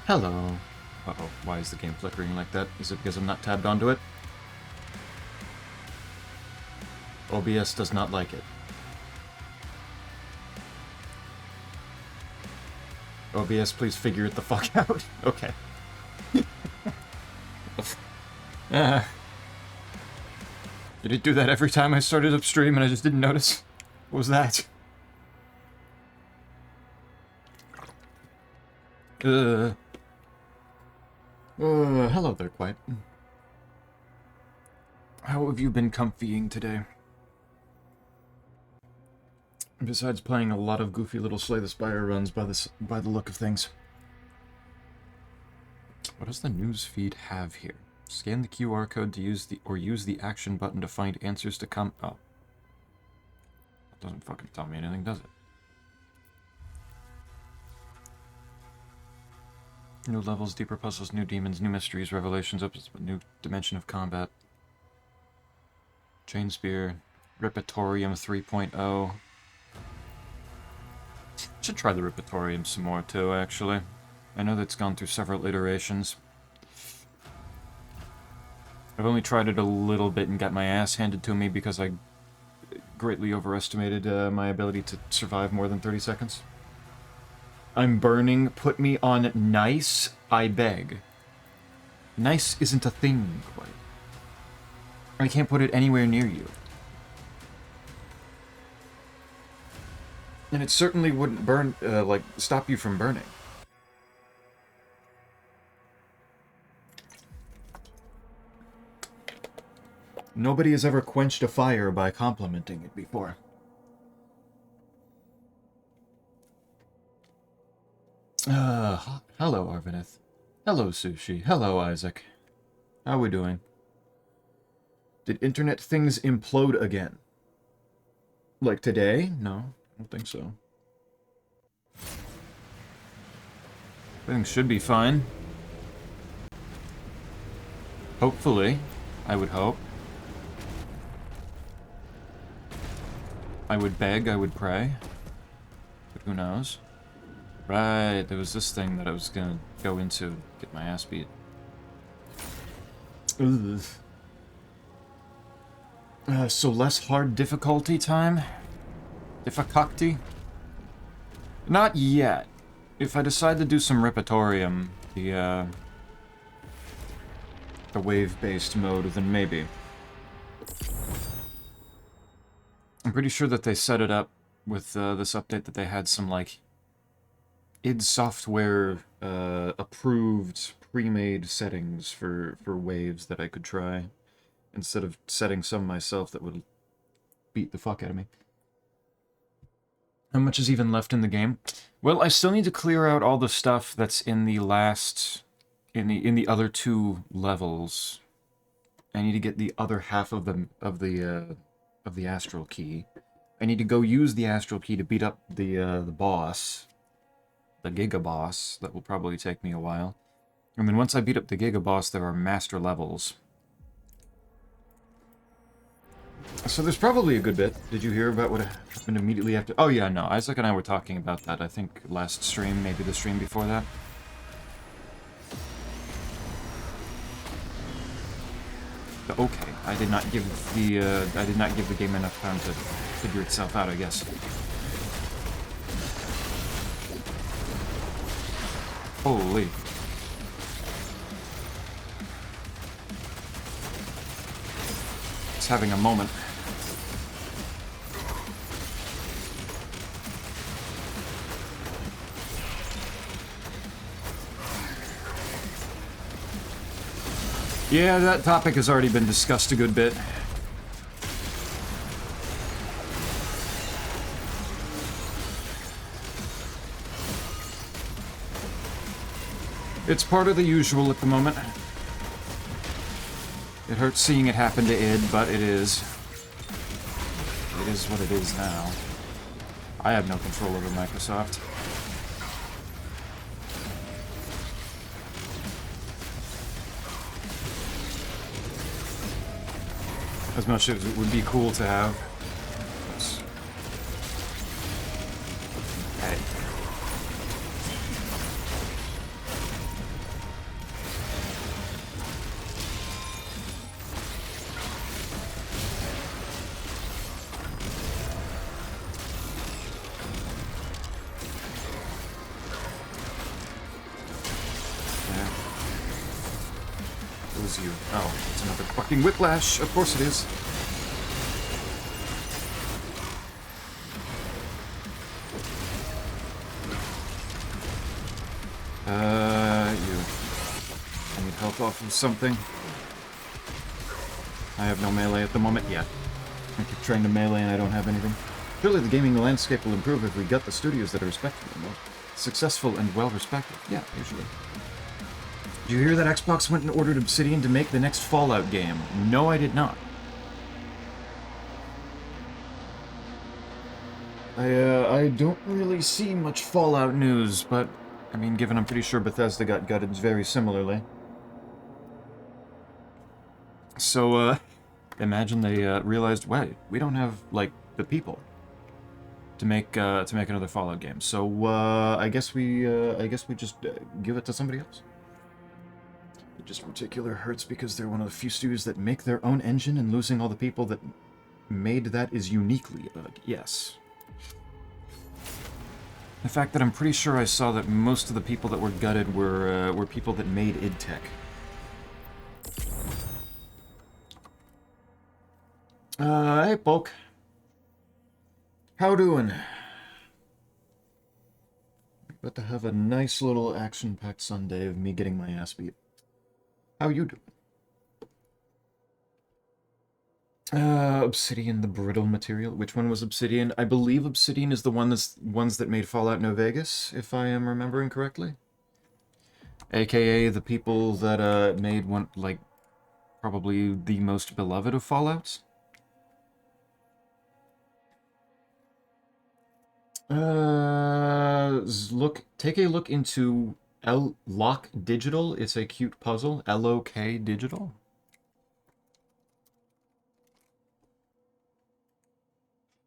Hello. Uh-oh, why is the game flickering like that? Is it because I'm not tabbed onto it? OBS does not like it. OBS, please figure it the fuck out. Okay. Did it do that every time I started up stream and I just didn't notice? What was that? Hello there, Quiet. How have you been comfying today? Besides playing a lot of goofy little Slay the Spire runs by the look of things. What does the news feed have here? Scan the QR code to use the action button to find answers to oh. That doesn't fucking tell me anything, does it? New levels, deeper puzzles, new demons, new mysteries, revelations, opens a new dimension of combat. Chain Spear, Ripitorium 3.0. Should try the Ripitorium some more too, actually. I know that's gone through several iterations. I've only tried it a little bit and got my ass handed to me because I greatly overestimated my ability to survive more than 30 seconds. I'm burning. Put me on nice, I beg. Nice isn't a thing, quite. I can't put it anywhere near you. And it certainly wouldn't burn, stop you from burning. Nobody has ever quenched a fire by complimenting it before. Hello, Arvinith. Hello, Sushi. Hello, Isaac. How we doing? Did internet things implode again? Like today? No, I don't think so. Everything should be fine. Hopefully. I would hope. I would beg, I would pray. But who knows? Right, there was this thing that I was gonna go into, get my ass beat. Ugh. So less hard difficulty time? Difficulty? Not yet. If I decide to do some Ripitorium, the wave-based mode, then maybe. I'm pretty sure that they set it up with this update that they had some, like, id Software approved pre-made settings for waves that I could try, instead of setting some myself that would beat the fuck out of me. How much is even left in the game? Well, I still need to clear out all the stuff that's in the last, in the other two levels. I need to get the other half of the Astral Key. I need to go use the Astral Key to beat up the boss, the Giga Boss. That will probably take me a while. And then once I beat up the Giga Boss, there are master levels. So there's probably a good bit. Did you hear about what happened immediately after? Oh yeah, no, Isaac and I were talking about that, I think last stream, maybe the stream before that. Okay, I did not give the game enough time to figure itself out, I guess. Holy. It's having a moment. Yeah, that topic has already been discussed a good bit. It's part of the usual at the moment. It hurts seeing it happen to id, but it is. It is what it is now. I have no control over Microsoft. As much as it would be cool to have. Hey. was you. Oh, it's another fucking whiplash. Of course it is. You. I need help off of something. I have no melee at the moment yet. I keep trying to melee and I don't have anything. Surely the gaming landscape will improve if we gut the studios that are respected and successful and well-respected. Yeah, usually. Did you hear that Xbox went and ordered Obsidian to make the next Fallout game? No, I did not. I don't really see much Fallout news, but, I mean, given I'm pretty sure Bethesda got gutted very similarly. So, imagine they realized, wait, we don't have, like, the people to make another Fallout game. So, I guess we just give it to somebody else. It just particular hurts because they're one of the few studios that make their own engine, and losing all the people that made that is uniquely yes. The fact that I'm pretty sure I saw that most of the people that were gutted were people that made id Tech. Hey, Polk. How doing? About to have a nice little action-packed Sunday of me getting my ass beat. How you doing? Obsidian, the brittle material. Which one was Obsidian? I believe Obsidian is the ones that made Fallout New Vegas, if I am remembering correctly. AKA the people that made one, like, probably the most beloved of Fallouts. Take a look into Lock Digital. It's a cute puzzle. LOK Digital.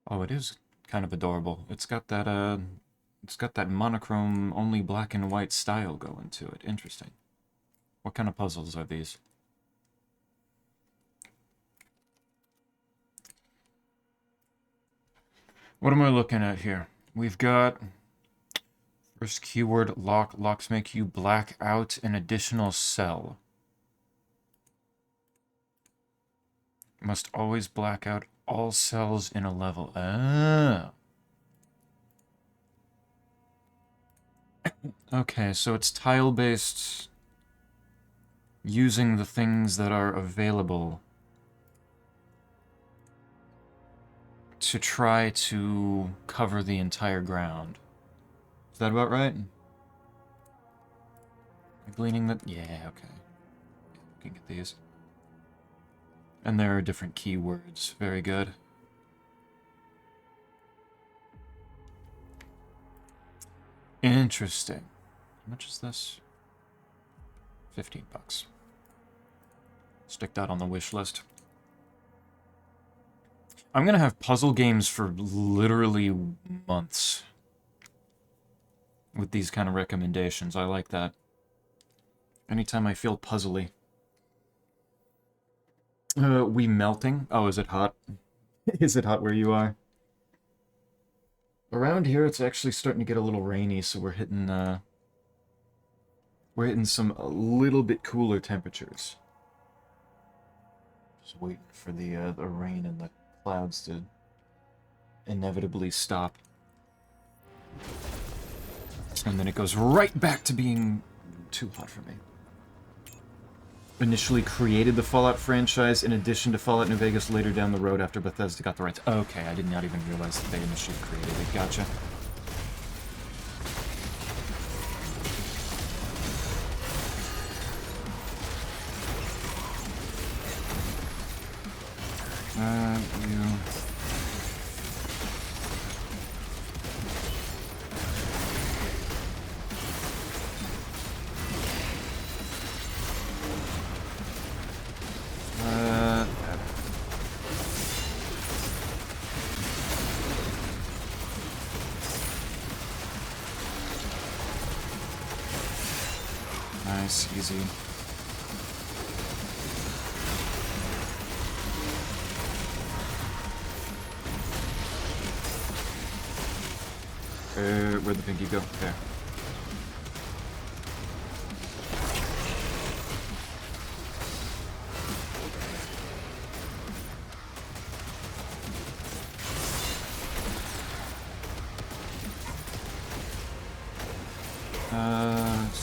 Oh, it is kind of adorable. It's got that monochrome, only black and white style going to it. Interesting. What kind of puzzles are these? What am I looking at here? We've got first keyword lock. Locks make you black out an additional cell. Must always black out all cells in a level. Ah. Okay, so it's tile-based, using the things that are available to try to cover the entire ground. Is that about right? Gleaning that? Yeah, okay. We can get these. And there are different keywords. Very good. Interesting. How much is this? 15 bucks. Stick that on the wish list. I'm gonna have puzzle games for literally months with these kind of recommendations. I like that. Anytime I feel puzzly. We melting? Oh, is it hot? Is it hot where you are? Around here, it's actually starting to get a little rainy, so we're hitting some a little bit cooler temperatures. Just waiting for the rain and the clouds to inevitably stop. And then it goes right back to being too hot for me. Initially created the Fallout franchise in addition to Fallout New Vegas later down the road after Bethesda got the rights. Okay, I did not even realize that they initially created it. Gotcha. You... Nice, easy. Where'd the pinky go? There.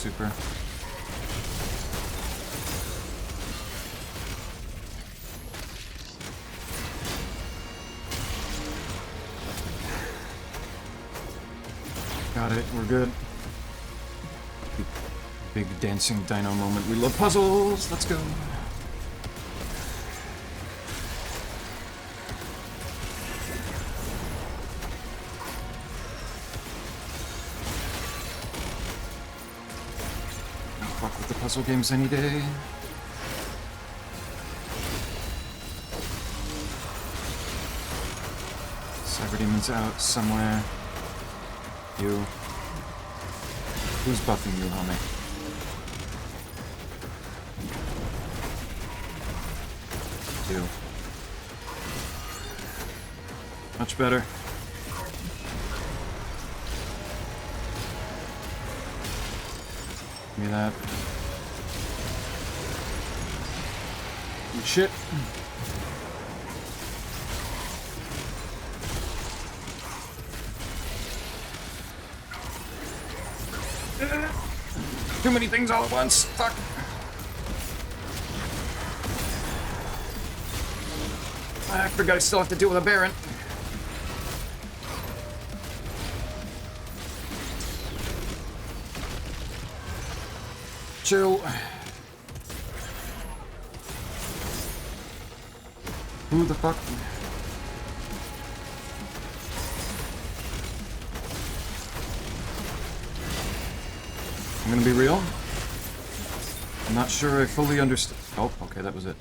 super. Got it, we're good. Big dancing dino moment. We love puzzles! Let's go! Fuck with the puzzle games any day. Cyberdemon's out somewhere. You. Who's buffing you, homie? You. Much better. Give me that. Shit. Too many things all at once. Fuck. I forgot I still have to deal with a Baron. Chill. Who the fuck? I'm gonna be real. I'm not sure I fully understand. Oh, okay, that was it.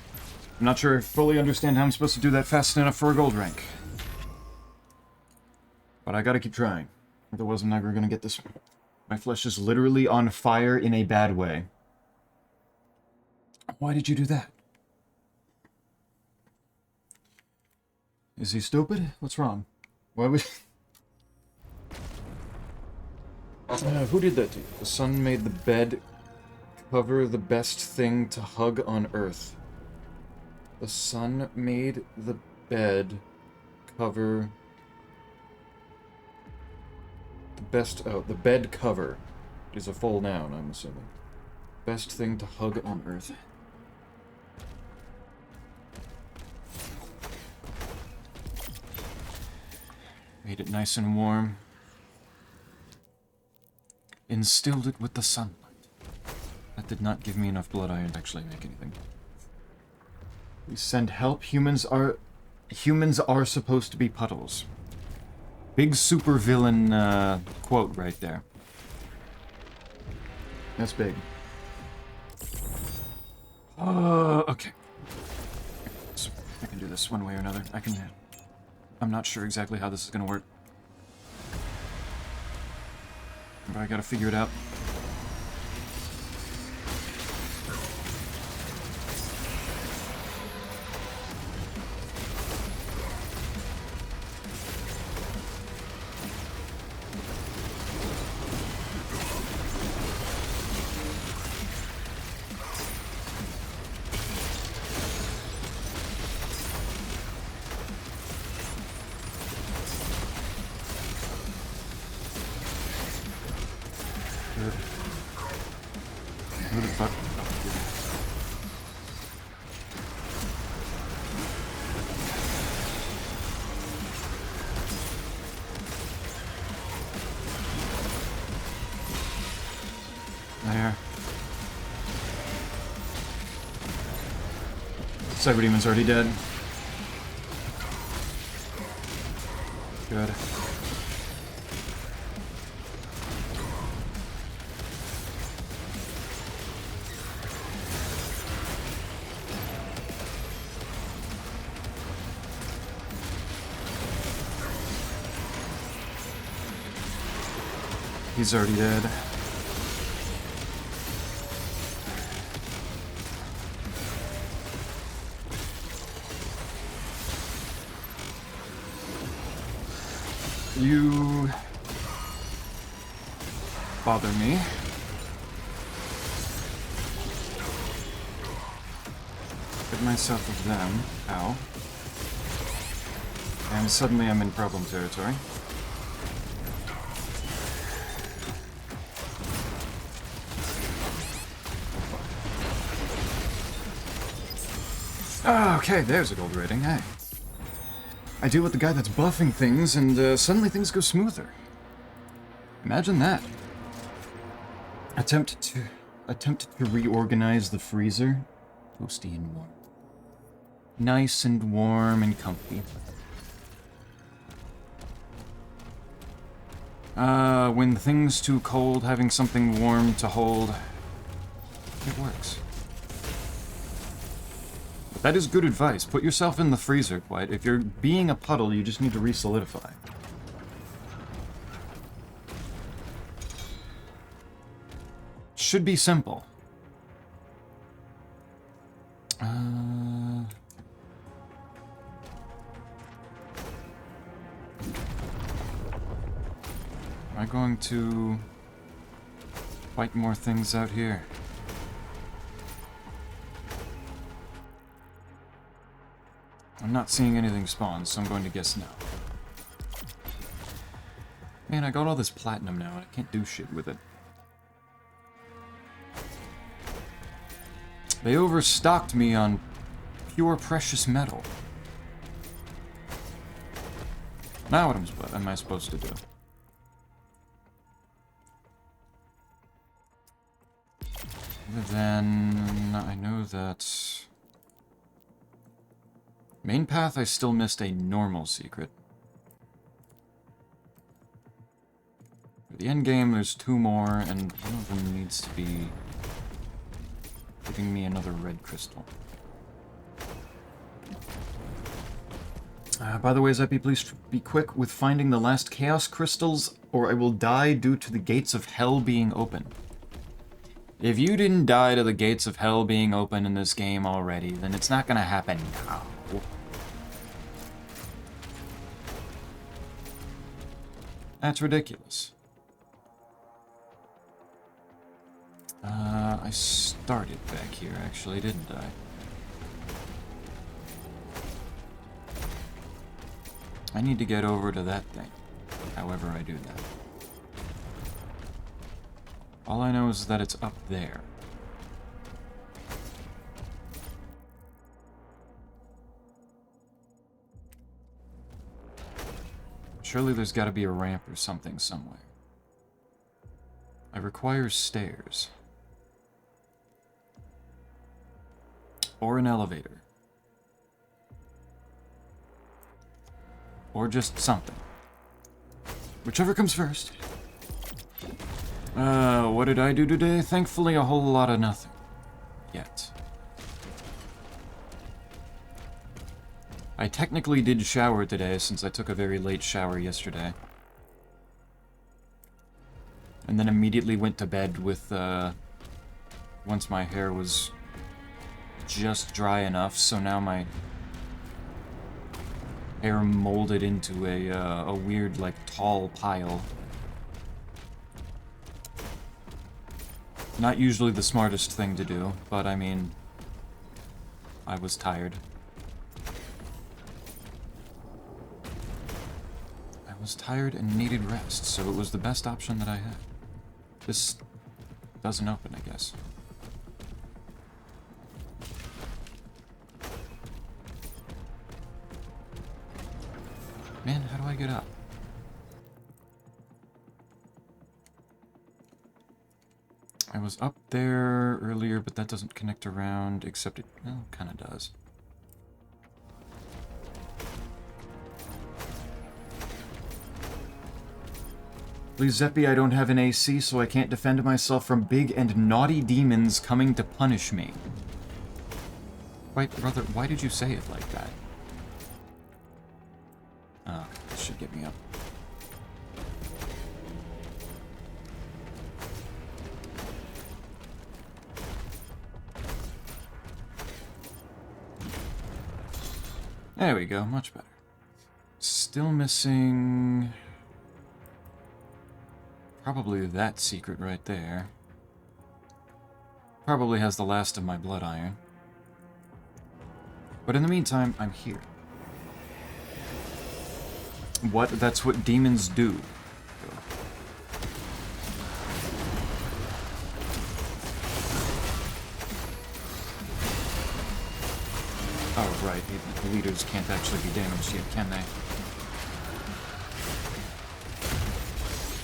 I'm not sure I fully understand how I'm supposed to do that fast enough for a gold rank. But I gotta keep trying. Otherwise, I'm never gonna get this. My flesh is literally on fire in a bad way. Why did you do that? Is he stupid? What's wrong? Why would... who did that to you? The sun made the bed cover the best thing to hug on Earth. The sun made the bed cover... The best... Oh, the bed cover is a full noun, I'm assuming. Best thing to hug on Earth. Made it nice and warm. Instilled it with the sunlight. That did not give me enough blood iron to actually make anything. We send help. Humans are supposed to be puddles. Big supervillain quote right there. That's big. Okay. So I can do this one way or another. I'm not sure exactly how this is gonna work. But I gotta figure it out. Who the fuck? There. Cyberdemon's already dead. Good. He's already dead. You bother me. Rid myself of them. Ow. And suddenly I'm in problem territory. Ah, okay, there's a gold rating, hey. I deal with the guy that's buffing things, and suddenly things go smoother. Imagine that. Attempt to reorganize the freezer. Toasty and warm. Nice and warm and comfy. When things too cold, having something warm to hold, it works. But that is good advice. Put yourself in the freezer, Dwight. If you're being a puddle, you just need to re-solidify. Should be simple. Am I going to fight more things out here? I'm not seeing anything spawn, so I'm going to guess no. Man, I got all this platinum now, and I can't do shit with it. They overstocked me on pure precious metal. Now what am I supposed to do? Other than I know that main path, I still missed a normal secret. For the end game, there's 2 more, and one of them needs to be giving me another red crystal. By the way, Zeppy, please be quick with finding the last chaos crystals, or I will die due to the gates of hell being open. If you didn't die to the gates of hell being open in this game already, then it's not gonna happen now. That's ridiculous. I started back here, actually, didn't I? I need to get over to that thing, however I do that. All I know is that it's up there. Surely there's got to be a ramp or something somewhere. I require stairs. Or an elevator. Or just something. Whichever comes first. What did I do today? Thankfully, a whole lot of nothing. Yet. I technically did shower today, since I took a very late shower yesterday. And then immediately went to bed with, once my hair was just dry enough, so now my hair molded into a weird, like, tall pile. Not usually the smartest thing to do, but I mean, I was tired. I was tired and needed rest, so it was the best option that I had. This doesn't open, I guess. Man, how do I get up? I was up there earlier, but that doesn't connect around, except it, well, kind of does. Please, Zeppy, I don't have an AC, so I can't defend myself from big and naughty demons coming to punish me. Wait, brother, why did you say it like that? Oh, this should get me up. There we go, much better. Still missing... probably that secret right there. Probably has the last of my blood iron. But in the meantime, I'm here. What? That's what demons do. Oh, right. The leaders can't actually be damaged yet, can they?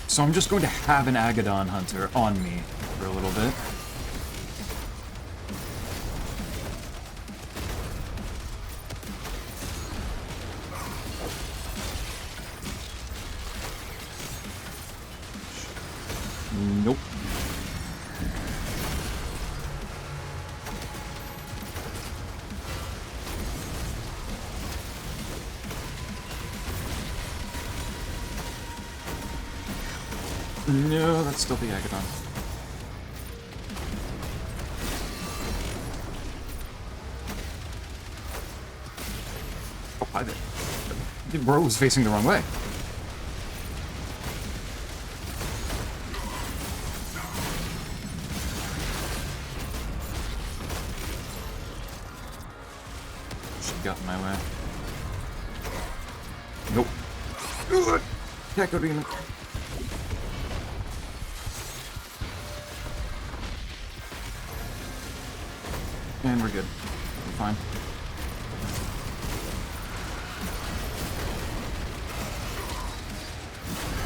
So I'm just going to have an Agadon Hunter on me for a little bit. Nope. No, that's still the Agadon. Oh, hi there. The bro was facing the wrong way. She got in my way. Nope. Echo Demon. And we're good. We're fine.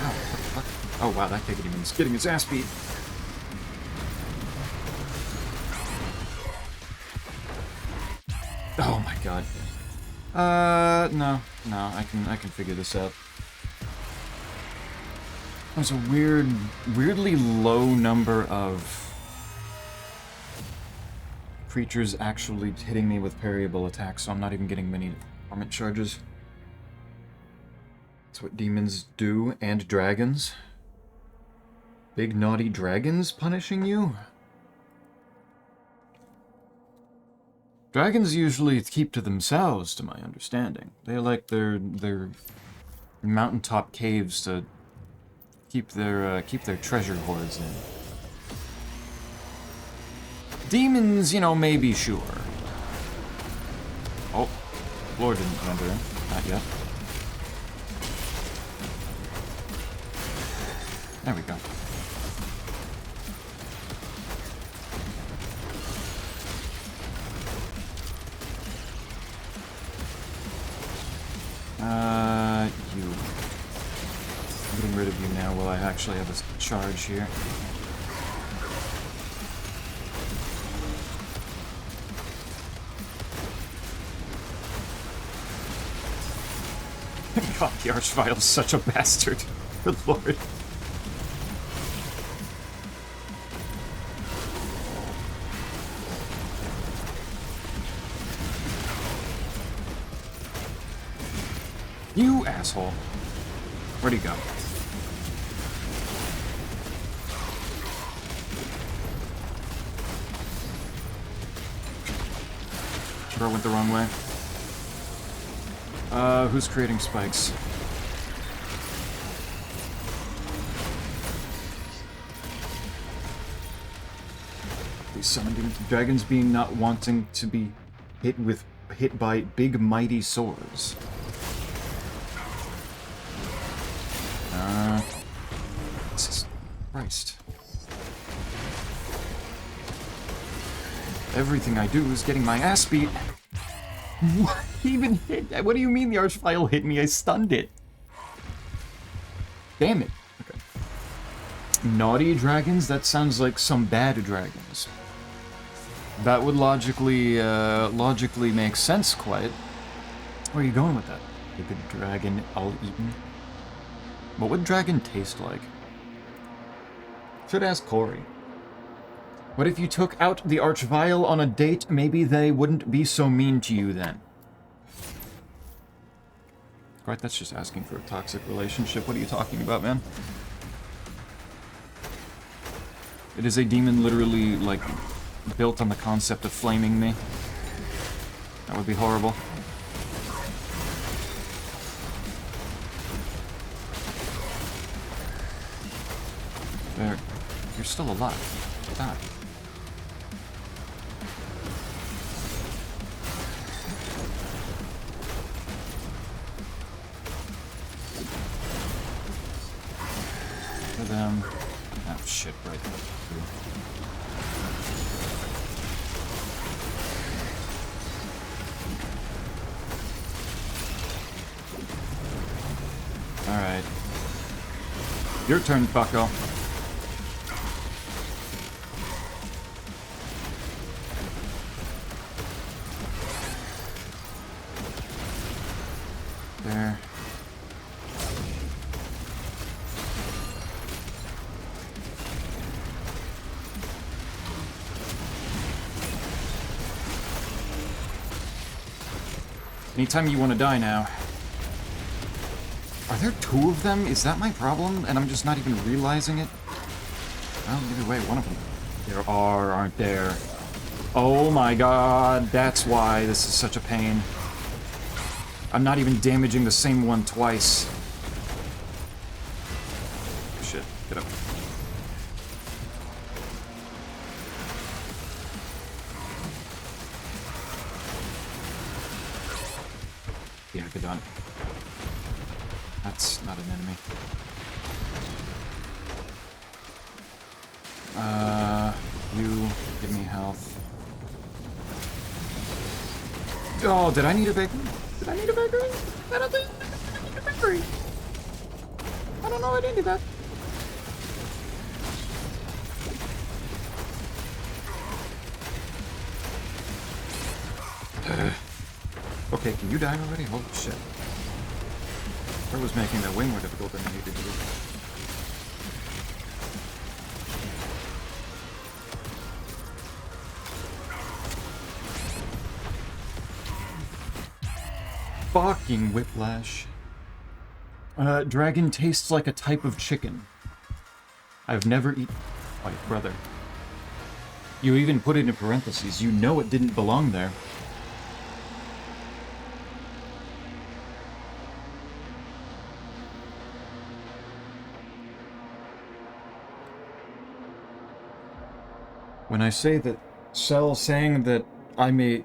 Ow, what the fuck? Oh wow, that Echo Demon's getting his ass beat. Oh my god. No, I can figure this out. There's a weirdly low number of creatures actually hitting me with parryable attacks, so I'm not even getting many torment charges. That's what demons do, and dragons. Big naughty dragons punishing you? Dragons usually keep to themselves, to my understanding. They like their mountaintop caves to keep their treasure hoards in. Demons, you know, maybe sure. Oh, Lord didn't render in. Not yet. There we go. You. I'm getting rid of you now while I actually have a charge here. God, the Archvile's such a bastard. Good lord. You asshole. Where'd he go? Bro went the wrong way. Who's creating spikes? These summoned dragons being not wanting to be hit by big mighty swords. Jesus Christ. Everything I do is getting my ass beat. What even hit? What do you mean the Archvile hit me? I stunned it. Damn it. Okay. Naughty dragons? That sounds like some bad dragons. That would logically make sense, quite. Where are you going with that? Like a dragon all eaten? What would dragon taste like? Should ask Corey. What if you took out the Archvile on a date? Maybe they wouldn't be so mean to you then. Right, that's just asking for a toxic relationship. What are you talking about, man? It is a demon literally, like, built on the concept of flaming me. That would be horrible. There. You're still alive. Die. For them. Oh shit, right there. Your turn, bucko. There. Anytime you want to die now. Are there two of them? Is that my problem? And I'm just not even realizing it? Well, either way, one of them. There are, aren't there? Oh my god, that's why this is such a pain. I'm not even damaging the same one twice. Shit, get up. Yeah, good on. That's not an enemy. You give me health. Oh, did I need a bakery? Did I need a bakery? I don't think I need a bakery. I don't know I didn't do that. Okay, can you die already? Holy shit. That was making that way more difficult than I needed to do. Fucking whiplash. Dragon tastes like a type of chicken. I've never eaten... My brother. You even put it in parentheses. You know it didn't belong there. When I say that Cell saying that I'm a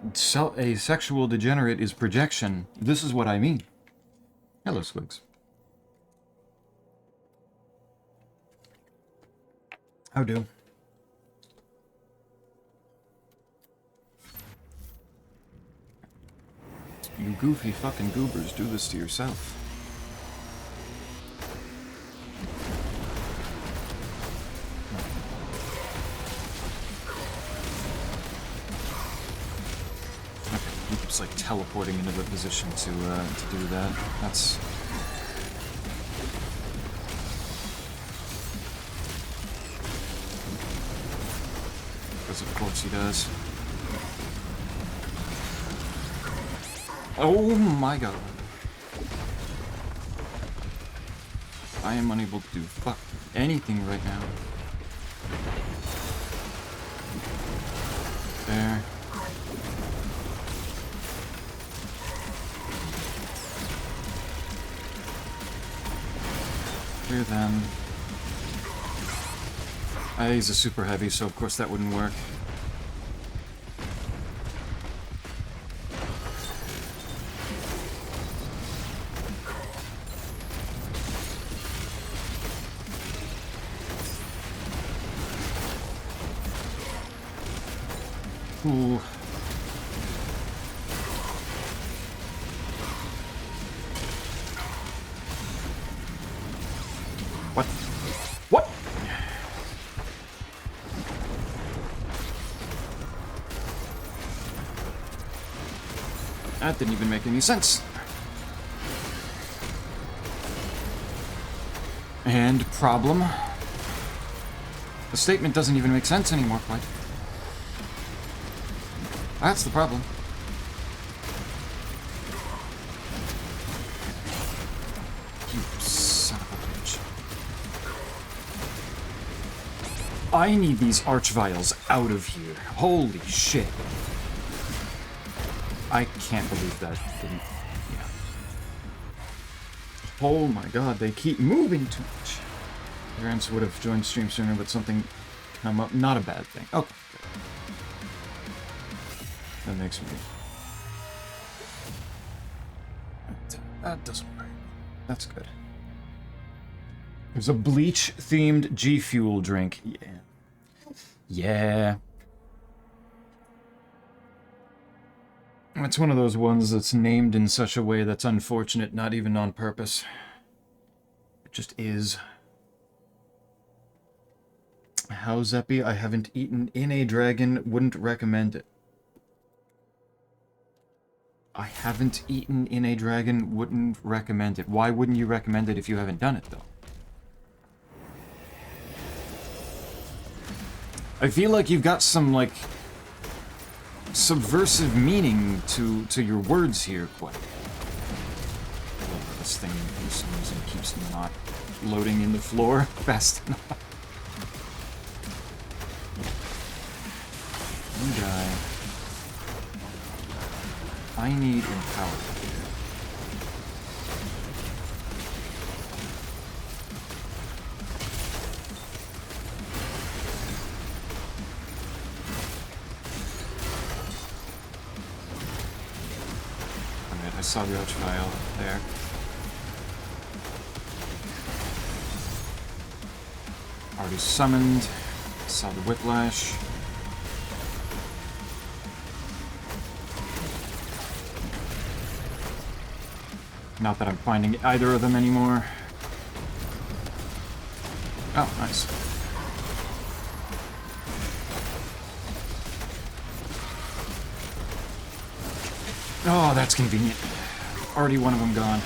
sexual degenerate is projection, this is what I mean. Hello, Squigs. How do? You goofy fucking goobers do this to yourself. He keeps like teleporting into the position to do that. That's... Because of course he does. Oh my god. I am unable to do fuck anything right now. There. Here then. He's a super heavy, so of course that wouldn't work. Ooh. What? What? That didn't even make any sense. And problem? The statement doesn't even make sense anymore, quite. That's the problem. You son of a bitch. I need these archvials out of here. Holy shit. I can't believe that didn't... Yeah. Oh my god, they keep moving too much. Parents would have joined stream sooner, but something come up. Not a bad thing. Okay. That makes me... That doesn't work. That's good. There's a bleach-themed G Fuel drink. Yeah. Yeah. It's one of those ones that's named in such a way that's unfortunate, not even on purpose. It just is. How, Zeppy? I haven't eaten in a dragon, wouldn't recommend it. I haven't eaten in a dragon, wouldn't recommend it. Why wouldn't you recommend it if you haven't done it, though? I feel like you've got some, like, subversive meaning to your words here, quite. This thing, for some reason, keeps not loading in the floor fast enough. You die. I need empowerment here. Alright, I saw the Archvile there. Already summoned. Saw the Whiplash. Not that I'm finding either of them anymore. Oh, nice. Oh, that's convenient. Already one of them gone.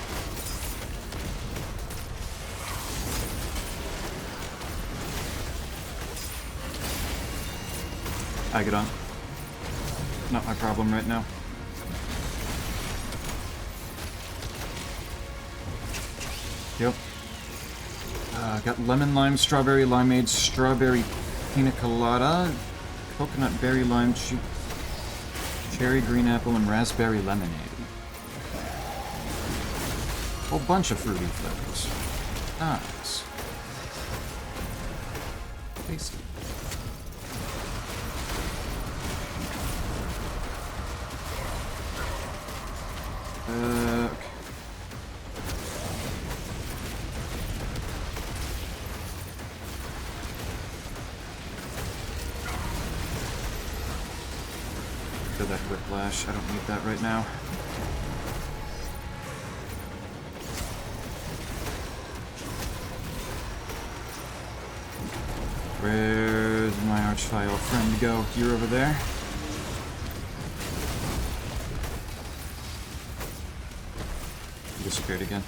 I get on. Not my problem right now. Yep. Got lemon lime, strawberry limeade, strawberry pina colada, coconut berry lime, cherry green apple, and raspberry lemonade. Whole bunch of fruity flavors. Nice. Tasty. Okay. That Whiplash. I don't need that right now. Where's my Archvile friend go? You're over there? He disappeared again.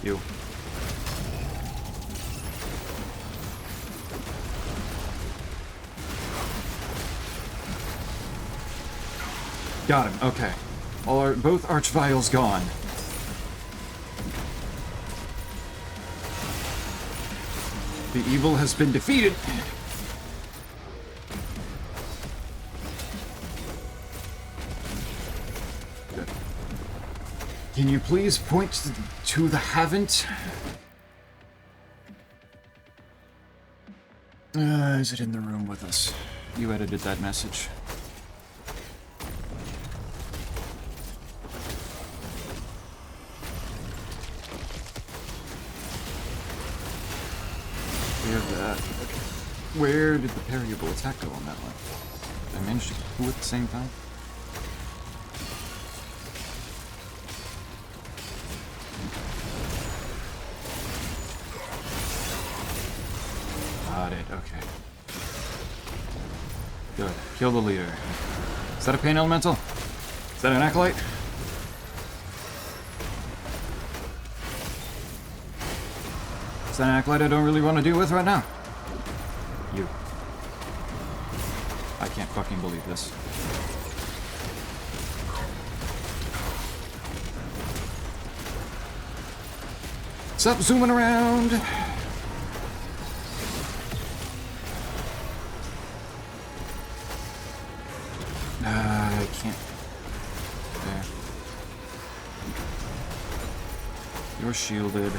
You. Got him, okay. Both Archviles gone. The evil has been defeated. Good. Can you please point to the haven't? Is it in the room with us? You edited that message. Where did the parryable attack go on that one? Did I manage to do it at the same time? Got it, okay. Good. Kill the leader. Is that a pain elemental? Is that an acolyte? Is that an acolyte I don't really want to deal with right now? You. I can't fucking believe this. Stop zooming around! I can't. There. You're shielded.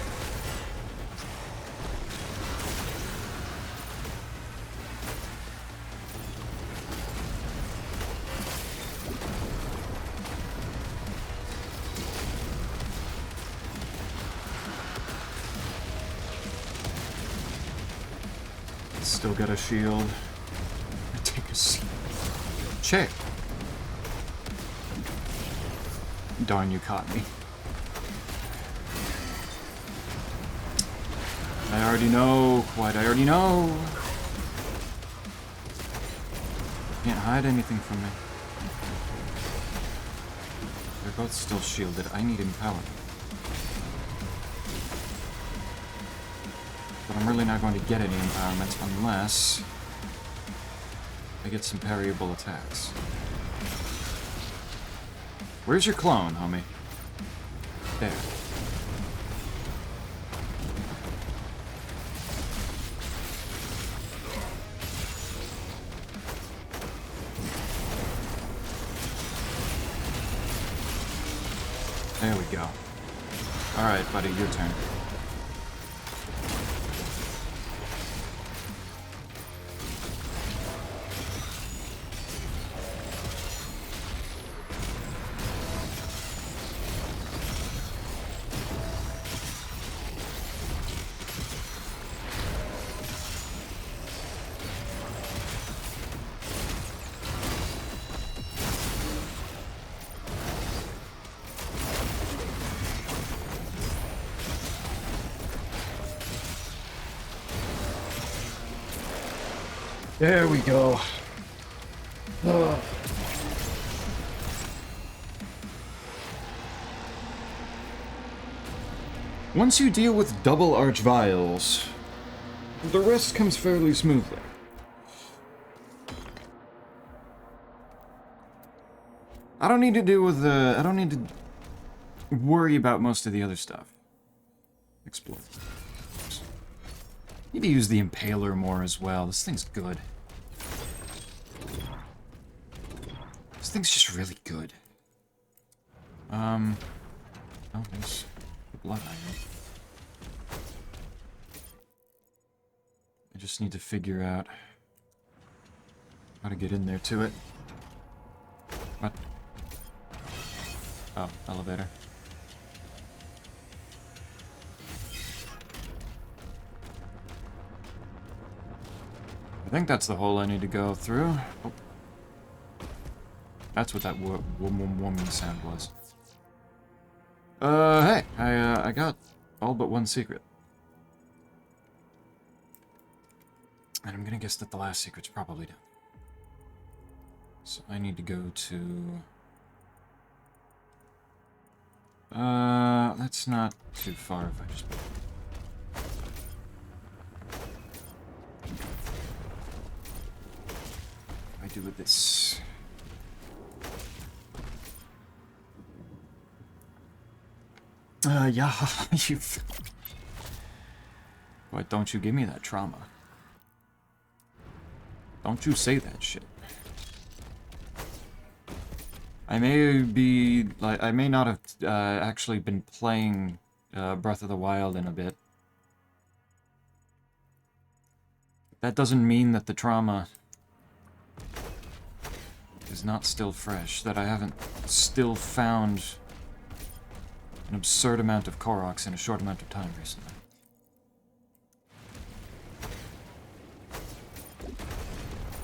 Still got a shield. Take a seat. Check. Darn, you caught me. I already know. Quite, I already know. Can't hide anything from me. They're both still shielded. I need empowerment. But I'm really not going to get any empowerment unless I get some parryable attacks. Where's your clone, homie? There. There we go. Alright, buddy, your turn. There we go. Ugh. Once you deal with double archviles, the rest comes fairly smoothly. I don't need to deal with I don't need to worry about most of the other stuff. Explore. Need to use the Impaler more as well. This thing's good. This thing's just really good. Oh, there's blood iron. I just need to figure out how to get in there to it. What? Oh, elevator. I think that's the hole I need to go through. Oh. That's what that woman sound was. Hey, I got all but one secret. And I'm gonna guess that the last secret's probably done. So I need to go to... that's not too far if I just... I do with this. Yeah, you... Why don't you give me that trauma? Don't you say that shit. I may be... like, I may not have actually been playing Breath of the Wild in a bit. That doesn't mean that the trauma is not still fresh, that I haven't still found an absurd amount of Koroks in a short amount of time recently.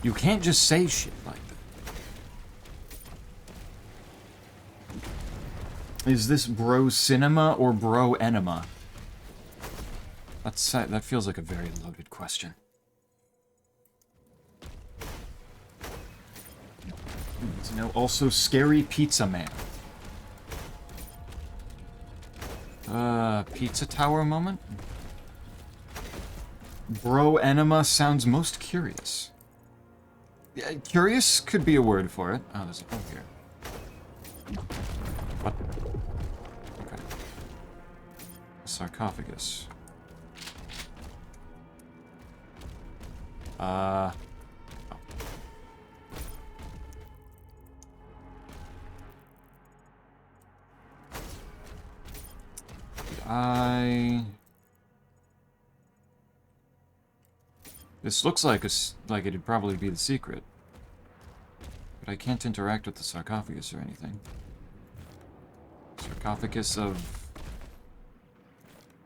You can't just say shit like that. Is this bro cinema or bro enema? That feels like a very loaded question. You know, also Scary Pizza Man. Pizza Tower moment? Bro enema sounds most curious. Yeah, curious could be a word for it. Oh, there's a hole here. What? Okay. A sarcophagus. Oh. This looks like it'd probably be the secret. But I can't interact with the sarcophagus or anything. Sarcophagus of...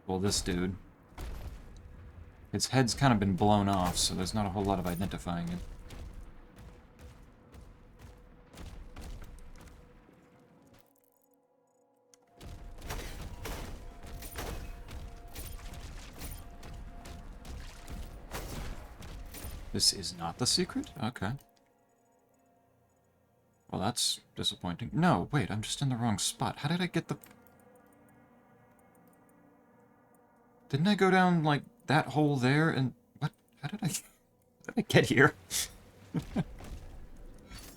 well, this dude. Its head's kind of been blown off, so there's not a whole lot of identifying it. This is not the secret? Okay. Well, that's disappointing. No, wait, I'm just in the wrong spot. How did I get the... Didn't I go down, like, that hole there and... What? How did I get here?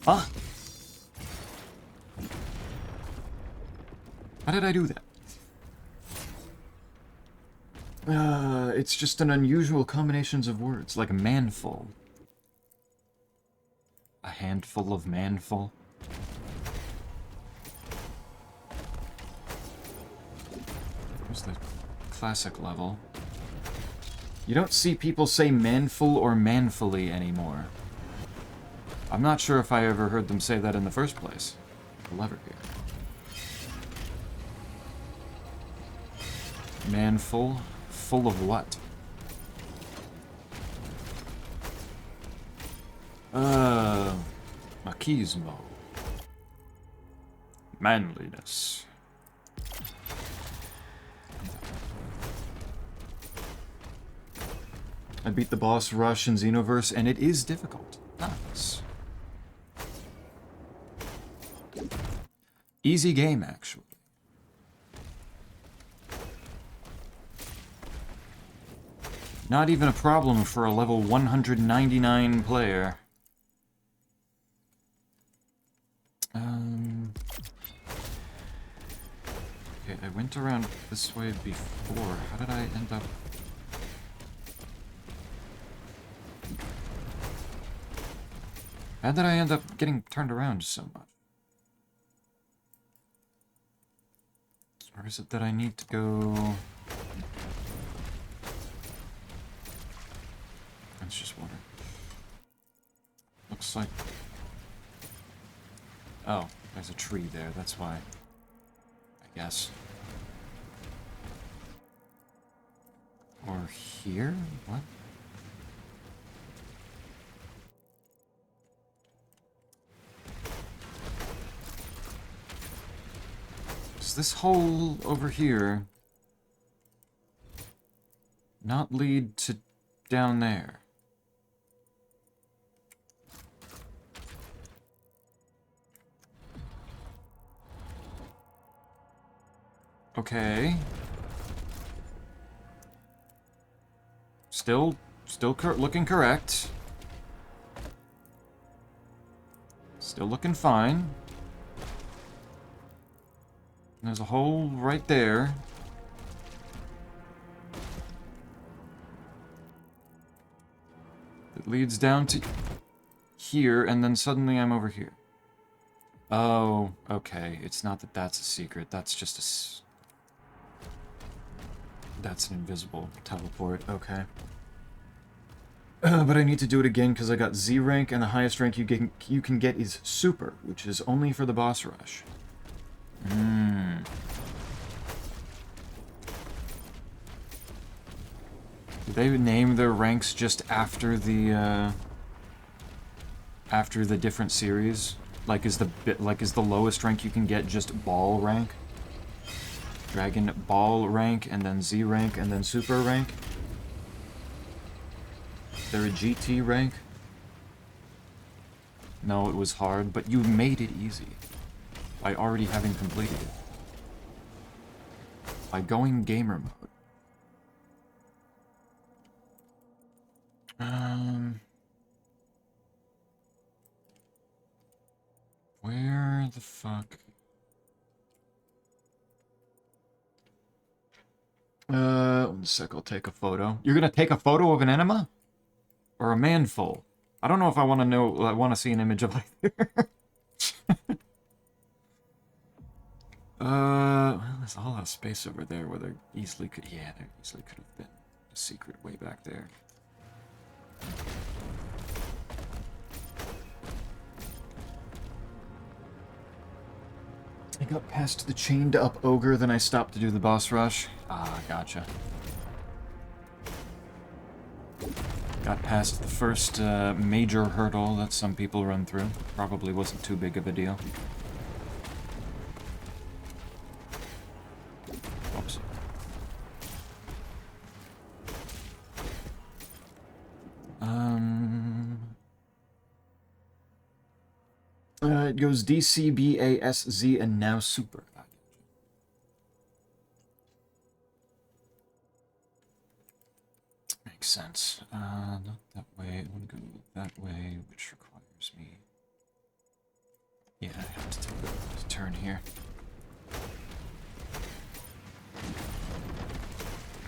Huh? How did I do that? It's just an unusual combinations of words, like a manful. A handful of manful. Where's the classic level? You don't see people say manful or manfully anymore. I'm not sure if I ever heard them say that in the first place. The lever here. Manful? Full of what? Machismo. Manliness. I beat the boss rush in Xenoverse, and it is difficult. Nice. Easy game, actually. Not even a problem for a level 199 player. Okay, I went around this way before. How did I end up... How did I end up getting turned around so much? Or is it that I need to go... It's just water. Looks like... Oh, there's a tree there, that's why. I guess. Or here? What? Does this hole over here not lead to down there? Okay. Still looking correct. Still looking fine. There's a hole right there. It leads down to here, and then suddenly I'm over here. Oh, okay. It's not that that's a secret. That's just a... That's an invisible teleport. Okay. But I need to do it again because I got Z rank, and the highest rank you can get is Super, which is only for the boss rush. Hmm. Do they name their ranks just after the different series? Like is the lowest rank you can get just Ball rank? Dragon Ball rank, and then Z rank, and then Super rank? Is there a GT rank? No, it was hard, but you made it easy. By already having completed it. By going gamer mode. Where the fuck? One sec, I'll take a photo. You're gonna take a photo of an enema? Or a manful? I don't know if I want to know, I want to see an image of either. Well, there's a whole lot of space over there where there easily could, yeah, there easily could have been a secret way back there. I got past the chained up ogre, then I stopped to do the boss rush. Ah, gotcha. Got past the first major hurdle that some people run through. Probably wasn't too big of a deal. Oops. It goes DC, BA, SZ, and now Super. Makes sense. Not that way. I want to go that way, which requires me... Yeah, I have to take a turn here.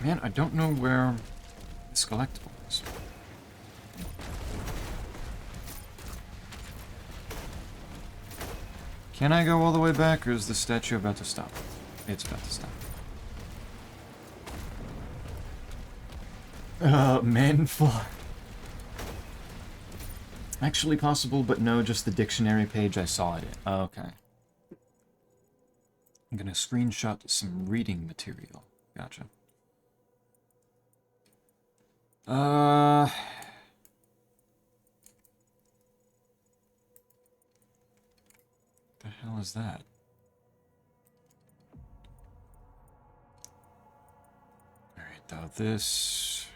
Man, I don't know where this collectible is. Can I go all the way back, or is the statue about to stop? It's about to stop. Manful. Actually possible, but no, just the dictionary page I saw it in. Okay. I'm gonna screenshot some reading material. Gotcha. The hell is that? Alright, now this...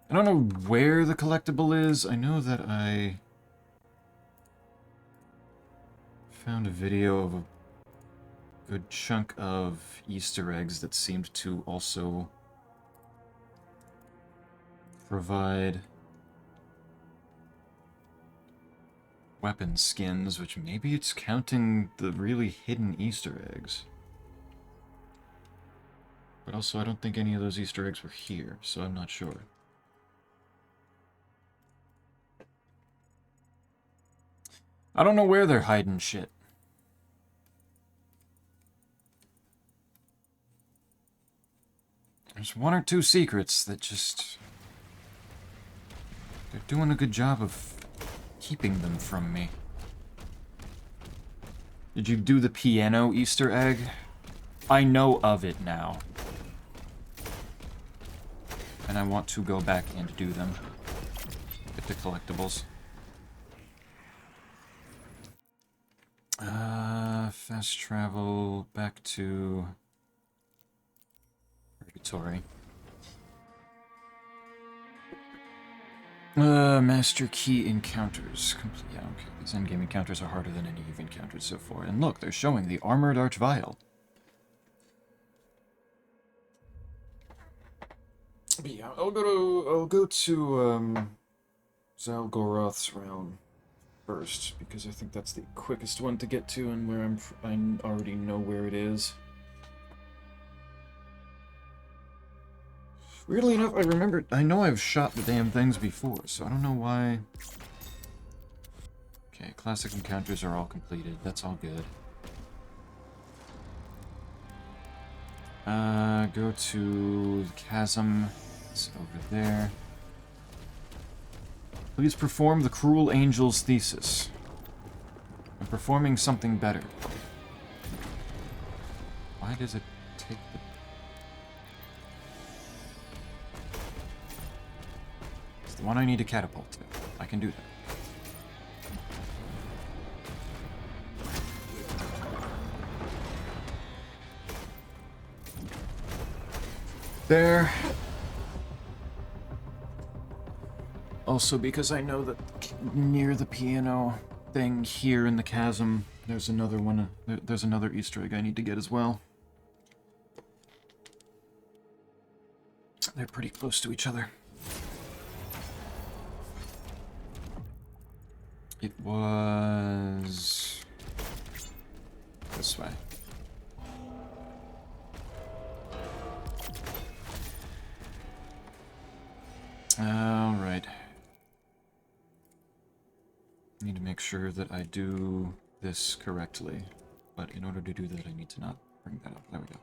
I don't know where the collectible is. I know that I found a video of a good chunk of Easter eggs that seemed to also provide weapon skins, which maybe it's counting the really hidden Easter eggs. But also, I don't think any of those Easter eggs were here, so I'm not sure. I don't know where they're hiding shit. There's one or two secrets that just... They're doing a good job of keeping them from me. Did you do the piano Easter egg? I know of it now. And I want to go back and do them. Get the collectibles. Fast travel back to Purgatory. Master Key encounters. Yeah, okay. These endgame encounters are harder than any you've encountered so far. And look, they're showing the Armored Archvile. But yeah, I'll go to Zalgoroth's realm first, because I think that's the quickest one to get to, and where I already know where it is. Weirdly enough, I know I've shot the damn things before, so I don't know why. Okay, classic encounters are all completed. That's all good. Go to the chasm. It's over there. Please perform the Cruel Angel's thesis. I'm performing something better. Why does it take the... It's the one I need to catapult to. I can do that. There. Also, because I know that near the piano thing here in the chasm, there's another one. There's another Easter egg I need to get as well. They're pretty close to each other. It was this way. All right. I need to make sure that I do this correctly, but in order to do that, I need to not bring that up. There we go.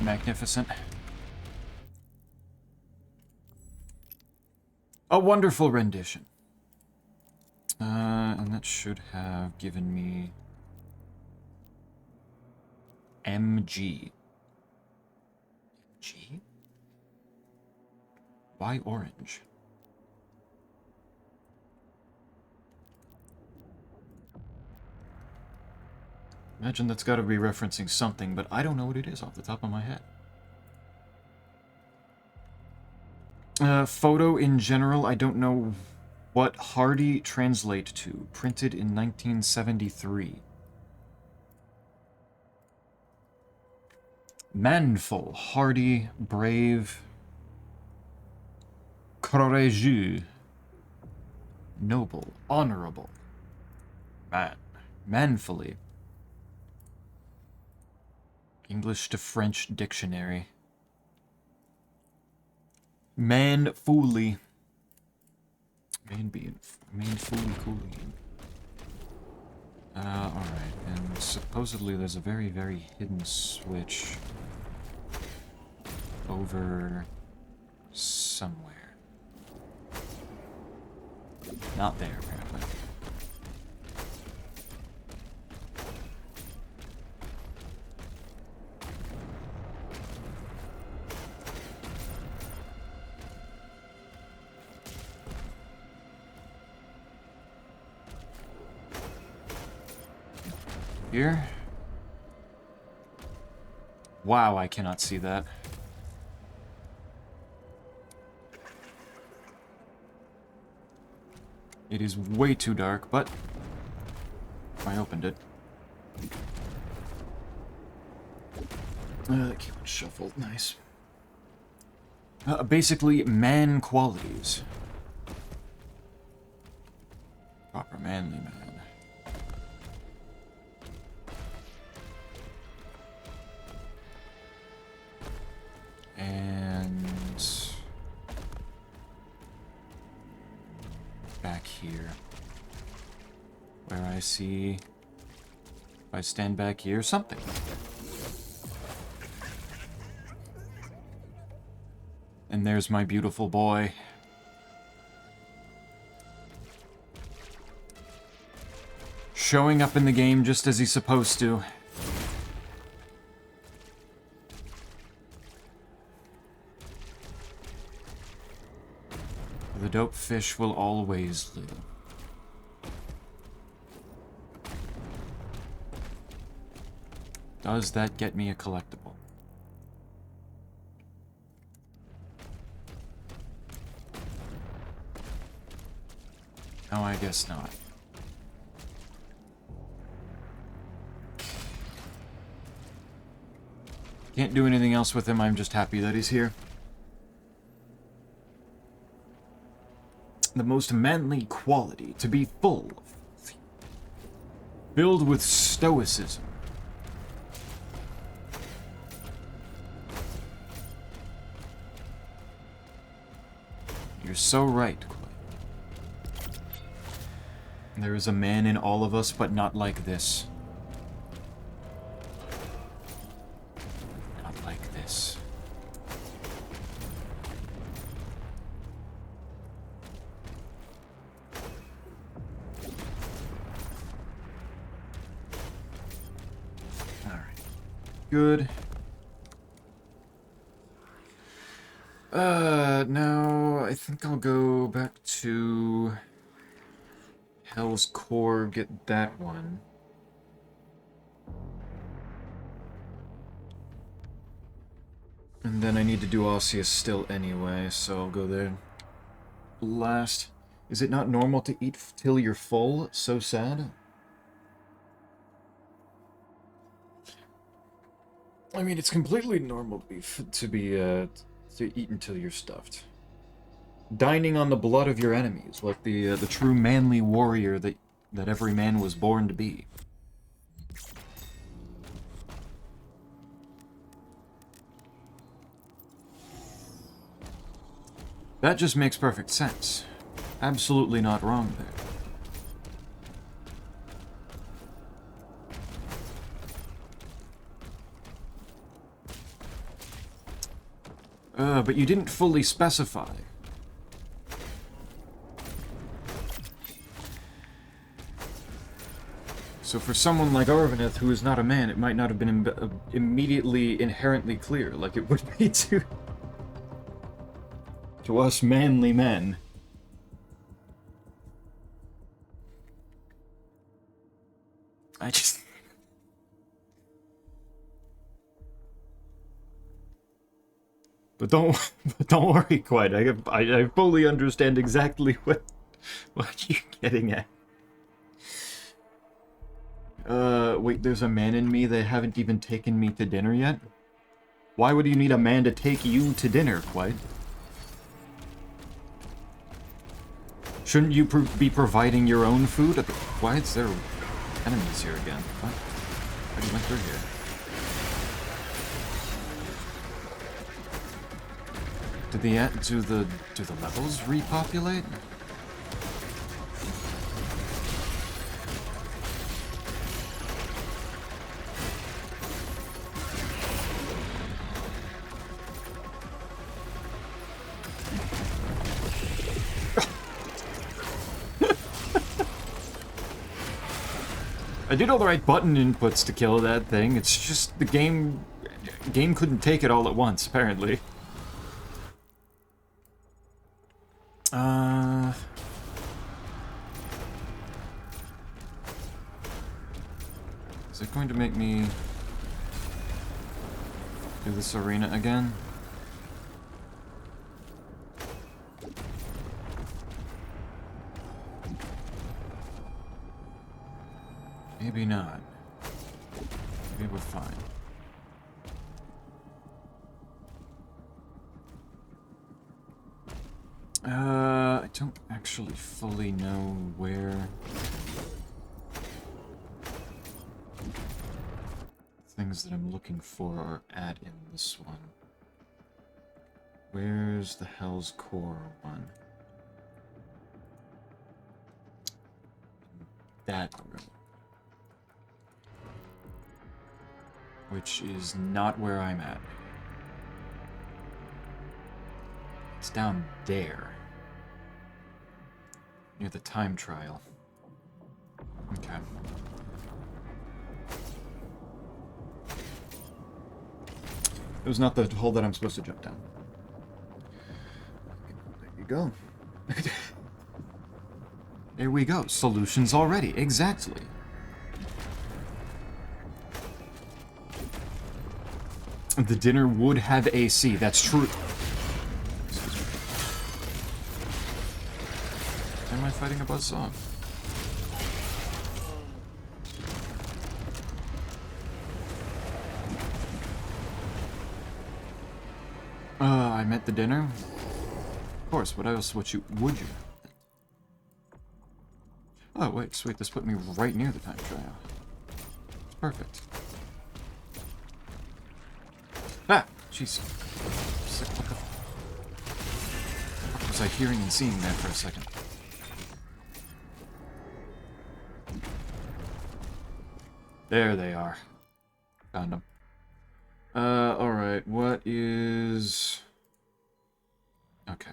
Magnificent. A wonderful rendition. And that should have given me MG. G? Why orange? Imagine that's got to be referencing something, but I don't know what it is off the top of my head. Photo in general, I don't know what hardy translate to. Printed in 1973. Manful, hardy, brave, courageux, noble, honorable. Man, manfully. English to French dictionary. Manfully. Manfully cooling. Alright, and supposedly there's a very, very hidden switch over somewhere. Not there, apparently. Here? Wow, I cannot see that. It is way too dark, but I opened it. That keyboard shuffled, nice. Basically, man qualities. Proper manly man. And back here, where I see, if I stand back here, something. And there's my beautiful boy. Showing up in the game just as he's supposed to. The dope fish will always live. Does that get me a collectible? No, I guess not. Can't do anything else with him, I'm just happy that he's here. The most manly quality, to be full, filled with stoicism. You're so right, Clay. There is a man in all of us, but not like this. Not like this. Good. Now I think I'll go back to Hell's Core, get that one. And then I need to do Osseous still anyway, so I'll go there last. Is it not normal to eat till you're full? So sad. I mean, it's completely normal to eat until you're stuffed. Dining on the blood of your enemies, like the true manly warrior that every man was born to be. That just makes perfect sense. Absolutely not wrong there. But you didn't fully specify. So for someone like Arvaneth, who is not a man, it might not have been immediately inherently clear, like it would be to us manly men. I just... But don't worry, quite. I fully understand exactly what you're getting at. Wait, there's a man in me that haven't even taken me to dinner yet? Why would you need a man to take you to dinner, Quite? Shouldn't you be providing your own food? Why is there enemies here again? What? I already went through here. Do the levels repopulate? I did all the right button inputs to kill that thing. It's just the game couldn't take it all at once, apparently. Is it going to make me do this arena again? Maybe not. Maybe we're fine. I don't actually fully know where things that I'm looking for are at in this one. Where's the Hell's Core one? That room. Which is not where I'm at. It's down there. Near the time trial. Okay. It was not the hole that I'm supposed to jump down. There you go. There we go. Solutions already. Exactly. The dinner would have AC. That's true. Am I fighting a buzzsaw? I meant the dinner? Of course, what else would you? Oh, wait, sweet, this put me right near the time trial. It's perfect. Ah! Jeez. What was I hearing and seeing there for a second? There they are. Found them. Alright, what is... Okay.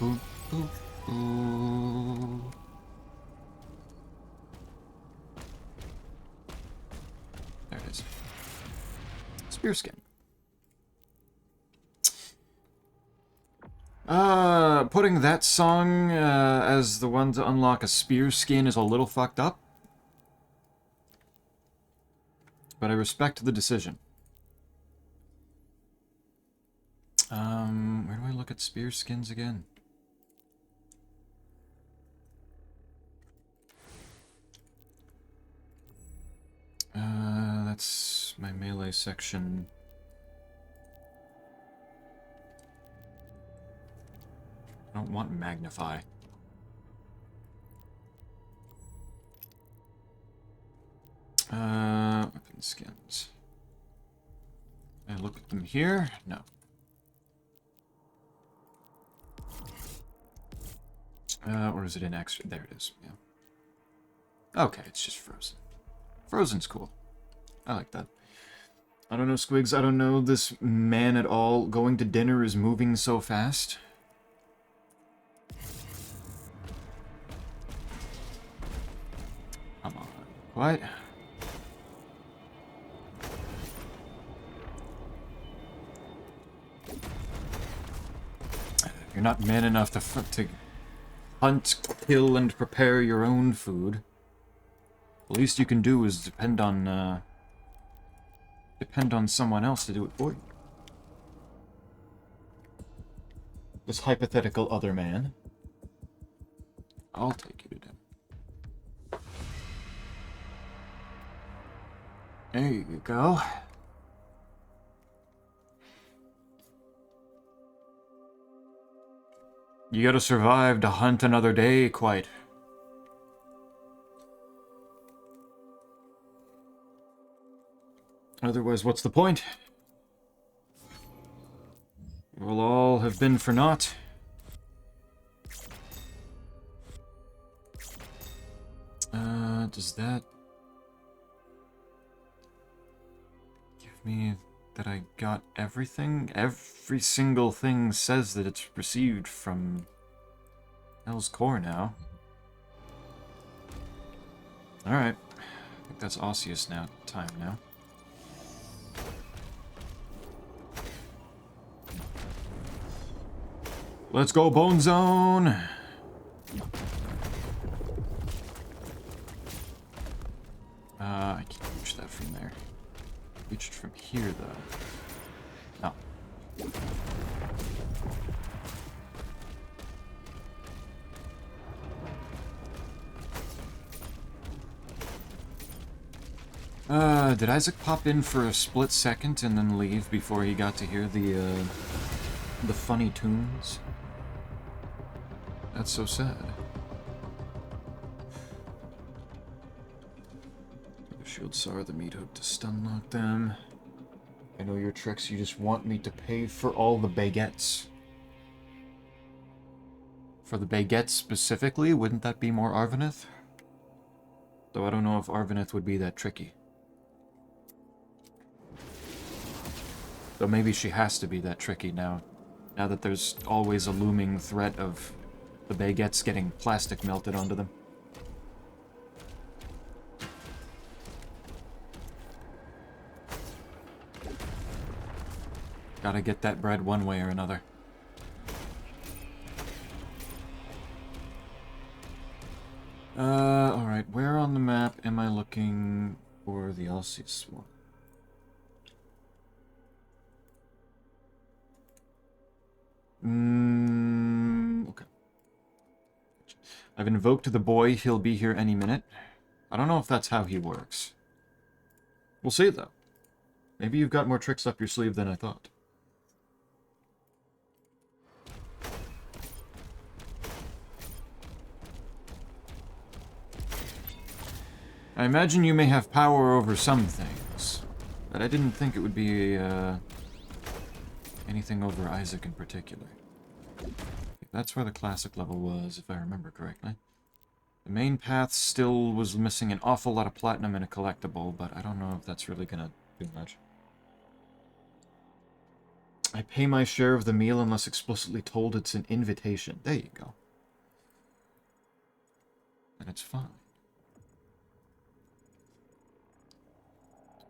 Ooh, ooh, ooh. There it is. Spear skin. Putting that song as the one to unlock a spear skin is a little fucked up. But I respect the decision. Where do I look at spear skins again? That's my melee section. I don't want magnify. Weapon skins. Can I look at them here? No. Or is it in extra? There it is, yeah. Okay, it's just frozen. Frozen's cool. I like that. I don't know, Squigs. I don't know this man at all. Going to dinner is moving so fast. Come on. What? You're not man enough to hunt, kill, and prepare your own food. The least you can do is depend on someone else to do it for you. This hypothetical other man. I'll take you to dinner. There you go. You gotta survive to hunt another day, quite. Otherwise, what's the point? It will all have been for naught. Does that give me that I got everything? Every single thing says that it's received from Hell's Core now. Alright. I think that's Osseous now. Time now. Let's go, Bone Zone! I can't reach that from there. Reached from here, though. No. Did Isaac pop in for a split second and then leave before he got to hear the funny tunes? That's so sad. The shield Sar, the meat hook to stun lock them. I know your tricks, you just want me to pay for all the baguettes. For the baguettes specifically, wouldn't that be more Arvanith? Though I don't know if Arvanith would be that tricky. Though maybe she has to be that tricky now. Now that there's always a looming threat of the baguettes getting plastic melted onto them. Gotta get that bread one way or another. Alright, where on the map am I looking for the Osseous one? Okay. I've invoked the boy, he'll be here any minute. I don't know if that's how he works. We'll see, though. Maybe you've got more tricks up your sleeve than I thought. I imagine you may have power over some things, but I didn't think it would be, anything over Isaac in particular. That's where the classic level was, if I remember correctly. The main path still was missing an awful lot of platinum and a collectible, but I don't know if that's really gonna do much. I pay my share of the meal unless explicitly told it's an invitation. There you go. And it's fine.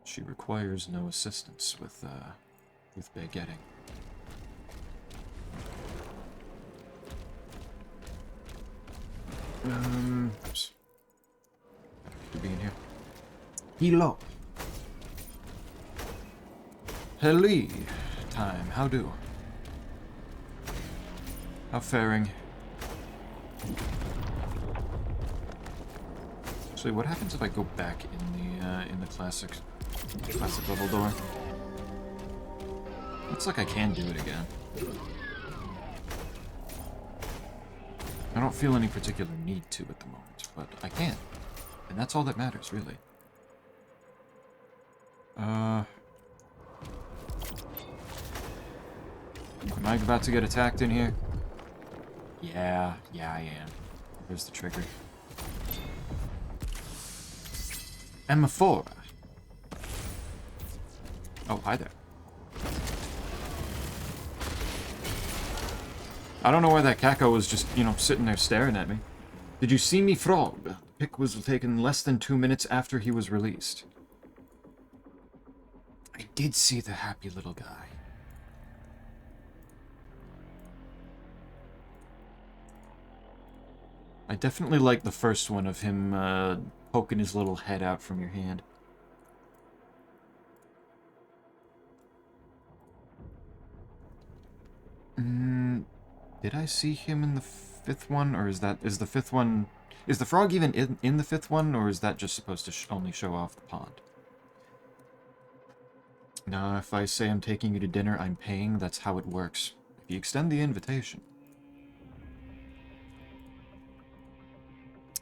She requires no assistance with baguetting. Oops. Could be in here. Hello. Hello. Time. How do? How faring? Actually, what happens if I go back in the classic level door? Looks like I can do it again. I don't feel any particular need to at the moment, but I can. And that's all that matters, really. Am I about to get attacked in here? Yeah, I am. There's the trigger. Amphora. Oh, hi there. I don't know why that Kako was just, you know, sitting there staring at me. Did you see me, frog? The pic was taken less than 2 minutes after he was released. I did see the happy little guy. I definitely like the first one of him poking his little head out from your hand. Did I see him in the fifth one, or is the fifth one... Is the frog even in the fifth one, or is that just supposed to only show off the pond? Now, if I say I'm taking you to dinner, I'm paying, that's how it works. If you extend the invitation.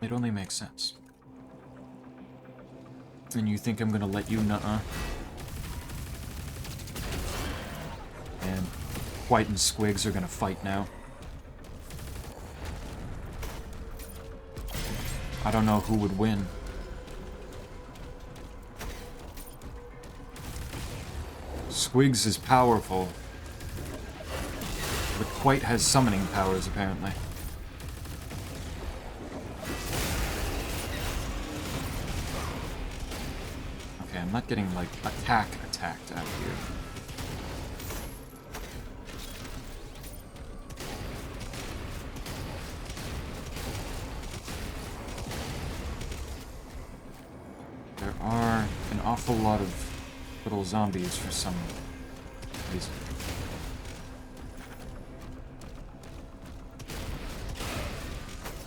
It only makes sense. And you think I'm gonna let you nuh-uh? And White and Squigs are gonna fight now. I don't know who would win. Squigs is powerful, but White has summoning powers, apparently. Okay, I'm not getting, like, attacked out here. There are an awful lot of little zombies for some reason.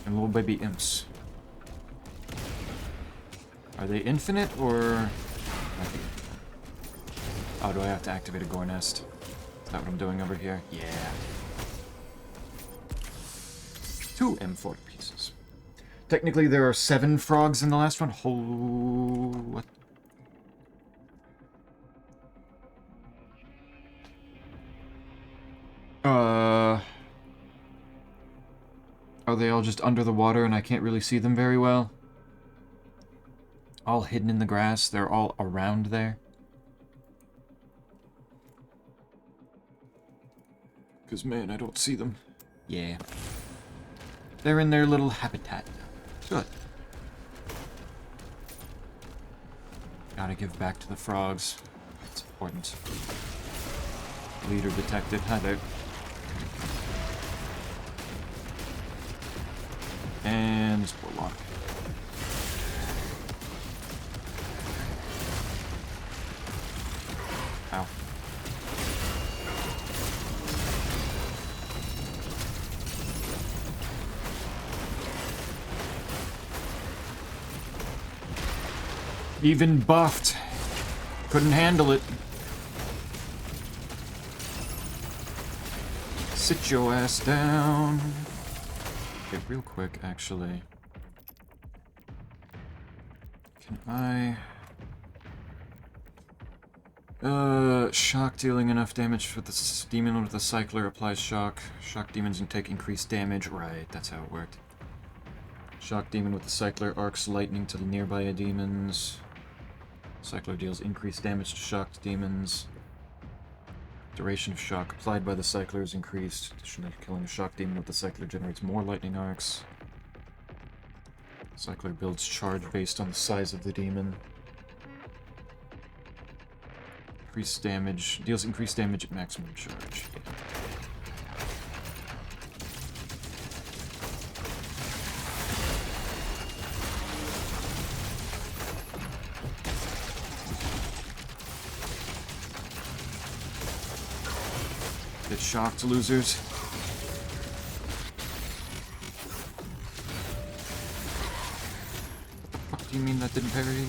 And little baby imps. Are they infinite, or... Oh, do I have to activate a gore nest? Is that what I'm doing over here? Yeah. 2 M40 pieces. Technically, there are 7 frogs in the last one. What? Are they all just under the water and I can't really see them very well? All hidden in the grass. They're all around there. Because, man, I don't see them. Yeah. They're in their little habitat. Good. Gotta give back to the frogs. It's important. Leader detected. Hi there. And Warlock. Ow. Even buffed. Couldn't handle it. Sit your ass down. Okay, real quick, actually. Can I... shock dealing enough damage with the demon with the cycler applies shock. Shock demons can take increased damage. Right, that's how it worked. Shock demon with the cycler arcs lightning to the nearby demons. Cycler deals increased damage to shocked demons. Duration of shock applied by the cycler is increased. Additionally, killing a shock demon with the cycler generates more lightning arcs. Cycler builds charge based on the size of the demon. Increased damage. Deals increased damage at maximum charge. Get shocked, losers. What the fuck do you mean that didn't parry you?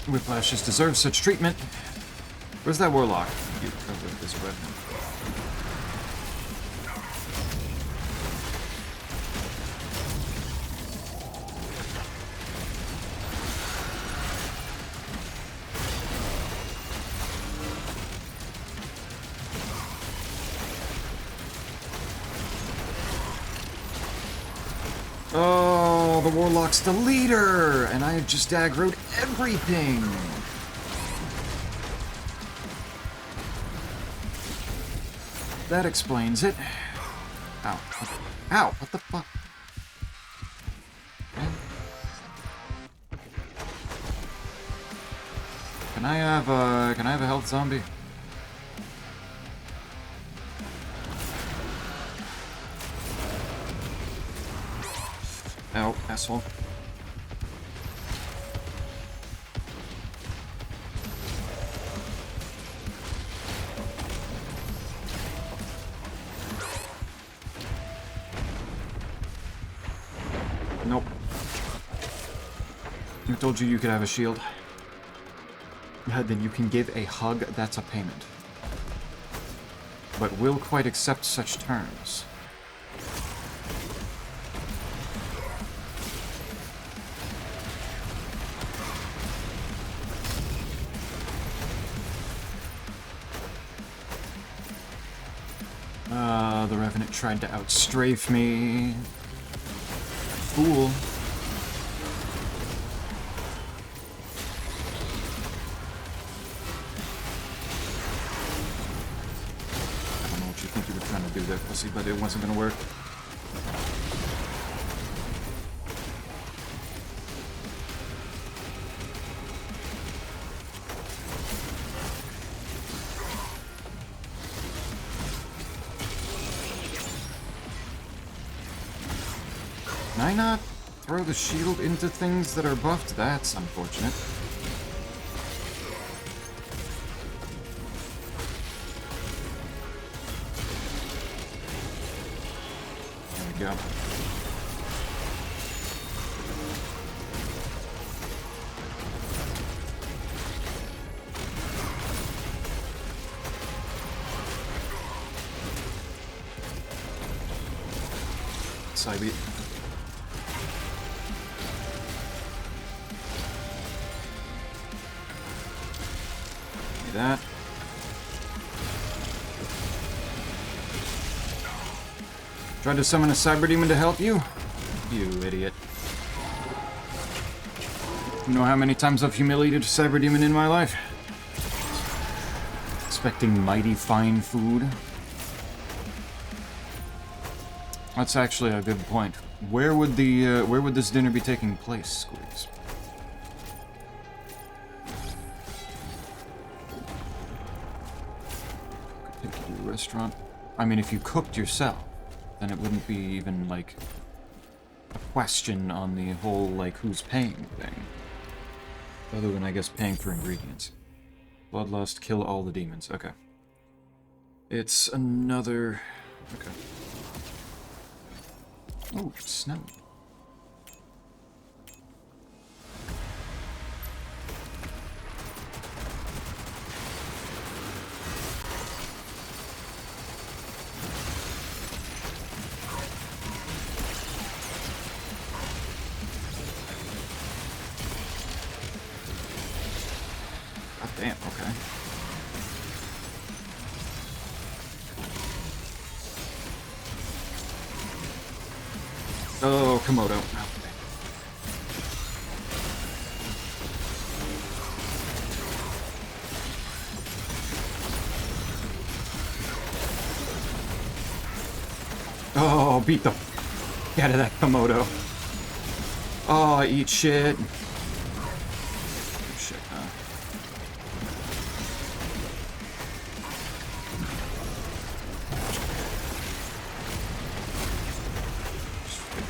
Whiplashes deserve such treatment. Where's that Warlock? You covered this weapon. Oh, the Warlock's the leader! And I just aggroed everything! That explains it. Ow. Ow! What the fuck? Can I have a health zombie? Ow, asshole. Nope. I told you you could have a shield. Then you can give a hug, that's a payment. But will quite accept such terms. The Revenant tried to outstrafe me. Fool. I don't know what you think you were trying to do there, pussy, but it wasn't gonna work. Can I not throw the shield into things that are buffed? That's unfortunate. There we go. Psybeat. That. Tried to summon a cyber demon to help you? You idiot. You know how many times I've humiliated a cyber demon in my life? Expecting mighty fine food? That's actually a good point. Where would this dinner be taking place, Squeaks? Restaurant. I mean, if you cooked yourself, then it wouldn't be even, like, a question on the whole, like, who's paying thing. Other than, I guess, paying for ingredients. Bloodlust, kill all the demons. Okay. It's another... Okay. Oh, snow. Damn, okay. Oh, Komodo. Okay. Oh, beat the f*** out of that Komodo. Oh, eat shit. Shit, huh?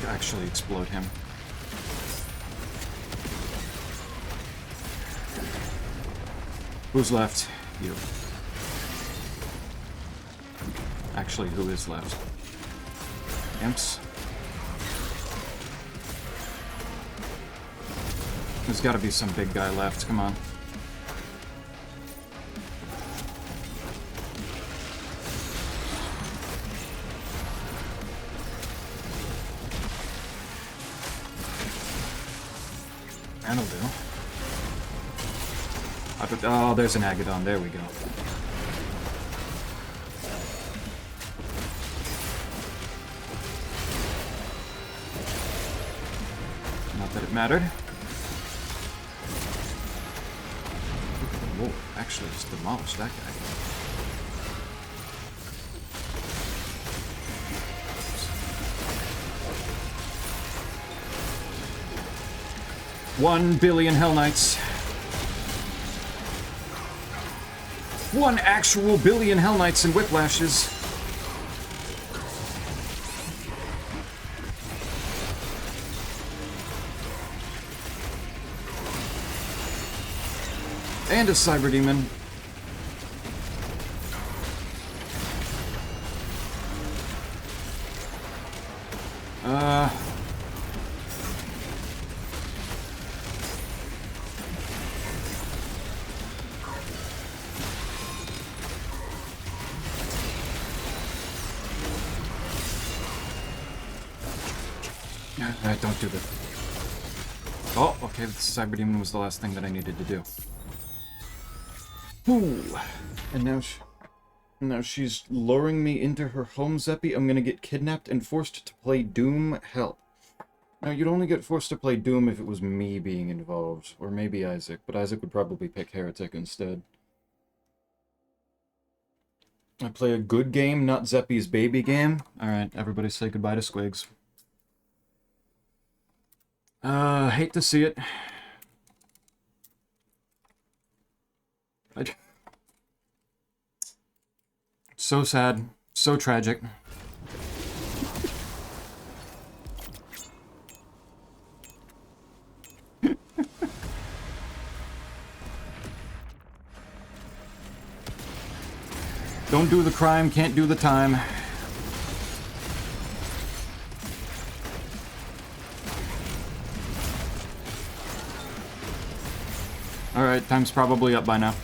Actually explode him. Who's left? You. Actually, who is left? Imps? There's gotta be some big guy left, come on. That'll do. Oh, there's an Agadon. There we go. Not that it mattered. Whoa, actually just demolished that guy. One billion Hell Knights. 1 actual billion Hell Knights and Whiplashes. And a Cyber Demon. Don't do that. Oh, okay, the Cyber Demon was the last thing that I needed to do. Ooh. And now she's luring me into her home, Zeppy. I'm gonna get kidnapped and forced to play Doom. Help. Now, you'd only get forced to play Doom if it was me being involved. Or maybe Isaac, but Isaac would probably pick Heretic instead. I play a good game, not Zeppy's baby game. Alright, everybody say goodbye to Squigs. Hate to see it. So sad. So tragic. Don't do the crime, can't do the time. Alright, time's probably up by now.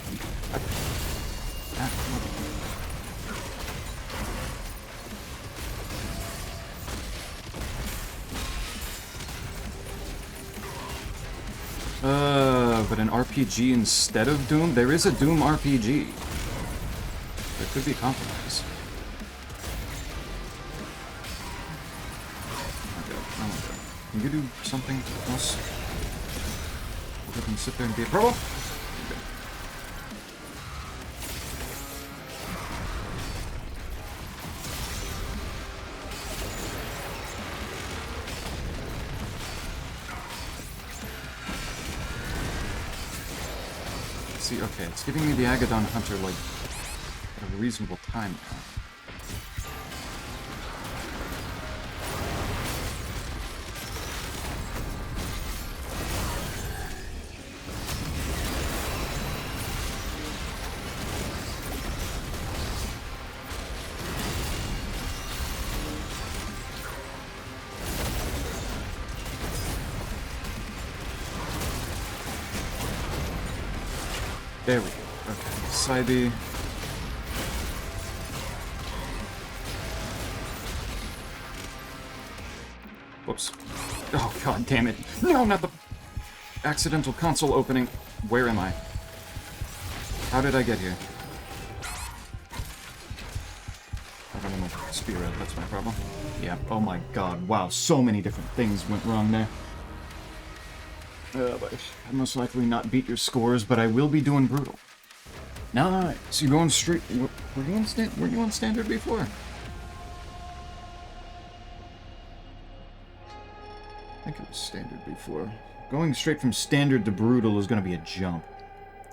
But an RPG instead of Doom? There is a Doom RPG. There could be compromise. Oh my god. Can you do something else? You can sit there and be a problem? Okay. See, okay, it's giving me the Agadon Hunter, like, at a reasonable time now. There we go. Okay, Scythe. Whoops. Oh, god damn it. No, not the accidental console opening. Where am I? How did I get here? I don't know. Spirit, that's my problem. Yeah, oh my god. Wow, so many different things went wrong there. But I'd most likely not beat your scores, but I will be doing brutal. Nice. So you're going straight. Were you on standard before? I think it was standard before. Going straight from standard to brutal is going to be a jump.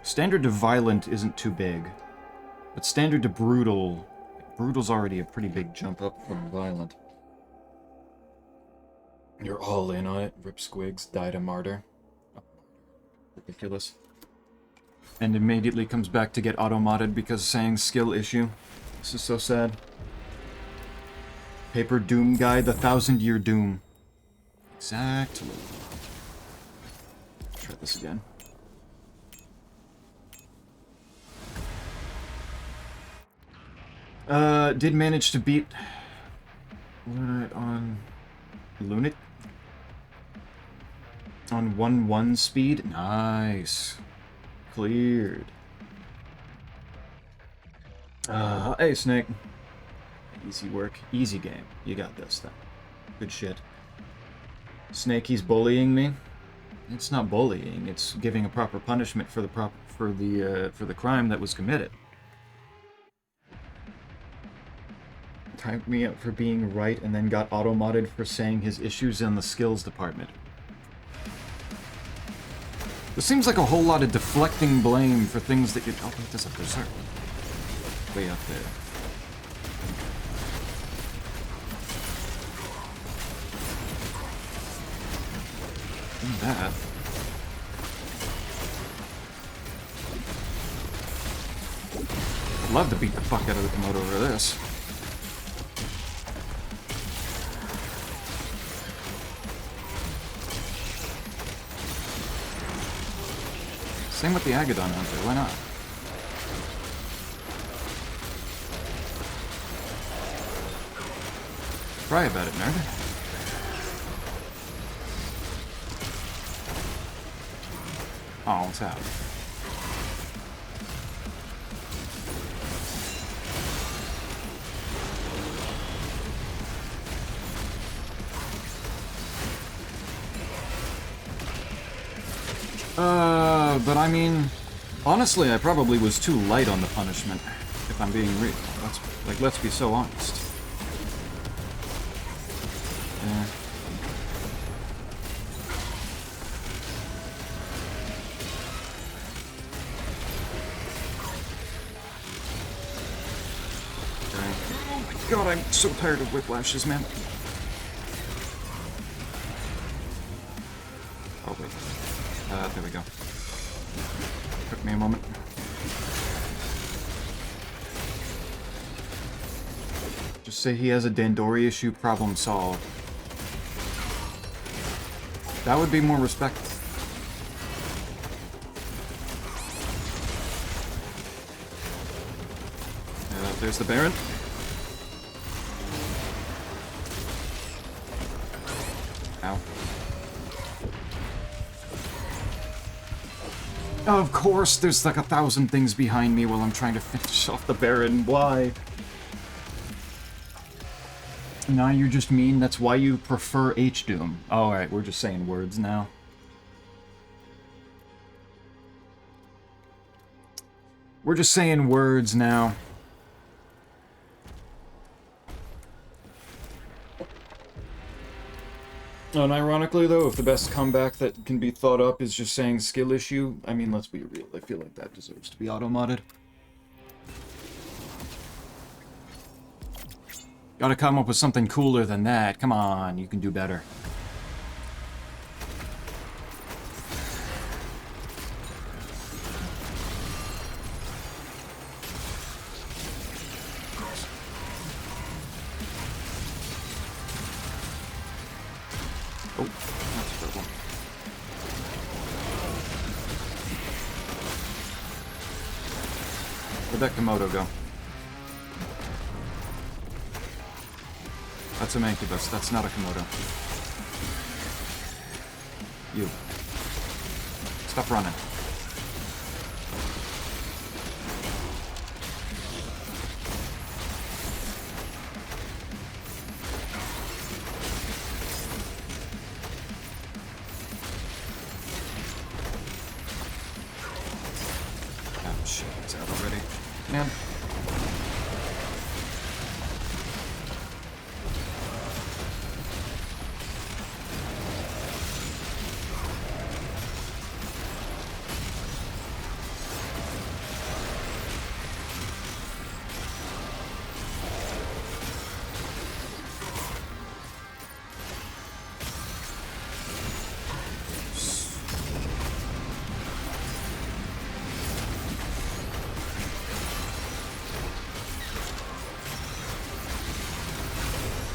Standard to violent isn't too big, but standard to brutal, brutal's already a pretty big jump up from violent. You're all in on it. Rip Squigs, died a martyr. Ridiculous. And immediately comes back to get auto-modded because saying skill issue. This is so sad. Paper Doom guy, the 1000-year Doom. Exactly. Try this again. Did manage to beat Lunite on Lunite on 1-1 speed. Nice. Cleared. Hey Snake. Easy work. Easy game. You got this then. Good shit. Snake, he's bullying me. It's not bullying. It's giving a proper punishment for the crime that was committed. Typed me up for being right and then got auto-modded for saying his issues in the skills department. There seems like a whole lot of deflecting blame for things that you... Oh, wait, there's a berserk. Way up there. And that. I'd love to beat the fuck out of the Komodo over this. Same with the Agadon Hunter, why not? Cry about it, nerd. Oh, it's out. But I mean, honestly, I probably was too light on the punishment, if I'm being real. Let's be so honest. Yeah. Oh my god, I'm so tired of whiplashes, man. Oh wait. There we go. Took me a moment. Just say he has a Dandori issue, problem solved. That would be more respect. There's the Baron. Ow. Of course, there's like 1,000 things behind me while I'm trying to finish off the Baron. Why? Now you're just mean? That's why you prefer H-Doom. Alright, we're just saying words now. We're just saying words now. And ironically, though, if the best comeback that can be thought up is just saying skill issue, I mean, let's be real. I feel like that deserves to be auto-modded. Gotta come up with something cooler than that. Come on, you can do better. Oh, that's a good one. Where'd that Komodo go? That's a Mancubus, that's not a Komodo. You. Stop running. Oh shit, it's out already. Man.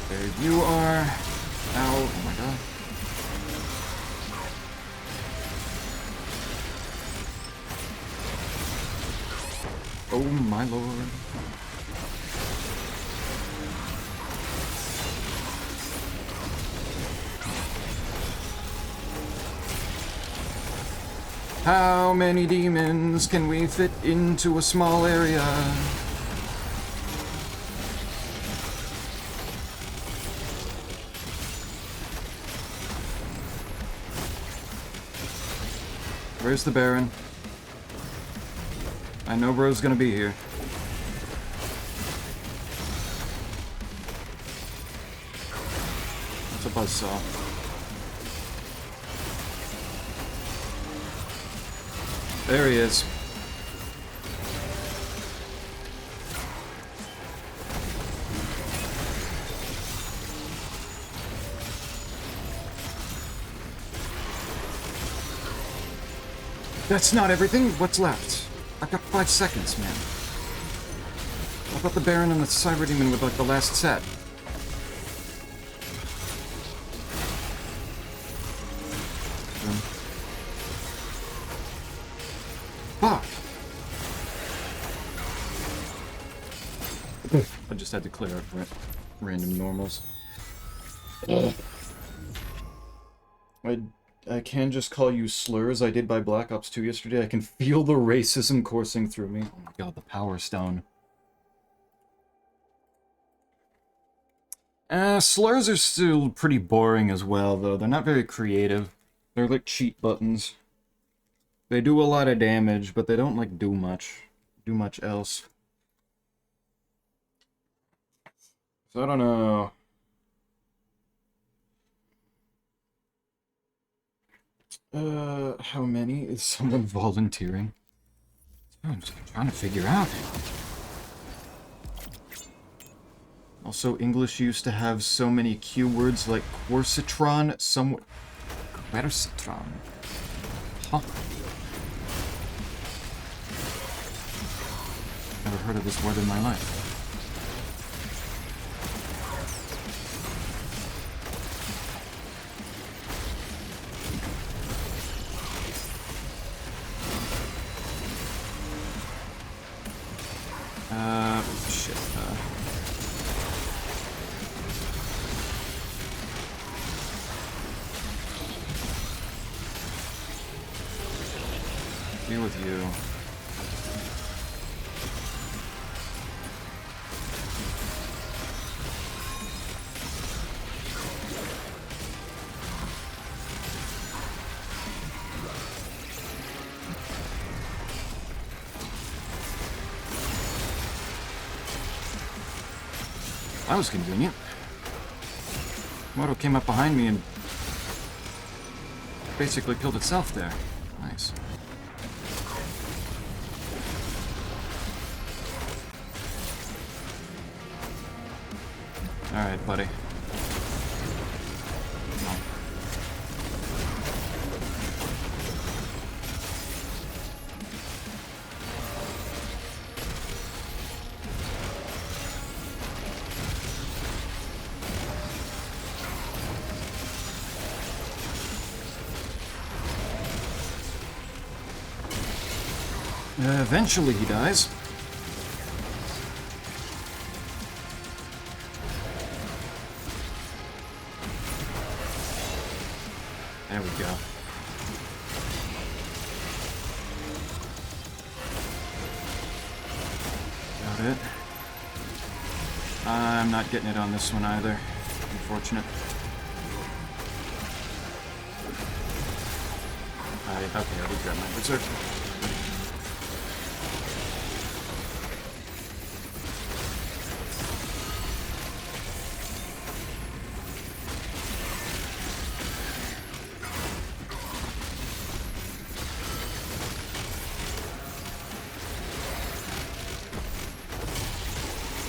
There you are. Ow. Oh my god. Oh my lord. How many demons can we fit into a small area? Where's the Baron? I know bro's gonna be here. It's a buzzsaw. There he is. That's not everything. What's left? I've got 5 seconds, man. I thought the Baron and the Cyber Demon were like the last set. Fuck. I just had to clear out random normals. I can just call you slurs. I did buy Black Ops 2 yesterday. I can feel the racism coursing through me. Oh my god, the Power Stone. Slurs are still pretty boring as well, though. They're not very creative. They're like cheat buttons. They do a lot of damage, but they don't, like, do much else. So I don't know. How many? Is someone volunteering? I'm just trying to figure out. Also, English used to have so many Q words like quercitron, quercitron. Huh. Never heard of this word in my life. Shit. Deal with you. That was convenient. Moto came up behind me and basically killed itself there. Nice. Alright, buddy. Come on. Eventually he dies. There we go. Got it. I'm not getting it on this one either. Unfortunate. Okay, I did grab my berserk.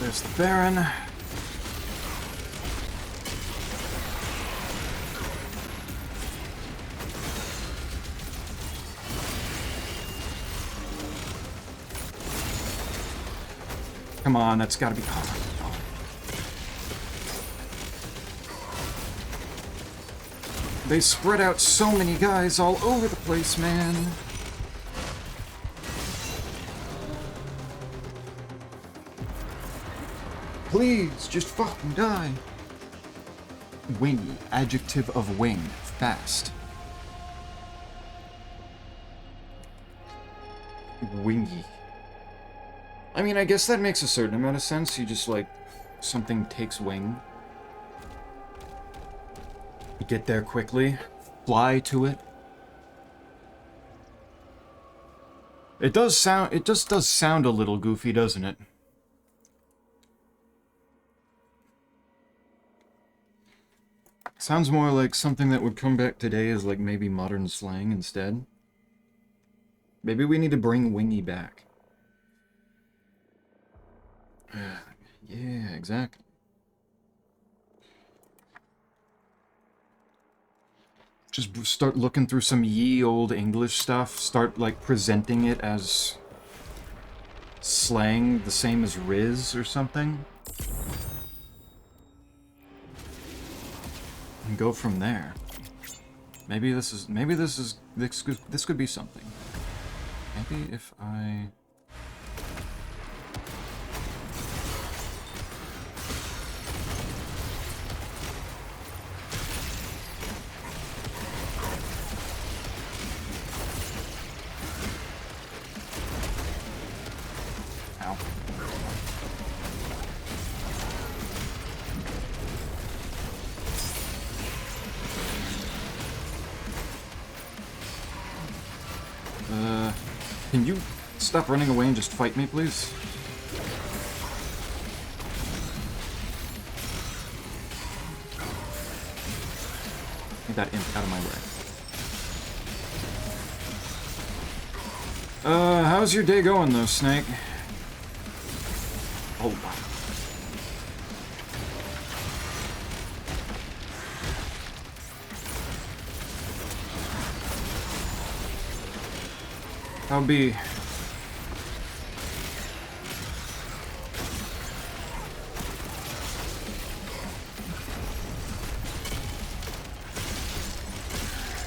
There's the Baron. Come on, that's gotta be... Oh. They spread out so many guys all over the place, man. Please, just fucking die. Wingy. Adjective of wing. Fast. Wingy. I mean, I guess that makes a certain amount of sense. You just, like, something takes wing. You get there quickly. Fly to it. It does sound, it just does sound a little goofy, doesn't it? Sounds more like something that would come back today as like maybe modern slang instead. Maybe we need to bring Wingy back. Yeah, exactly. Just start looking through some ye old English stuff. Start, like, presenting it as slang the same as Riz or something. And go from there. Maybe this could be something. Maybe if I... Ow. Can you stop running away and just fight me, please? Get that imp out of my way. How's your day going, though, Snake? Oh, wow. I'll be...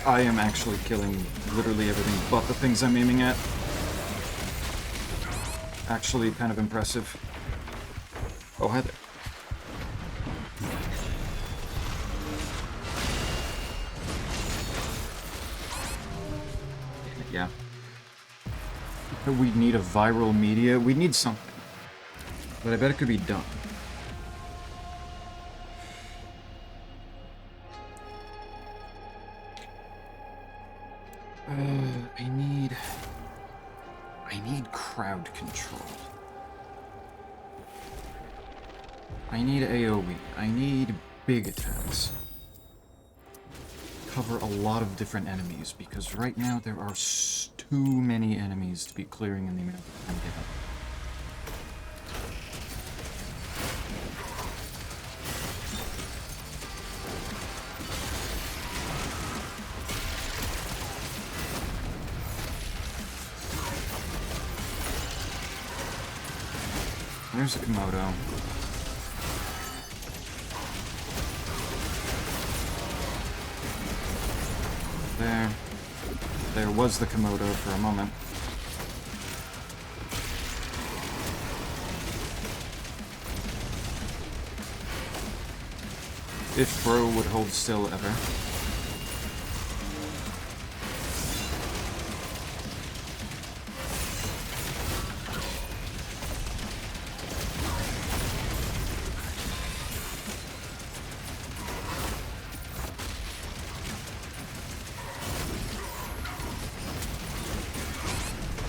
I am actually killing literally everything but the things I'm aiming at. Actually kind of impressive. Oh, hi there. Yeah. We need a viral media. We need something. But I bet it could be done. I need crowd control. I need AoE. I need big attacks. Cover a lot of different enemies, because right now there are too many enemies to be clearing in the amount of time given. There's a Komodo. There was the Komodo for a moment. If Bro would hold still ever.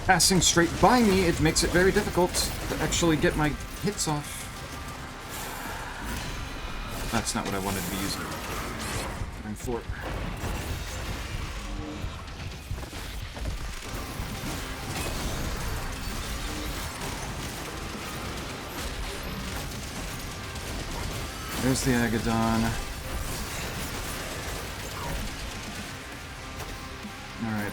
Passing straight by me, it makes it very difficult to actually get my hits off. That's not what I wanted to be using. I'm for it. There's the Agadon. Alright.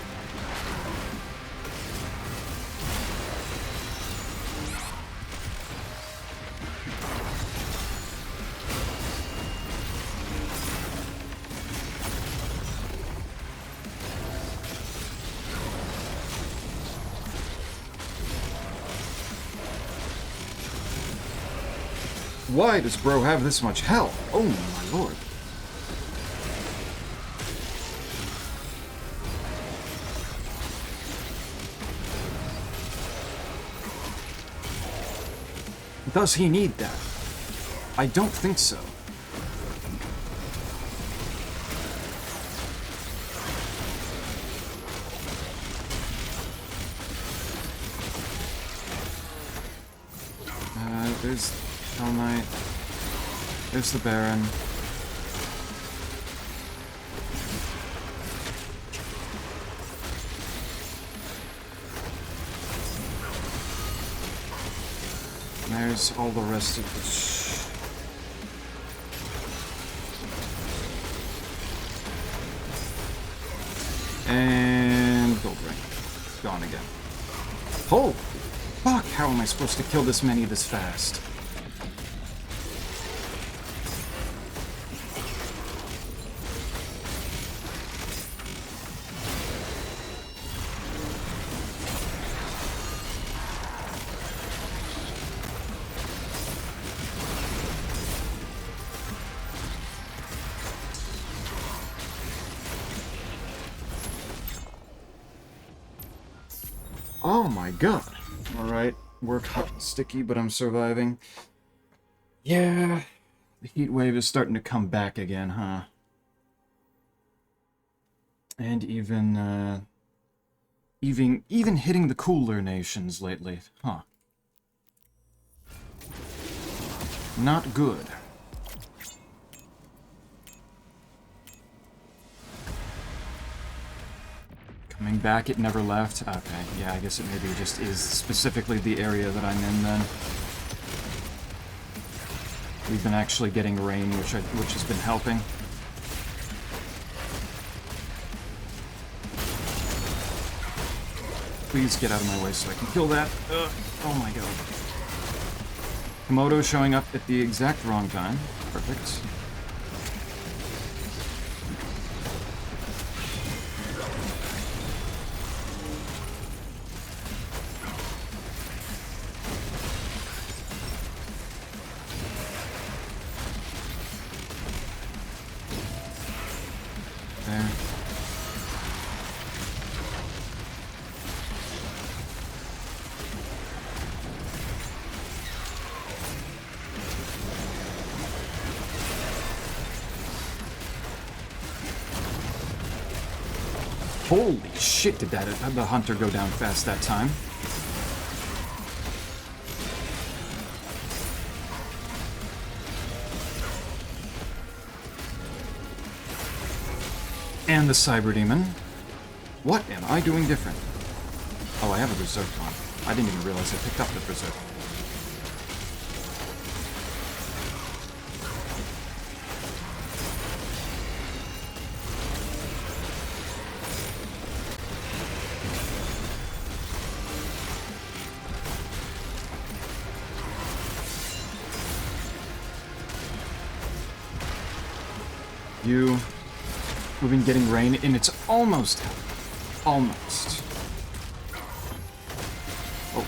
Why does Bro have this much health? Oh my lord. Does he need that? I don't think so. There's Hell Knight. There's the Baron. There's all the rest of the and Gold Ring. Gone again. Oh! Fuck! How am I supposed to kill this many this fast? Oh my god. Alright, work hot and sticky, but I'm surviving. Yeah, the heat wave is starting to come back again, huh? And even hitting the cooler nations lately, huh? Not good. Coming back, it never left. Okay, yeah, I guess it maybe just is specifically the area that I'm in then. We've been actually getting rain, which has been helping. Please get out of my way so I can kill that. Oh my god. Komodo showing up at the exact wrong time. Perfect. There. Holy shit, did the hunter go down fast that time? And the Cyber Demon. What am I doing different? Oh, I have a Berserk on. I didn't even realize I picked up the Berserk. We've been getting rain, and it's almost. Almost. Oh.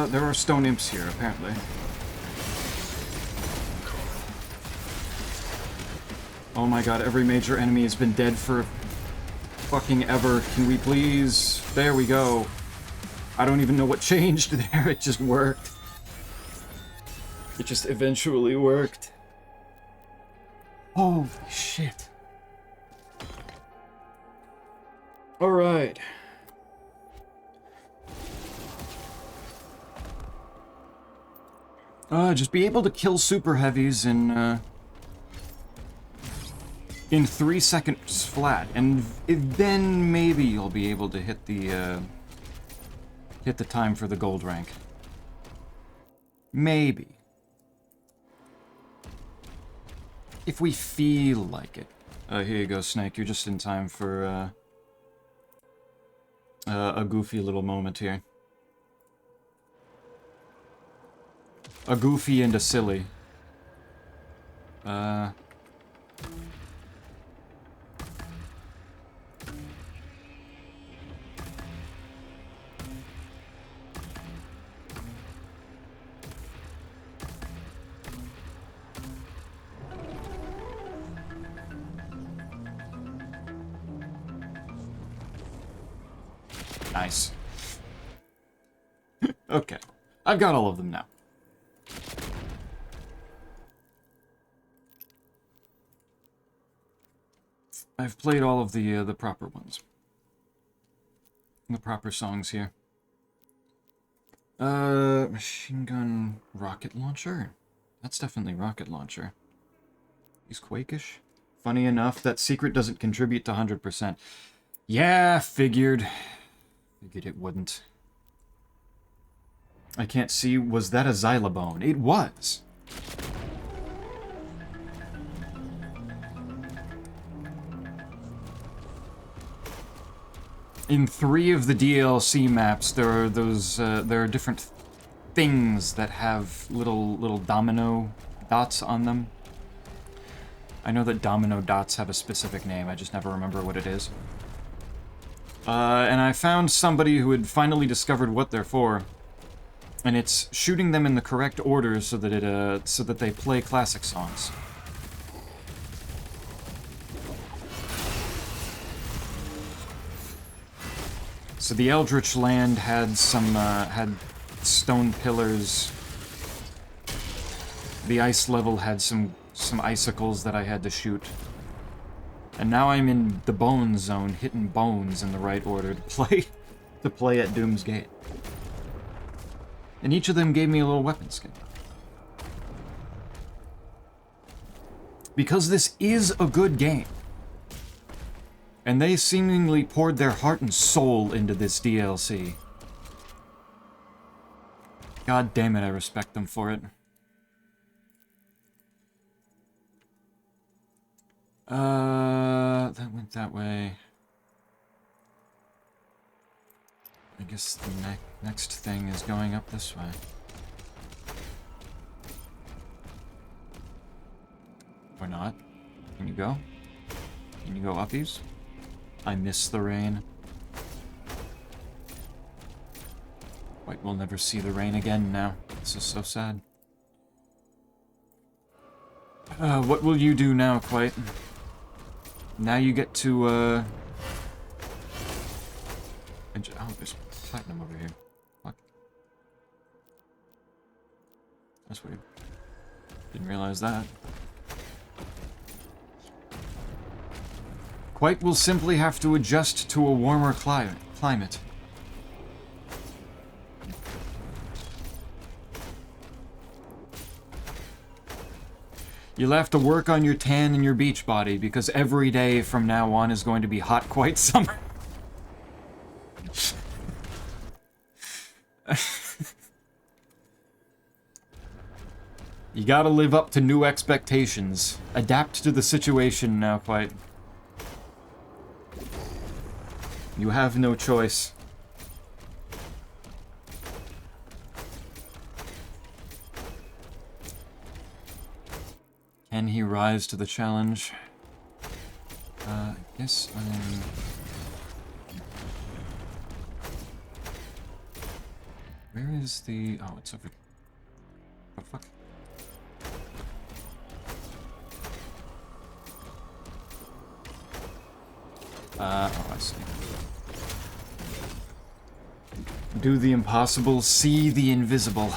There are stone imps here, apparently. Oh my god, every major enemy has been dead for fucking ever. Can we please? There we go. I don't even know what changed there, it just worked. It just eventually worked. Holy shit. Alright. Just be able to kill super heavies in 3 seconds flat, and then maybe you'll be able to hit the time for the gold rank. Maybe. If we feel like it. Here you go, Snake. You're just in time for a goofy little moment here. A goofy and a silly. Nice. Okay. I've got all of them now. I've played all of the proper ones. The proper songs here. Machine gun rocket launcher? That's definitely rocket launcher. He's Quakish. Funny enough, that secret doesn't contribute to 100%. Yeah, figured. Figured it wouldn't. I can't see, was that a xylobone? It was! In 3 of the DLC maps, there are there are different things that have little domino dots on them. I know that domino dots have a specific name, I just never remember what it is. And I found somebody who had finally discovered what they're for, and it's shooting them in the correct order so that they play classic songs. So the Eldritch Land had had stone pillars. The ice level had some icicles that I had to shoot. And now I'm in the bone zone, hitting bones in the right order to play at Doom's Gate. And each of them gave me a little weapon skin. Because this is a good game. And they seemingly poured their heart and soul into this DLC. God damn it, I respect them for it. That went that way. I guess the next thing is going up this way. Or not. Can you go? Can you go uppies? I miss the rain. Wait, we'll never see the rain again now. This is so sad. What will you do now, Quite? Now you get to, oh, there's platinum over here. What? That's weird. Didn't realize that. Quite will simply have to adjust to a warmer climate. You'll have to work on your tan and your beach body, because every day from now on is going to be hot Quite summer. You gotta live up to new expectations. Adapt to the situation now, Quite. You have no choice. Can he rise to the challenge? I guess I'm... Where is the... Oh, it's over... Oh, fuck. Oh, I see. Do the impossible, see the invisible.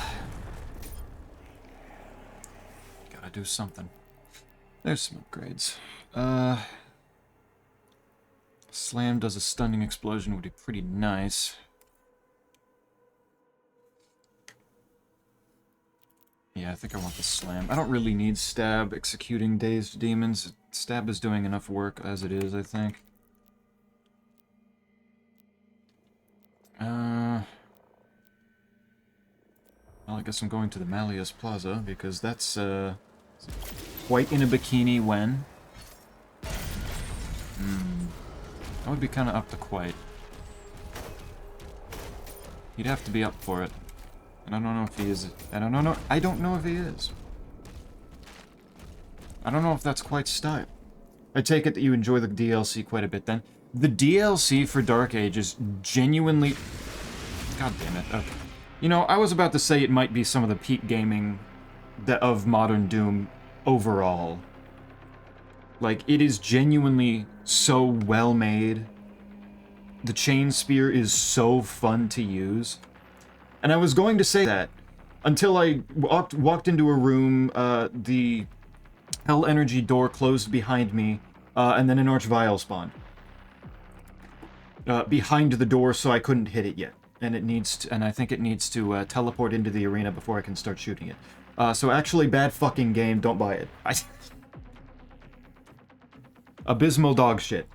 Gotta do something. There's some upgrades. Slam does a stunning explosion would be pretty nice. Yeah, I think I want the slam. I don't really need stab executing dazed demons. Stab is doing enough work as it is, I think. Well, I guess I'm going to the Malleus Plaza, because that's, Quite in a bikini when? That would be kind of up to Quite. He'd have to be up for it. And I don't know if he is. I don't know if he is. I don't know if that's Quite's style. I take it that you enjoy the DLC quite a bit then. The DLC for Dark Age is genuinely... God damn it. Okay. You know, I was about to say it might be some of the peak gaming of modern Doom overall. Like, it is genuinely so well made. the chain spear is so fun to use. And I was going to say that until I walked into a room, the Hell Energy door closed behind me, and then an Archvile spawned. Behind the door, so I couldn't hit it yet. And it needs to, and I think it needs to teleport into the arena before I can start shooting it. So actually, bad fucking game, don't buy it. Abysmal dog shit.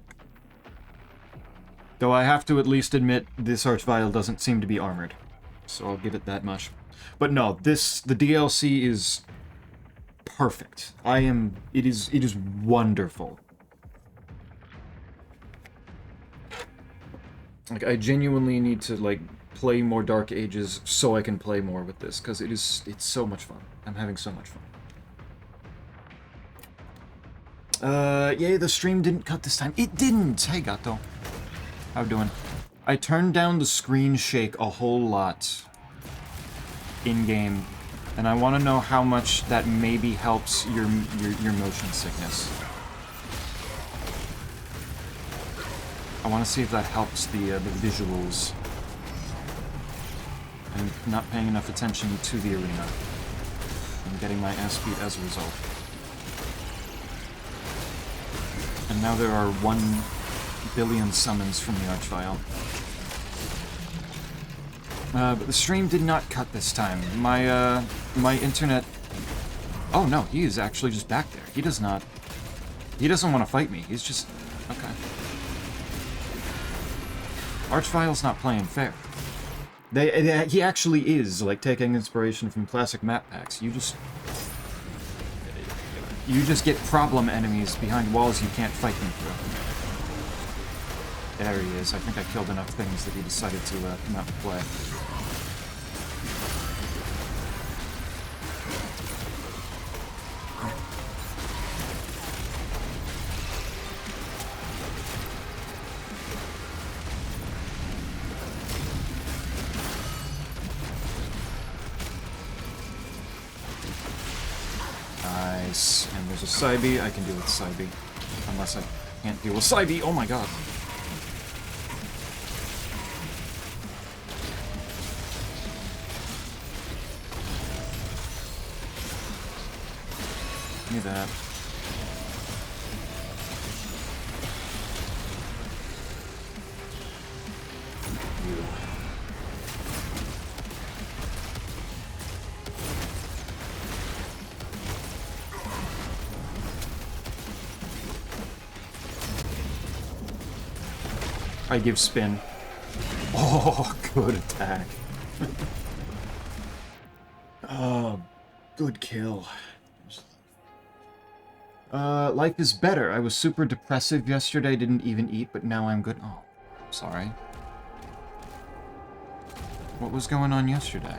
Though I have to at least admit, this Archvile doesn't seem to be armored. So I'll give it that much. But no, the DLC is perfect. It is wonderful. Like, I genuinely need to, like, play more Dark Ages so I can play more with this, because it's so much fun. I'm having so much fun. Yay, the stream didn't cut this time. It didn't! Hey, Gato. How doing? I turned down the screen shake a whole lot in-game, and I want to know how much that maybe helps your motion sickness. I want to see if that helps the visuals. I'm not paying enough attention to the arena. I'm getting my ass beat as a result. And now there are 1 billion summons from the Archvile. But the stream did not cut this time. My internet... Oh no, he is actually just back there. He doesn't want to fight me. He's just... Okay. Archvile's not playing fair. He actually is, like, taking inspiration from classic map packs. You just get problem enemies behind walls you can't fight them through. There he is. I think I killed enough things that he decided to come out and play. Nice. And there's a Psybe. I can deal with Psybe. Unless I can't deal with Psybe. Oh my god. Give me that. I give spin. Oh, good attack. Oh, good kill. Life is better. I was super depressive yesterday, didn't even eat, but now I'm good. Oh, sorry. What was going on yesterday?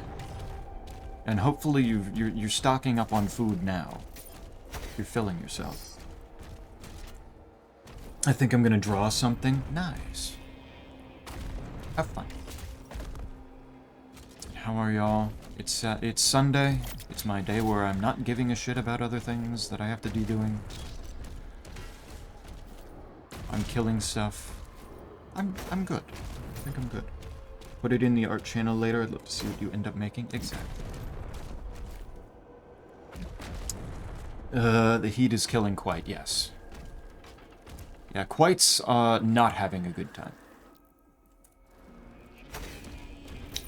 And hopefully you're stocking up on food now. You're filling yourself. I think I'm gonna draw something. Nice. Have fun. How are y'all? It's Sunday. It's my day where I'm not giving a shit about other things that I have to be doing. I'm killing stuff. I'm good. I think I'm good. Put it in the art channel later. I'd love to see what you end up making. Exactly. The heat is killing Quite, yes. Yeah, Quite's not having a good time.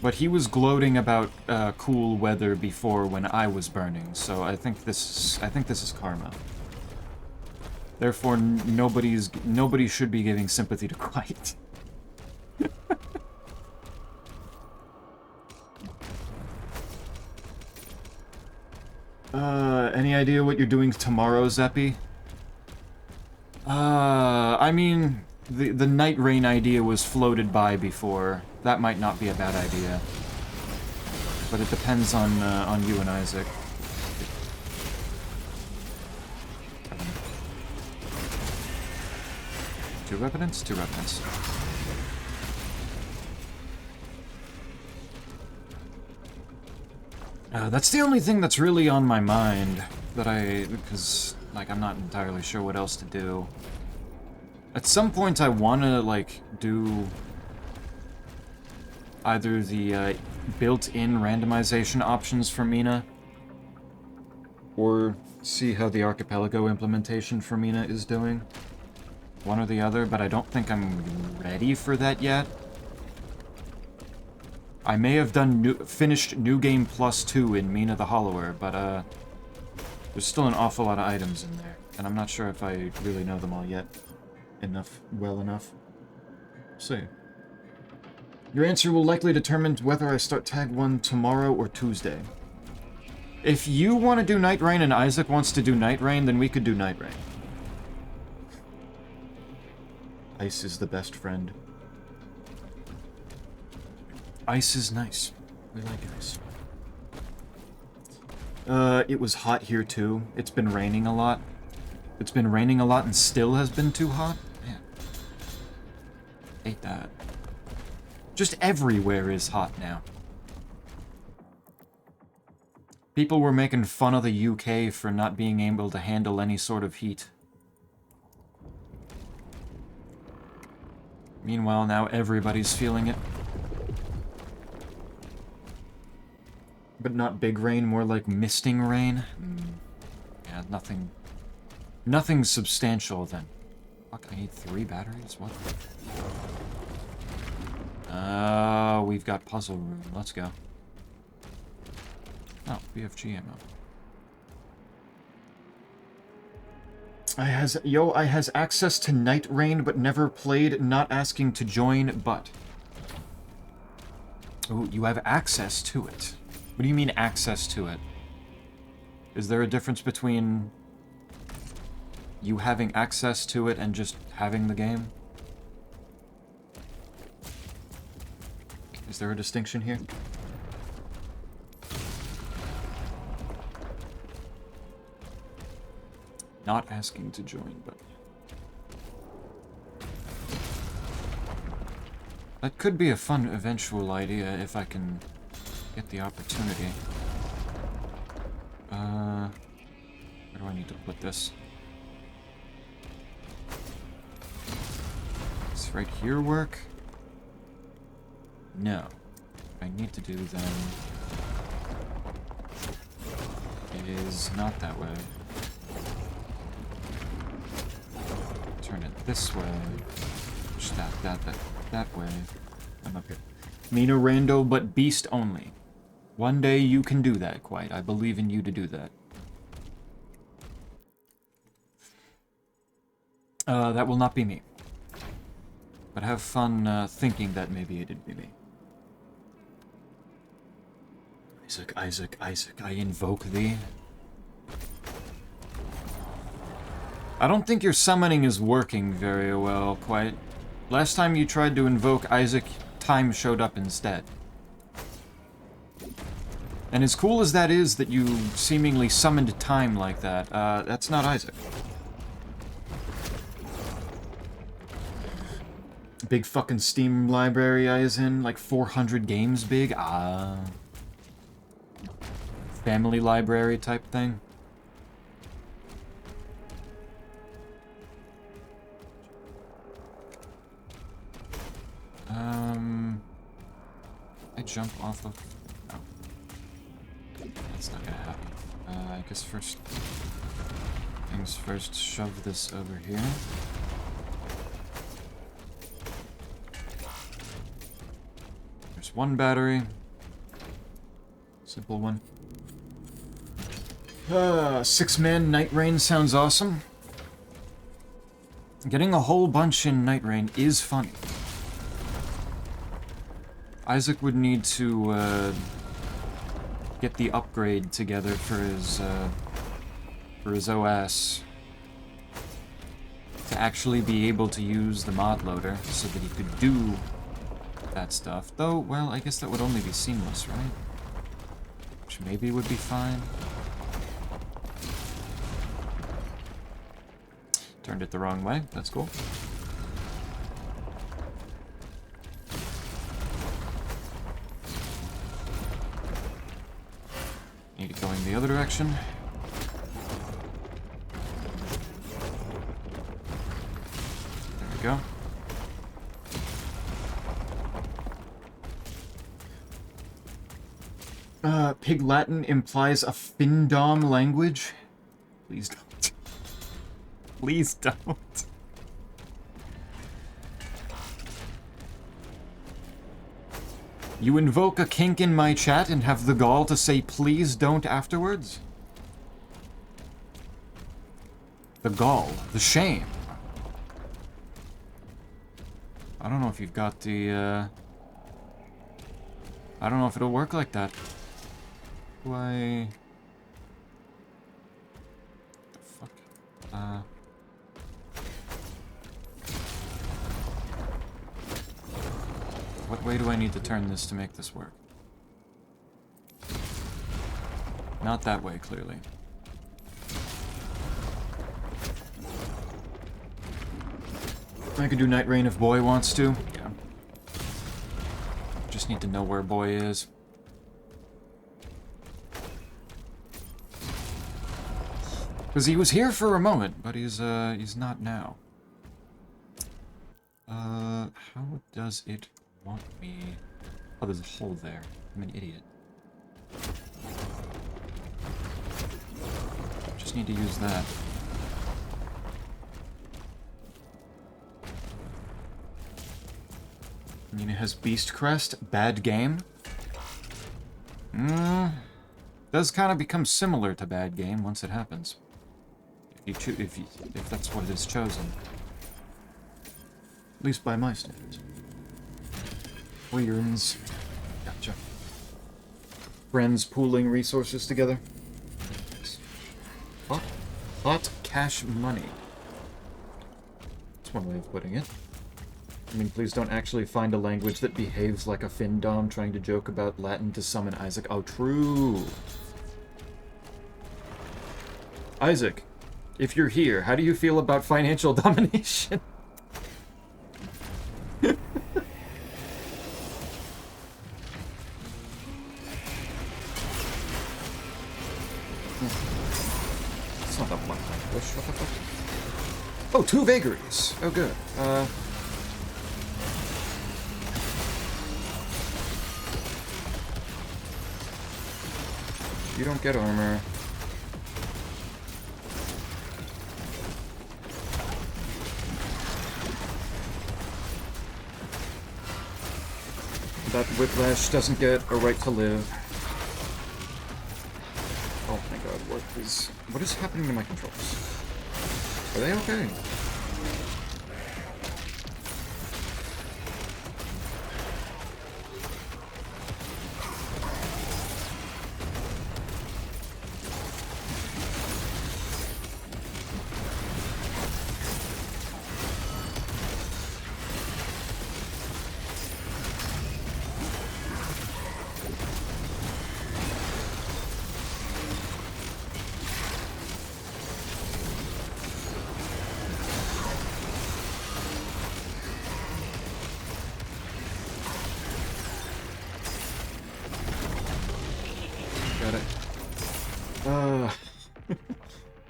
But he was gloating about cool weather before when I was burning, so I think this is karma. Therefore, nobody should be giving sympathy to Quite. Any idea what you're doing tomorrow, Zeppy? I mean, the night rain idea was floated by before. That might not be a bad idea. But it depends on you and Isaac. Two Revenants? Two Revenants. That's the only thing that's really on my mind. Because, like, I'm not entirely sure what else to do. At some point I want to, like, do either the built-in randomization options for Mina, or see how the Archipelago implementation for Mina is doing. One or the other, but I don't think I'm ready for that yet. I may have finished New Game Plus 2 in Mina the Hollower, but there's still an awful lot of items in there, and I'm not sure if I really know them all yet well enough. See. Your answer will likely determine whether I start Tag 1 tomorrow or Tuesday. If you want to do Night Rain and Isaac wants to do Night Rain, then we could do Night Rain. Ice is the best friend. Ice is nice. We like ice. It was hot here too. It's been raining a lot. It's been raining a lot and still has been too hot? Man. Hate that. Just everywhere is hot now. People were making fun of the UK for not being able to handle any sort of heat. Meanwhile, now everybody's feeling it. But not big rain, more like misting rain. Yeah, nothing substantial then. Fuck, I need 3 batteries? What? We've got puzzle room. Let's go. Oh, BFG ammo. I has access to Night Rain, but never played, not asking to join, but. Oh, you have access to it. What do you mean, access to it? Is there a difference between you having access to it and just having the game? Is there a distinction here? Not asking to join, but... That could be a fun eventual idea if I can get the opportunity. Where do I need to put this? Does right here work? No. What I need to do then is not that way. Turn it this way. Push that way. I'm up here. Mina Rando, but beast only. One day you can do that, quite. I believe in you to do that. That will not be me. But have fun thinking that maybe it'd be me. Isaac, Isaac, Isaac, I invoke thee. I don't think your summoning is working very well, quite. Last time you tried to invoke Isaac, time showed up instead. And as cool as that is that you seemingly summoned time like that, that's not Isaac. Big fucking Steam library I is in, like 400 games big? Family library type thing? I jump off of... No. That's not gonna happen. I guess first things first, shove this over here. There's one battery. Simple one. 6-man Night Rain sounds awesome. Getting a whole bunch in Night Rain is funny. Isaac would need to get the upgrade together for his OS to actually be able to use the mod loader so that he could do that stuff. Though, well, I guess that would only be seamless, right? Which maybe would be fine. Turned it the wrong way. That's cool. Need it going the other direction. There we go. Pig Latin implies a Findom language. Please don't. Please don't. You invoke a kink in my chat and have the gall to say please don't afterwards? The gall, the shame. I don't know if you've got the, I don't know if it'll work like that. Why? The fuck? What way do I need to turn this to make this work? Not that way, clearly. I could do Night Rain if Boy wants to. Yeah. Just need to know where Boy is. Because he was here for a moment, but he's not now. How does it want me? Oh, there's a hole there. I'm an idiot. Just need to use that. Nina has Beast Crest. Bad game. Does kind of become similar to bad game once it happens. If that's what is chosen. At least by my standards. Weirds. Gotcha. Friends pooling resources together. Hot cash money. That's one way of putting it. I mean, please don't actually find a language that behaves like a Findom trying to joke about Latin to summon Isaac. Oh, true. Isaac, if you're here, how do you feel about financial domination? It's not a black language. What the fuck? Oh, 2 vagaries. Oh, good. You don't get armor. That Whiplash doesn't get a right to live. Oh my god, what is happening to my controls? Are they okay?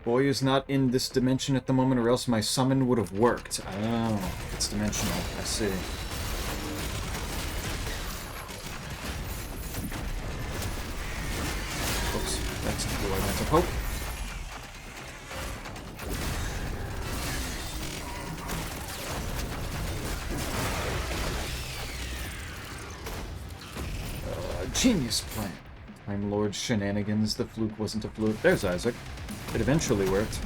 Boy is not in this dimension at the moment, or else my summon would have worked. Oh, it's dimensional. I see. Oops, that's not who I meant to poke. Genius plan. Time Lord shenanigans. The fluke wasn't a fluke. There's Isaac. It eventually worked.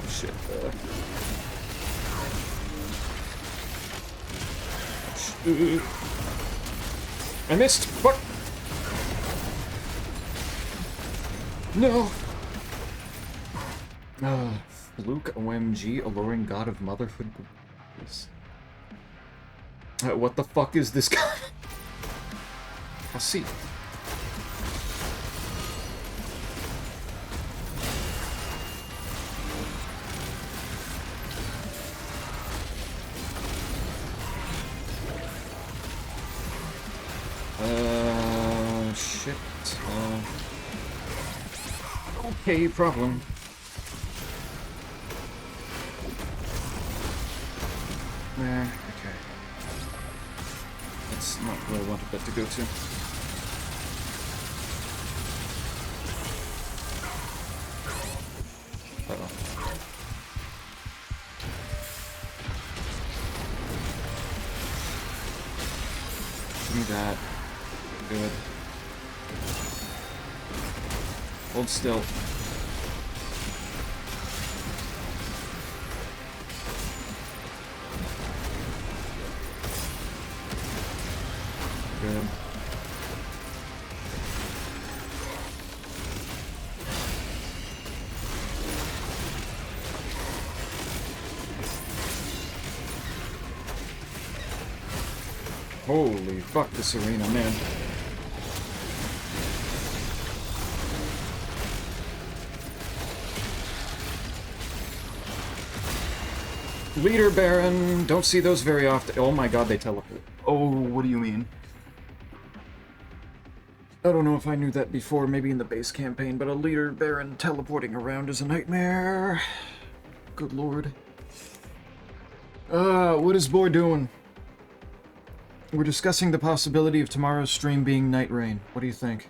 Shit. I missed. Fuck. No. Fluke OMG, alluring god of motherhood. What the fuck is this guy? I'll see. Shit. Okay, problem. Okay. not where I wanted that to go to. Uh-oh. Give me that. Good. Hold still. Good. Holy fuck, this arena, man. Leader Baron! Don't see those very often. Oh my god, they teleport. Oh, what do you mean? I don't know if I knew that before, maybe in the base campaign, but a Leader Baron teleporting around is a nightmare. Good lord. What is Boy doing? We're discussing the possibility of tomorrow's stream being Night Rain. What do you think?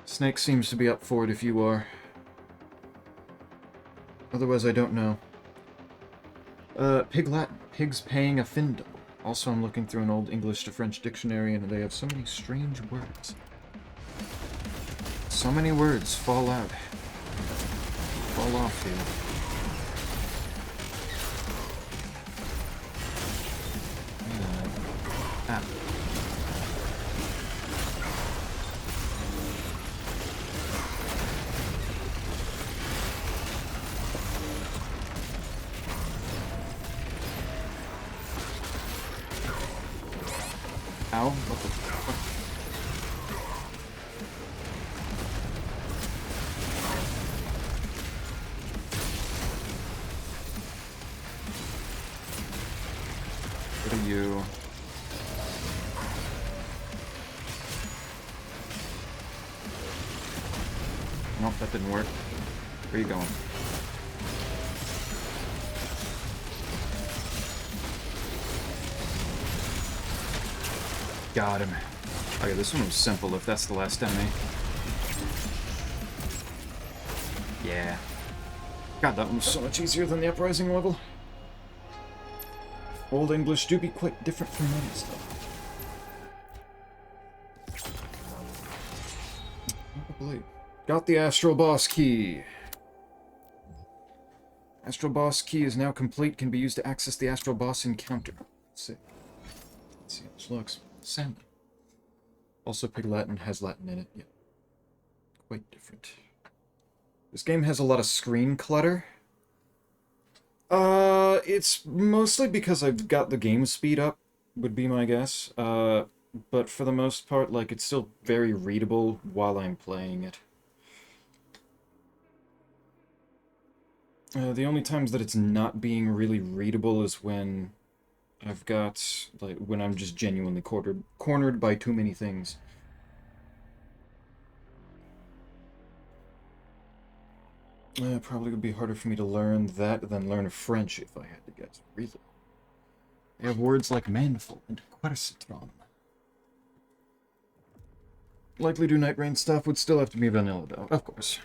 Snake seems to be up for it if you are. Otherwise, I don't know. Pig's paying a Findle. Also, I'm looking through an old English to French dictionary, and they have so many strange words. So many words fall out. Fall off here. Ah. Ow, what the fuck? What are you? Nope, that didn't work. Where are you going? Got him. Okay, this one was simple if that's the last enemy. Yeah. God, that one was so much easier than the Uprising level. Old English do be quite different from modern stuff. Probably. Got the Astral Boss Key. Astral Boss Key is now complete, can be used to access the Astral Boss encounter. Let's see. Let's see how this looks. Salmon. Also, Pig Latin has Latin in it. Yeah. Quite different. This game has a lot of screen clutter. It's mostly because I've got the game speed up, would be my guess. But for the most part, like, it's still very readable while I'm playing it. The only times that it's not being really readable is when I've got, like, when I'm just genuinely cornered by too many things. Probably would be harder for me to learn that than learn French if I had to guess. Really? They have words like manful and quercitron. Likely do Night Rain stuff, would still have to be vanilla though, of course.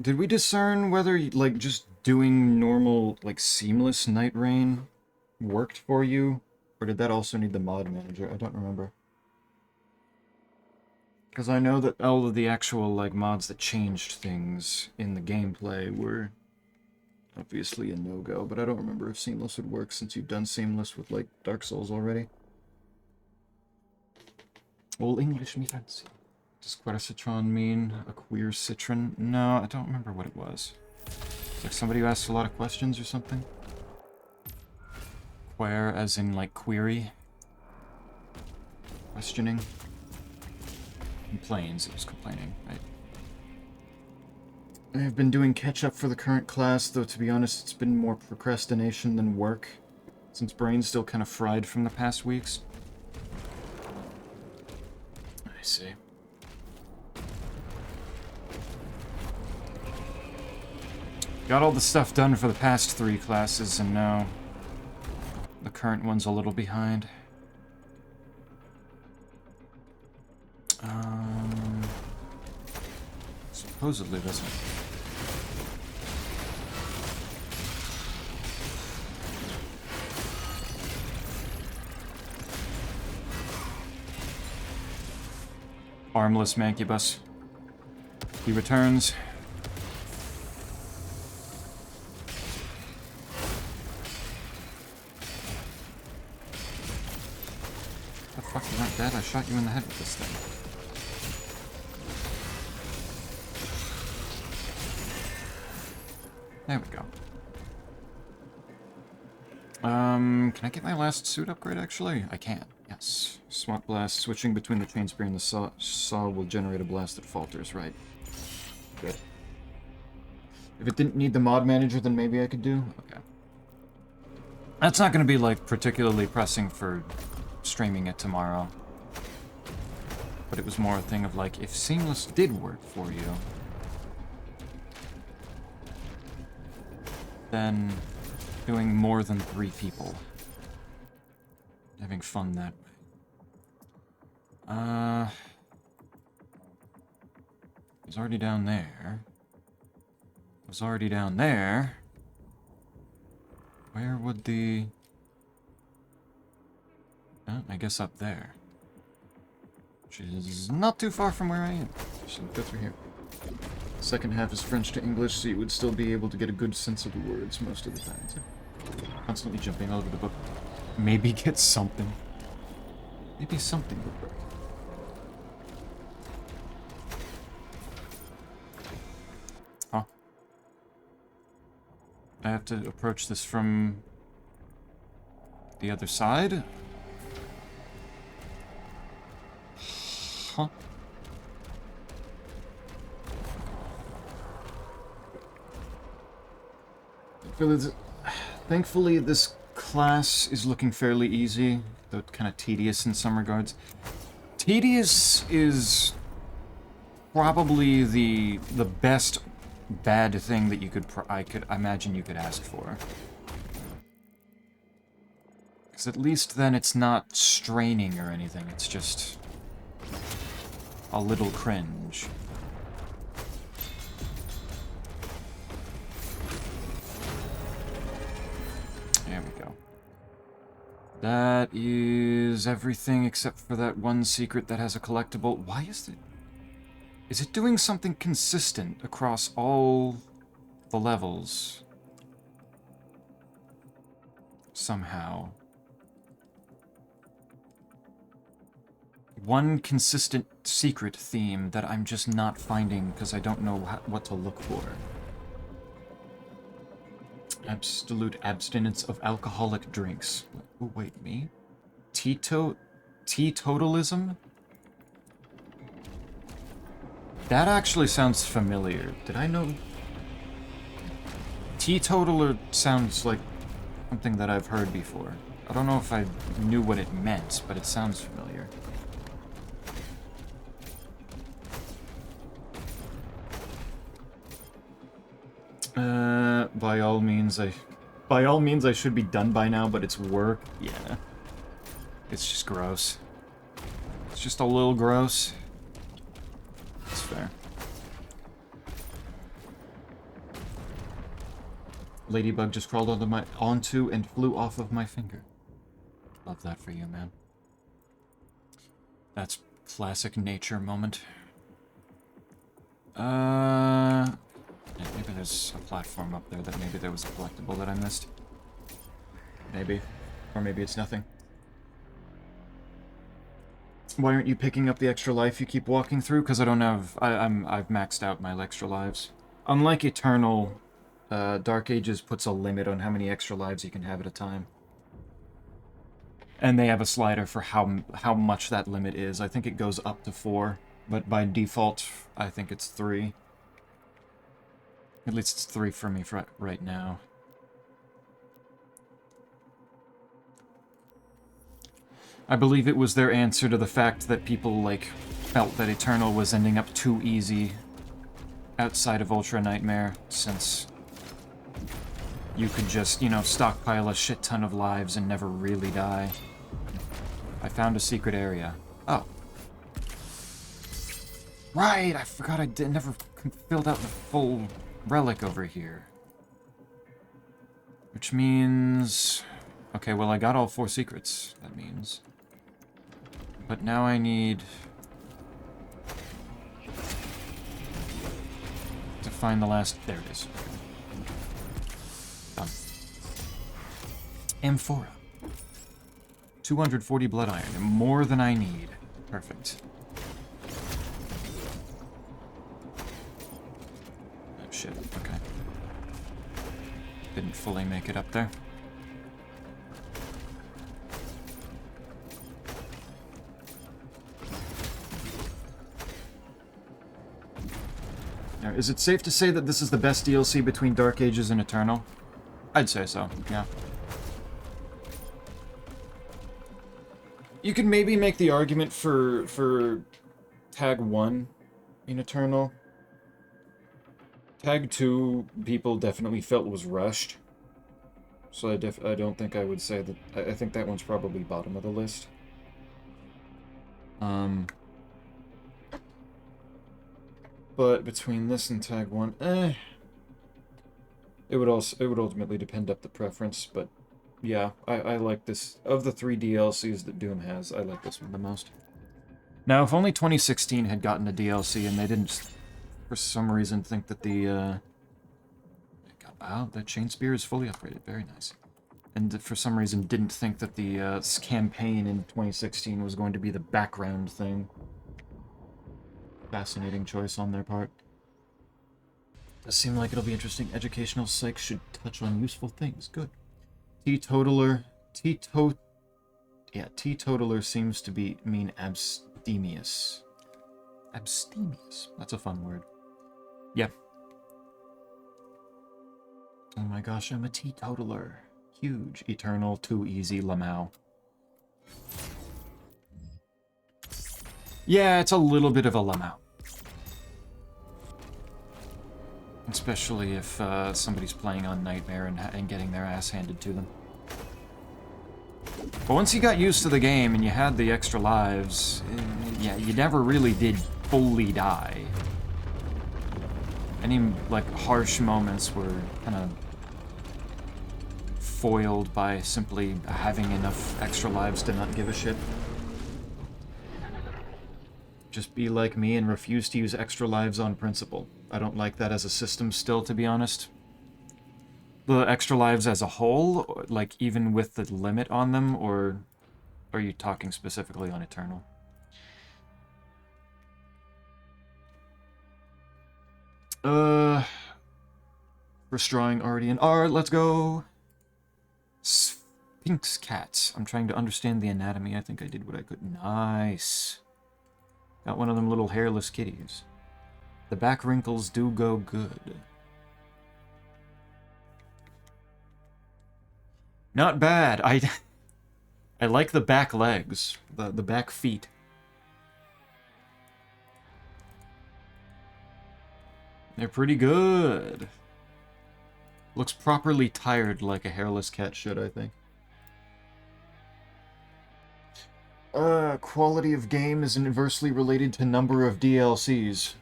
Did we discern whether, like, just doing normal, like, seamless Night Rain worked for you? Or did that also need the mod manager? I don't remember. Because I know that all of the actual, like, mods that changed things in the gameplay were obviously a no-go, but I don't remember if seamless would work since you've done seamless with, like, Dark Souls already. Old English me fancy. Does quercitron mean a queer citron? No, I don't remember what it was. It's like somebody who asks a lot of questions or something. Queer as in, like, query. Questioning. Complains, it was complaining, right? I have been doing catch-up for the current class, though to be honest, it's been more procrastination than work, since brain's still kind of fried from the past weeks. I see. Got all the stuff done for the past 3 classes, and now the current one's a little behind. Supposedly this one. Armless Mancubus. He returns. The fuck, you weren't dead? I shot you in the head with this thing. There we go. Can I get my last suit upgrade, actually? I can, yes. Swap blast, switching between the chain spear and the saw will generate a blast that falters, right? Good. If it didn't need the mod manager, then maybe I could do? Okay. That's not gonna be, like, particularly pressing for streaming it tomorrow. But it was more a thing of, like, if Seamless did work for you, then doing more than 3 people. Having fun that way. Was already down there. Was already down there. Where would the... Oh, I guess up there. Which is not too far from where I am. Should go through here. Second half is French to English, so you would still be able to get a good sense of the words most of the time. So constantly jumping all over the book. Maybe get something. Maybe something would work. Huh. I have to approach this from the other side? Huh. Thankfully, this class is looking fairly easy, though kind of tedious in some regards. Tedious is probably the best bad thing that you could I could imagine you could ask for. Because at least then it's not straining or anything, it's just a little cringe. There we go. That is everything except for that one secret that has a collectible. Why is it? Is it doing something consistent across all the levels? Somehow. One consistent secret theme that I'm just not finding because I don't know what to look for. Absolute abstinence of alcoholic drinks. Oh, wait, me? Teetotalism? That actually sounds familiar. Did I know? Teetotaler sounds like something that I've heard before. I don't know if I knew what it meant, but it sounds familiar. By all means I should be done by now, but it's work. Yeah. It's just gross. It's just a little gross. That's fair. Ladybug just crawled onto and flew off of my finger. Love that for you, man. That's classic nature moment. Yeah, maybe there's a platform up there that maybe there was a collectible that I missed. Maybe. Or maybe it's nothing. Why aren't you picking up the extra life you keep walking through? Because I don't have... I've maxed out my extra lives. Unlike Eternal, Dark Ages puts a limit on how many extra lives you can have at a time. And they have a slider for how much that limit is. I think it goes up to 4, but by default, I think it's 3. At least it's 3 for me right now. I believe it was their answer to the fact that people, like, felt that Eternal was ending up too easy outside of Ultra Nightmare, since you could just, you know, stockpile a shit ton of lives and never really die. I found a secret area. Oh. Right, I forgot I never filled out the full relic over here. Which means... Okay, well, I got all 4 secrets, that means. But now I need... to find the last... There it is. Done. Amphora. 240 blood iron, more than I need. Perfect. Oh, shit, okay. Didn't fully make it up there. Now, is it safe to say that this is the best DLC between Dark Ages and Eternal? I'd say so, yeah. You could maybe make the argument for Tag 1 in Eternal. Tag 2, people definitely felt was rushed. So I don't think I would say that... I think that one's probably bottom of the list. But between this and Tag 1, it would ultimately depend up the preference, but yeah, I like this. Of the 3 DLCs that Doom has, I like this one the most. Now, if only 2016 had gotten a DLC and they didn't, for some reason, think that the, wow, that chain spear is fully upgraded. Very nice. And for some reason didn't think that the campaign in 2016 was going to be the background thing. Fascinating choice on their part. Does seem like it'll be interesting. Educational psych should touch on useful things. Good. Teetotaler. Teetotaler seems to mean abstemious. Abstemious. That's a fun word. Yep. Oh my gosh, I'm a teetotaler. Huge. Eternal. Too easy. Lamau. Yeah, it's a little bit of a Lamau. Especially if somebody's playing on Nightmare and getting their ass handed to them. But once you got used to the game and you had the extra lives, yeah, you never really did fully die. Any, like, harsh moments were kind of foiled by simply having enough extra lives to not give a shit. Just be like me and refuse to use extra lives on principle. I don't like that as a system still, to be honest. The extra lives as a whole, like even with the limit on them, or are you talking specifically on Eternal? Restoring already in R, let's go! Sphinx cats. I'm trying to understand the anatomy. I think I did what I could. Nice. Got one of them little hairless kitties. The back wrinkles do go good. Not bad. I like the back legs, the back feet. They're pretty good. Looks properly tired like a hairless cat should, I think. Quality of game is inversely related to number of DLCs.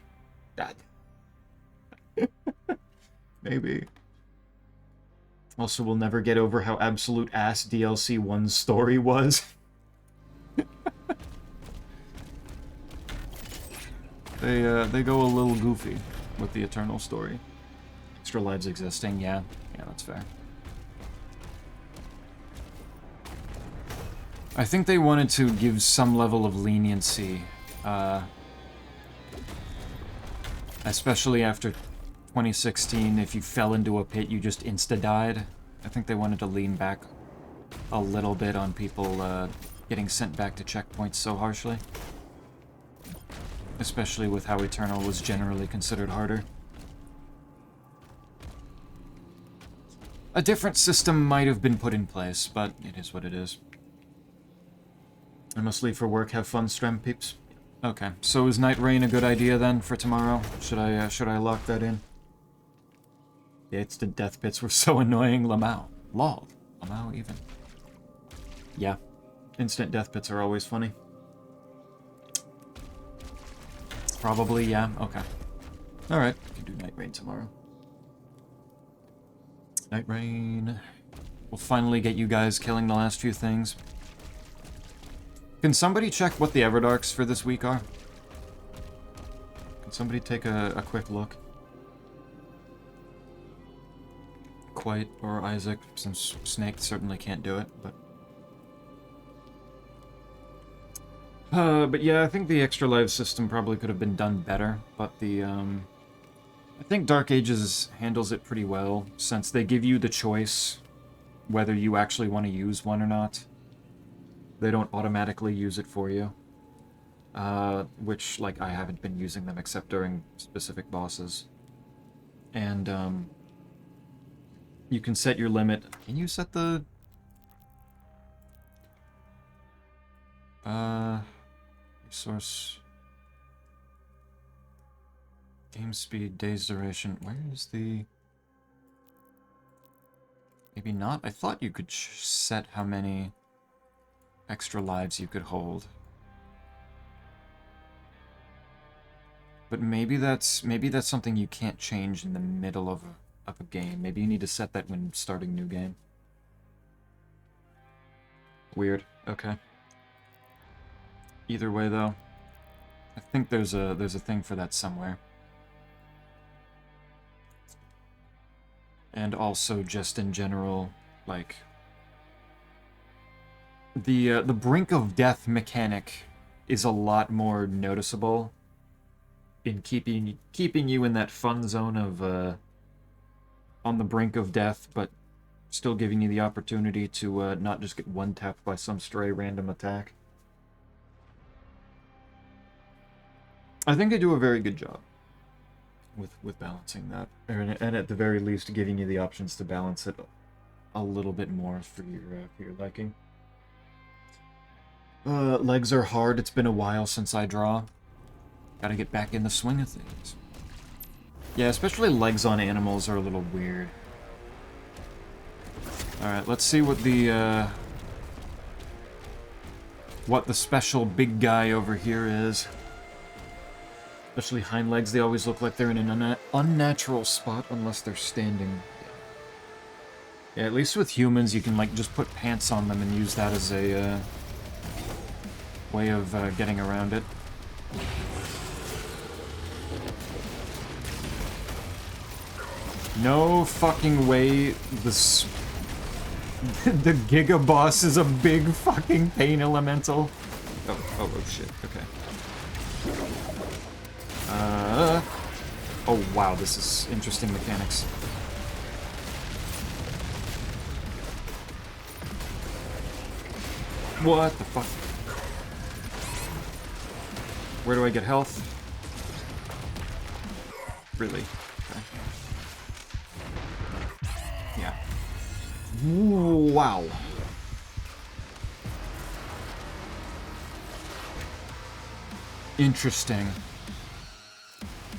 That. Maybe. Also, we'll never get over how absolute ass DLC 1's story was. They go a little goofy with the Eternal story. Extra lives existing, yeah. Yeah, that's fair. I think they wanted to give some level of leniency, especially after 2016, if you fell into a pit, you just insta-died. I think they wanted to lean back a little bit on people getting sent back to checkpoints so harshly. Especially with how Eternal was generally considered harder. A different system might have been put in place, but it is what it is. I must leave for work. Have fun, Strem peeps. Okay, so is Night Rain a good idea then for tomorrow? Should I lock that in? The instant death pits were so annoying. Lamau. Lol. Lamau even. Yeah. Instant death pits are always funny. Probably, yeah. Okay. Alright. We can do Night Rain tomorrow. Night Rain. We'll finally get you guys killing the last few things. Can somebody check what the Everdarks for this week are? Can somebody take a quick look? Quite, or Isaac, since Snake certainly can't do it, but... But yeah, I think the extra life system probably could have been done better, but the, I think Dark Ages handles it pretty well, since they give you the choice whether you actually want to use one or not. They don't automatically use it for you. Which, like, I haven't been using them except during specific bosses. And, you can set your limit. Can you set the... Resource... Game speed, days duration. Where is the... Maybe not? I thought you could set how many extra lives you could hold. But maybe that's something you can't change in the middle of a game. Maybe you need to set that when starting new game. Weird. Okay. Either way, though, I think there's a thing for that somewhere. And also, just in general, like the brink of death mechanic is a lot more noticeable in keeping you in that fun zone of on the brink of death, but still giving you the opportunity to not just get one-tapped by some stray random attack. I think they do a very good job with balancing that, and at the very least giving you the options to balance it a little bit more for your liking. Legs are hard. It's been a while since I draw. Gotta get back in the swing of things. Yeah, especially legs on animals are a little weird. Alright, let's see what the special big guy over here is. Especially hind legs, they always look like they're in an unnatural spot unless they're standing. Yeah, at least with humans you can like just put pants on them and use that as a way of getting around it. No fucking way the Giga Boss is a big fucking pain elemental. Oh shit, okay. Oh wow, this is interesting mechanics. What the fuck? Where do I get health? Really? Okay. Yeah. Wow. Interesting.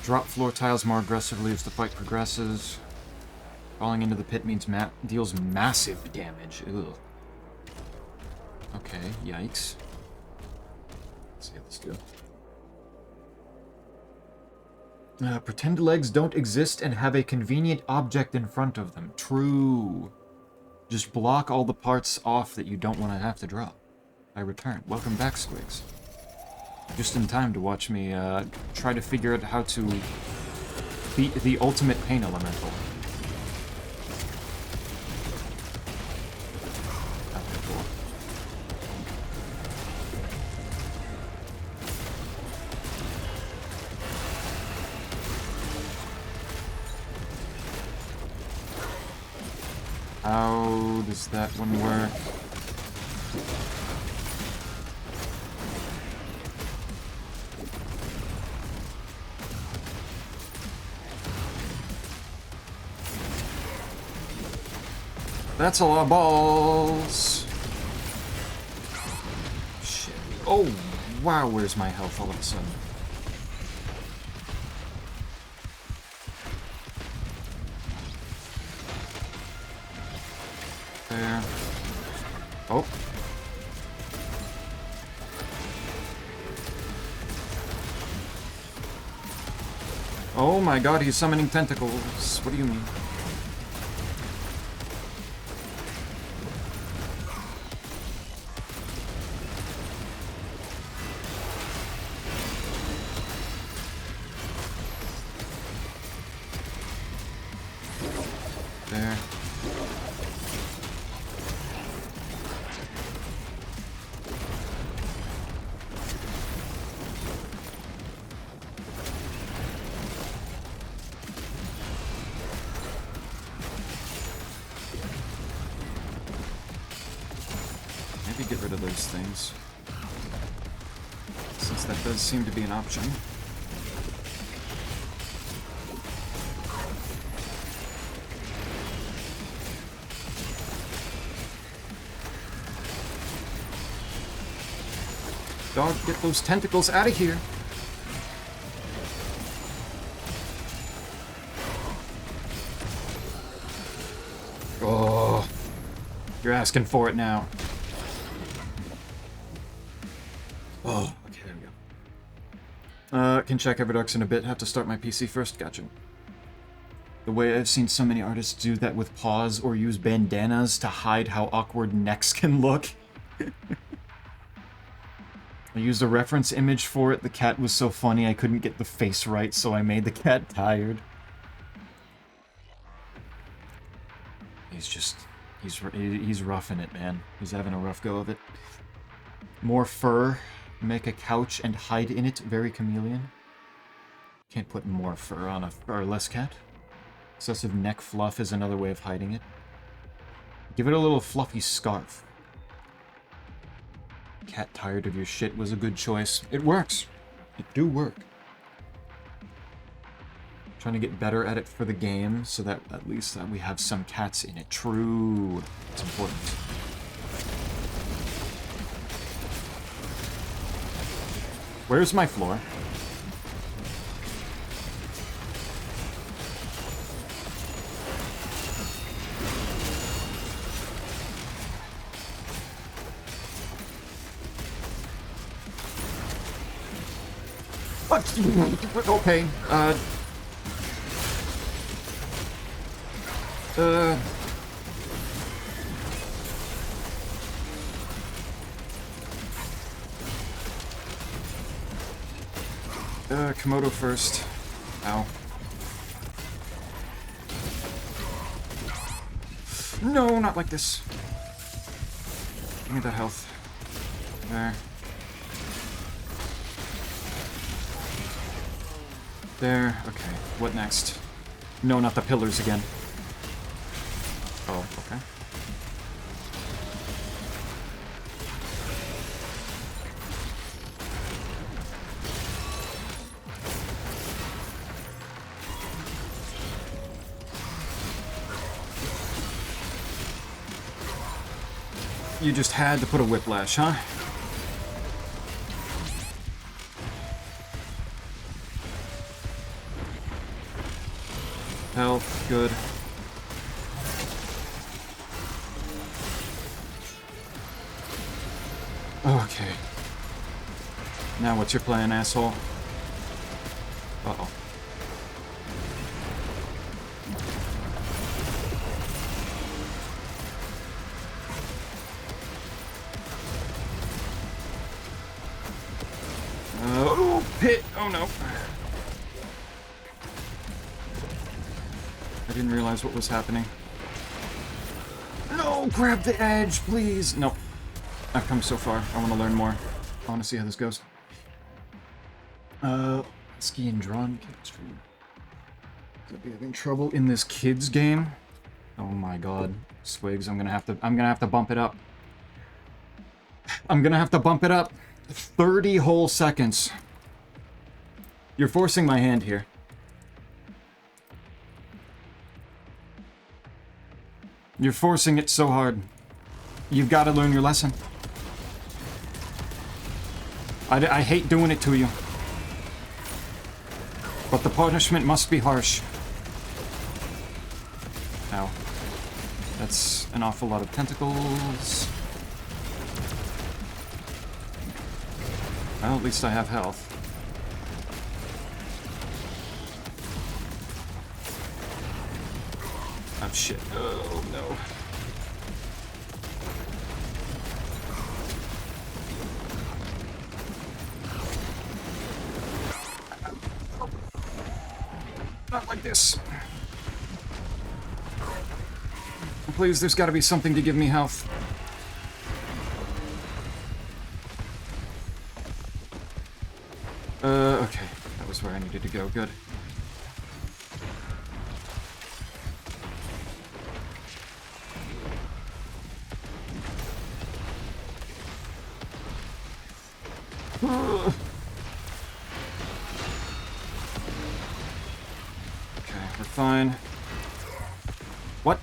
Drop floor tiles more aggressively as the fight progresses. Falling into the pit means deals massive damage. Ugh. Okay, yikes. Let's see how this do. Pretend legs don't exist and have a convenient object in front of them. True. Just block all the parts off that you don't want to have to drop. I return. Welcome back, Squigs. Just in time to watch me try to figure out how to beat the ultimate pain elemental. Okay, cool. How does that one work? That's a lot of balls. Shit. Oh, wow, where's my health all of a sudden? There. Oh. Oh my god, he's summoning tentacles. What do you mean? There. Maybe get rid of those things, since that does seem to be an option. Dog, get those tentacles out of here! Oh, you're asking for it now. Oh, okay, there we go. Can check Everdarks in a bit. Have to start my PC first. Gotcha. The way I've seen so many artists do that with paws or use bandanas to hide how awkward necks can look. I used a reference image for it. The cat was so funny I couldn't get the face right, so I made the cat tired. He's roughing it, man. He's having a rough go of it. More fur. Make a couch and hide in it. Very chameleon. Can't put more fur on a furless cat. Excessive neck fluff is another way of hiding it. Give it a little fluffy scarf. Cat tired of your shit was a good choice. It works. It do work. Trying to get better at it for the game so that at least we have some cats in it. True. It's important. Where's my floor? Okay, Komodo first. Ow. No, not like this. Give me that health. There. There. Okay. What next? No, not the pillars again. Oh, okay. You just had to put a whiplash, huh? Health, good. Okay. Now what's your plan, asshole? Uh-oh. Oh, pit! Oh no. I didn't realize what was happening. No! Grab the edge, please! Nope. I've come so far. I want to learn more. I want to see how this goes. Ski and drawn kids. Could be having trouble in this kids game. Oh my god. Swigs, I'm gonna have to bump it up. I'm gonna have to bump it up. 30 whole seconds. You're forcing my hand here. You're forcing it so hard. You've got to learn your lesson. I hate doing it to you. But the punishment must be harsh. Ow. That's an awful lot of tentacles. Well, at least I have health. Oh, shit. Oh, no. Not like this. Please, there's got to be something to give me health. Okay. That was where I needed to go. Good. Okay, we're fine. What?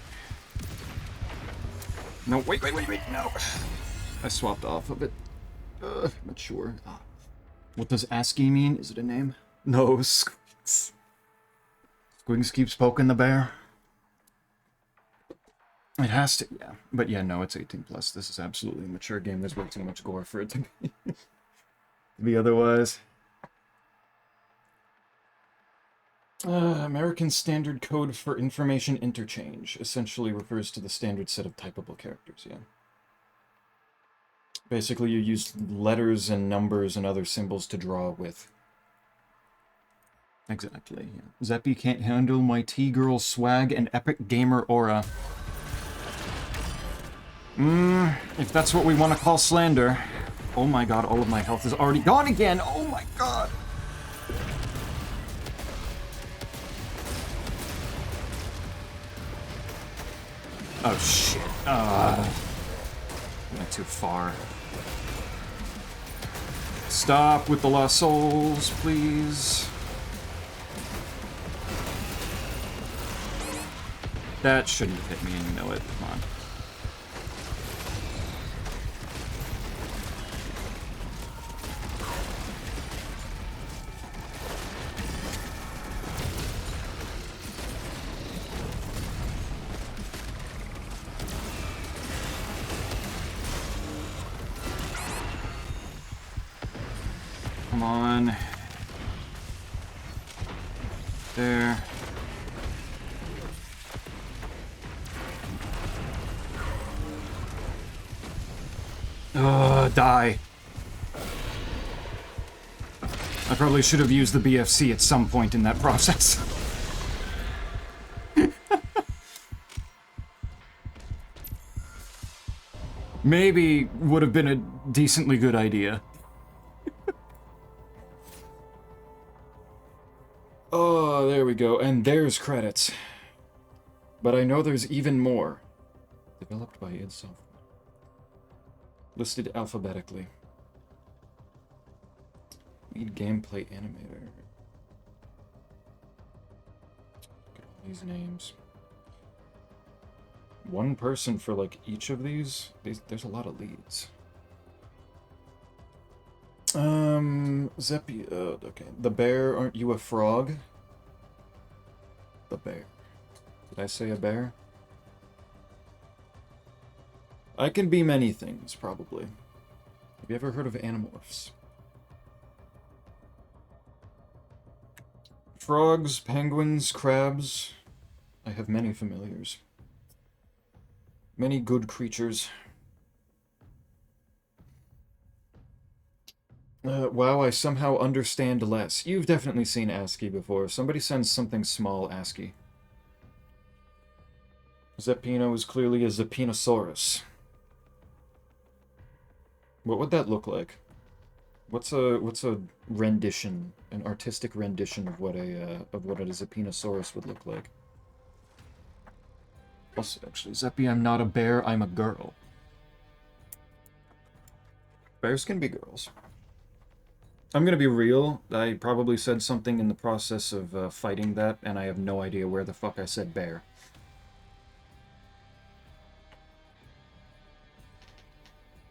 No, wait, no. I swapped off of it. Not sure. What does ASCII mean? Is it a name? No, Squinks. Squinks keeps poking the bear. It has to, yeah. But yeah, no, it's 18 plus. This is absolutely a mature game. There's way too much gore for it to be otherwise. American Standard Code for Information Interchange essentially refers to the standard set of typable characters, yeah. Basically, you use letters and numbers and other symbols to draw with. Exactly, yeah. Zeppy can't handle my T-girl swag and epic gamer aura. If that's what we want to call slander. Oh my god, all of my health is already gone again! Oh my god! Oh shit. Went too far. Stop with the lost souls, please. That shouldn't have hit me, and you know it. Come on. Come on. There. Die. I probably should have used the BFC at some point in that process. Maybe would have been a decently good idea. Oh, there we go. And there's credits. But I know there's even more. Developed by id Software. Listed alphabetically. Lead gameplay animator. Look at all these names. One person for, like, each of these? There's a lot of leads. Zeppy, okay. The bear, aren't you a frog? The bear. Did I say a bear? I can be many things, probably. Have you ever heard of Animorphs? Frogs, penguins, crabs. I have many familiars. Many good creatures. Wow, I somehow understand less. You've definitely seen ASCII before. If somebody sends something small, ASCII. Zeppino is clearly a Zeppinosaurus. What would that look like? What's a rendition, an artistic rendition of what a Zeppinosaurus would look like? Also, actually, Zeppy, I'm not a bear, I'm a girl. Bears can be girls. I'm gonna be real, I probably said something in the process of fighting that, and I have no idea where the fuck I said bear.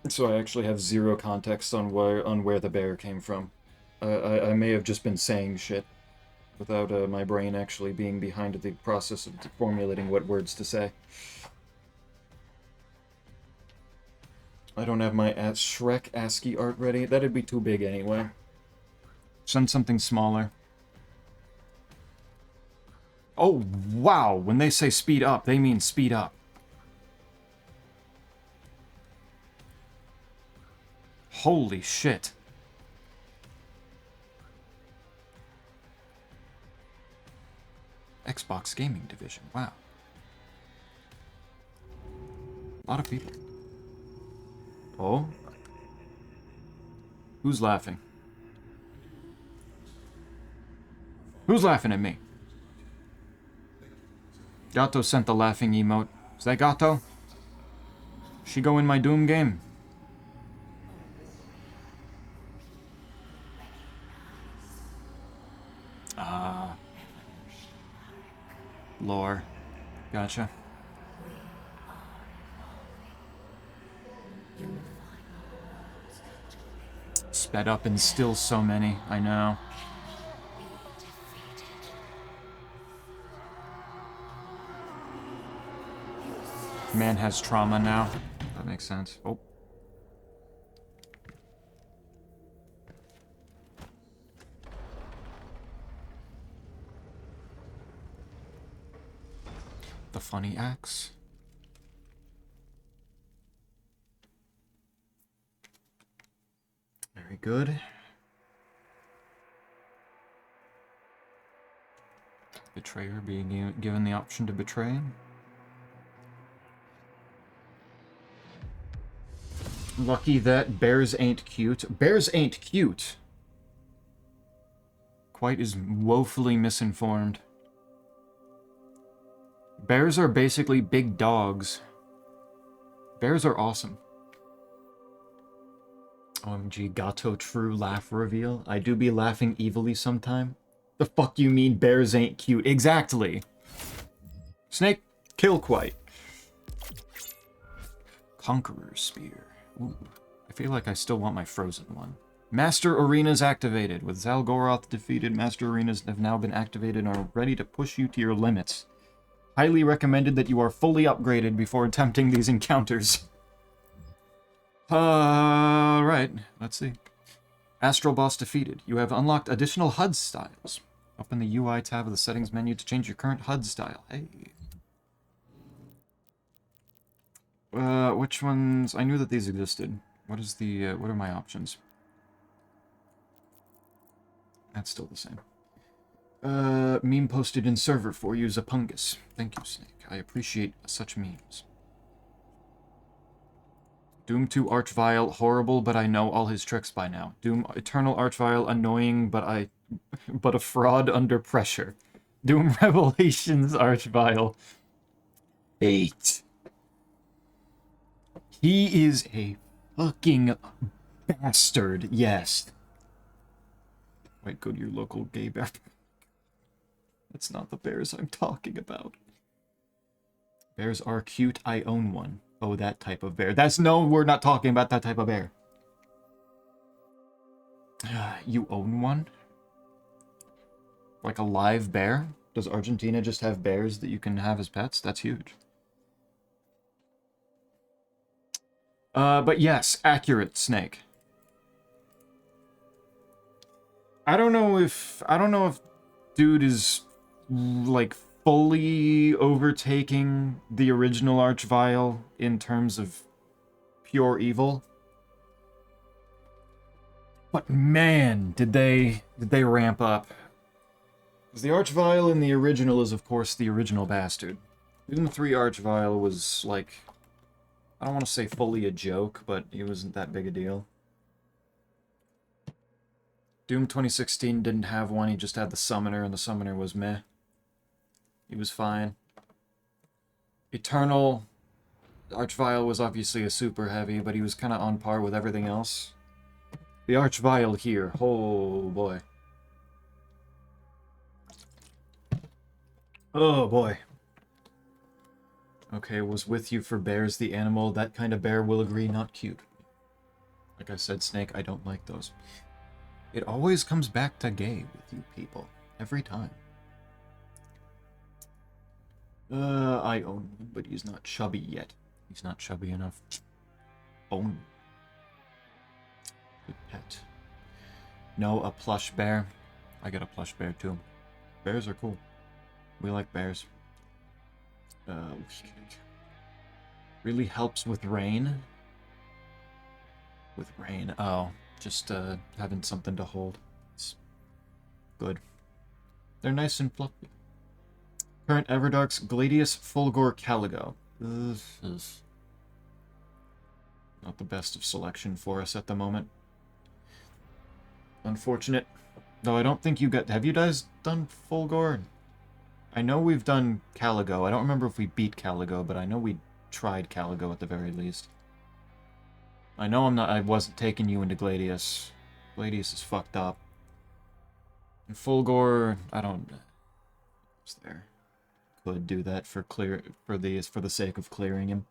So I actually have zero context on where the bear came from. I may have just been saying shit without my brain actually being behind the process of formulating what words to say. I don't have my Shrek ASCII art ready. That'd be too big anyway. Send something smaller. Oh, wow. When they say speed up, they mean speed up. Holy shit. Xbox Gaming Division. Wow. A lot of people. Oh? Who's laughing? Who's laughing at me? Gato sent the laughing emote. Is that Gato? She go in my Doom game? Ah. Lore. Gotcha. Sped up and still so many, I know. Man has trauma now. That makes sense. Oh. The funny axe. Very good. Betrayer being given the option to betray him. Lucky that bears ain't cute. Bears ain't cute. Quite is woefully misinformed. Bears are basically big dogs. Bears are awesome. OMG, Gato true laugh reveal. I do be laughing evilly sometime. The fuck you mean bears ain't cute? Exactly. Snake, kill quite. Conqueror's Spear. Ooh, I feel like I still want my frozen one. Master Arenas activated. With Zalgoroth defeated, Master Arenas have now been activated and are ready to push you to your limits. Highly recommended that you are fully upgraded before attempting these encounters. Right. Let's see. Astral Boss defeated. You have unlocked additional HUD styles. Open the UI tab of the settings menu to change your current HUD style. Hey. Which ones? I knew that these existed. What is the, what are my options? That's still the same. Meme posted in server for you, Zapungus. Thank you, Snake. I appreciate such memes. Doom 2 Archvile, horrible, but I know all his tricks by now. Doom Eternal Archvile, annoying, but a fraud under pressure. Doom Revelations Archvile. 8. He is a fucking bastard, yes. Wait, go to your local gay bear. That's not the bears I'm talking about. Bears are cute, I own one. Oh, that type of bear. No, we're not talking about that type of bear. You own one? Like a live bear? Does Argentina just have bears that you can have as pets? That's huge. But yes, accurate, Snake. I don't know if dude is like fully overtaking the original Archvile in terms of pure evil. But man, did they ramp up. Because the Archvile in the original is, of course, the original bastard. Doom 3 Archvile was, like, I don't want to say fully a joke, but it wasn't that big a deal. Doom 2016 didn't have one, he just had the Summoner, and the Summoner was meh. He was fine. Eternal Archvile was obviously a super heavy, but he was kind of on par with everything else. The Archvile here, oh boy. Oh boy. Okay, was with you for bears the animal. That kind of bear will agree, not cute. Like I said, Snake, I don't like those. It always comes back to gay with you people. Every time. I own him, but he's not chubby yet. He's not chubby enough. Oh. Good pet. No, a plush bear. I got a plush bear too. Bears are cool. We like bears. Really helps with rain. With rain. Oh, just having something to hold. It's good. They're nice and fluffy. Current Everdarks, Gladius, Fulgor, Caligo. Ugh. Not the best of selection for us at the moment. Unfortunate. Though I don't think you got... Have you guys done Fulgor? I know we've done Caligo. I don't remember if we beat Caligo, but I know we tried Caligo at the very least. I know I wasn't taking you into Gladius. Gladius is fucked up. And Fulgor, I don't... What's there? Could do that for the sake of clearing him.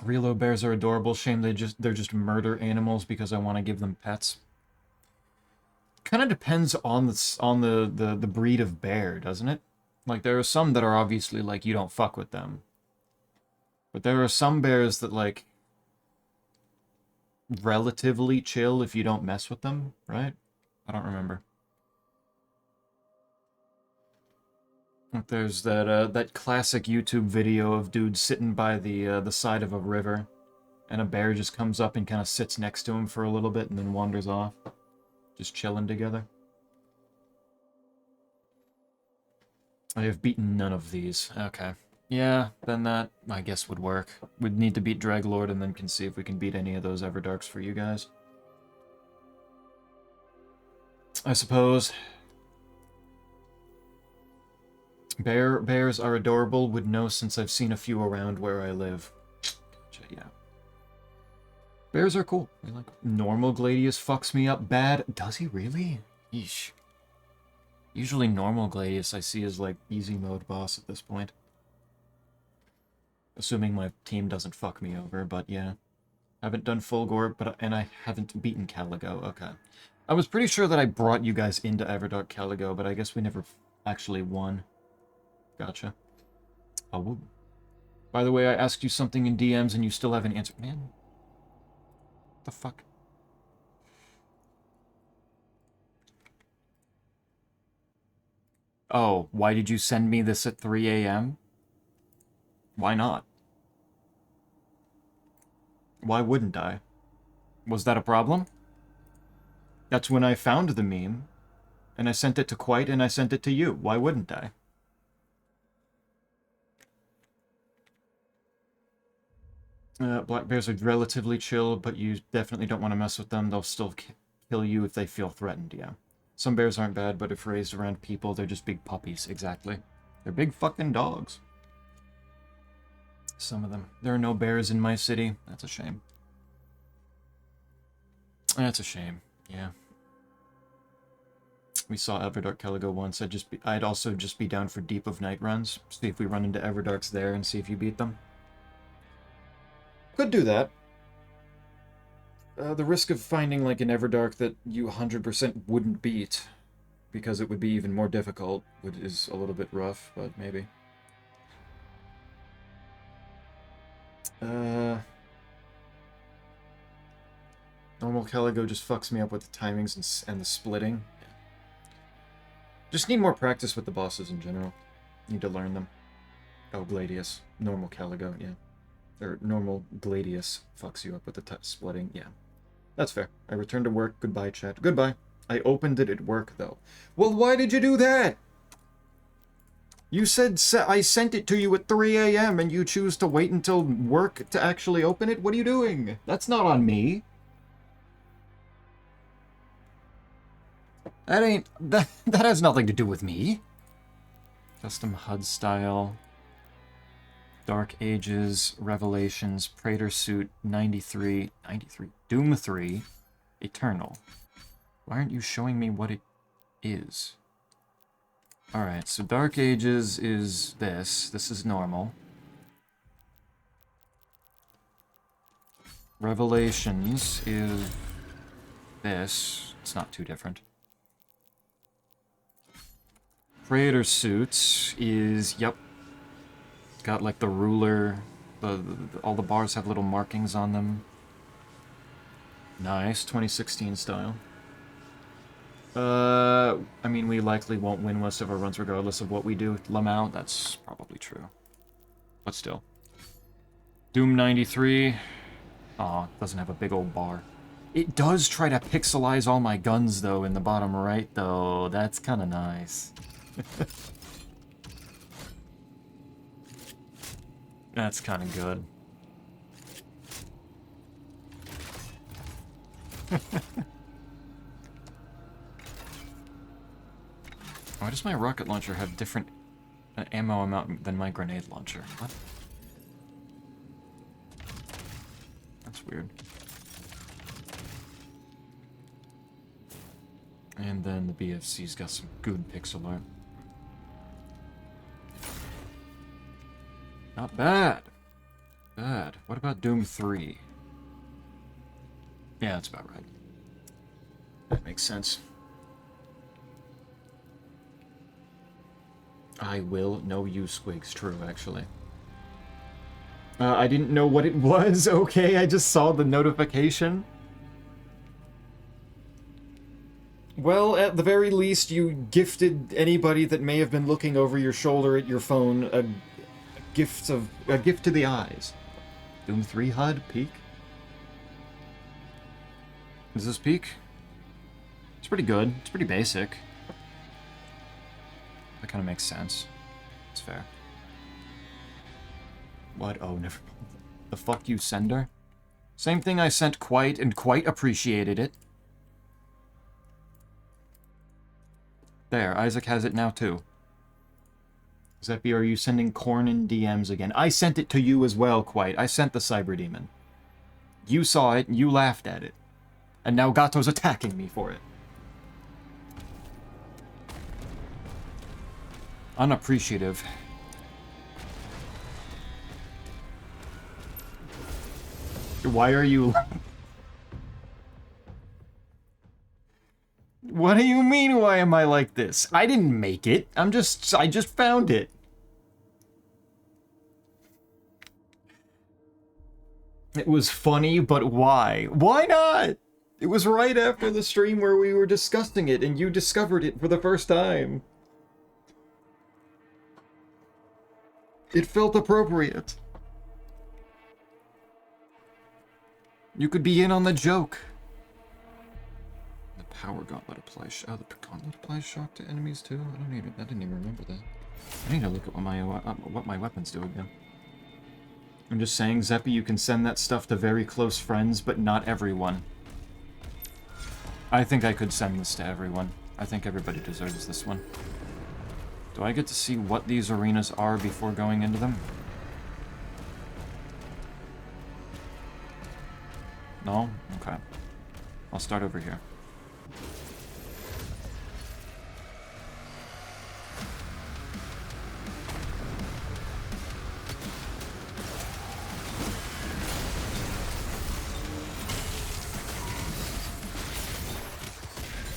Relo bears are adorable. Shame they're just murder animals because I want to give them pets. Kind of depends on the breed of bear, doesn't it? Like, there are some that are obviously, like, you don't fuck with them. But there are some bears that, like, relatively chill if you don't mess with them, right? I don't remember. There's that classic YouTube video of dudes sitting by the side of a river, and a bear just comes up and kind of sits next to him for a little bit and then wanders off. Just chilling together. I have beaten none of these. Okay. Yeah, then that, I guess, would work. We'd need to beat Draglord and then can see if we can beat any of those Everdarks for you guys. I suppose. Bears are adorable, would know since I've seen a few around where I live. Gotcha, yeah. Bears are cool. I like normal Gladius fucks me up bad. Does he really? Yeesh. Usually normal Gladius I see as like easy mode boss at this point. Assuming my team doesn't fuck me over, but yeah. Haven't done Fulgor, and I haven't beaten Caligo. Okay. I was pretty sure that I brought you guys into Everdark Caligo, but I guess we never actually won. Gotcha. Oh. By the way, I asked you something in DMs and you still haven't answered. Man. What the fuck? Oh, why did you send me this at 3 a.m.? Why not? Why wouldn't I? Was that a problem? That's when I found the meme, and I sent it to Quite, and I sent it to you. Why wouldn't I? Black bears are relatively chill, but you definitely don't want to mess with them. They'll still kill you if they feel threatened, yeah. Some bears aren't bad, but if raised around people, they're just big puppies, exactly. They're big fucking dogs. Some of them. There are no bears in my city. That's a shame. That's a shame, yeah. We saw Everdark Caligo once. I'd also just be down for Deep of Night runs. See if we run into Everdarks there and see if you beat them. Could do that. The risk of finding like an Everdark that you 100% wouldn't beat, because it would be even more difficult, is a little bit rough, but maybe. Normal Caligo just fucks me up with the timings and the splitting. Just need more practice with the bosses in general. Need to learn them. Oh, Gladius. Normal Caligo, yeah. Or normal Gladius fucks you up with the splitting, yeah. That's fair. I returned to work. Goodbye, chat. Goodbye. I opened it at work, though. Well, why did you do that? You said I sent it to you at 3 a.m. and you choose to wait until work to actually open it? What are you doing? That's not on me. That has nothing to do with me. Custom HUD style. Dark Ages, Revelations, Praetor Suit, 93, Doom 3, Eternal. Why aren't you showing me what it is? Alright, so Dark Ages is this. This is normal. Revelations is this. It's not too different. Praetor Suits is, yep. Got like the ruler All the bars have little markings on them. Nice, 2016 style. I mean, we likely won't win most of our runs regardless of what we do. Lamau, that's probably true. But still. Doom 93. Aw, doesn't have a big old bar. It does try to pixelize all my guns, though, in the bottom right, though. That's kind of nice. That's kind of good. Why does my rocket launcher have different ammo amount than my grenade launcher? What? That's weird. And then the BFC's got some good pixel art. Not bad. Bad. What about Doom 3? Yeah, that's about right. That makes sense. I will know you, Squigs. True, actually. I didn't know what it was, okay? I just saw the notification. Well, at the very least, you gifted anybody that may have been looking over your shoulder at your phone a gift to the eyes. Doom 3 HUD, peak. Is this peak? It's pretty good. It's pretty basic. That kind of makes sense. It's fair. What? Oh, never mind. The fuck you, sender? Same thing I sent quite, and quite appreciated it. There, Isaac has it now too. Zeppy, are you sending corn in DMs again? I sent it to you as well, quite. I sent the Cyber Demon. You saw it, and you laughed at it. And now Gato's attacking me for it. Unappreciative. Why are you... What do you mean, why am I like this? I didn't make it. I just found it. It was funny, but why? Why not? It was right after the stream where we were discussing it, and you discovered it for the first time. It felt appropriate. You could be in on the joke. The power gauntlet applies. Oh, the gauntlet applies shock to enemies too. I didn't even remember that. I need to look at what my weapons do again. I'm just saying, Zeppy, you can send that stuff to very close friends, but not everyone. I think I could send this to everyone. I think everybody deserves this one. Do I get to see what these arenas are before going into them? No? Okay. I'll start over here.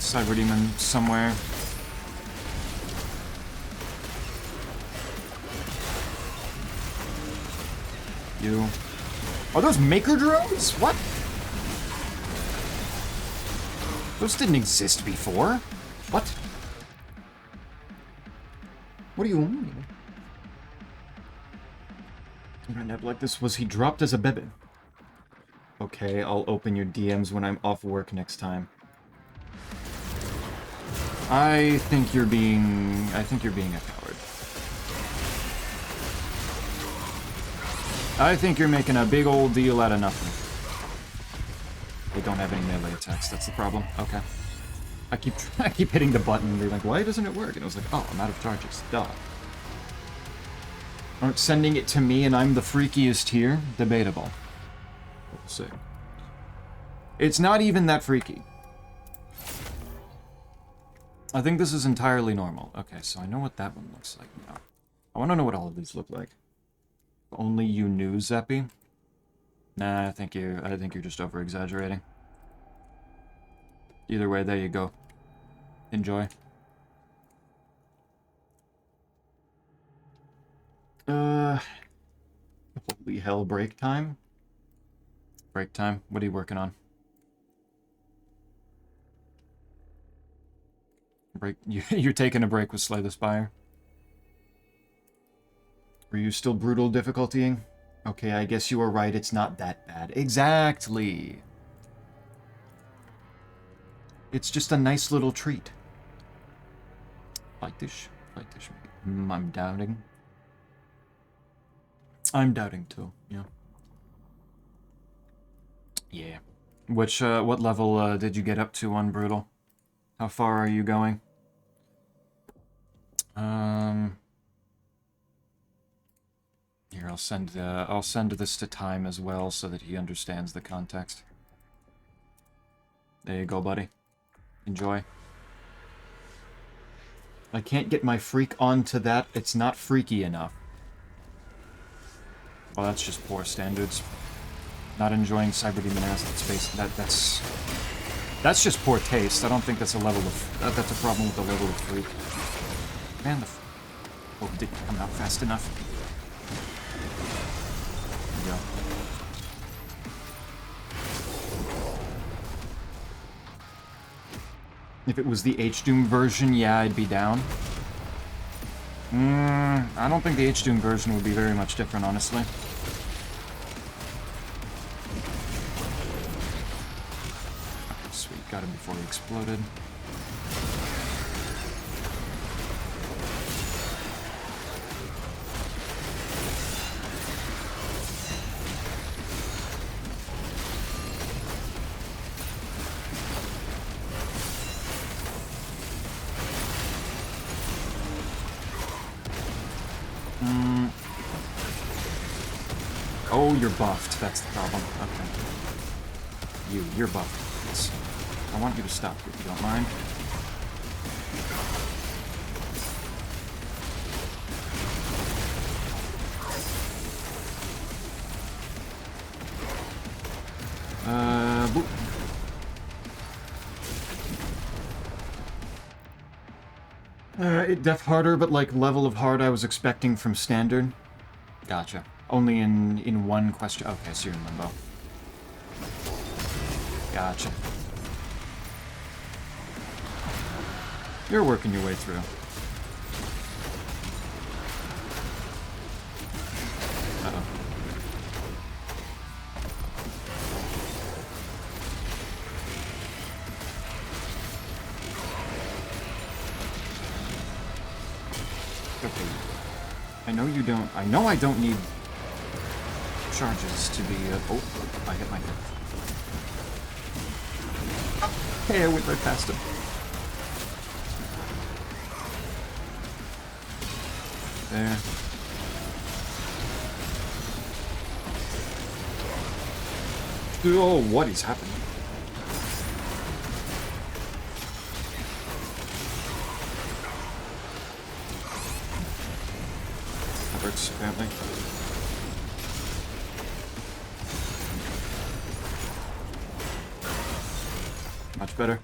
Cyber Demon somewhere. You. Are those Maker drones? What? Those didn't exist before. What? What do you mean? Neb like this, was he dropped as a bebe? Okay, I'll open your DMs when I'm off work next time. I think you're being a coward. I think you're making a big old deal out of nothing. They don't have any melee attacks, that's the problem. Okay. I keep hitting the button and they're like, why doesn't it work? And I was like, oh, I'm out of charges. Duh. Aren't sending it to me and I'm the freakiest here? Debatable. We'll see. It's not even that freaky. I think this is entirely normal. Okay, so I know what that one looks like now. I want to know what all of these look like. If only you knew, Zeppy. Nah, I think you're just over-exaggerating. Either way, there you go. Enjoy. Holy hell, break time? Break time? What are you working on? Break. You're taking a break with Slay the Spire? Were you still brutal difficultying? Okay, I guess you were right. It's not that bad. Exactly. It's just a nice little treat. Fightish? Fightish. I'm doubting. I'm doubting too, yeah. Yeah. What level did you get up to on Brutal? How far are you going? Here, I'll send this to Time as well so that he understands the context. There you go, buddy. Enjoy. I can't get my freak onto that. It's not freaky enough. Well, that's just poor standards. Not enjoying Cyberdemon Acid Space. That's just poor taste. I don't think that's a level of that's a problem with the level of freak. Man, oh, it didn't come out fast enough. There we go. If it was the H-Doom version, yeah, I'd be down. I don't think the H-Doom version would be very much different, honestly. Okay, sweet, got him before he exploded. Oh, you're buffed. That's the problem. Okay. You're buffed. Yes. I want you to stop if you don't mind. Boop. It def harder, but like level of hard I was expecting from standard. Gotcha. Only in one question. Okay, so you're in limbo. Gotcha. You're working your way through. Uh-oh. Okay. I know I don't need charges to be, oh, I hit my head. Hey, I went right past him. There. Oh, what is happening? That hurts, apparently. Much better.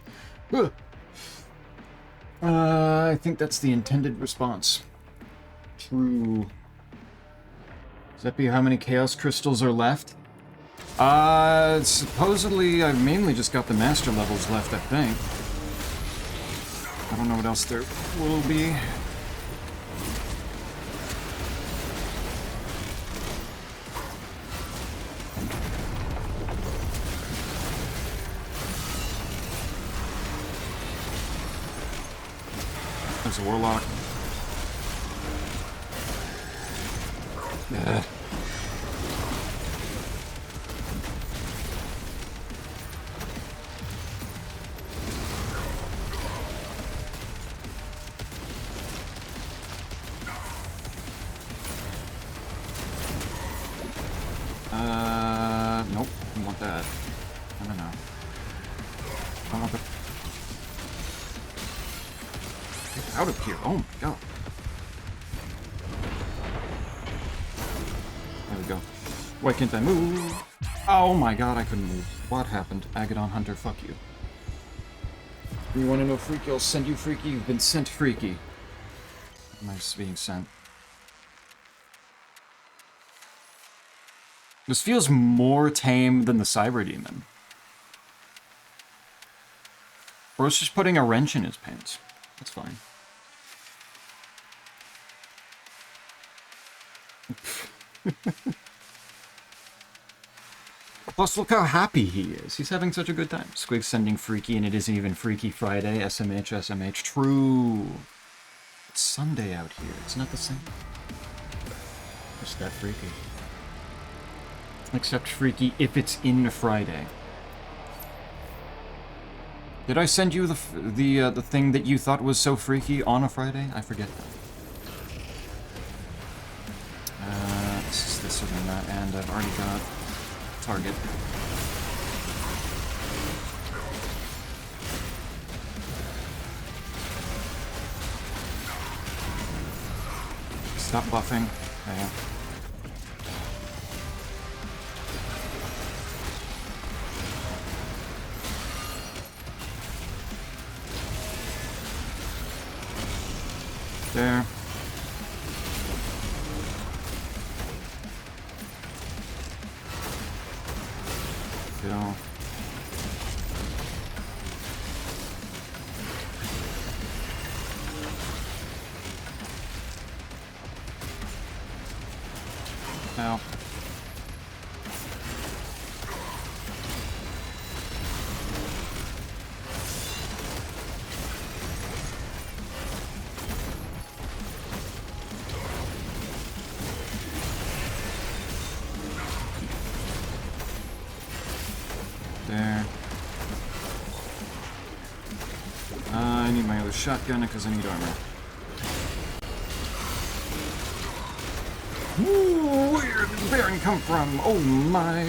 I think that's the intended response. True. Does that be how many Chaos Crystals are left? Supposedly I've mainly just got the Master levels left, I think. I don't know what else there will be. There's a Warlock. Nope. I want that. I don't know. I want the... Get out of here. Oh my god. There we go. Why can't I move? Oh my god, I couldn't move. What happened? Agadon Hunter, fuck you. You wanna know Freaky? I'll send you Freaky. You've been sent Freaky. Nice being sent. This feels more tame than the Cyber Demon. Bro's just putting a wrench in his pants. That's fine. Plus, look how happy he is. He's having such a good time. Squig's sending Freaky, and it isn't even Freaky Friday. SMH, SMH. True. It's Sunday out here. It's not the same. Just that freaky. Except freaky if it's in Friday. Did I send you the thing that you thought was so freaky on a Friday? I forget that. This is this or that, and I've already got target. Stop buffing. Okay. There. Go. Now. There. I need my other shotgun because I need armor. Ooh, where did the Baron come from? Oh my.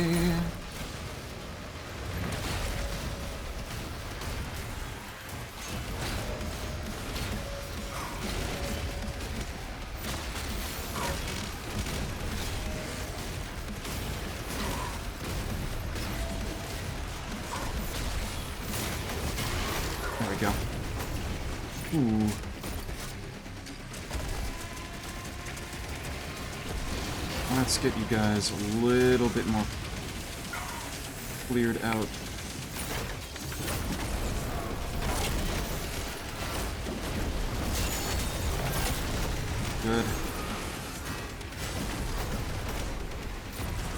There we go. Ooh. Let's get you guys a little bit more cleared out. Good.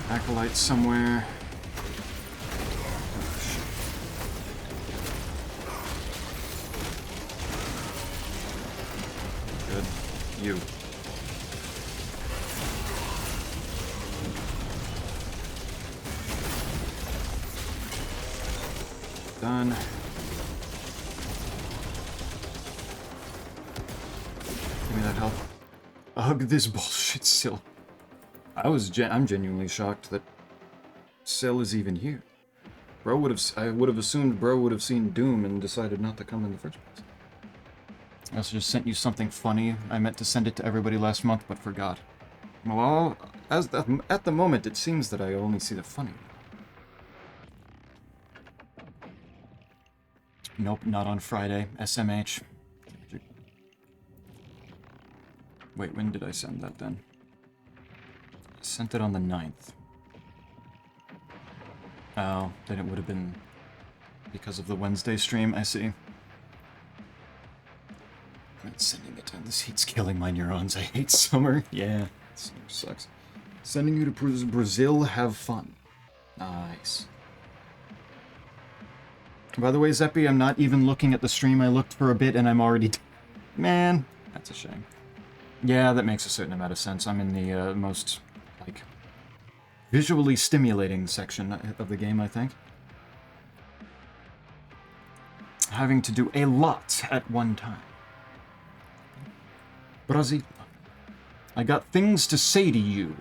Acolyte somewhere. Oh, shit. Good. You. Done. Give me that health. Ugh, this bullshit Syl. I'm genuinely shocked that Syl is even here. I would have assumed Bro would have seen Doom and decided not to come in the first place. I also just sent you something funny. I meant to send it to everybody last month, but forgot. Well, at the moment, it seems that I only see the funny. Nope, not on Friday. SMH. Wait, when did I send that then? I sent it on the 9th. Oh, then it would have been because of the Wednesday stream, I see. I'm not sending it to this heat's killing my neurons. I hate summer. Yeah, summer sucks. Sending you to Brazil, have fun. Nice. By the way, Zeppy, I'm not even looking at the stream. I looked for a bit and I'm already... Man, that's a shame. Yeah, that makes a certain amount of sense. I'm in the most, like, visually stimulating section of the game, I think. Having to do a lot at one time. Brazil. I got things to say to you.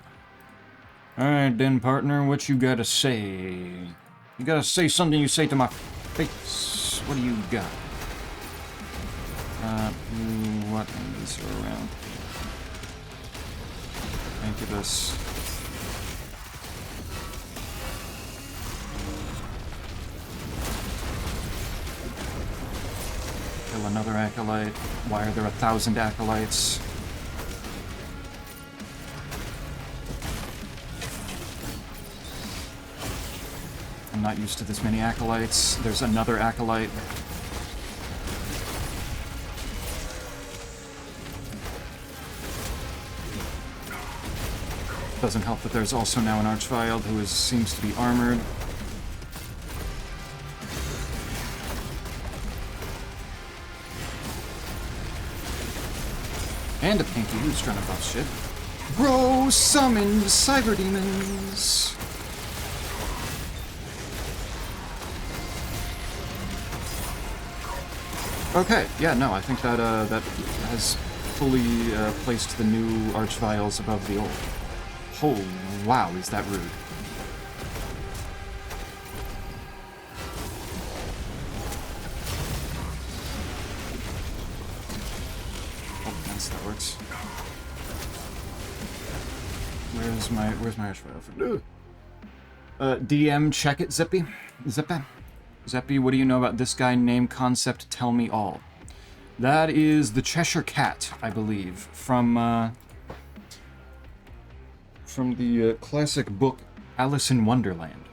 Alright then, partner, what you gotta say? You gotta say something you say to my face. What do you got? What is around? Incubus. Kill another acolyte. Why are there 1,000 acolytes? not used to this many acolytes. There's another acolyte. Doesn't help that there's also now an Archvile who seems to be armored. And a Pinky who's trying to buff shit. Bro, summon Cyber Demons! Okay, yeah, no, I think that that has fully placed the new Archviles above the old. Oh, wow, is that rude. Oh, nice, that works. Where's my Archvile? DM, check it, Zippy. Zeppy, what do you know about this guy? Name, concept, tell me all. That is the Cheshire Cat, I believe, from the classic book Alice in Wonderland.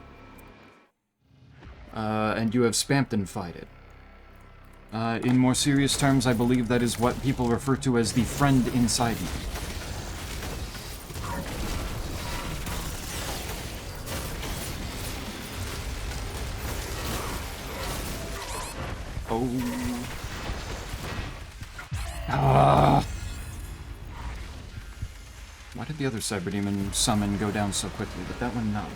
And you have Spampton-fied it. In more serious terms, I believe that is what people refer to as the friend inside you. Oh. Ah. Why did the other Cyber Demon summon go down so quickly, but that one not?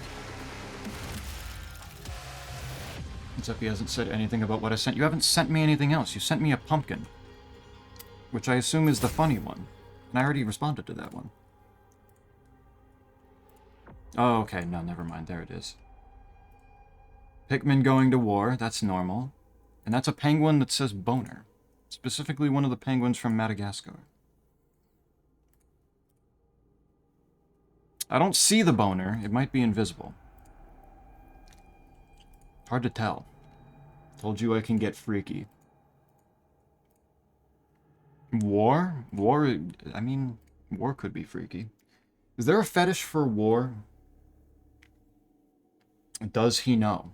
Except he hasn't said anything about what I sent. You haven't sent me anything else. You sent me a pumpkin. Which I assume is the funny one. And I already responded to that one. Oh, okay. No, never mind. There it is. Pikmin going to war. That's normal. And that's a penguin that says boner. Specifically one of the penguins from Madagascar. I don't see the boner. It might be invisible. Hard to tell. Told you I can get freaky. War? War, I mean, war could be freaky. Is there a fetish for war? Does he know?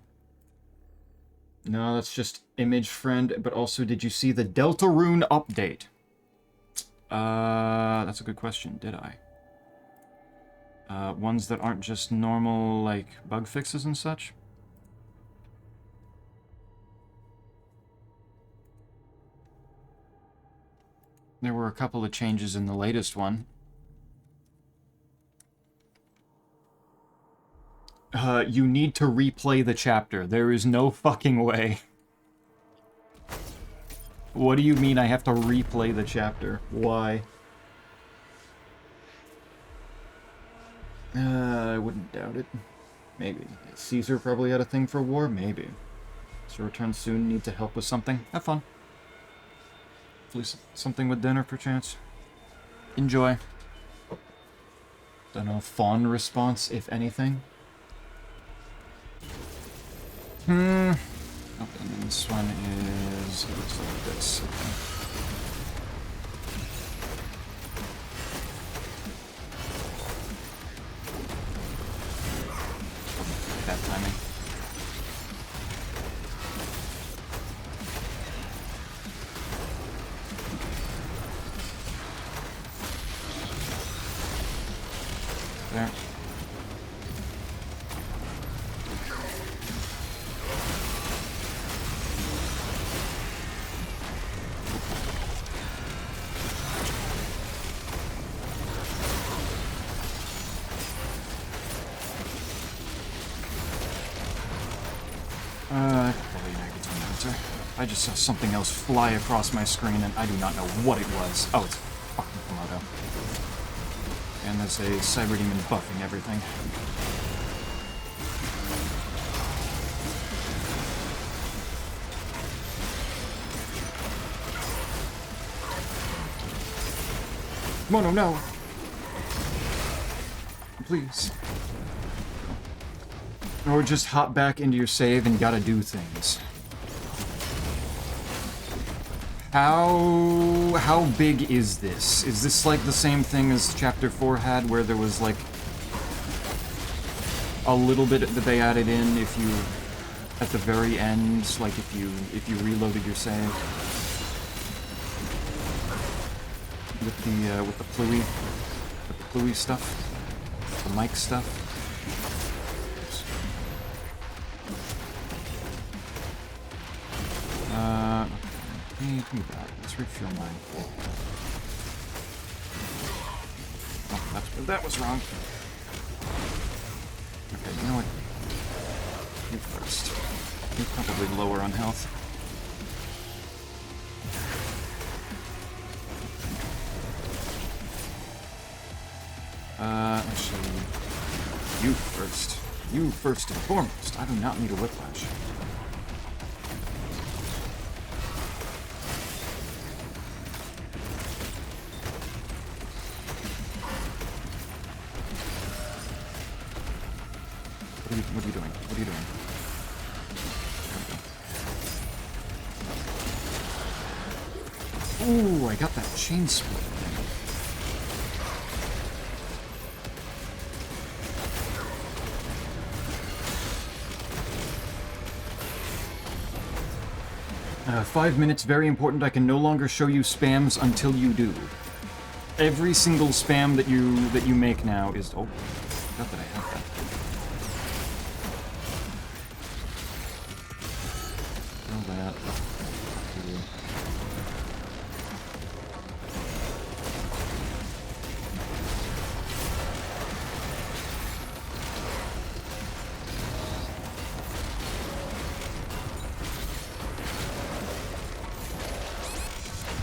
No, that's just image friend, but also did you see the Deltarune update? That's a good question, did I? Ones that aren't just normal, like, bug fixes and such? There were a couple of changes in the latest one. You need to replay the chapter. There is no fucking way. What do you mean I have to replay the chapter? Why? I wouldn't doubt it. Maybe. Caesar probably had a thing for war? Maybe. So return soon, need to help with something? Have fun. Hopefully something with dinner, perchance. Enjoy. Don't know, fawn response, if anything. Oh, and then this one is... it looks like this. Bad timing. There. I just saw something else fly across my screen and I do not know what it was. Oh, it's fucking Komodo. And there's a Cyber Demon buffing everything. Mono, no! Please. Or just hop back into your save and gotta do things. How big is this? Is this like the same thing as Chapter 4 had, where there was like a little bit that they added in if you at the very end, like if you reloaded your save with the Pluie stuff, the mic stuff. Give me that. Let's refuel mine. Oh, that was wrong. Okay, you know what? You first. You're probably lower on health. Actually, you first. You first and foremost. I do not need a whiplash. What are you doing? What are you doing? Ooh, I got that chain split thing. 5 minutes, very important. I can no longer show you spams until you do. Every single spam that you make now is... Oh, not that I have that. Kill that.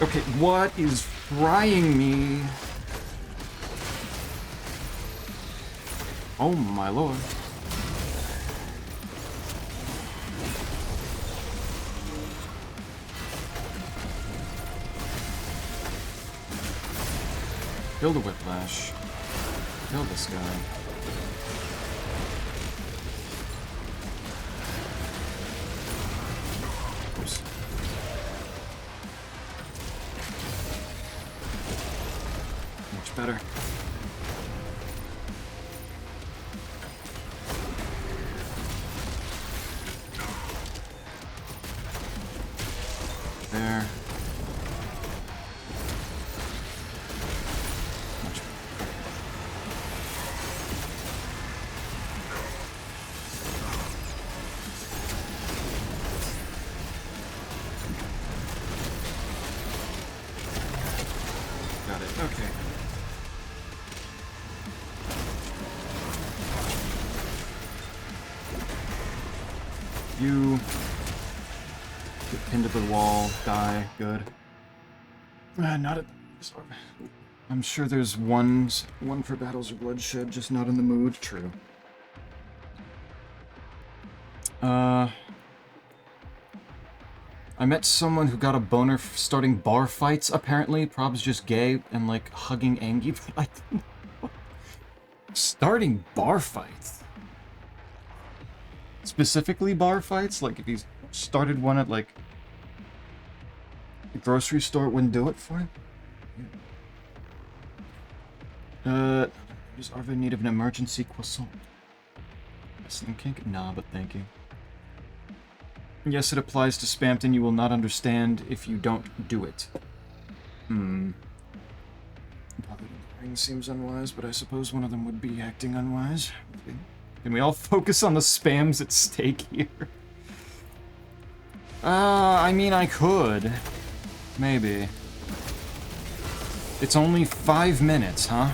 Okay, what is frying me? Oh my lord. Kill the whiplash. Kill this guy. Oops. Much better. There. Much better. Got it. Okay. You get pinned to the wall, die, good. Not at... I'm sure there's one for Battles or Bloodshed, just not in the mood. True. I met someone who got a boner starting bar fights, apparently. Prob's just gay and, like, hugging Angie. Starting bar fights? Specifically bar fights? Like, if he started one at, like, the grocery store, it wouldn't do it for him? Does Arva need an emergency croissant? Wrestling kink? Nah, but thank you. Yes, it applies to Spamton. You will not understand if you don't do it. Probably ring seems unwise, but I suppose one of them would be acting unwise. Okay. Can we all focus on the spams at stake here? I mean, I could. Maybe. It's only 5 minutes, huh?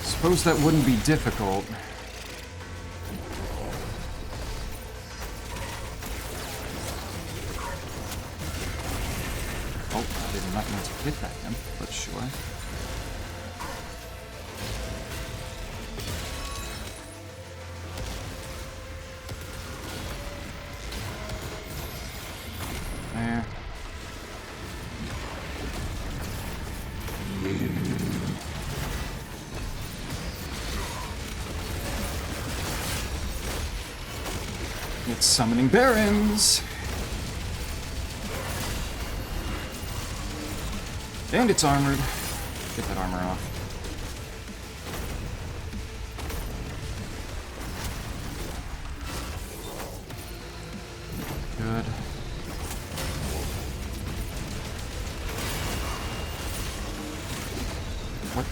Suppose that wouldn't be difficult. Oh, I did not mean to hit that him, but sure. There. It's summoning barons! And it's armored. Get that armor off. Good. What?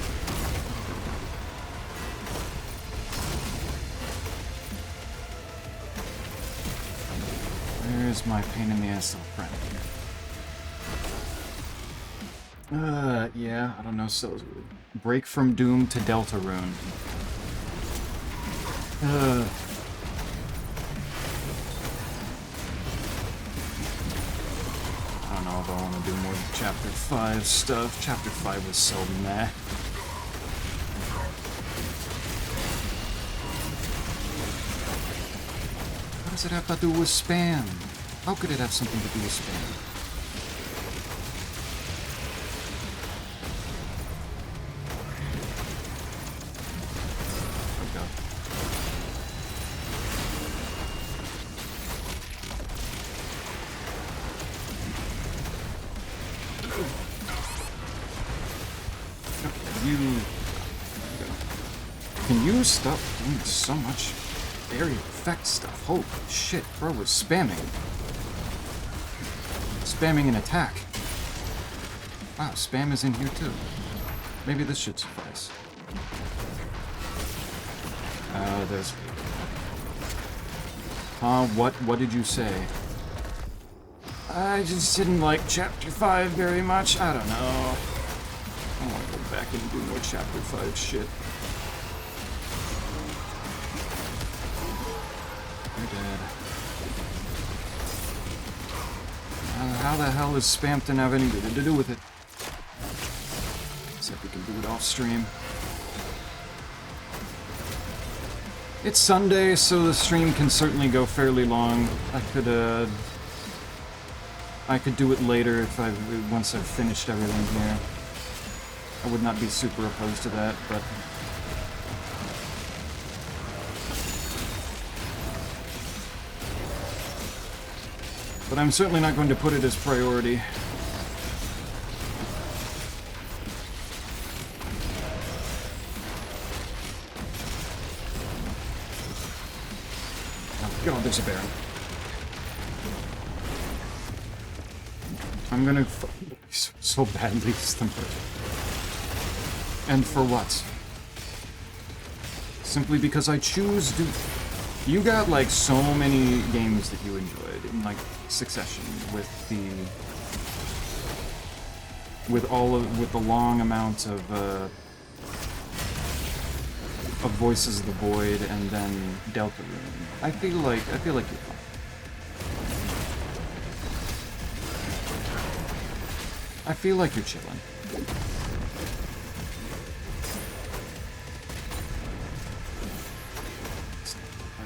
Where's my pain in the ass little friend here? Yeah, I don't know, so break from Doom to Deltarune. I don't know if I want to do more Chapter 5 stuff. Chapter 5 was so meh. What does it have to do with spam? How could it have something to do with spam? Can you stop doing so much area effect stuff? Holy shit, bro was spamming. Spamming an attack. Wow, spam is in here too. Maybe this should suffice. There's... what did you say? I just didn't like Chapter 5 very much. I don't know. I want to go back and do more Chapter 5 shit. How the hell is Spampton have anything to do with it? Except we can do it off stream. It's Sunday, so the stream can certainly go fairly long. I could do it later if once I've finished everything here. I would not be super opposed to that, but... But I'm certainly not going to put it as priority. Oh god, there's a Baron. I'm gonna so badly stumble. And for what? Simply because I choose to... You got, like, so many games that you enjoyed in, like, succession with the long amounts of Voices of the Void and then Deltarune. I feel like you're fine. I feel like you're chilling.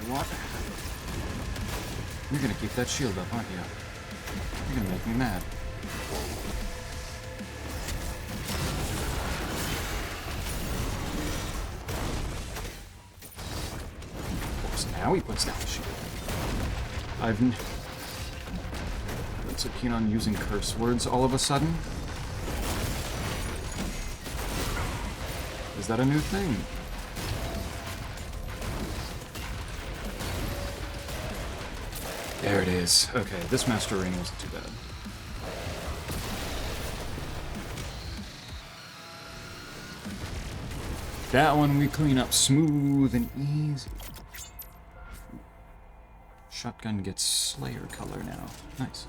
What? You're gonna keep that shield up, aren't you? You're gonna make me mad. Of course, now he puts down the shield. I'm so keen on using curse words all of a sudden. Is that a new thing? There it is. Okay, this Master Ring wasn't too bad. That one we clean up smooth and easy. Shotgun gets Slayer color now. Nice.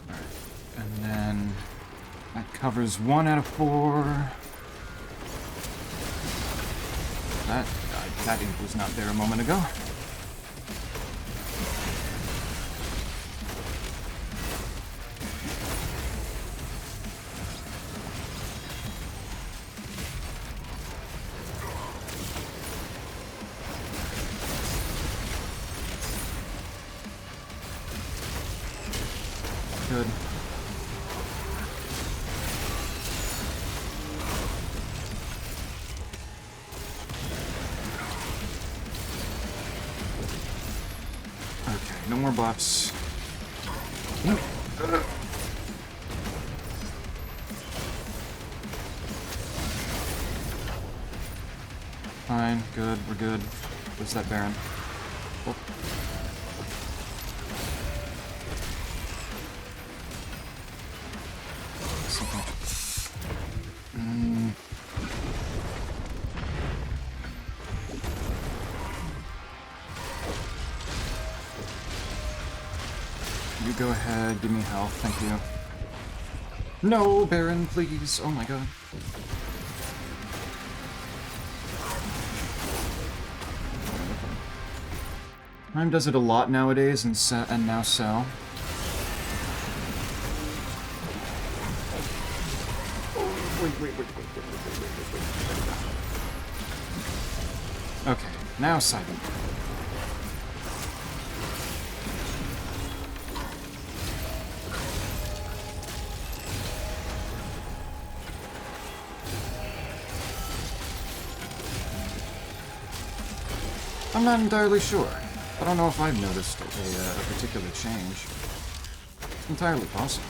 Alright, and then... That covers 1 out of 4. That ink was not there a moment ago. Good. No more buffs. Fine, good, we're good. Where's that Baron? Oh. You go ahead, give me health, thank you. No, Baron, please. Oh my god. Prime does it a lot nowadays, and now Cell. Wait. Okay, now Sidon. I'm not entirely sure. I don't know if I've noticed a particular change. It's entirely possible.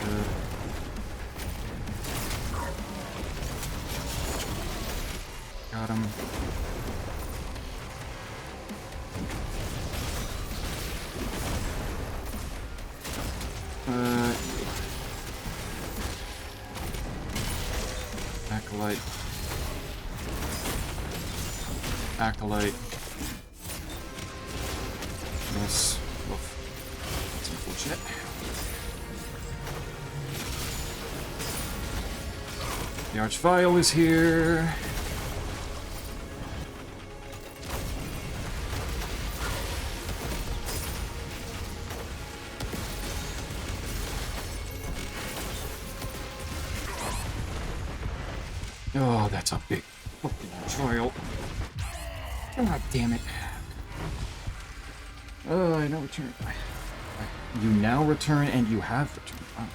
Good. Got him. Acolyte. Acolyte. Yes. Oof. That's unfortunate. The Archvile is here. Oh, that's a big fucking trial. God damn it. I now return. You now return and you have returned. Wow.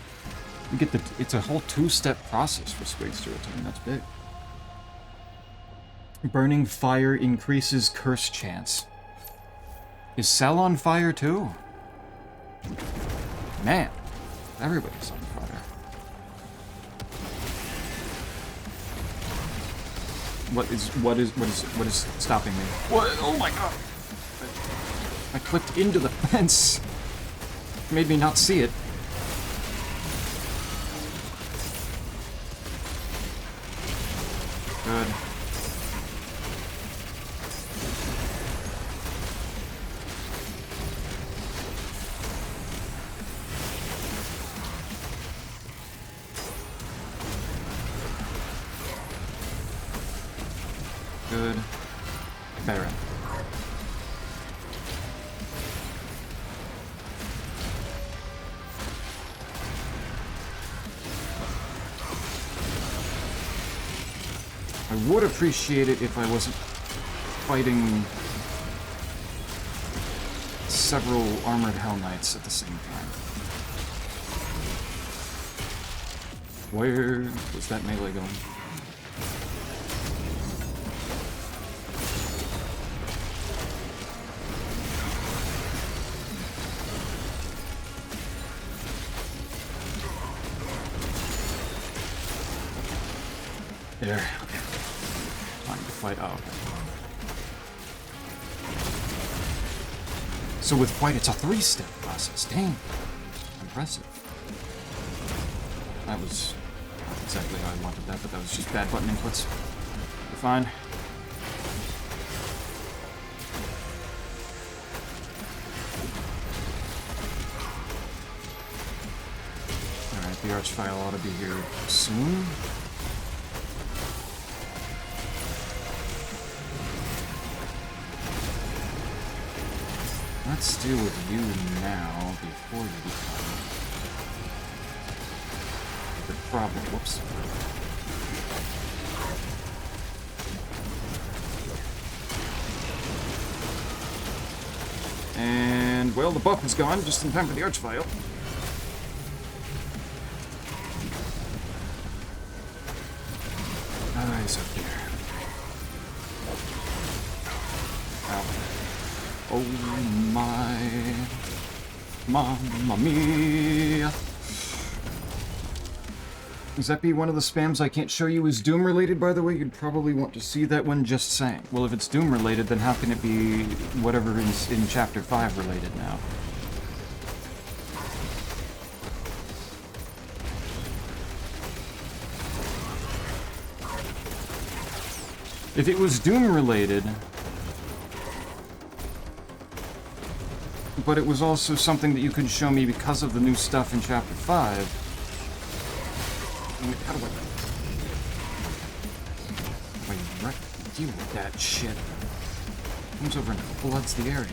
You get the. It's a whole two-step process for Squigs to return. That's big. Burning fire increases curse chance. Is Cell on fire too? Man, everybody's on fire. What is stopping me? What? Oh my god! I clicked into the fence. Made me not see it. Good. Good. Baron. I would appreciate it if I wasn't fighting several armored Hell Knights at the same time. Where was that melee going? There, okay. Time to fight. Oh, okay. So with fight, it's a three-step process. Dang. Impressive. That was not exactly how I wanted that, but that was just bad button inputs. We're fine. Alright, the Archvile ought to be here soon. Let's deal with you now before you become the problem. Whoops. And, well, the buff is gone just in time for the Archvile. He's up there. Ow. Oh my, mamma mia. Zeppy, one of the spams I can't show you is Doom related, by the way. You'd probably want to see that one, just saying. Well, if it's Doom related, then how can it be whatever is in Chapter 5 related now? If it was Doom related, but it was also something that you could show me because of the new stuff in Chapter 5. How do I deal with that shit? Comes over and floods the area.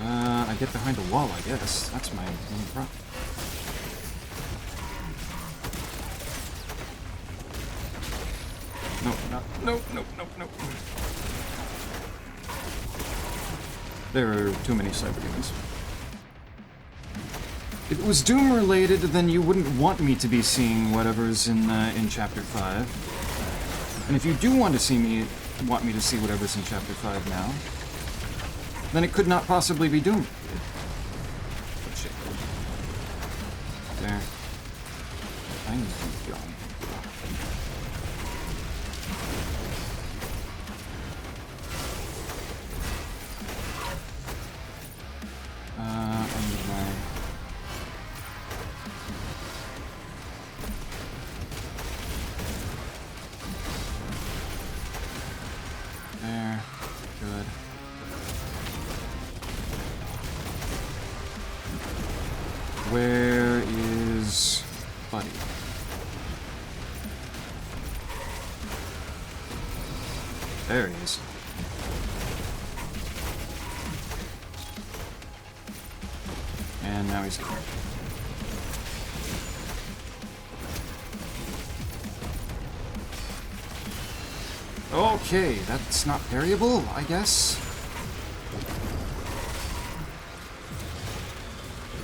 I get behind a wall, I guess. That's my main problem. No. There are too many cyber demons. If it was Doom related, then you wouldn't want me to be seeing whatever's in Chapter 5. And if you do want me to see whatever's in Chapter 5 now, then it could not possibly be Doom related. Oh, shit. There. I need to be gone. Where is Buddy? There he is. And now he's gone. Okay, that's not variable, I guess.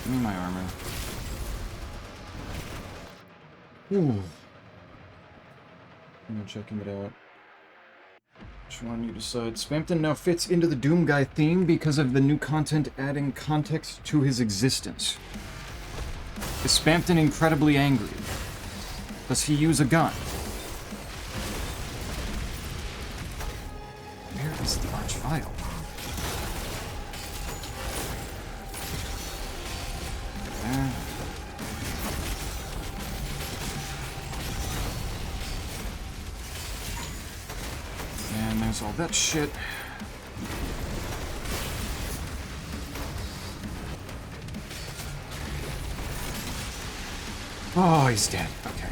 Give me my armor. Ooh. I'm checking it out. Which one you decide? Spamton now fits into the Doom Guy theme because of the new content adding context to his existence. Is Spamton incredibly angry? Does he use a gun? Where is the arch file? There. And there's all that shit. Oh, he's dead. Okay.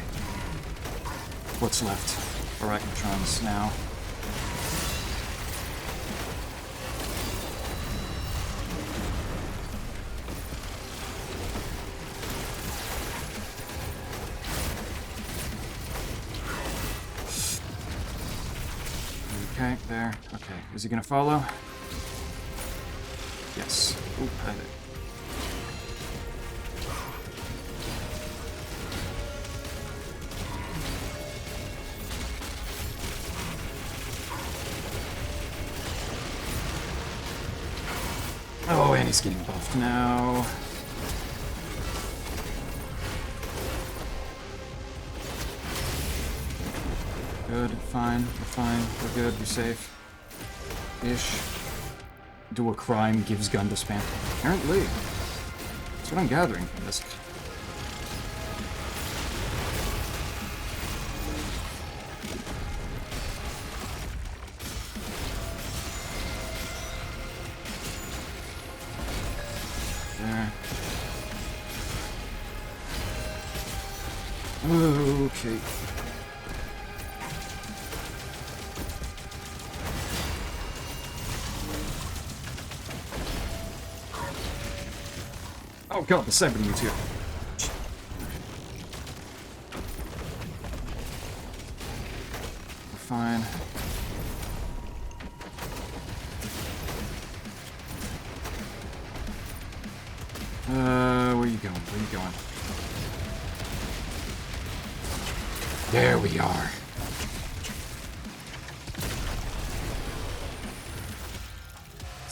What's left? Arachnotrons now. Okay, there. Okay, is he gonna follow? Yes. Oop, I did. Oh, and he's getting buffed now. Good, fine, we're fine, we're good, we're safe. Ish. Do a crime, gives gun to spam. Apparently. That's what I'm gathering from this. There. Okay. Oh god, the cyber demon's here. We're fine. Where you going? Where you going? There we are.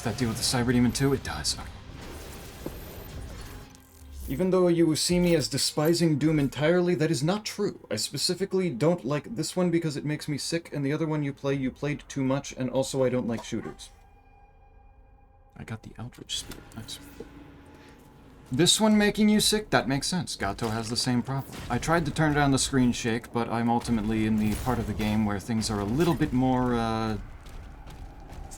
that deal with the Cyber Demon too? It does. Okay. Even though you see me as despising Doom entirely, that is not true. I specifically don't like this one because it makes me sick, and the other one you played too much, and also I don't like shooters. I got the Eldritch Spirit. Nice. This one making you sick? That makes sense. Gato has the same problem. I tried to turn down the screen shake, but I'm ultimately in the part of the game where things are a little bit more,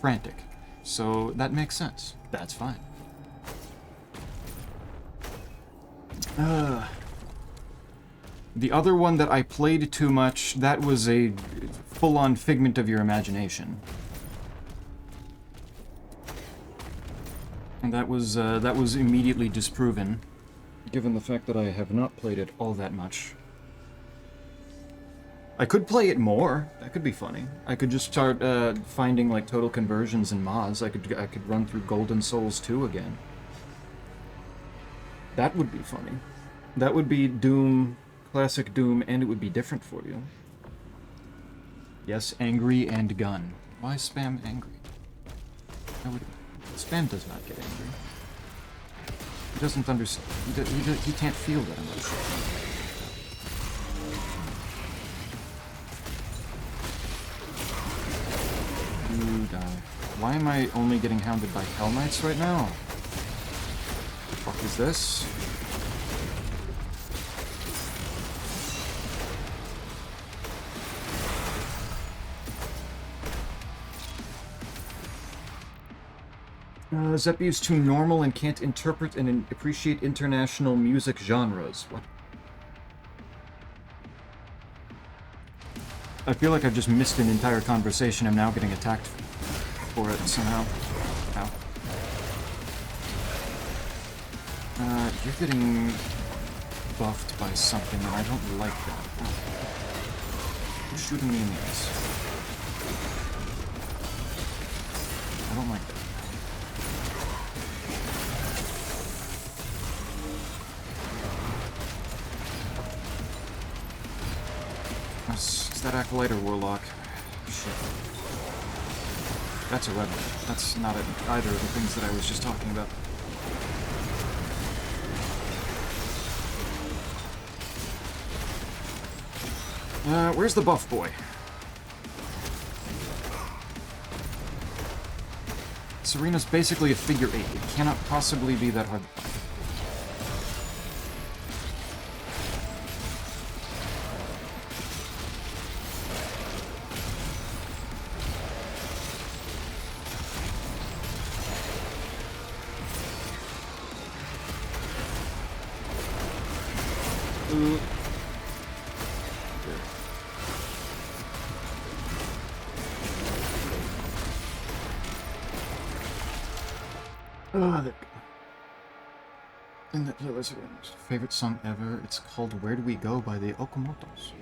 frantic. So that makes sense. That's fine. The other one that I played too much, that was a full-on figment of your imagination. And that was immediately disproven, given the fact that I have not played it all that much. I could play it more. That could be funny. I could just start finding like total conversions and mods. I could run through Golden Souls 2 again. That would be funny. That would be Doom, classic Doom, and it would be different for you. Yes, angry and gun. Why spam angry? Spam does not get angry. He doesn't understand. He can't feel that emotion. You die. Why am I only getting hounded by Hell Knights right now? What the fuck is this? Zeppy is too normal and can't interpret and appreciate international music genres. What? I feel like I've just missed an entire conversation. I'm now getting attacked for it somehow. Ow. You're getting buffed by something, and I don't like that. Who's shooting me in the eyes? I don't like that. Is that Acolyte or Warlock? Shit. That's a Revenant. That's not either of the things that I was just talking about. Where's the buff boy? Serena's basically a figure 8. It cannot possibly be that hard. Favorite song ever. It's called Where Do We Go by the Okamotos.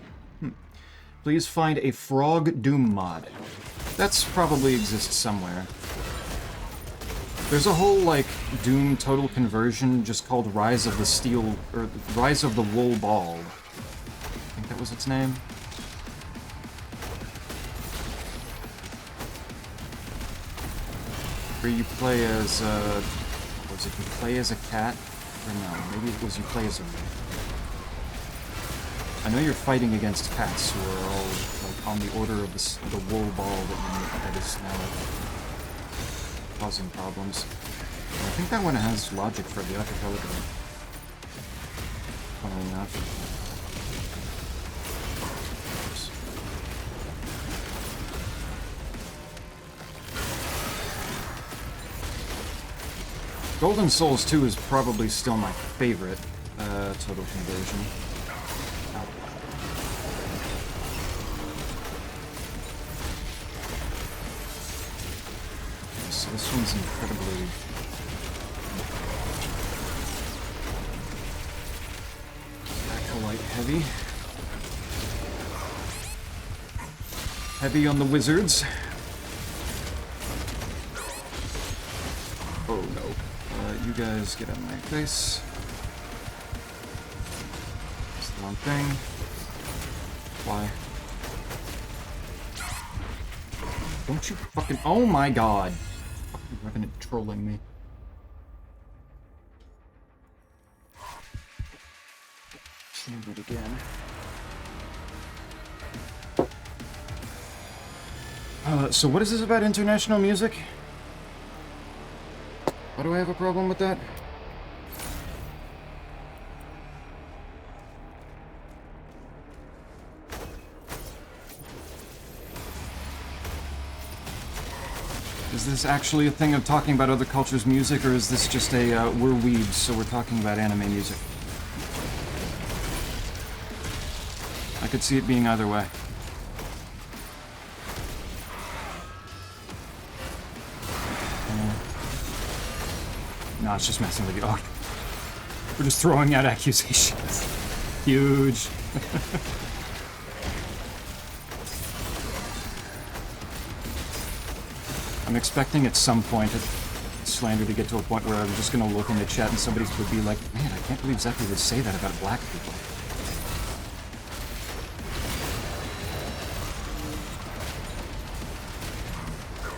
Please find a Frog Doom mod. That's probably exists somewhere. There's a whole, like, Doom total conversion just called Rise of the Steel, or Rise of the Wool Ball. I think that was its name. Where you play as, was it you play as a cat? Or no, maybe it was you play as a... I know you're fighting against cats who are all, like, on the order of the wool ball that is now causing problems. I think that one has logic for the archipelago. Funnily enough. Golden Souls 2 is probably still my favorite total conversion. Ow. So this one's incredibly... Acolyte heavy. Heavy on the wizards. Oh no. You guys get out of my face. That's the wrong thing. Why? Don't you fucking... Oh my god. Revenant trolling me. Chambered again. So what is this about international music? Why do I have a problem with that? Is this actually a thing of talking about other cultures' music, or is this just a, we're weebs, so we're talking about anime music? I could see it being either way. No, it's just messing with you. Oh, we're just throwing out accusations. Huge. I'm expecting at some point slander to get to a point where I'm just gonna look in the chat and somebody would be like, man, I can't believe Zephyr would say that about black people.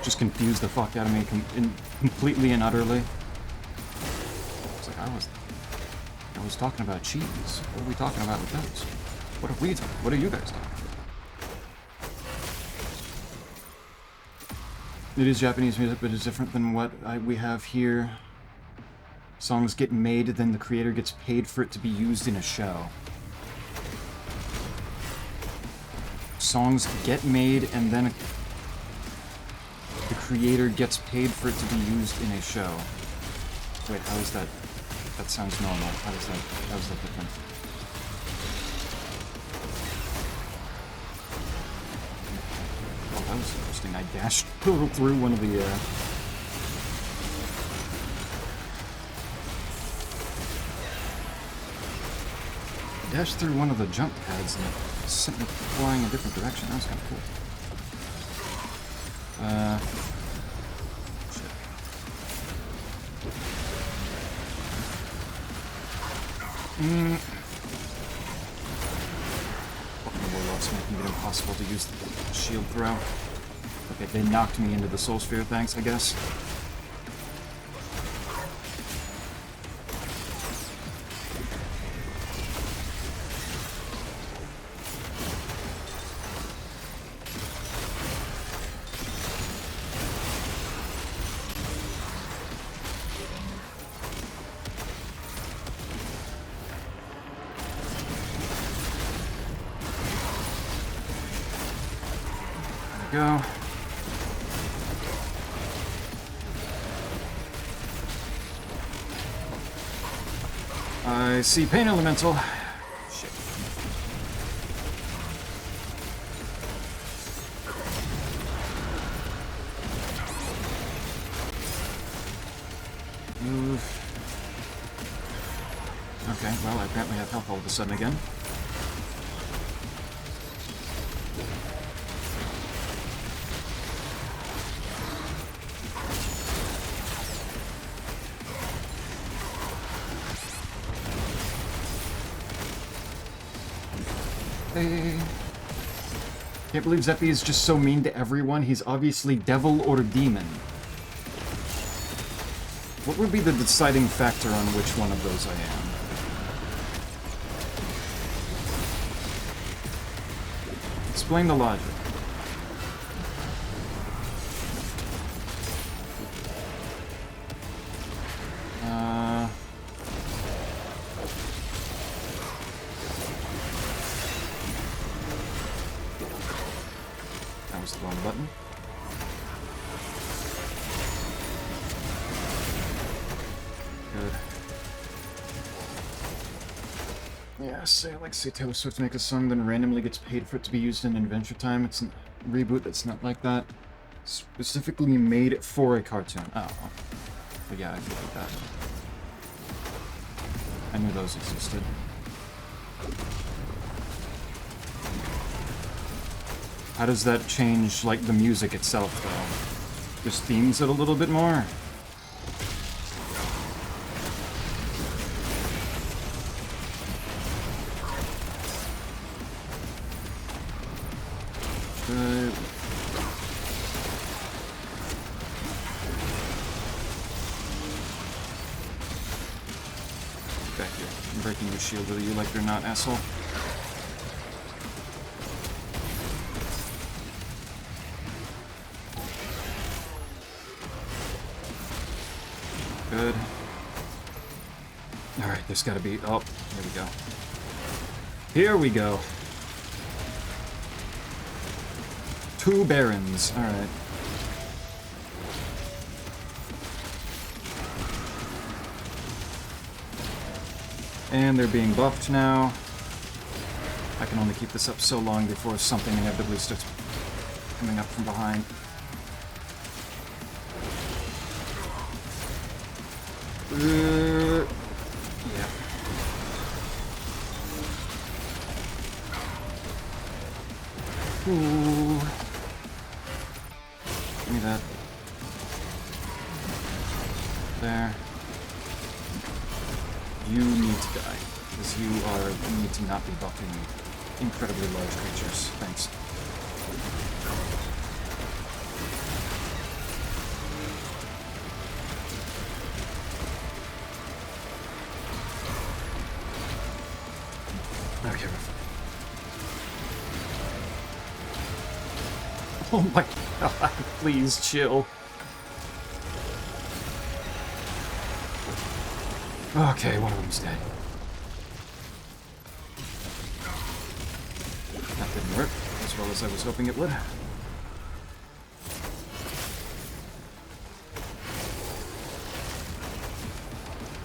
Just confuse the fuck out of me completely and utterly. It's like, I was talking about cheese. What are we talking about with those? What are we talking? What are you guys talking about? It is Japanese music, but it's different than what we have here. Songs get made, then the creator gets paid for it to be used in a show. Songs get made, and then the creator gets paid for it to be used in a show. Wait, how is that? That sounds normal. How is that different? Oh, that was interesting. I dashed through one of the, dashed through one of the jump pads and it sent me flying a different direction. That was kind of cool. Shit. Fucking warlocks making it impossible to use the shield throw. Okay, they knocked me into the soul sphere, thanks, I guess. Go. I see Pain Elemental. Shit. Move. Okay, well, I apparently have health all of a sudden again. Can't believe Zephy is just so mean to everyone. He's obviously devil or demon. What would be the deciding factor on which one of those I am? Explain the logic. The wrong button. Good. Yeah, say like Taylor Swift make a song, then randomly gets paid for it to be used in Adventure Time. It's a reboot that's not like that. Specifically made for a cartoon. Oh. But yeah, I figured that. I knew those existed. How does that change, like, the music itself, though? Just themes it a little bit more? breaking your shield whether you like it or not, asshole. Good. Alright, there's gotta be... Oh, here we go. Here we go. 2 barons. Alright. And they're being buffed now. I can only keep this up so long before something inevitably starts coming up from behind. Yeah. Ooh. Give me that. There. You need to die, because you need to not be buffing incredibly large creatures. Thanks. Okay, we're fine. Oh my god, please chill. Okay, one of them's dead. That didn't work as well as I was hoping it would.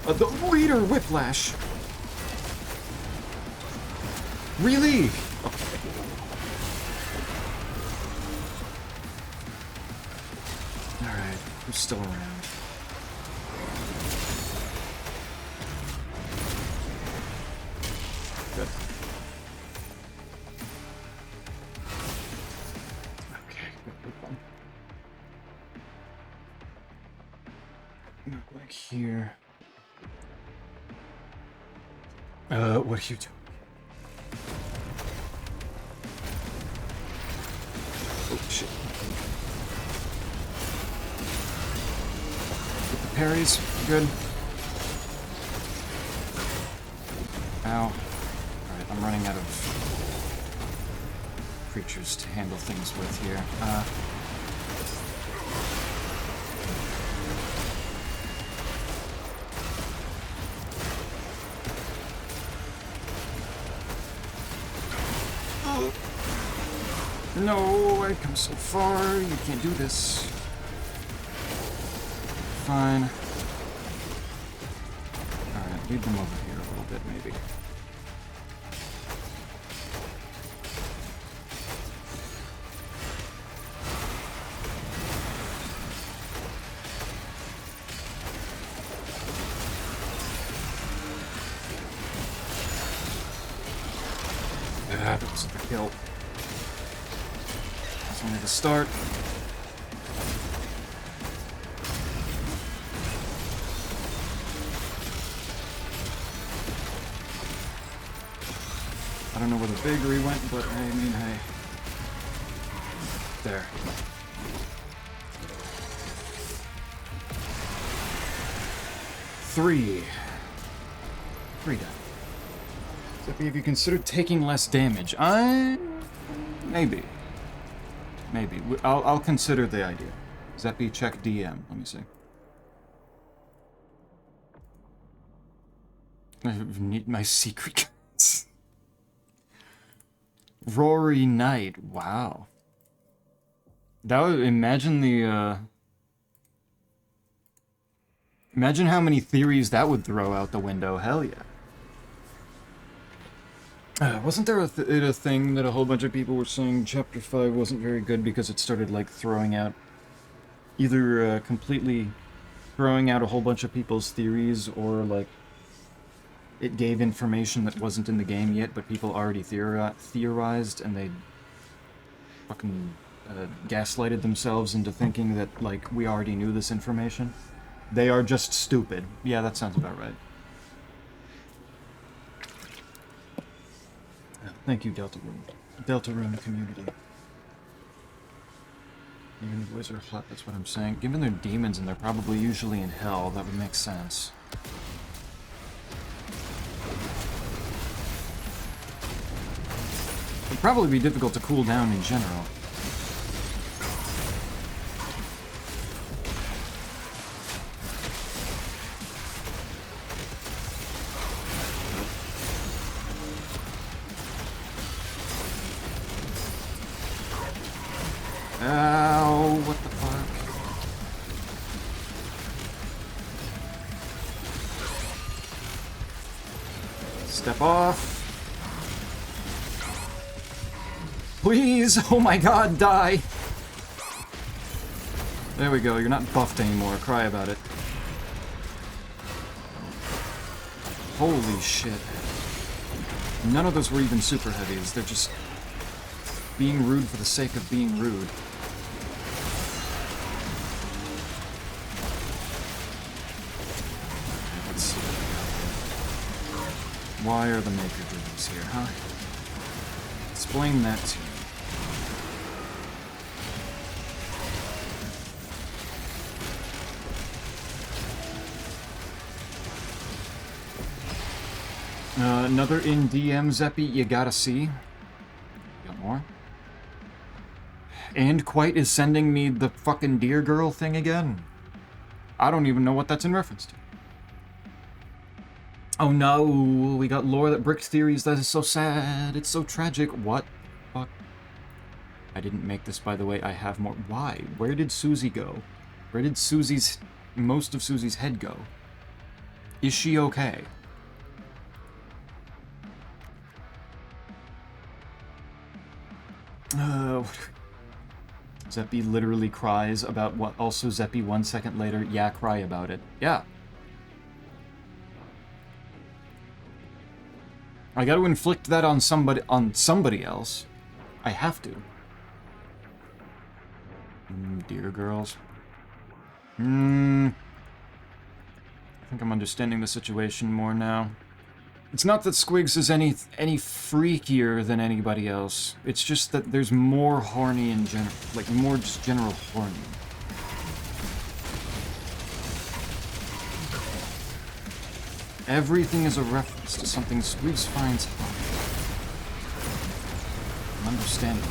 The leader whiplash! Really? Okay. Alright, who's still around? Good. Okay, good fun. Go back here. What are you doing? Oh, shit. Get the parries. Good. Ow. Alright, I'm running out of creatures to handle things with here. No, I've come so far. You can't do this. Fine. Alright, lead them over here a little bit, maybe. That wasn't the kill. That's only the start. I don't know where the vagary went, but I mean, hey. There. Three done. Except if you consider taking less damage, maybe. I'll consider the idea. Zeppy, check DM. Let me see. I need my secret guns. Rory Knight. Wow. That would imagine the imagine how many theories that would throw out the window. Hell yeah. Wasn't there a thing that a whole bunch of people were saying Chapter 5 wasn't very good because it started, like, throwing out... Either completely throwing out a whole bunch of people's theories, or, like, it gave information that wasn't in the game yet, but people already theorized, and they fucking gaslighted themselves into thinking that, like, we already knew this information? They are just stupid. Yeah, that sounds about right. Thank you, Deltarune community. Even the boys are hot, that's what I'm saying. Given they're demons and they're probably usually in hell, that would make sense. It'd probably be difficult to cool down in general. Ow, what the fuck? Step off. Please! Oh my god, die! There we go, you're not buffed anymore, cry about it. Holy shit. None of those were even super heavies, they're just being rude for the sake of being rude. Let's see what we got here. Why are the Maker Druids here, huh? Explain that to me. Another in DM Zeppy you gotta see. Got more? And Quite is sending me the fucking Deer Girl thing again. I don't even know what that's in reference to. Oh no, we got lore that bricked theories. That is so sad. It's so tragic. What? Fuck. I didn't make this, by the way. I have more. Why? Where did Susie go? Where did most of Susie's head go? Is she okay? Zeppy literally cries about what. Also, Zeppy 1 second later, yeah, cry about it. Yeah. I gotta inflict that on somebody else. I have to. Dear girls. I think I'm understanding the situation more now. It's not that Squigs is any freakier than anybody else. It's just that there's more horny in general, like more just general horny. Everything is a reference to something Squigs finds hot. I'm understanding.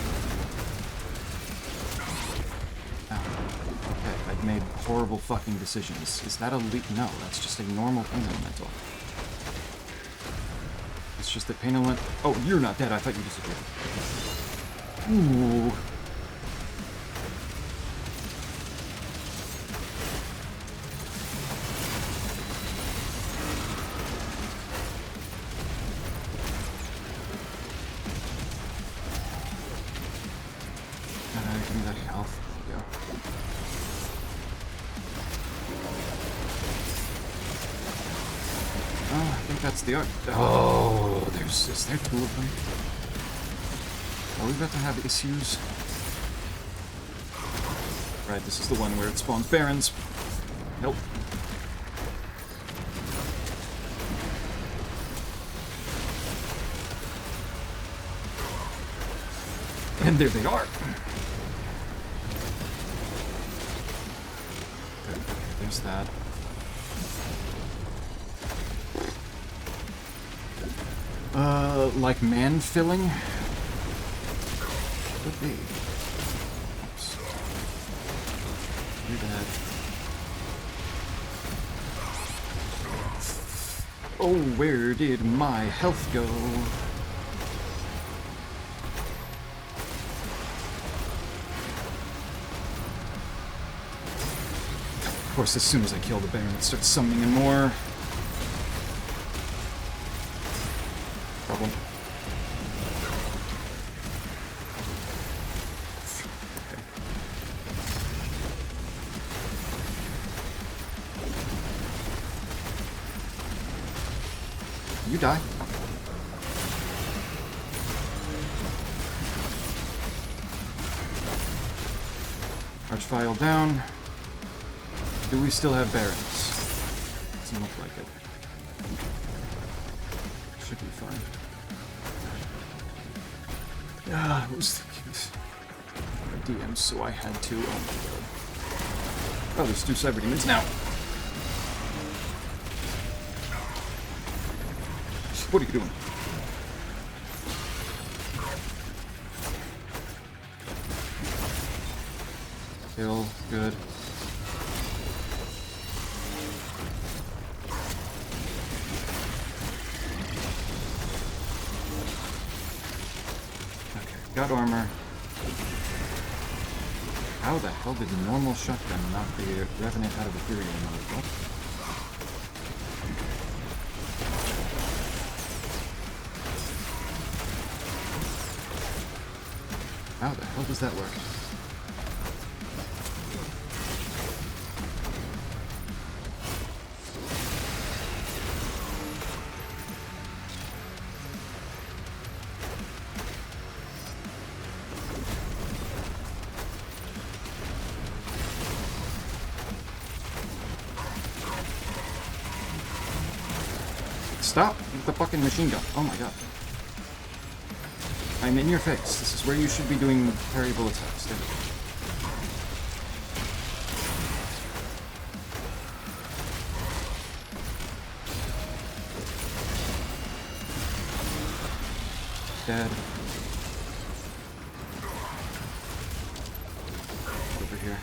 Okay, I've made horrible fucking decisions. Is that a leap? No, that's just a normal pain elemental. It's just that pain elemental. Oh, you're not dead. I thought you disappeared. Ooh. Give me that health. There we go. Oh, I think that's the art. Oh, is there two of them? Are we about to have issues? Right, this is the one where it spawns barons. Nope. And there they are. Okay, there's that. Like man-filling? Could be. Oops. Do that. Oh, where did my health go? Of course, as soon as I kill the Baron, it starts summoning in more. Problem. Okay. You die. Archvile down. Do we still have barons? Doesn't look like it. Should be fine. Ah, it was the DM, so I had to. Oh my god. Oh, there's two cyber demons now. What are you doing? Kill. Good. Okay, got armor. How the hell did the normal shotgun knock the Revenant out of Ethereal mode? What? How the hell does that work? Stop with the fucking machine gun. Oh my god. I'm in your face. This is where you should be doing parryable attacks. There we go. Dead. Over here.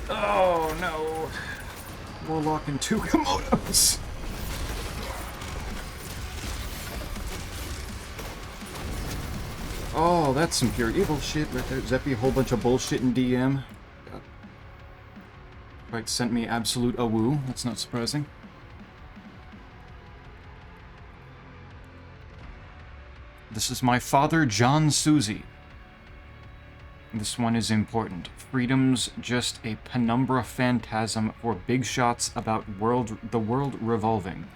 Oh no! Warlock and 2 Komodos! Oh, that's some pure evil shit right there. Zeppy, a whole bunch of bullshit in DM. Yeah. Quite sent me absolute awoo. That's not surprising. This is my father, John Susie. This one is important. Freedom's just a penumbra phantasm for big shots about the world revolving.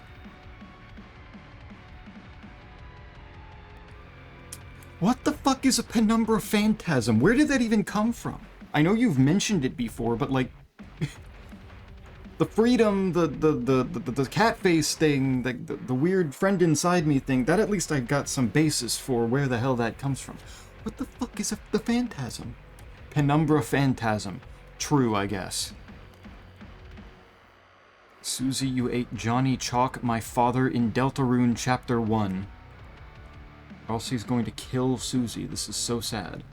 What the fuck is a penumbra phantasm? Where did that even come from? I know you've mentioned it before, but like... the freedom, the cat face thing, the weird friend inside me thing, that at least I've got some basis for where the hell that comes from. What the fuck is the phantasm? Penumbra phantasm. True, I guess. Susie, you ate Johnny Chalk, my father, in Deltarune Chapter 1. Or else he's going to kill Susie. This is so sad.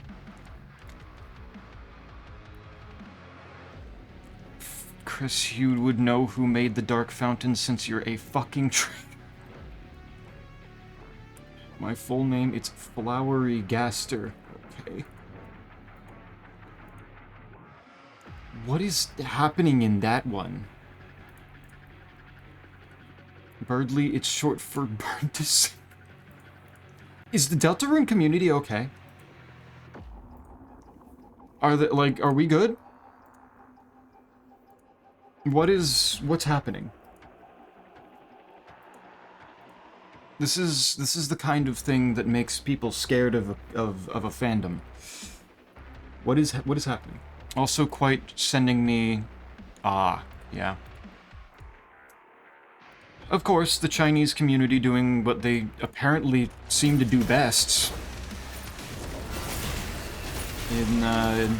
Chris, you would know who made the Dark Fountain since you're a fucking traitor. My full name, it's Flowery Gaster. Okay. What is happening in that one? Birdly, it's short for Bird to Sing. Is the Deltarune community okay? Are we good? What's happening? This is the kind of thing that makes people scared of a fandom. What is happening? Also quite sending me... yeah. Of course, the Chinese community doing what they apparently seem to do best. In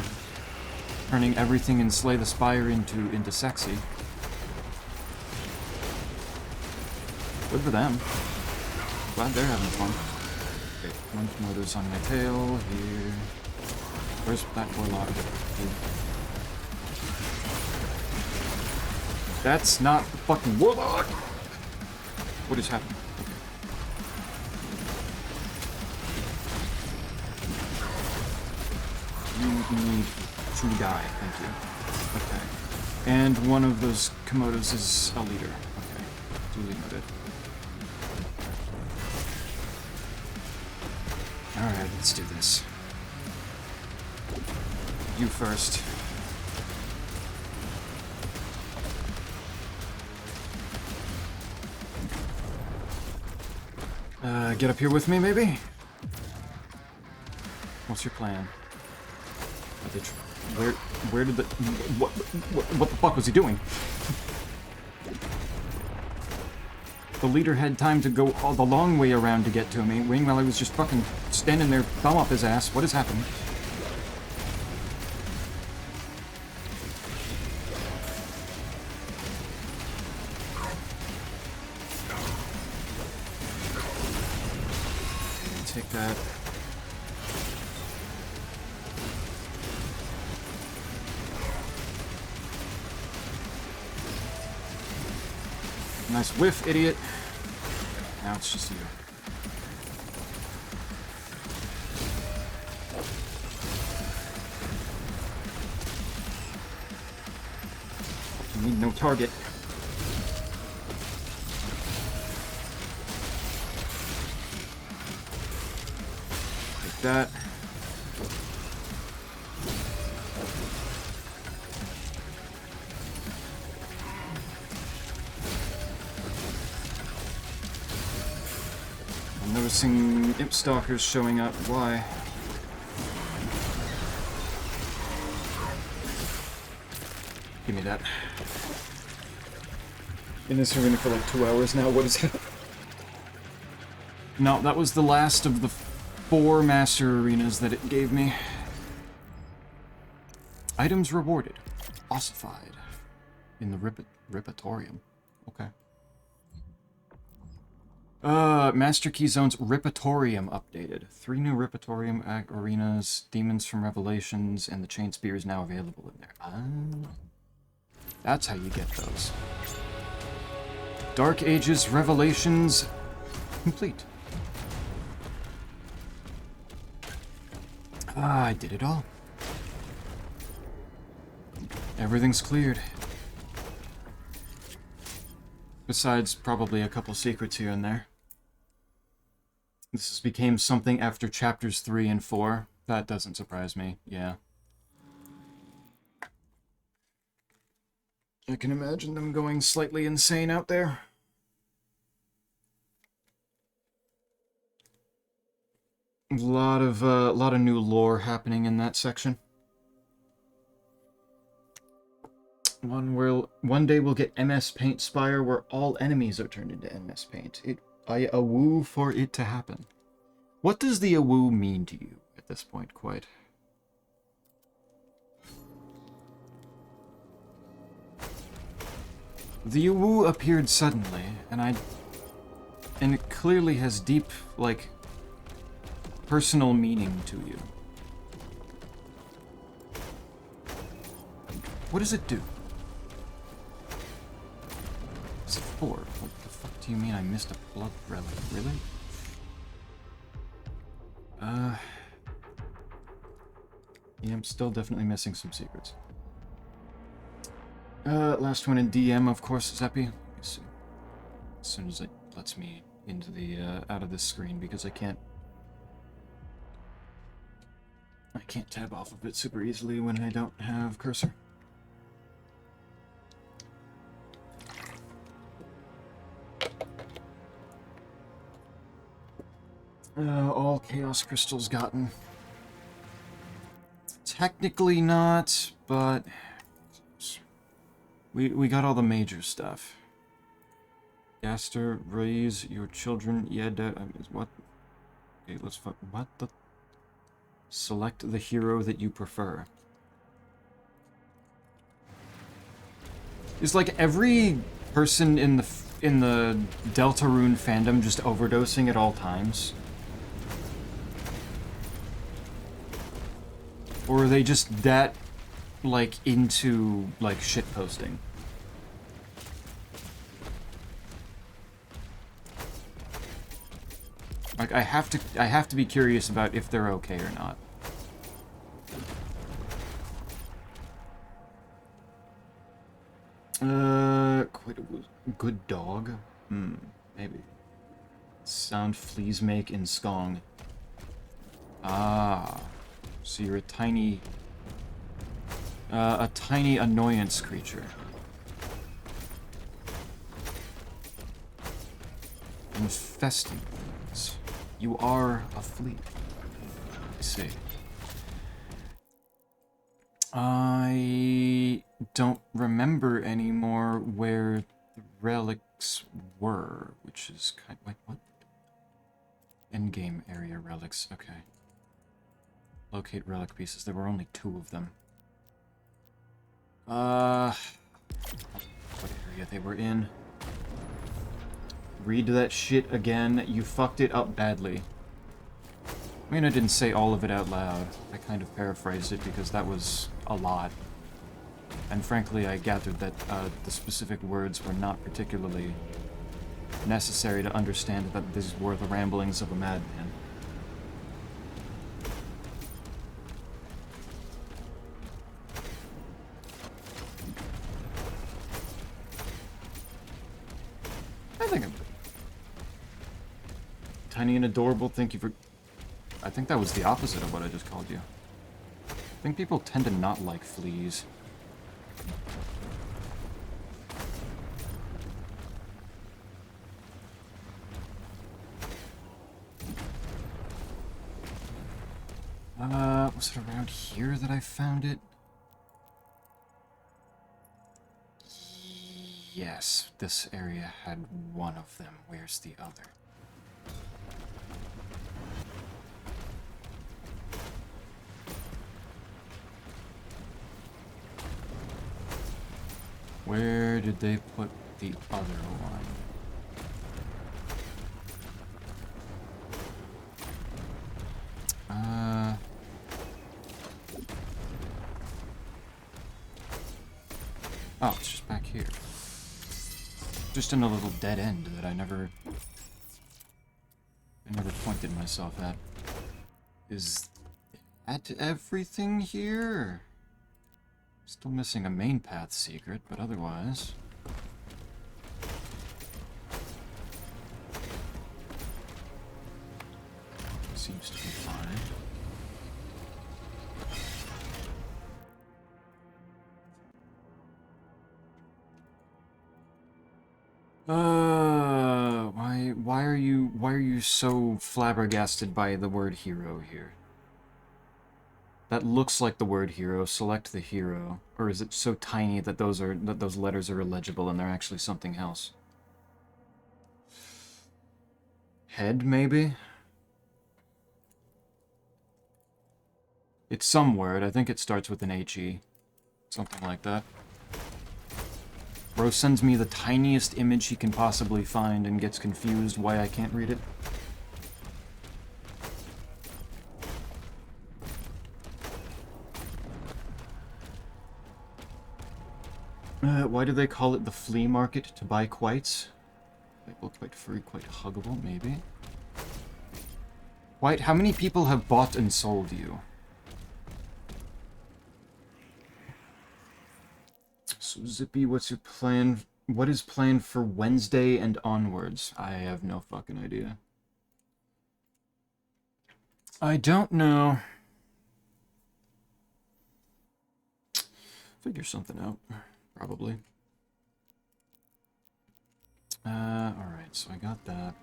turning everything in Slay the Spire into sexy. Good for them. Glad they're having fun. Okay, one Komodo's on my tail here. Where's that Warlock? That's not the fucking Warlock! What is happening? Okay. You need to die, thank you. Okay. And one of those Komodos is a leader. Okay. Duly noted. Alright, let's do this. You first. Get up here with me, maybe? What's your plan? Where did the... What the fuck was he doing? The leader had time to go all the long way around to get to me. Meanwhile, I was just fucking standing there, thumb up his ass. What has happened? Take that. Nice whiff, idiot. Now it's just you. You need no target. Like that. I'm noticing Imp Stalkers showing up. Why? Give me that. In this arena for like 2 hours now. What is that? No, that was the last of the 4 master arenas that it gave me. Items rewarded. Ossified. In the Ripatorium. Okay. Master Key Zone's Ripatorium updated. 3 new Ripatorium arenas, Demons from Revelations, and the Chain Spear is now available in there. Ah. That's how you get those. Dark Ages Revelations complete. Ah, I did it all. Everything's cleared. Besides probably a couple secrets here and there. This has became something after chapters 3 and 4. That doesn't surprise me, yeah. I can imagine them going slightly insane out there. A lot of new lore happening in that section. One day we'll get MS Paint Spire where all enemies are turned into MS Paint. I awoo for it to happen. What does the awoo mean to you at this point, quite? The awoo appeared suddenly, and it clearly has deep, like, personal meaning to you. What does it do? What's it for? What the fuck do you mean I missed a blood relic? Really? Yeah, I'm still definitely missing some secrets. Last one in DM, of course, Zeppy. Let me see. As soon as it lets me into the, out of this screen, because I can't tab off of it super easily when I don't have cursor. All Chaos Crystals gotten. Technically not, but we got all the major stuff. Gaster, raise your children. Yeah, what? Okay, let's fuck. What the? Select the hero that you prefer. Is like every person in the Deltarune fandom just overdosing at all times? Or are they just that, like, into, like, shitposting? Like, I have to be curious about if they're okay or not. Quite a good dog? Maybe. Sound fleas make in Skong. Ah. So you're a tiny annoyance creature. Infesting things. You are a flea. I see. I don't remember anymore where the relics were, which is kind of like, what? Endgame area relics, okay. Locate relic pieces. There were only 2 of them. What area they were in? Read that shit again. You fucked it up badly. I mean, I didn't say all of it out loud. I kind of paraphrased it because that was a lot. And frankly, I gathered that the specific words were not particularly necessary to understand that these were the ramblings of a madman. I think I'm tiny and adorable. Thank you for... I think that was the opposite of what I just called you. I think people tend to not like fleas. Was it around here that I found it? Yes, this area had one of them. Where's the other? Where did they put the other one? Oh, it's just back here. Just in a little dead end that I never pointed myself at. Is that everything here? Still missing a main path secret, but otherwise... seems to be fine. Why are you so flabbergasted by the word hero here? That looks like the word hero. Select the hero. Or is it so tiny that those letters are illegible and they're actually something else? Head, maybe? It's some word. I think it starts with an H-E. Something like that. Bro sends me the tiniest image he can possibly find and gets confused why I can't read it. Why do they call it the flea market to buy quites? They look quite furry, quite huggable, maybe. White, how many people have bought and sold you? So, Zippy, what's your plan? What is planned for Wednesday and onwards? I have no fucking idea. I don't know. Figure something out, probably. Alright, so I got that.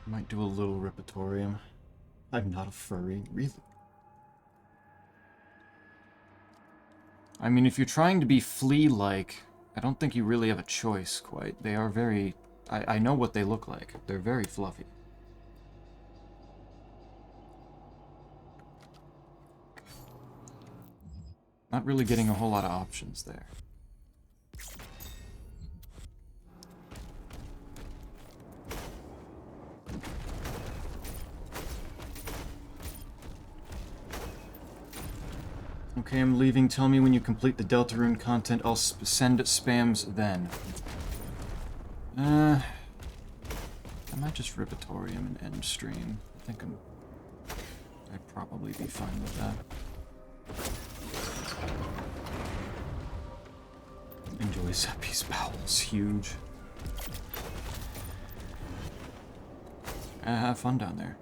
Might do a little Ripitorium. I'm not a furry, really. I mean, if you're trying to be flea-like, I don't think you really have a choice, quite. They are very... I know what they look like. They're very fluffy. Not really getting a whole lot of options there. Okay, I'm leaving. Tell me when you complete the Deltarune content. I'll send spams then. I might just Ripitorium and end stream. I think I'd probably be fine with that. Enjoy Zeppy's bowels. Huge. Have fun down there.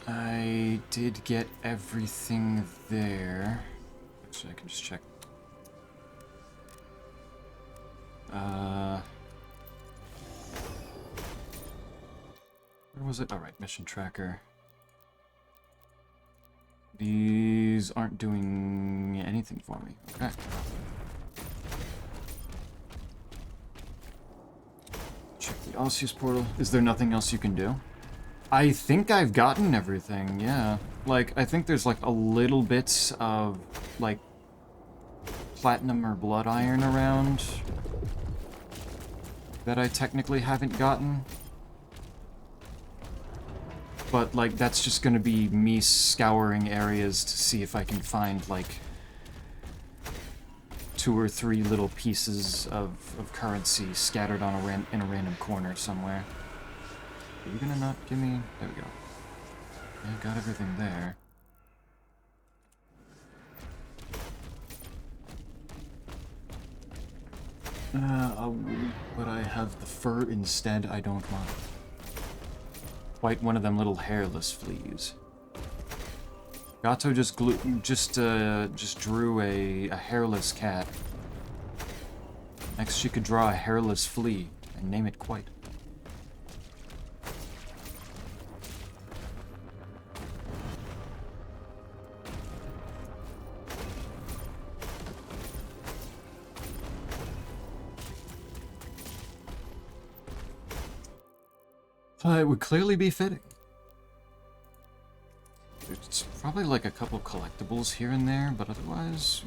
I did get everything there. Actually, I can just check. Where was it? Alright, mission tracker. These aren't doing anything for me. Okay. Check the Osseous portal. Is there nothing else you can do? I think I've gotten everything, yeah. Like, I think there's like a little bit of, like, platinum or blood iron around that I technically haven't gotten. But, like, that's just gonna be me scouring areas to see if I can find, like, 2 or 3 little pieces of currency scattered on in a random corner somewhere. Are you gonna not give me... There we go. Yeah, got everything there. But I have the fur instead. I don't want quite one of them little hairless fleas. Gato just drew a hairless cat. Next, she could draw a hairless flea and name it Quite. It would clearly be fitting. It's probably like a couple collectibles here and there, but otherwise,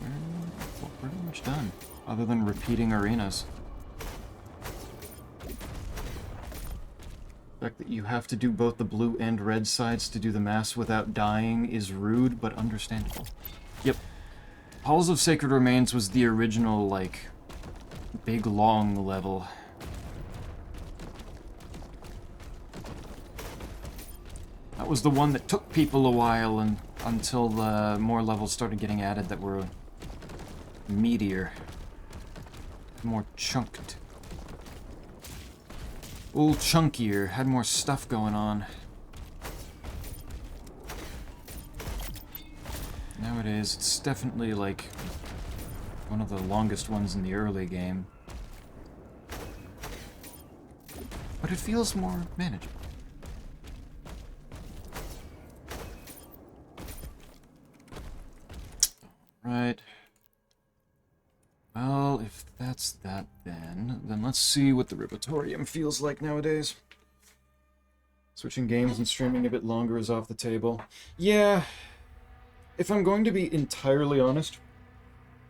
we're pretty much done. Other than repeating arenas. The fact that you have to do both the blue and red sides to do the mass without dying is rude, but understandable. Yep. Halls of Sacred Remains was the original, like, big, long level. That was the one that took people a while and until more levels started getting added that were meatier, more chunked. Old chunkier, had more stuff going on. Nowadays, it's definitely like one of the longest ones in the early game. But it feels more manageable. Right. Well, if that's that then let's see what the Ribotorium feels like nowadays. Switching games and streaming a bit longer is off the table. Yeah, if I'm going to be entirely honest,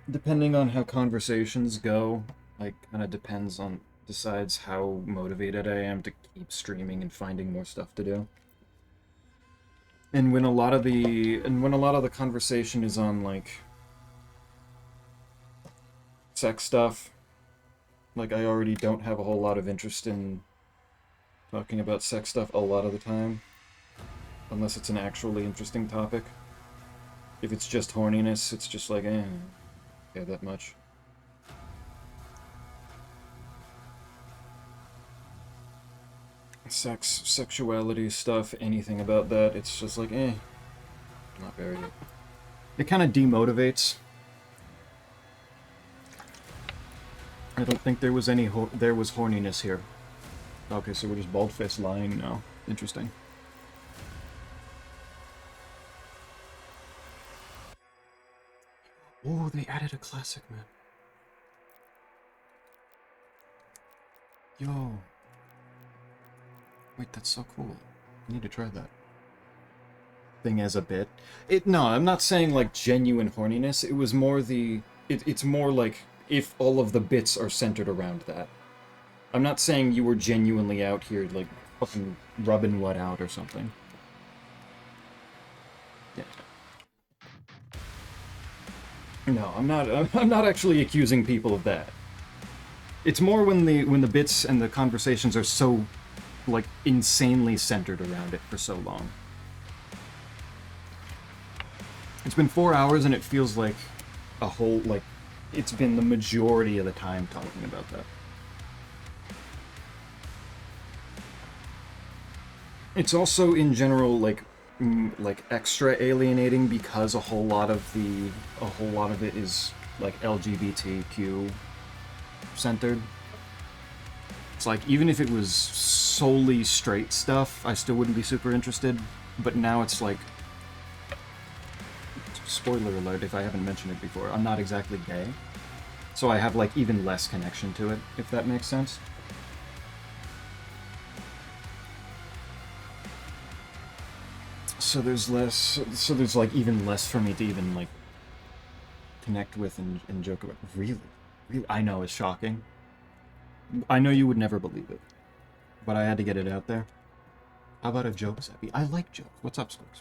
depending on how conversations go, like, kind of decides how motivated I am to keep streaming and finding more stuff to do. And when a lot of the conversation is on, like, sex stuff, like, I already don't have a whole lot of interest in talking about sex stuff a lot of the time, unless it's an actually interesting topic. If it's just horniness, it's just like, yeah, that much. Sex, sexuality stuff, anything about that, it's just like, not very... It kind of demotivates. I don't think there was there was horniness here. Okay, so we're just bald-faced lying now. Interesting. Oh, they added a classic map. Yo. Wait, that's so cool. I need to try that. Thing as a bit. No, I'm not saying, like, genuine horniness. It was more it's more like if all of the bits are centered around that. I'm not saying you were genuinely out here, like, fucking rubbing what out or something. Yeah. No, I'm not actually accusing people of that. It's more when the bits and the conversations are so, like, insanely centered around it for so long. It's been 4 hours and it feels like a whole, like, it's been the majority of the time talking about that. It's also, in general, like extra alienating because a whole lot of it is, like, LGBTQ centered. It's like, even if it was solely straight stuff, I still wouldn't be super interested, but now it's like, spoiler alert if I haven't mentioned it before, I'm not exactly gay, so I have, like, even less connection to it, if that makes sense. So there's less. So there's like even less for me to even like connect with and joke about. Really, really, I know it's shocking. I know you would never believe it, but I had to get it out there. How about a joke, Zappy? I like jokes. What's up, Squirks?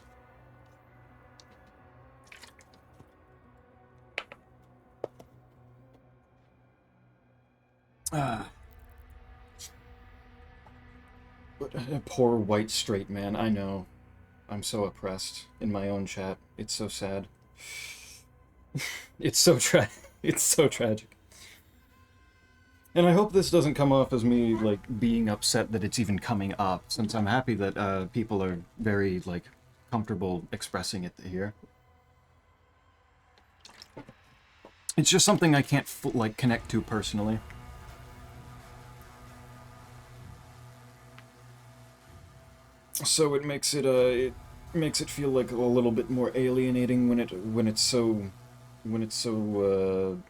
Poor white straight man. I know. I'm so oppressed in my own chat. It's so sad. It's so It's so tragic. And I hope this doesn't come off as me, like, being upset that it's even coming up, since I'm happy that people are very, like, comfortable expressing it here. It's just something I can't, like, connect to personally. So it makes it feel like a little bit more alienating when it's so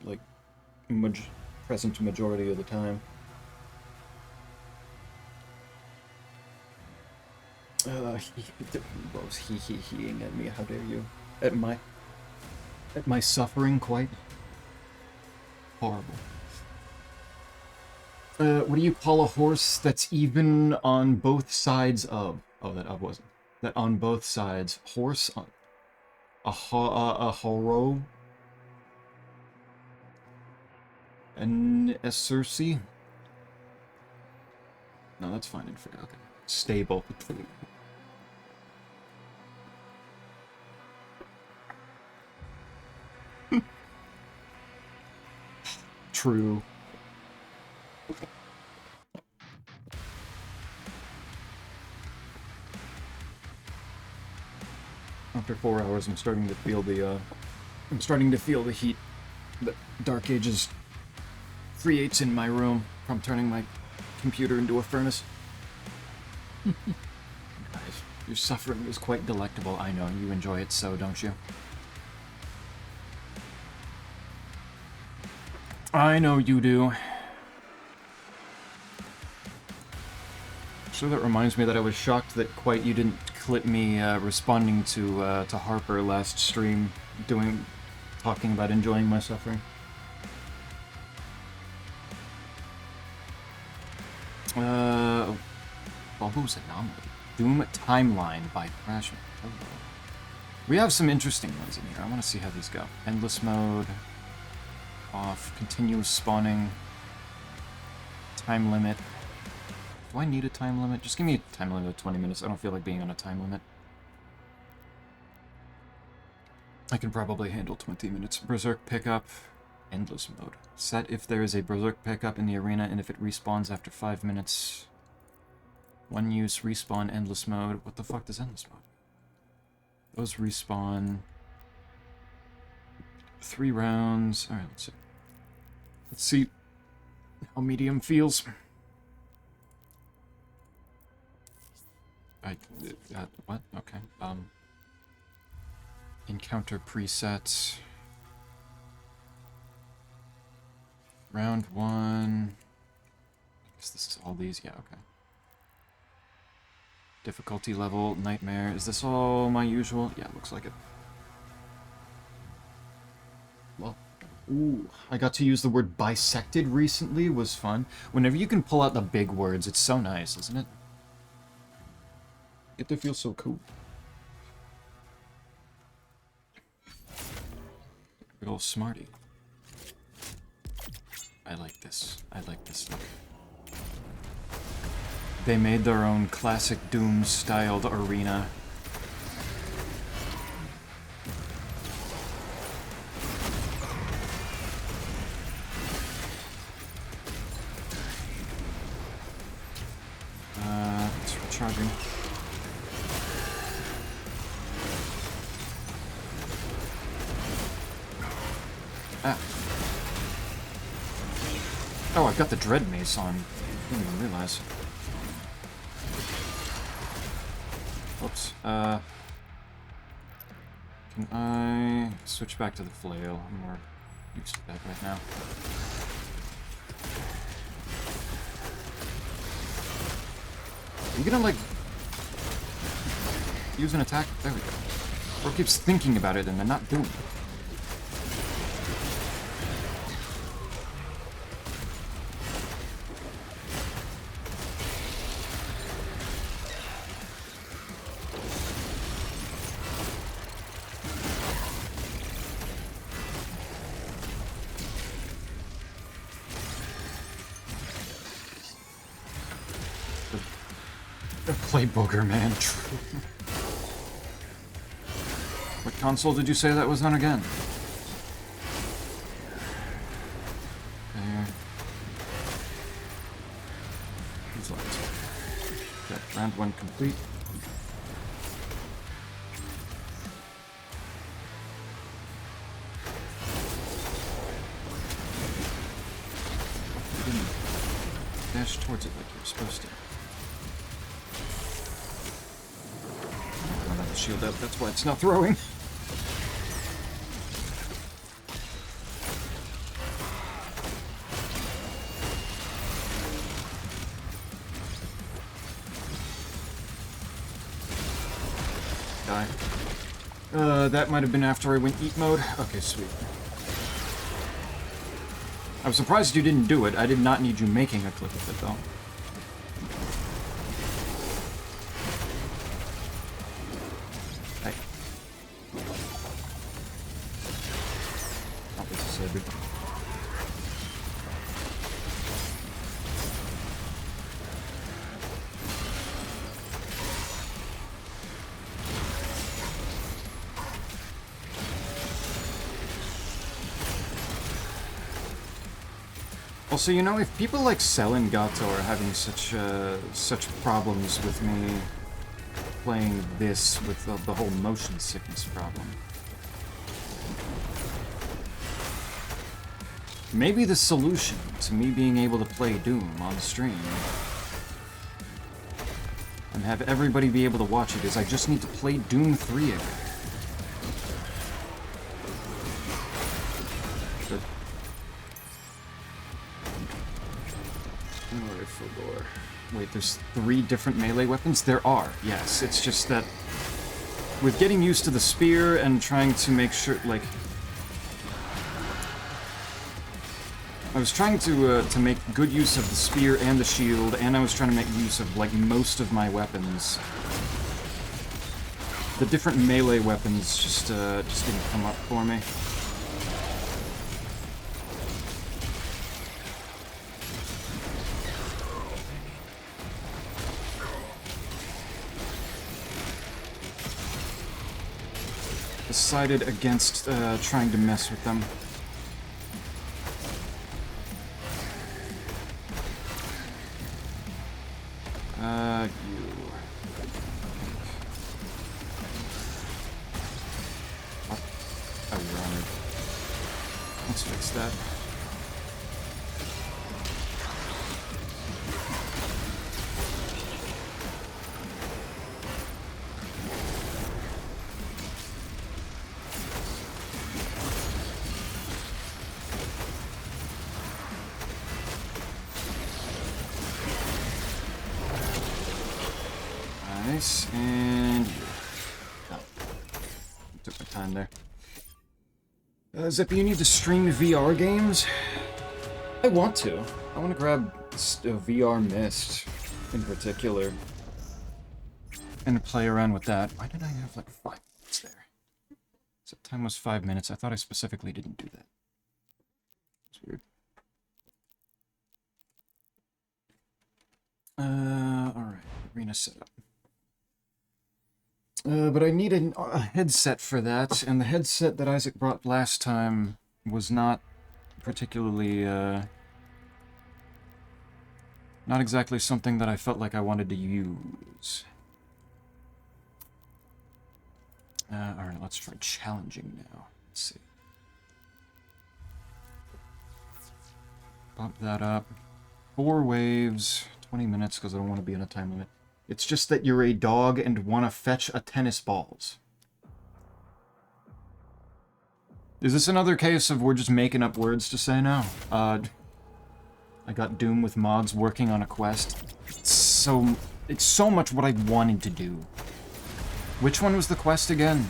like present majority of the time. Rose hee-hee-heeing at me. How dare you? At my suffering, quite horrible. What do you call a horse that's even on both sides of? Oh, that wasn't. That on both sides. Horse on a horo. A Circe? No, that's fine and fair. Okay. Stable. True. After 4 hours, I'm starting to feel the heat that Dark Ages creates in my room from turning my computer into a furnace. Guys, your suffering is quite delectable. I know, you enjoy it so, don't you? I know you do. So that reminds me that I was shocked that quite you didn't clip me responding to Harper last stream, talking about enjoying my suffering. Bobo's Anomaly. Doom Timeline by Crashman. Hello. We have some interesting ones in here. I want to see how these go. Endless mode. Off. Continuous spawning. Time limit. Do I need a time limit? Just give me a time limit of 20 minutes. I don't feel like being on a time limit. I can probably handle 20 minutes. Berserk pickup. Endless mode. Set if there is a Berserk pickup in the arena and if it respawns after 5 minutes. One use, respawn, endless mode. What the fuck does endless mode? Those respawn. 3 rounds. Alright, let's see. Let's see how medium feels. What? Okay. Encounter presets. Round 1. I guess this is all these. Yeah, okay. Difficulty level, nightmare. Is this all my usual? Yeah, looks like it. Well, ooh, I got to use the word bisected recently. Was fun. Whenever you can pull out the big words, it's so nice, isn't it? It feels so cool. Big ol' smarty. I like this. I like this look. They made their own classic Doom-styled arena. It's recharging. Ah. Oh, I've got the Dread Mace on. I didn't even realize. Oops. Can I switch back to the flail? I'm more used to that right now. Are you gonna, like... Use an attack. There we go. Or keeps thinking about it and then not doing it. Play booger, man. What console did you say that was on again? There. These lights. Okay, round 1 complete. You didn't dash towards it like you were supposed to. Shield up, that's why it's not throwing. Die. That might have been after I went eat mode. Okay, sweet. I was surprised you didn't do it. I did not need you making a clip of it, though. Also, you know, if people like Cell and Gato are having such problems with me playing this with the whole motion sickness problem, maybe the solution to me being able to play Doom on stream and have everybody be able to watch it is I just need to play Doom 3 again. Wait, there's 3 different melee weapons? There are, yes. It's just that with getting used to the spear and trying to make sure, like, I was trying to make good use of the spear and the shield, and I was trying to make use of, like, most of my weapons. The different melee weapons just didn't come up for me. Decided against trying to mess with them. You. What? Oh, you're honored. Let's fix that. Nice, and oh, took my time there. Zippy, you need to stream VR games? I want to. I want to grab VR Mist in particular and play around with that. Why did I have like 5 minutes there? So time was 5 minutes. I thought I specifically didn't do that. It's weird. Alright, arena setup. But I need a headset for that, and the headset that Isaac brought last time was not particularly, not exactly something that I felt like I wanted to use. Alright, let's try challenging now. Let's see. Bump that up. 4 waves, 20 minutes, because I don't want to be on a time limit. It's just that you're a dog and want to fetch a tennis balls. Is this another case of we're just making up words to say now? I got Doom with mods working on a quest. It's so much what I wanted to do. Which one was the quest again?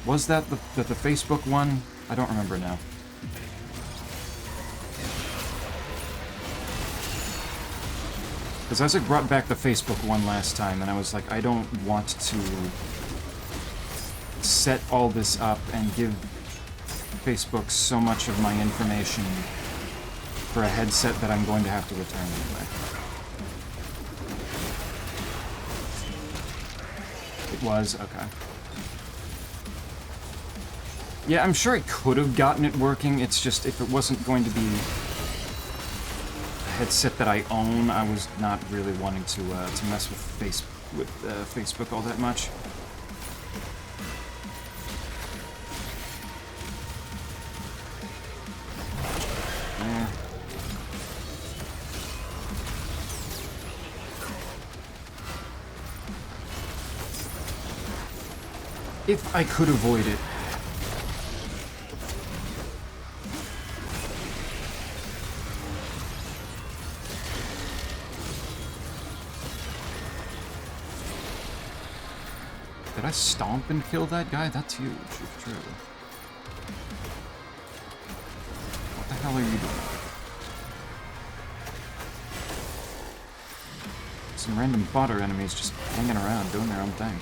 Was that the Facebook one? I don't remember now. Because Isaac brought back the Facebook one last time, and I was like, I don't want to set all this up and give Facebook so much of my information for a headset that I'm going to have to return anyway. It was? Okay. Yeah, I'm sure I could have gotten it working, it's just if it wasn't going to be a headset that I own, I was not really wanting to mess with Facebook all that much. Yeah. If I could avoid it. Did I stomp and kill that guy? That's huge, if true. What the hell are you doing? Some random fodder enemies just hanging around, doing their own thing.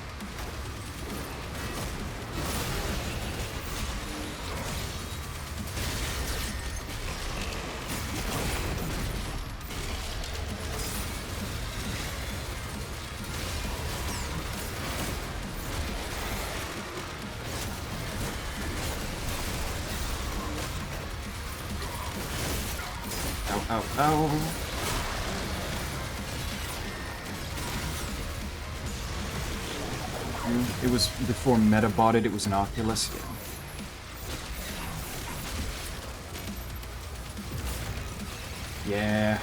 Ow, ow. It was before Meta bought it, it was an Oculus, yeah. Yeah.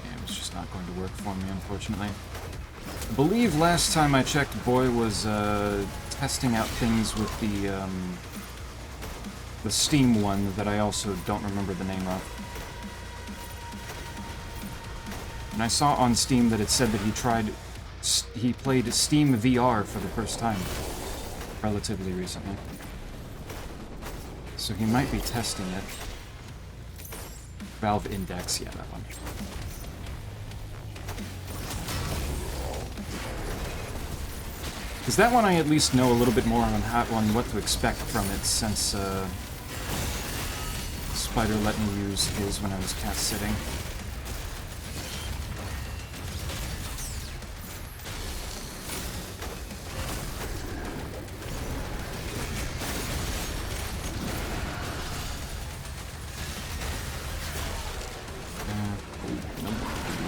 Yeah, it was just not going to work for me, unfortunately. I believe last time I checked, Boy was testing out things with the Steam one that I also don't remember the name of. And I saw on Steam that it said that he played Steam VR for the first time relatively recently. So he might be testing it. Valve Index, yeah, that one. Because that one I at least know a little bit more on what to expect from it, since Spider let me use his when I was cat sitting.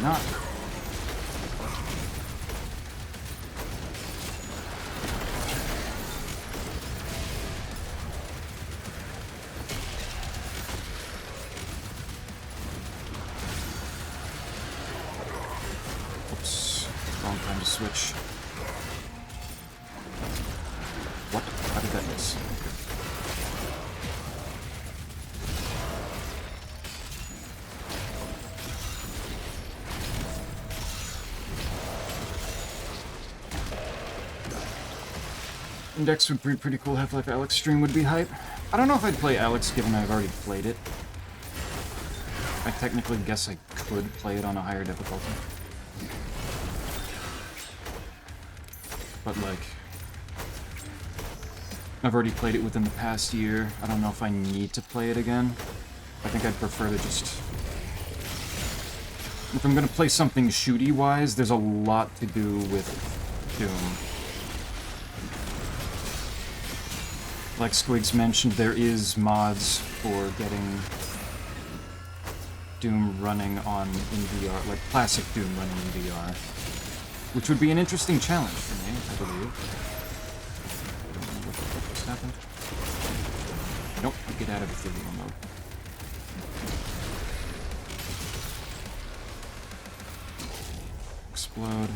Not. Oops. Wrong time to switch. What? How did that miss? Index would be pretty cool. Half-Life Alyx stream would be hype. I don't know if I'd play Alyx given I've already played it. I technically guess I could play it on a higher difficulty. But like, I've already played it within the past year. I don't know if I need to play it again. I think I'd prefer to just... If I'm gonna play something shooty-wise, there's a lot to do with Doom. Like Squigs mentioned, there is mods for getting Doom running in VR, like classic Doom running in VR. Which would be an interesting challenge for me, I believe. I don't know what the fuck just happened. Nope, get out of ethereal mode. Explode.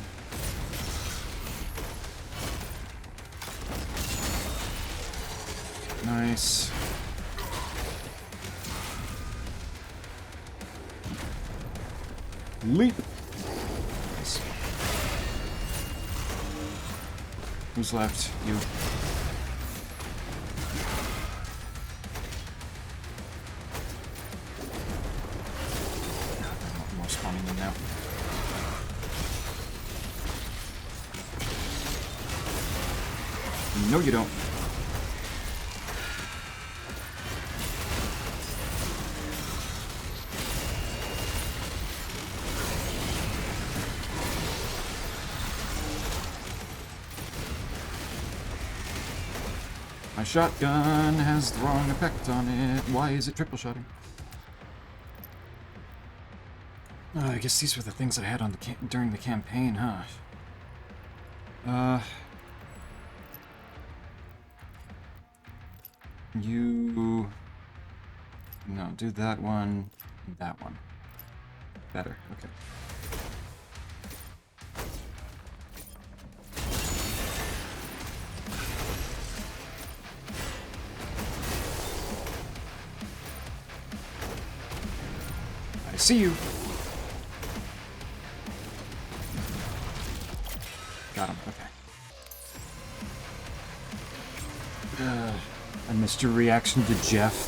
Nice. Leap! Nice. Who's left? You. More spawning in now. No, you don't. My shotgun has the wrong effect on it. Why is it triple shotting? I guess these were the things that I had on the during the campaign, huh? You... No, do that one, that one. Better, okay. I see you. Got him, okay. I missed your reaction to Jeff.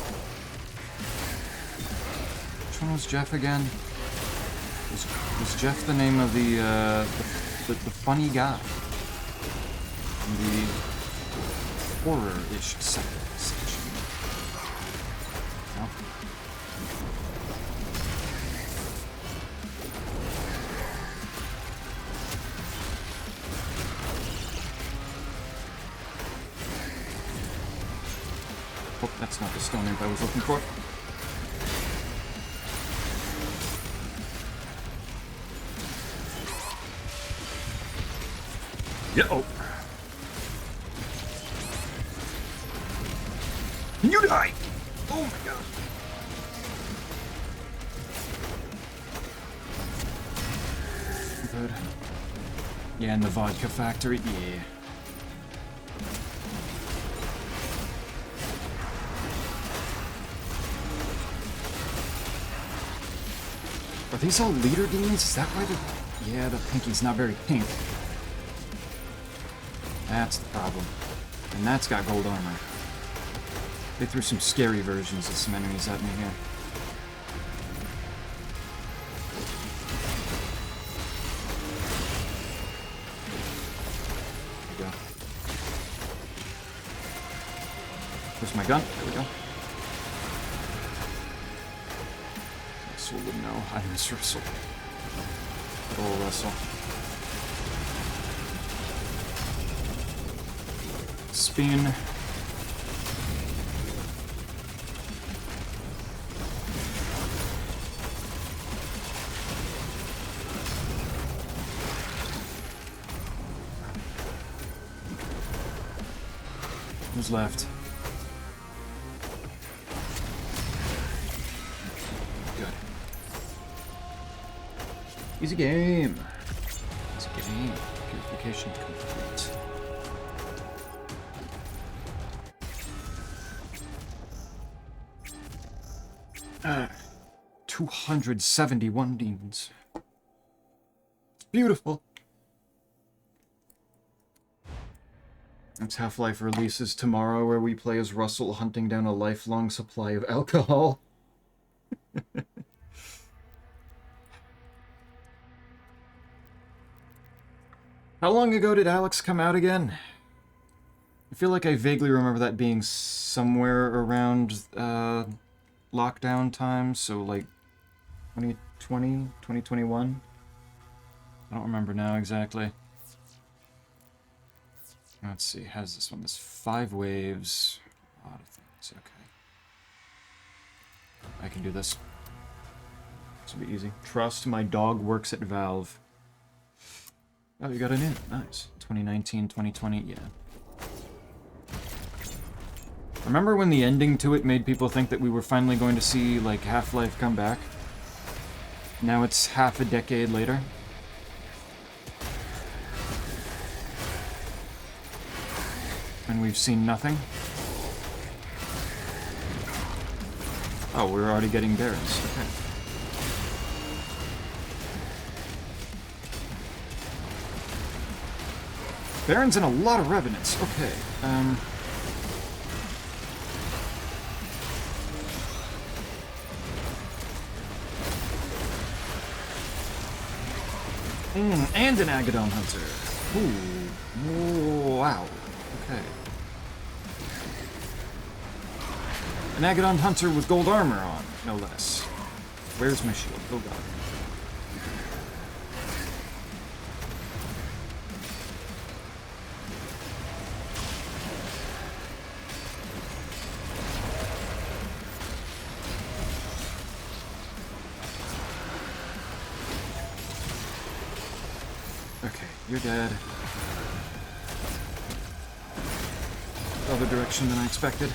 Which one was Jeff again? Was Jeff the name of the funny guy? In the horror-ish section. No? Oh, that's not the stone imp I was looking for. Yeah. Oh. You die! Oh my god. Good. Yeah, in the vodka factory. Yeah. Are these all leader demons? Is that why the... Yeah, the pinky's not very pink. That's the problem. And that's got gold armor. They threw some scary versions of some enemies at me here. There we go. Where's my gun? There we go. Russell would know. I miss Russell. Good old Russell. Spin. Who's left? Good. Easy game. Easy game. Purification complete. 271 demons. It's beautiful. Next Half-Life releases tomorrow, where we play as Russell hunting down a lifelong supply of alcohol. How long ago did Alex come out again? I feel like I vaguely remember that being somewhere around lockdown time, so like 2020, 2021? I don't remember now exactly. Let's see, how's this one? There's 5 waves. A lot of things, okay. I can do this. This will be easy. Trust, my dog works at Valve. Oh, you got it in. Nice. 2019, 2020, yeah. Remember when the ending to it made people think that we were finally going to see, like, Half-Life come back? Now it's half a decade later. And we've seen nothing. Oh, we're already getting Barons. Okay. Barons and a lot of revenants. Okay. And an Agadon Hunter. Ooh. Wow. Okay. An Agadon Hunter with gold armor on, no less. Where's my shield? Oh god. Okay, you're dead. Other direction than I expected.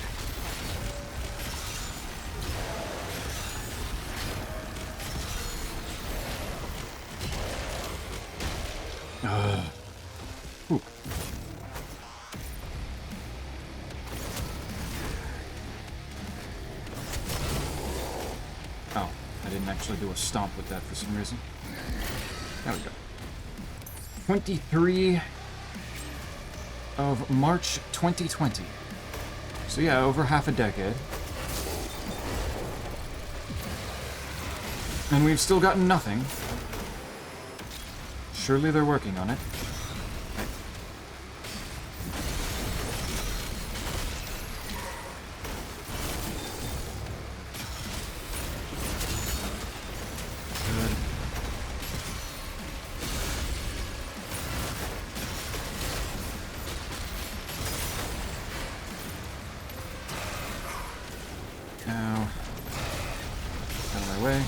Ooh. Oh, I didn't actually do a stomp with that for some reason. There we go. 23 of March 2020. So yeah, over half a decade. And we've still gotten nothing. Surely they're working on it. Good. Now, out of my way.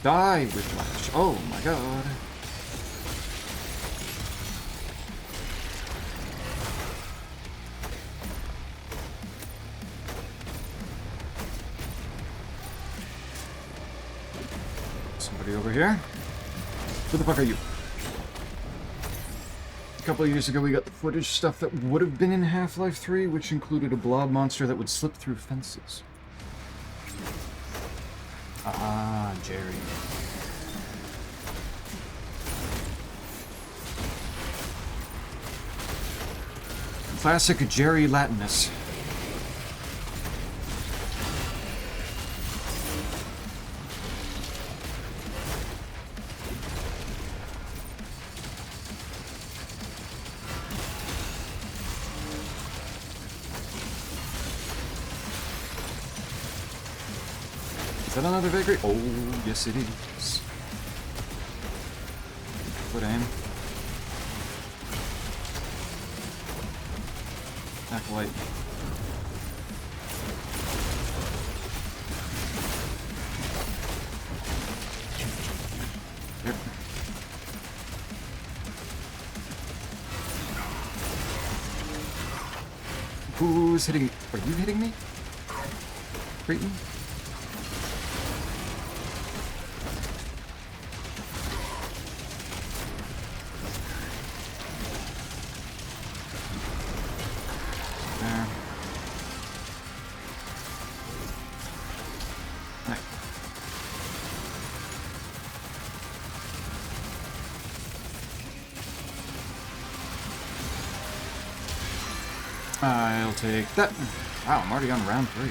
Die, Whiplash. Oh my god. Somebody over here. Who the fuck are you? A couple of years ago we got the footage stuff that would have been in Half-Life 3, which included a blob monster that would slip through fences. Ah, Jerry. Classic Jerry Latinus. Is that another Valkyrie? Oh, yes it is. Good aim. Acolyte. Yep. Who's hitting? Are you hitting me? Creighton? I'll take that. Wow, I'm already on round 3.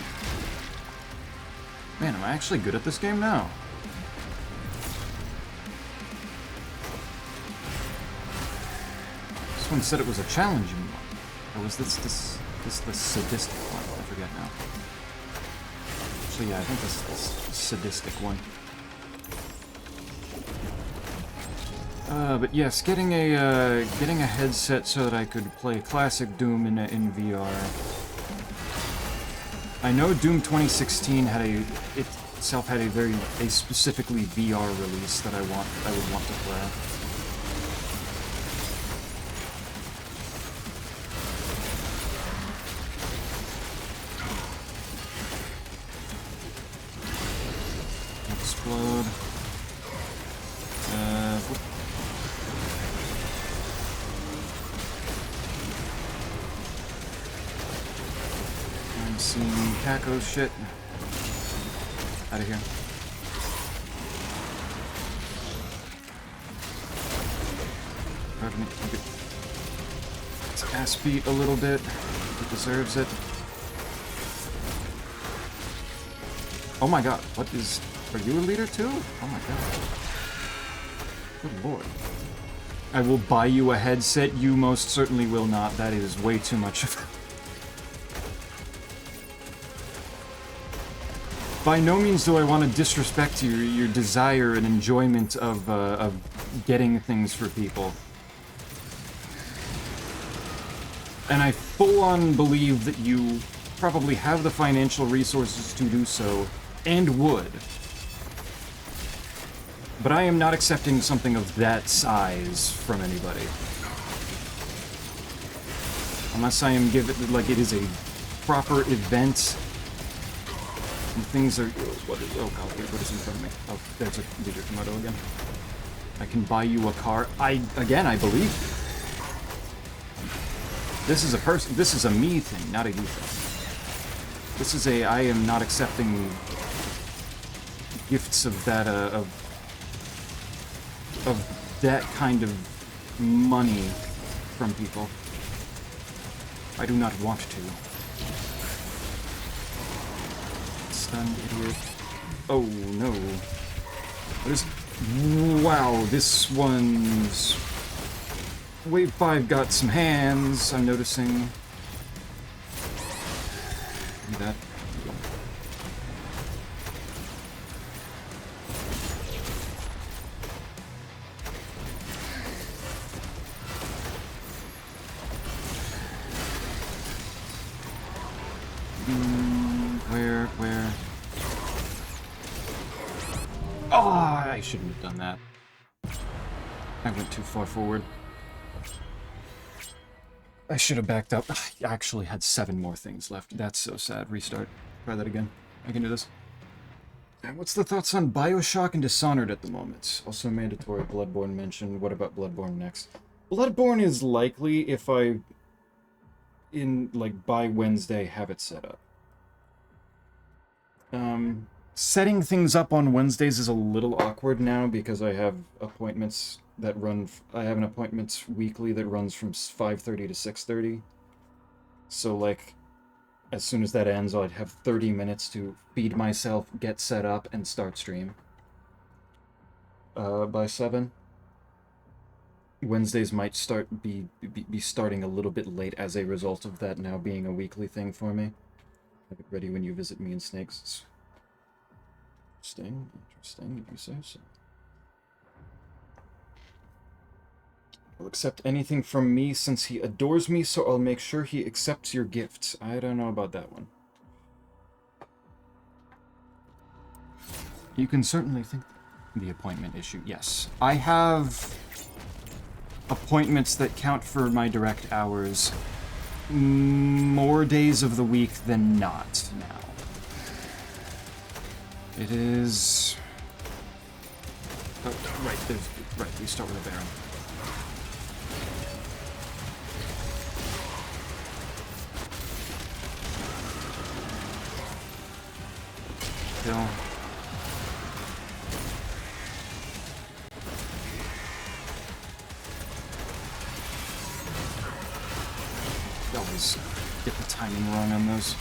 Man, am I actually good at this game now? This one said it was a challenging one. Or was this the sadistic one? I forget now. Actually, yeah, I think this is the sadistic one. But yes, getting a headset so that I could play classic Doom in VR. I know Doom 2016 itself had a specifically VR release that I would want to play. Explode. See. taco shit. Out of here. It's ass beat a little bit. It deserves it. Oh my god, what is... Are you a leader too? Oh my god. Good lord. I will buy you a headset. You most certainly will not. That is way too much of... By no means do I want to disrespect your desire and enjoyment of getting things for people. And I full-on believe that you probably have the financial resources to do so, and would. But I am not accepting something of that size from anybody. Unless I am given, like, it is a proper event. And things are... What is... Oh god, wait, what is in front of me? Oh, there's a leader Komodo again. I can buy you a car. Again, I believe you. This is a person... This is a me thing, not a you thing. This is a... I am not accepting gifts of that, of that kind of money from people. I do not want to. Stunned idiot. Oh no. What is... Wow, this one's... Wave 5 got some hands, I'm noticing. That. Where? Oh, I shouldn't have done that. I went too far forward. I should have backed up. I actually had 7 more things left. That's so sad. Restart. Try that again. I can do this. And what's the thoughts on Bioshock and Dishonored at the moment? Also mandatory Bloodborne mention. What about Bloodborne next? Bloodborne is likely if I, by Wednesday, have it set up. Setting things up on Wednesdays is a little awkward now because I have appointments that run... I have an appointment weekly that runs from 5:30 to 6:30. So, like, as soon as that ends, I'd have 30 minutes to feed myself, get set up, and start stream. By 7. Wednesdays might be starting a little bit late as a result of that now being a weekly thing for me. Have it ready when you visit me and Snakes. Interesting, if you say so. He'll accept anything from me since he adores me, so I'll make sure he accepts your gifts. I don't know about that one. You can certainly think the appointment issue. Yes. I have appointments that count for my direct hours more days of the week than not now. It is... Oh, right, we start with a Baron. Kill. Always get the timing wrong on those.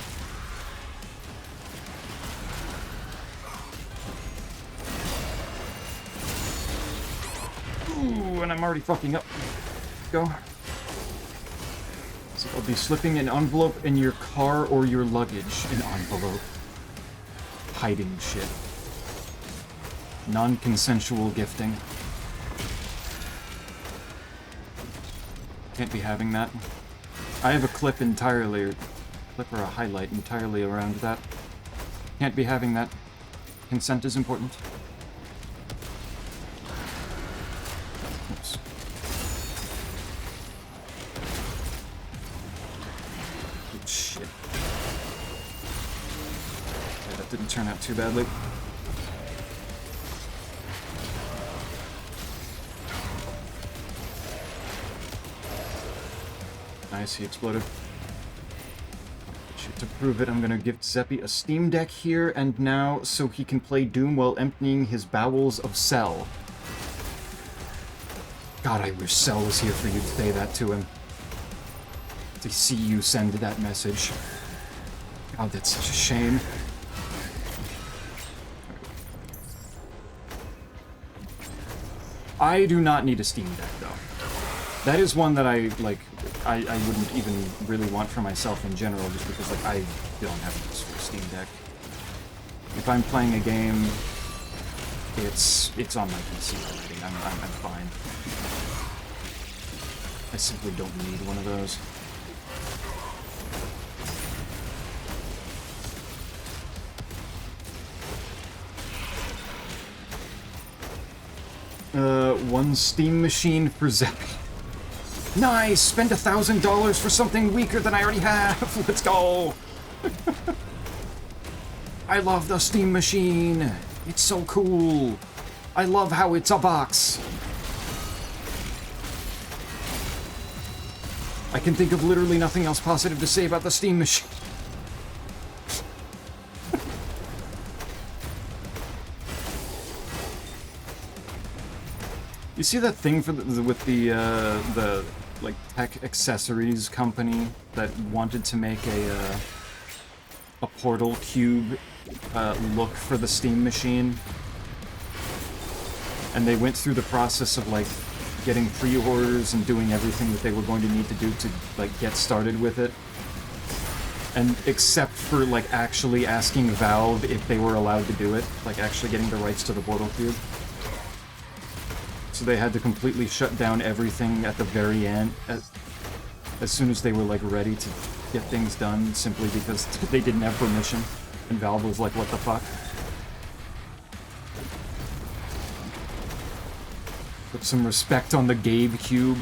Ooh, and I'm already fucking up. Go. So I'll be slipping an envelope in your car or your luggage. An envelope. Hiding shit. Non-consensual gifting. Can't be having that. I have a clip entirely, or a highlight entirely around that. Can't be having that. Consent is important. Oops. Oh, shit. Yeah, that didn't turn out too badly. Nice, he exploded. Shit. to prove it, I'm gonna give Zeppy a Steam Deck here and now so he can play Doom while emptying his bowels of Cell. God, I wish Cell was here for you to say that to him. To see you send that message. God, that's such a shame. I do not need a Steam Deck, though. That is one that I wouldn't even really want for myself in general, just because, like, I don't have a use for a Steam Deck. If I'm playing a game, it's on my PC already. I'm fine. I simply don't need one of those. One Steam machine for Zeppy. Nice! Spend $1,000 for something weaker than I already have! Let's go! I love the Steam machine! It's so cool! I love how it's a box! I can think of literally nothing else positive to say about the Steam machine. You see that thing for with the like tech accessories company that wanted to make a Portal cube look for the Steam machine, and they went through the process of like getting pre-orders and doing everything that they were going to need to do to like get started with it, and except for like actually asking Valve if they were allowed to do it, like actually getting the rights to the Portal cube. So they had to completely shut down everything at the very end, as soon as they were like ready to get things done, simply because they didn't have permission, and Valve was like, what the fuck? Put some respect on the Gabe Cube.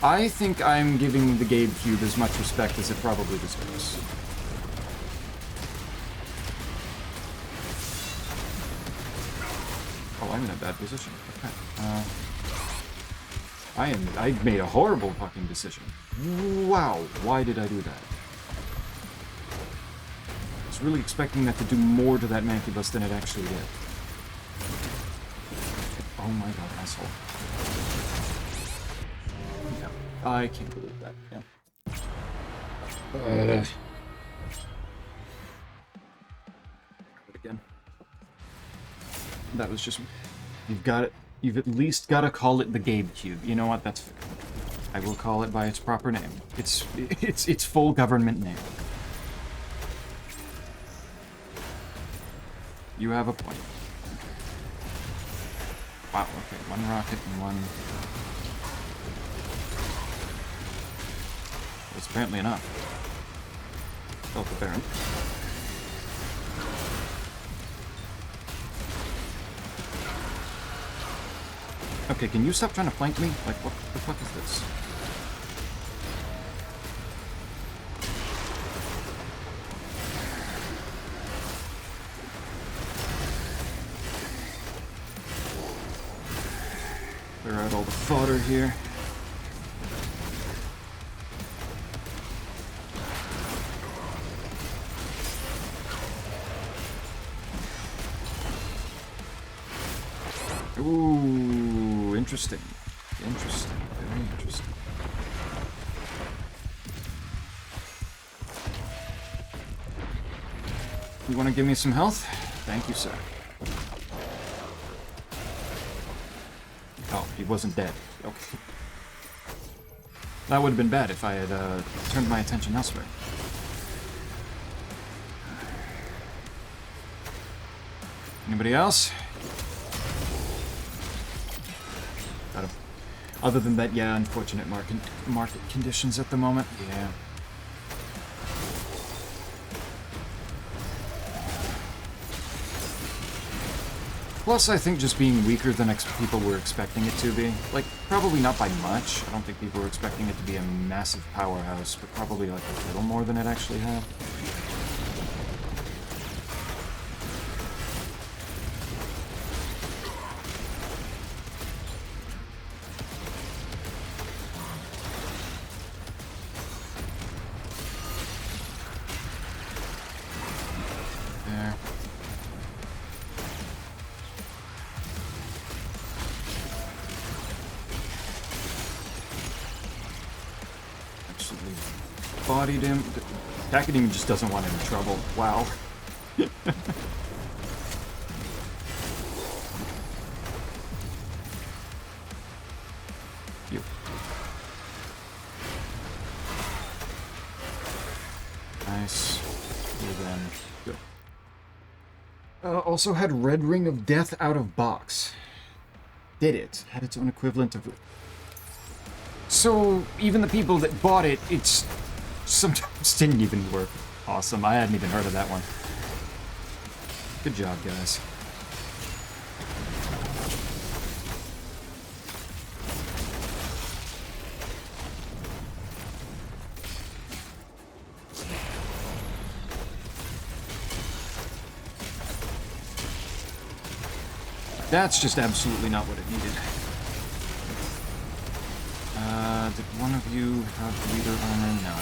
I think I'm giving the Gabe Cube as much respect as it probably deserves. Oh, I'm in a bad position. Okay. I made a horrible fucking decision. Wow, why did I do that? I was really expecting that to do more to that Mancubus than it actually did. Oh my god, asshole. Yeah, I can't believe that, yeah. Again. That was just... You've got it. You've at least got to call it the Gabe Cube. You know what? That's fair. I will call it by its proper name. Its full government name. You have a point. Wow, okay. One rocket and one... That's apparently enough. Self-apparent. Okay, can you stop trying to flank me? Like, what the fuck is this? Clear out all the fodder here. Ooh, interesting. Interesting. Very interesting. You want to give me some health? Thank you, sir. Oh, he wasn't dead. Okay. That would have been bad if I had turned my attention elsewhere. Anybody else? Got him. Other than that, yeah, unfortunate market conditions at the moment. Yeah. Plus, I think just being weaker than people were expecting it to be. Like, probably not by much. I don't think people were expecting it to be a massive powerhouse, but probably like a little more than it actually had. bodied him. Kakademon just doesn't want any trouble. Wow. Yep. Nice. Here then. Go. Also had Red Ring of Death out of box. Did it. Had its own equivalent of... So, even the people that bought it, it's... sometimes didn't even work. Awesome. I hadn't even heard of that one. Good job, guys. That's just absolutely not what it needed. Did one of you have leader armor? No.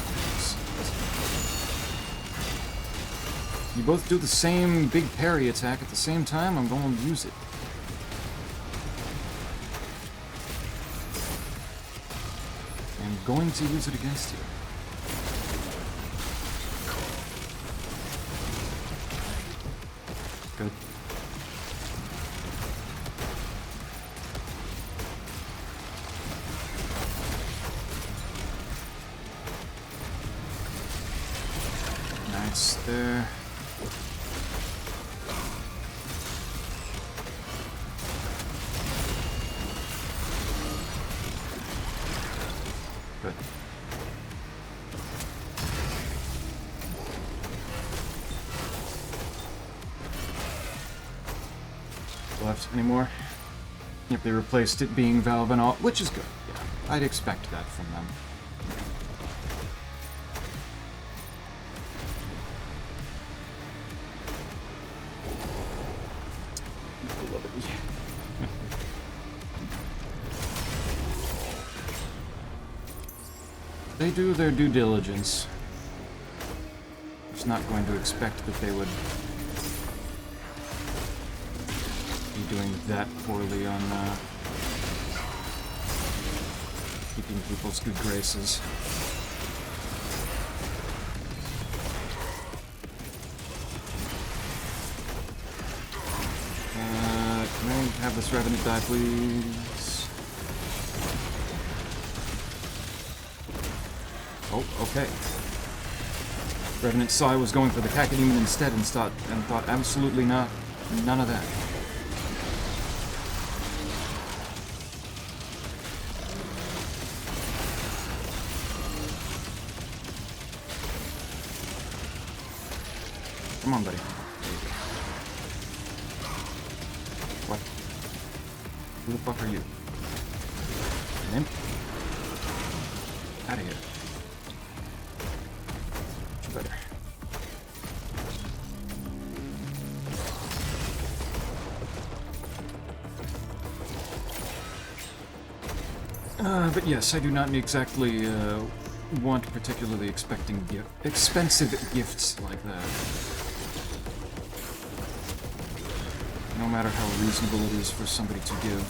You both do the same big parry attack at the same time, I'm going to use it. I'm going to use it against you. Good. Nice there. Good. Left anymore? Yep, they replaced it being Valve and all, which is good. Yeah, I'd expect that from them. They do their due diligence. I was not going to expect that they would be doing that poorly on keeping people's good graces. Can I have this Revenant die, please? Oh, okay. Revenant saw I was going for the Kakademon instead and thought absolutely not. None of that. Come on, buddy. There you go. What? Who the fuck are you? An imp? Out of here. Better. But yes, I do not exactly want particularly expensive gifts like that. No matter how reasonable it is for somebody to give.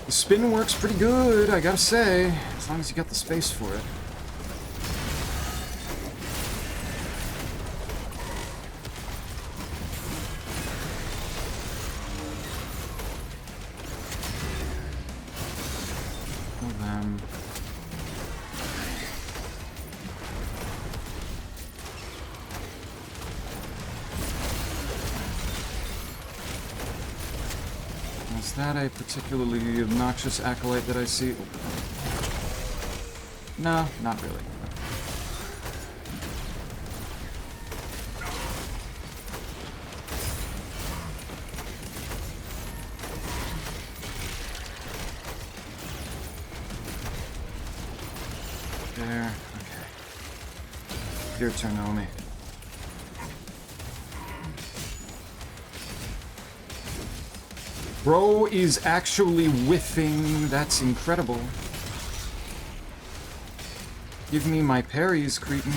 The spin works pretty good, I gotta say, as long as you got the space for it. Is that a particularly obnoxious acolyte that I see? No, not really. There, okay. Your turn, Naomi. Bro is actually whiffing. That's incredible. Give me my parries, cretin.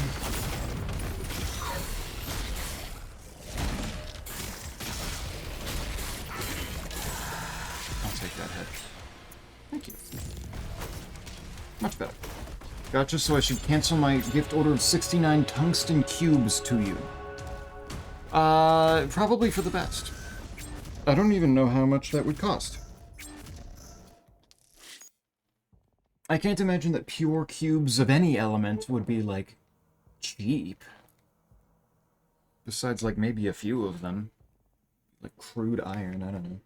I'll take that hit. Thank you. Much better. Gotcha, so I should cancel my gift order of 69 tungsten cubes to you. Probably for the best. I don't even know how much that would cost. I can't imagine that pure cubes of any element would be, like, cheap. Besides, like, maybe a few of them. Like, crude iron, I don't know.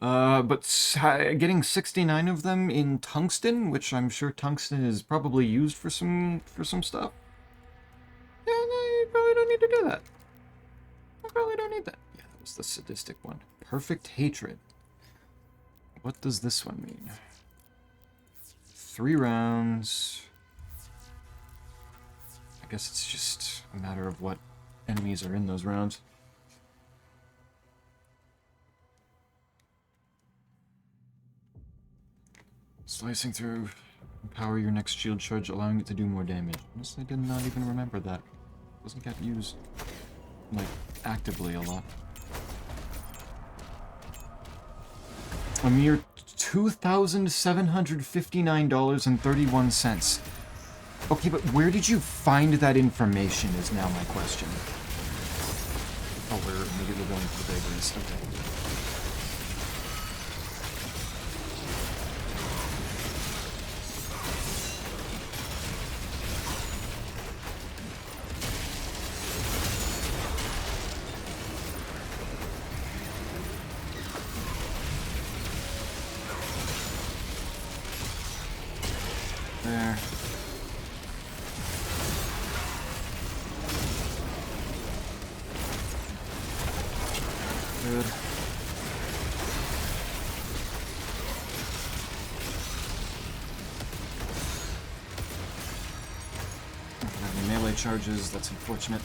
But getting 69 of them in tungsten, which I'm sure tungsten is probably used for some stuff. Yeah, no, you probably don't need to do that. I probably don't need that. Yeah, that was the sadistic one. Perfect hatred. What does this one mean? 3 rounds. I guess it's just a matter of what enemies are in those rounds. Slicing through. Empower your next shield charge, allowing it to do more damage. Honestly, did not even remember that. Doesn't get used, like, actively a lot. A mere $2,759.31. Okay, but where did you find that information is now my question. Oh, we're immediately going to the vagaries. Okay. There. Good. I don't have any melee charges, that's unfortunate.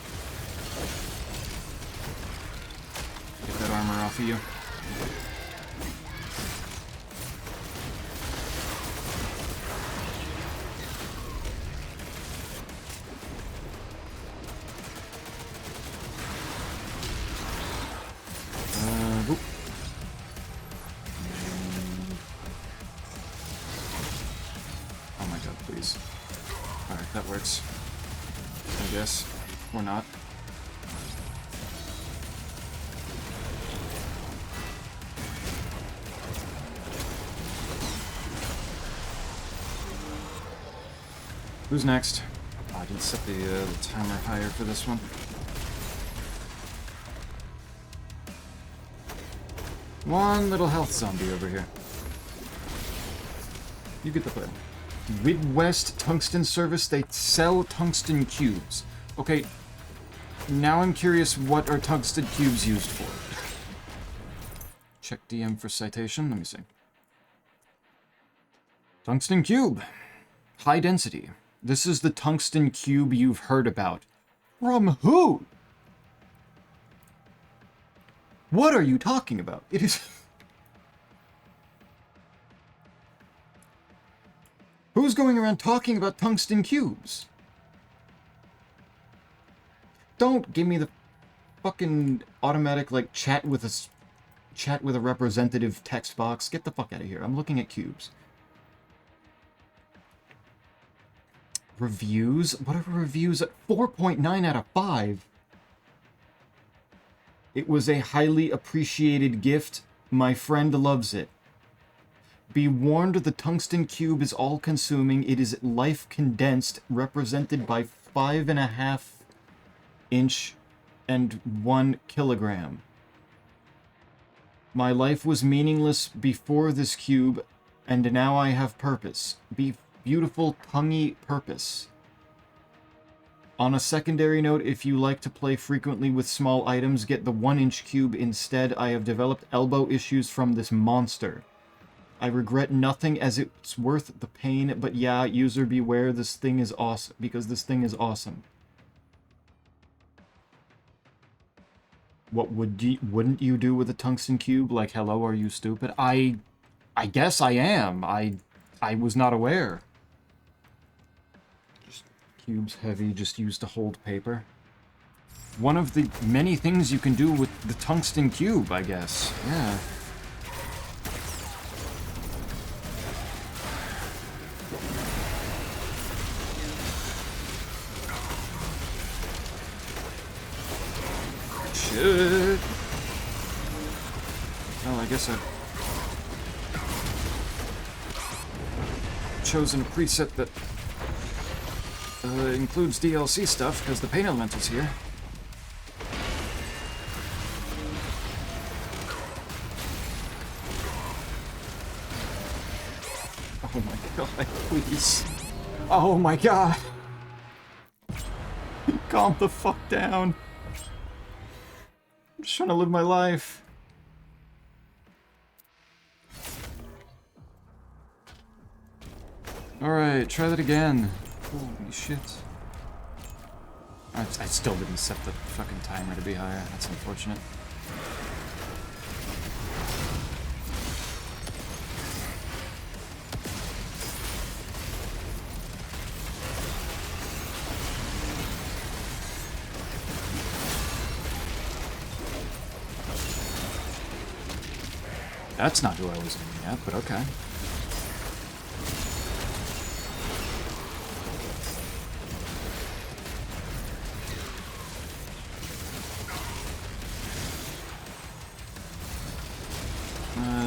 Get that armor off of you. Oh my god, please. Alright, that works. I guess. Or not. Who's next? Oh, I didn't set the timer higher for this one. One little health zombie over here. You get the point. Midwest Tungsten Service, they sell tungsten cubes. Okay, now I'm curious, what are tungsten cubes used for? Check DM for citation, let me see. Tungsten cube. High density. This is the tungsten cube you've heard about. From who? What are you talking about? It is... Who's going around talking about tungsten cubes? Don't give me the fucking automatic, like, chat with a representative text box. Get the fuck out of here. I'm looking at cubes. Reviews? What are reviews at 4.9 out of 5? It was a highly appreciated gift. My friend loves it. Be warned, the tungsten cube is all-consuming. It is life condensed, represented by 5.5 inch and 1 kilogram. My life was meaningless before this cube, and now I have purpose. Be beautiful, tonguey purpose. On a secondary note, if you like to play frequently with small items, get the 1-inch cube instead. I have developed elbow issues from this monster. I regret nothing as it's worth the pain, but yeah, user beware, this thing is awesome, because this thing is awesome. What wouldn't you do with a tungsten cube? Like, hello, are you stupid? I guess I am. I was not aware. Just cube's heavy, just used to hold paper. One of the many things you can do with the tungsten cube, I guess. Yeah. Shit. Well, I guess I've chosen a preset that includes DLC stuff, because the pain elemental's here. Oh my god, please. Oh my god. Calm the fuck down. I'm just trying to live my life. Alright, try that again. Holy shit. I still didn't set the fucking timer to be higher. That's unfortunate. That's not who I was aiming at, but okay.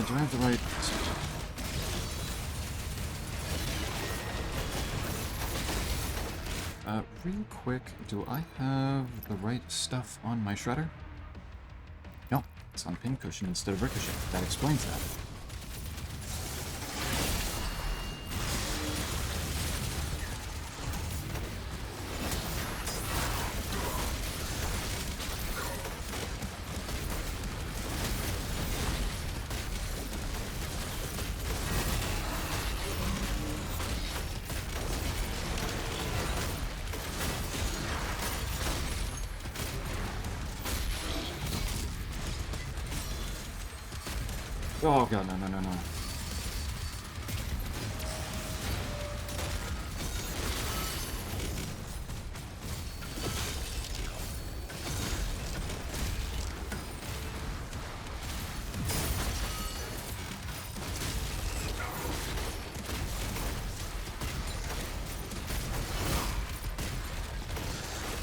Do I have the right... real quick, do I have the right stuff on my shredder? No, it's on Pincushion instead of Ricochet. That explains that. Oh god, no, no, no, no.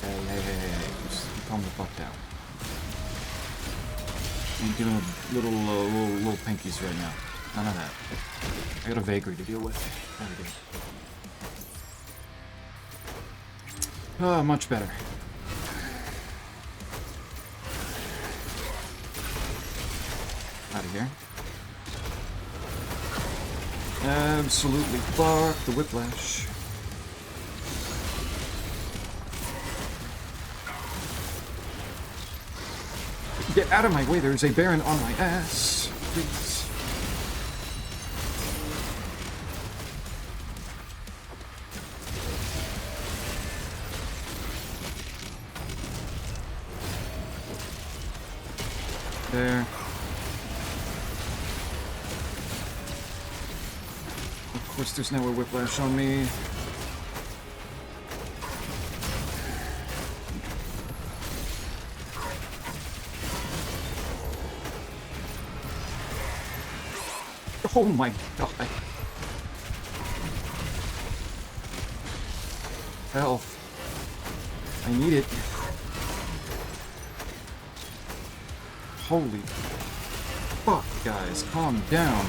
Hey, just calm the fuck down. I'm dealing with little pinkies right now. None of that. I got a vagary to deal with. There we go. Oh, much better. Out of here. Absolutely fuck the whiplash. Get out of my way, there's a Baron on my ass. Please. There. Of course, there's nowhere whiplash on me. Oh my god. Health. I need it. Holy fuck, guys. Calm down.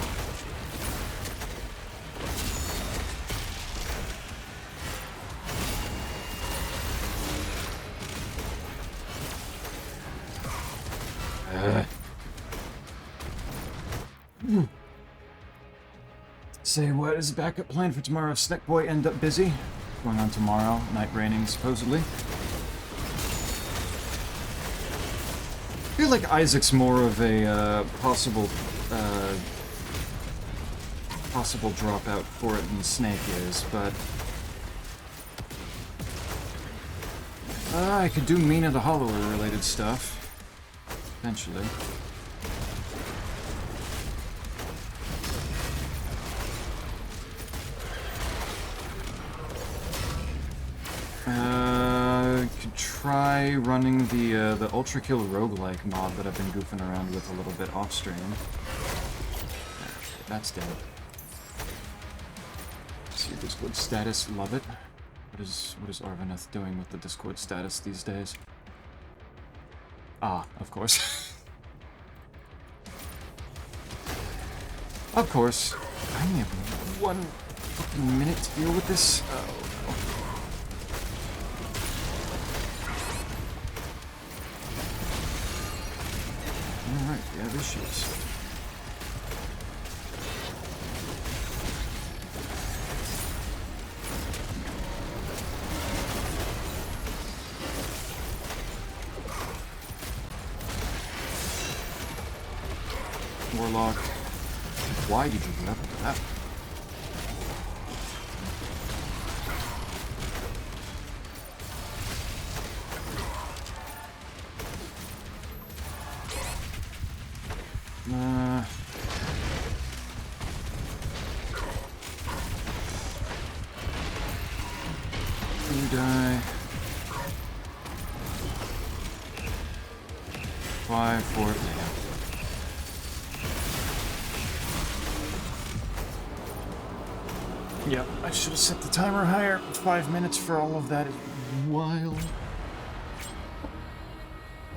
Say, what is the backup plan for tomorrow if Snack Boy end up busy? Going on tomorrow, night raining supposedly. I feel like Isaac's more of a possible dropout for it than Snake is, but I could do Mina the Hollower related stuff. Eventually. Could try running the Ultra Kill roguelike mod that I've been goofing around with a little bit off stream. That's dead. See Discord status, love it. What is Arvaneth doing with the Discord status these days? Ah, of course. Of course. I only have 1 fucking minute to deal with this. Oh, no. Alright, yeah, this shit's... Warlock. Why did you do that? You die. 5, 4, yeah. Yep, I should have set the timer higher. 5 minutes for all of that is wild.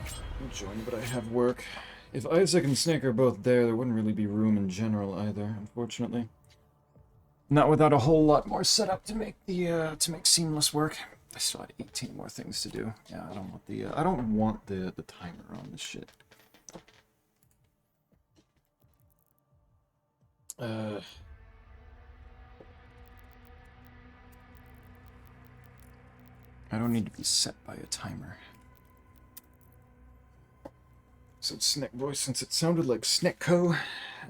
I'll join, but I have work. If Isaac and Snake are both there wouldn't really be room in general either, unfortunately. Not without a whole lot more setup to make the to make seamless work. I still had 18 more things to do. Yeah, I don't want the timer on this shit. I don't need to be set by a timer. So Snack voice, since it sounded like Snackco,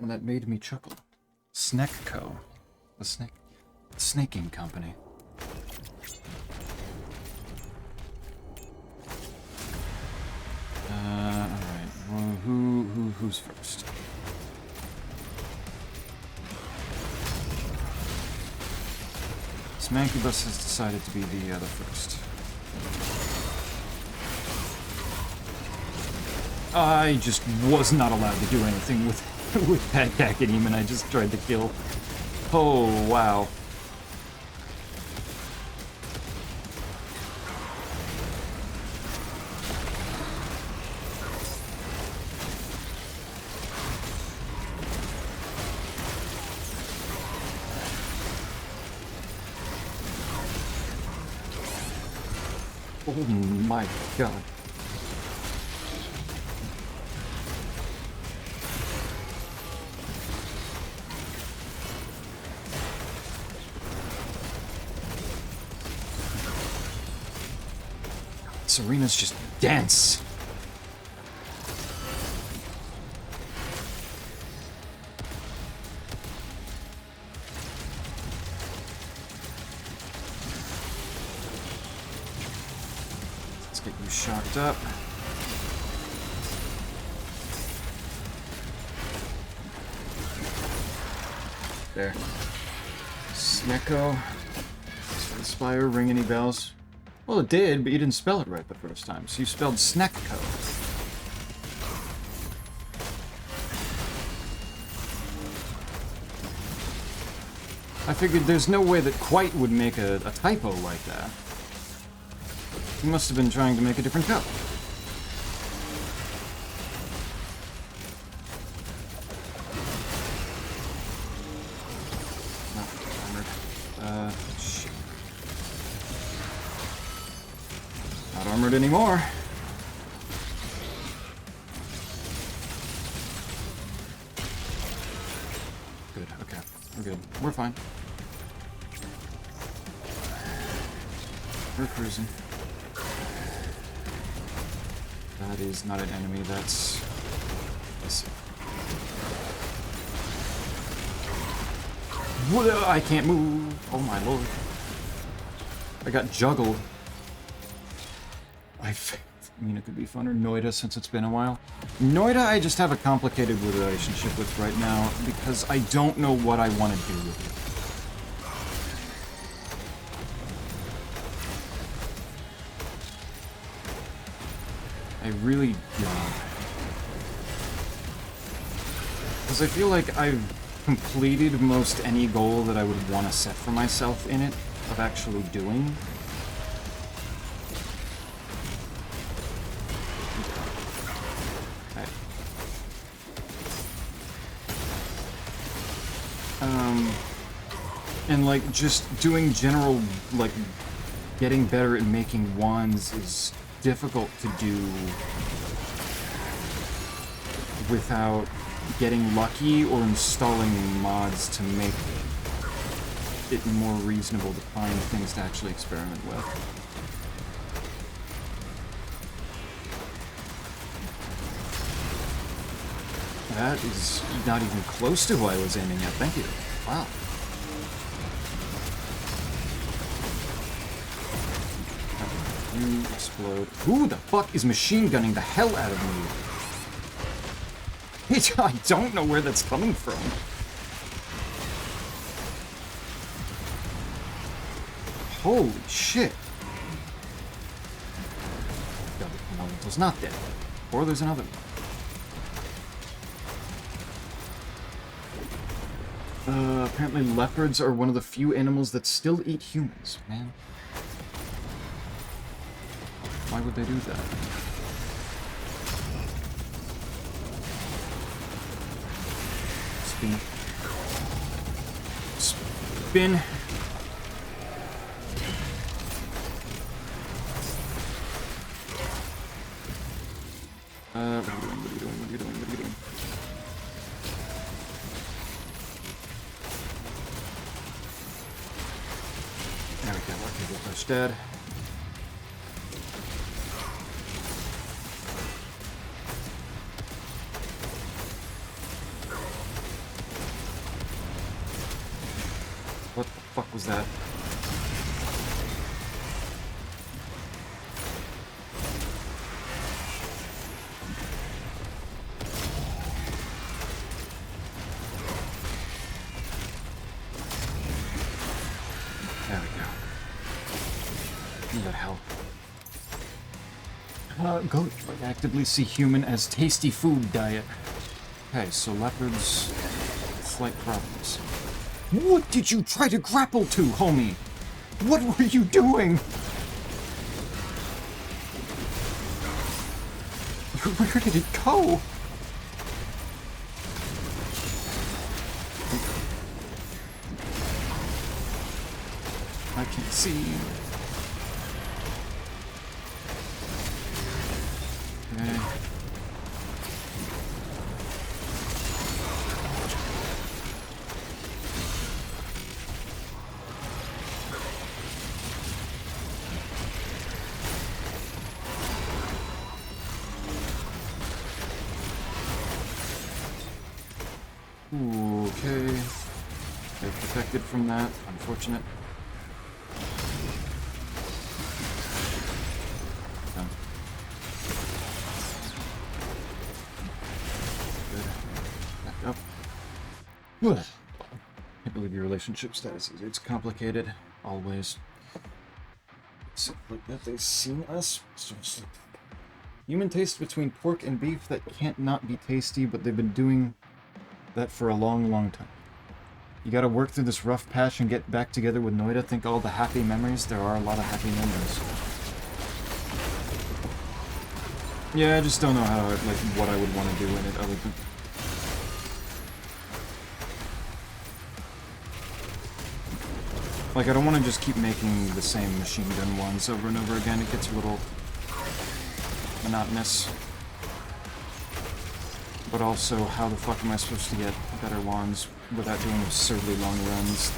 and that made me chuckle. Snackco. The snaking company. Alright. Well, who's first? Smankybus has decided to be the first. I just was not allowed to do anything with that Academe, I just tried to kill. Oh, wow. Oh my god. This arena's just dense. Let's get you shocked up. There. Snecko. Inspire, ring any bells? Well, it did, but you didn't spell it right the first time, so you spelled Snackco. I figured there's no way that Quite would make a typo like that. He must have been trying to make a different color. Shit. Not armored anymore. Good, okay. We're good. We're fine. We're cruising. That is not an enemy, that's... Whoa, I can't move! Oh my lord. I got juggled. Mina could be fun, or Noida since it's been a while. Noida I just have a complicated relationship with right now because I don't know what I want to do with it. I really don't. Because I feel like I've completed most any goal that I would want to set for myself in it, of actually doing. And like just doing general, like getting better at making wands is difficult to do without getting lucky or installing mods to make it more reasonable to find things to actually experiment with. That is not even close to who I was aiming at. Thank you. Wow. You explode. Who the fuck is machine gunning the hell out of me? I don't know where that's coming from. Holy shit. The other elemental's not dead. Or there's another one. Apparently leopards are one of the few animals that still eat humans, man. Why would they do that? Spin. Spin. What are you doing? What are you doing? What are you doing? What are you doing? There we go. Okay, we'll push dead. What the fuck was that? There we go. Need that help. Goat. Actively see human as tasty food diet. Okay, so leopards, slight problems. What did you try to grapple to, homie? What were you doing? Where did it go? I can't see. Okay. Okay. They're protected from that. Unfortunate. Oh. Good. Back up. Ugh. Can't believe your relationship status is. It's complicated. Always. It's like that they've seen us. Human taste between pork and beef that can't not be tasty, but they've been doing that for a long, long time. You gotta work through this rough patch and get back together with Noida. Think all the happy memories. There are a lot of happy memories. Yeah, I just don't know how, like, what I would want to do in it other than... Like, I don't want to just keep making the same machine gun ones over and over again. It gets a little monotonous. But also, how the fuck am I supposed to get better wands without doing absurdly long runs?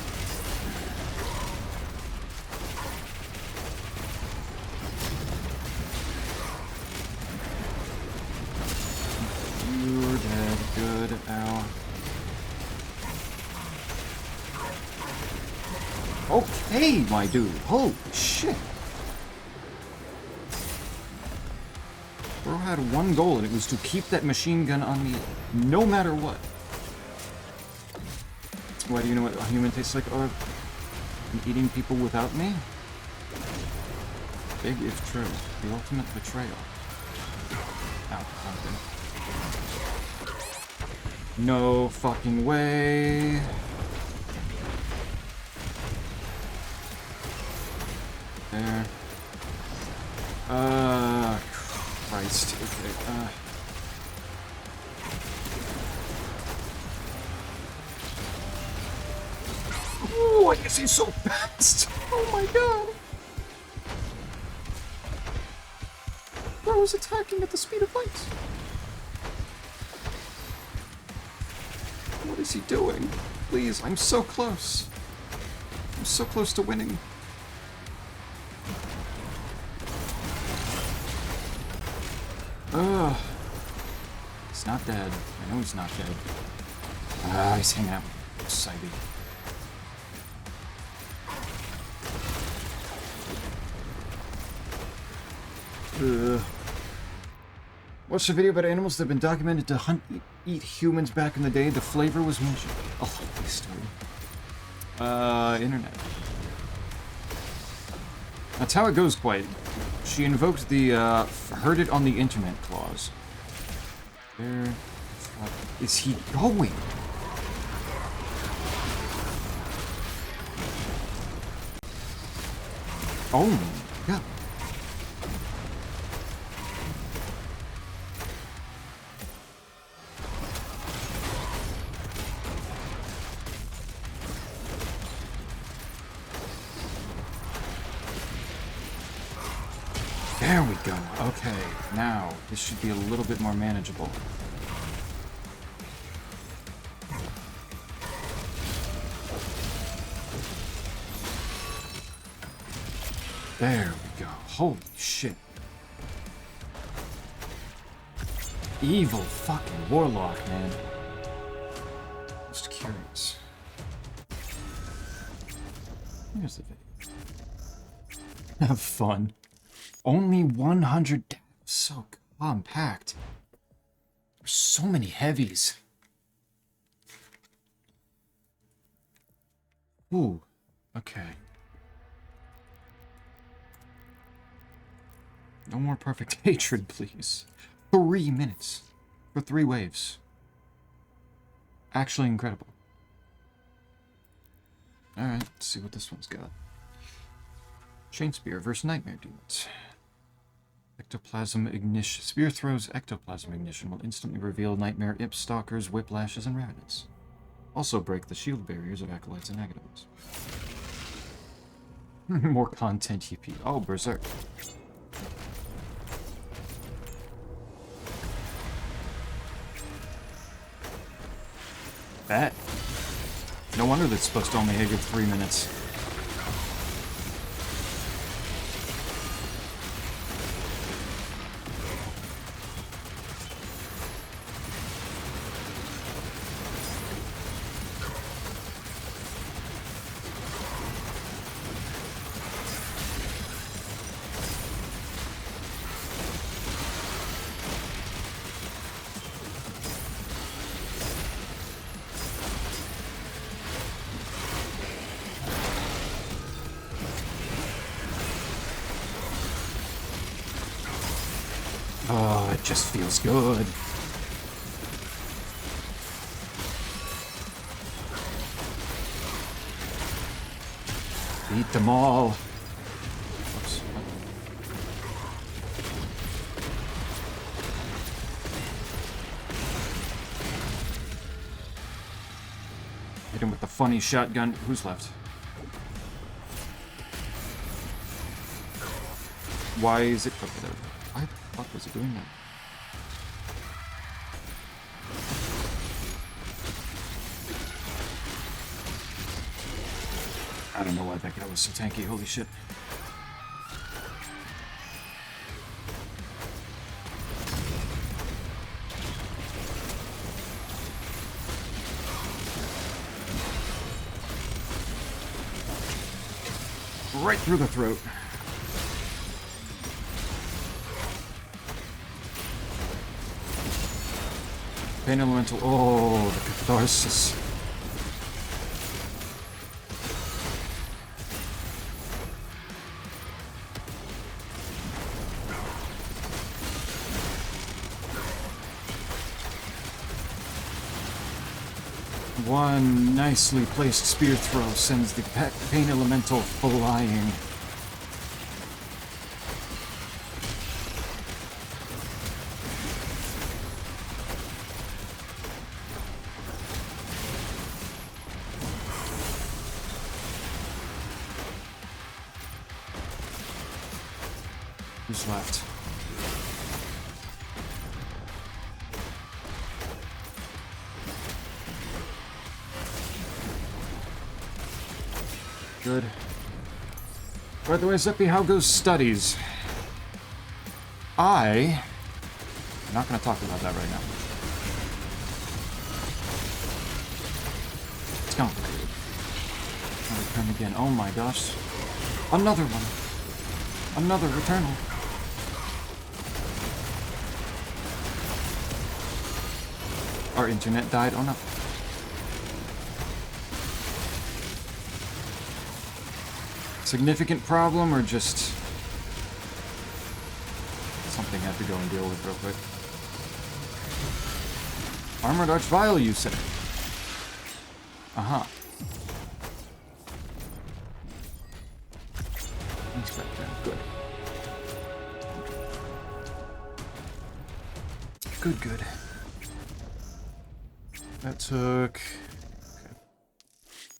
You're dead. Good. Ow. Okay, my dude. Holy shit. had one goal, and it was to keep that machine gun on me no matter what. Why do you know what a human tastes like? Or eating people without me? Big if true. The ultimate betrayal. Ow, something. No fucking way. There. Christ. Okay, Oh, I guess he's so fast! Oh my god! Bro is attacking at the speed of light. What is he doing? Please, I'm so close. I'm so close to winning. Ugh. He's not dead. I know he's not dead. He's hanging out with Sybie. Watched a video about animals that have been documented to hunt, eat humans back in the day. The flavor was mentioned. Oh, this story. Internet. That's how it goes, quite. She invoked the, heard it on the internet clause. Where the fuck is he going? Oh my god. There we go. Okay, now this should be a little bit more manageable. There we go. Holy shit. Evil fucking warlock, man. Just curious. Here's the video. Have fun. Only 100 deaths. So compact. There's so many heavies. Ooh. Okay. No more perfect hatred, please. 3 minutes. For 3 waves. Actually incredible. Alright, let's see what this one's got. Chain Spear versus Nightmare Demons. Ectoplasm Ignition. Spear throws Ectoplasm Ignition will instantly reveal Nightmare Imp Stalkers, Whiplashes, and Revenants. Also break the shield barriers of Acolytes and Agadons. More content, yippee. Oh, Berserk. That. No wonder that's supposed to only hit you 3 minutes. Oh, it just feels good. Beat them all. Oops. Hit him with the funny shotgun. Who's left? Why is it over there? Why the fuck was it doing that? I don't know why that guy was so tanky, holy shit. Right through the throat. Pain Elemental. Oh, the catharsis. One nicely placed spear throw sends the Pain Elemental flying. Who's left? Good. By the way, Zippy, how goes studies? I'm not going to talk about that right now. It's complicated. I'll return again. Oh my gosh. Another one. Another Returnal. Our internet died. Oh no. Significant problem, or just something I have to go and deal with real quick? Armored Archvile, you say? Aha. Inspector, good. Good, good. That took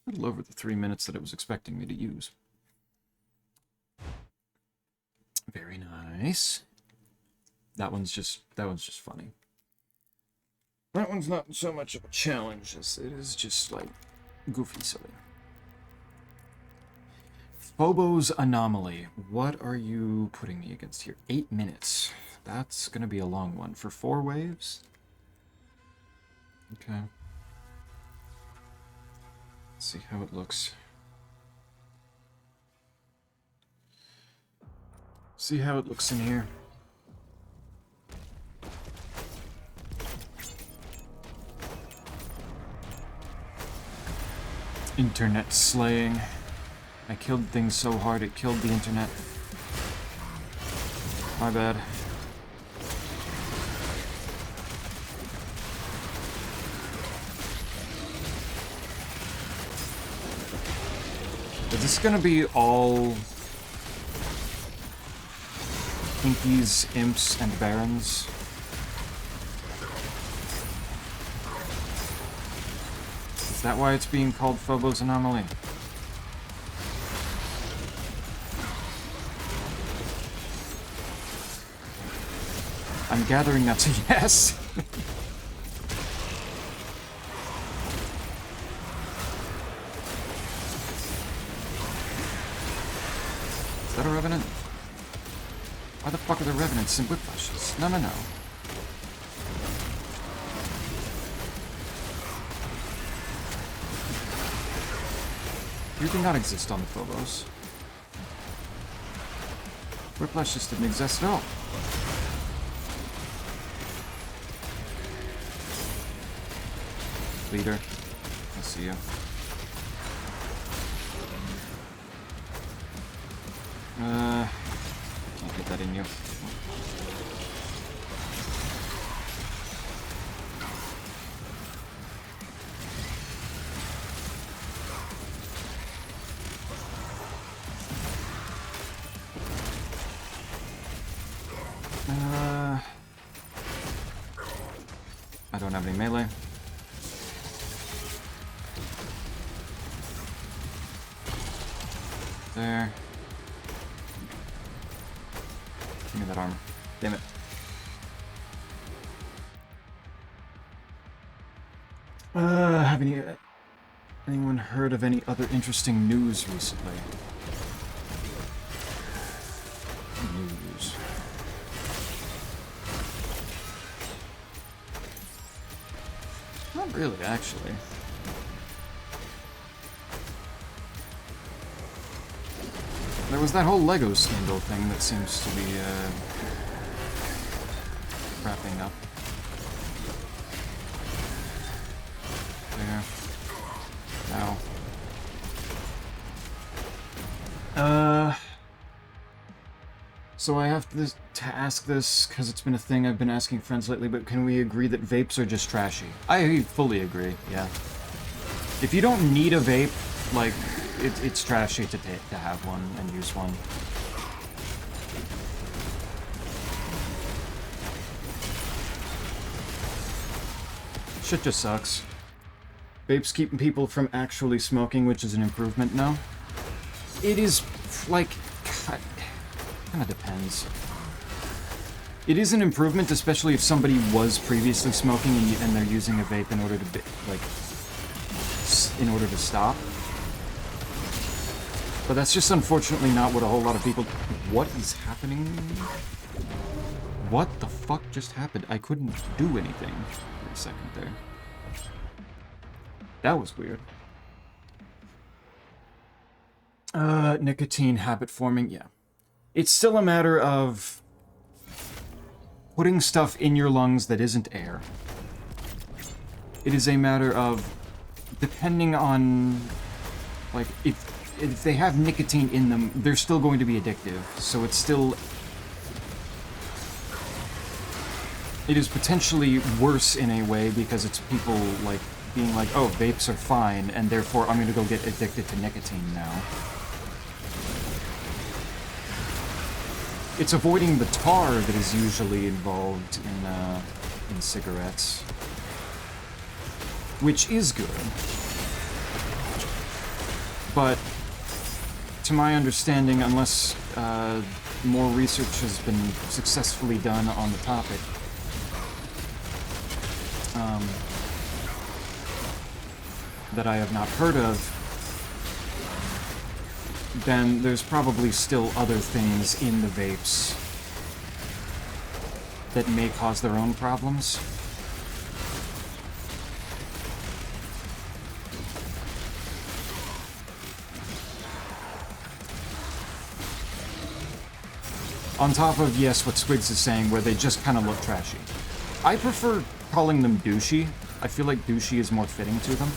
a little over the 3 minutes that it was expecting me to use. Very nice. That one's just funny. That one's not so much of a challenge as it is just like goofy silly. Phobos Anomaly. What are you putting me against here? 8 minutes. That's gonna be a long one. For 4 waves? Okay. Let's see how it looks. See how it looks in here. Internet slaying. I killed things so hard it killed the internet. My bad. Is this gonna be all Pinkies, Imps, and Barons? Is that why it's being called Phobos Anomaly? I'm gathering that's a yes. Is that a Revenant? Why the fuck are there Revenants in Whiplashes? No, no, no. You do not exist on the Phobos. Whiplash just didn't exist at all. Leader, I see you. Can't get that in you. I don't have any melee. There. Give me that armor. Damn it. Have anyone heard of any other interesting news recently? News. Not really, actually. There was that whole Lego scandal thing that seems to be, wrapping up. So I have to ask this, because it's been a thing I've been asking friends lately, but can we agree that vapes are just trashy? I fully agree, yeah. If you don't need a vape, like, it's trashy to have one and use one. Shit just sucks. Vapes keep people from actually smoking, which is an improvement now. It is, like, kinda depends. It is an improvement, especially if somebody was previously smoking and they're using a vape in order to, in order to stop. But that's just unfortunately not what a whole lot of people... What is happening? What the fuck just happened? I couldn't do anything for a second there. That was weird. Nicotine habit forming, yeah. It's still a matter of putting stuff in your lungs that isn't air. It is a matter of, depending on, like, if they have nicotine in them, they're still going to be addictive. So it's still... It is potentially worse in a way because it's people, like, being like, oh, vapes are fine, and therefore I'm going to go get addicted to nicotine now. It's avoiding the tar that is usually involved in cigarettes, which is good. But to my understanding, unless more research has been successfully done on the topic, that I have not heard of, then there's probably still other things in the vapes that may cause their own problems. On top of, yes, what Squigs is saying, where they just kind of look trashy. I prefer calling them douchey. I feel like douchey is more fitting to them.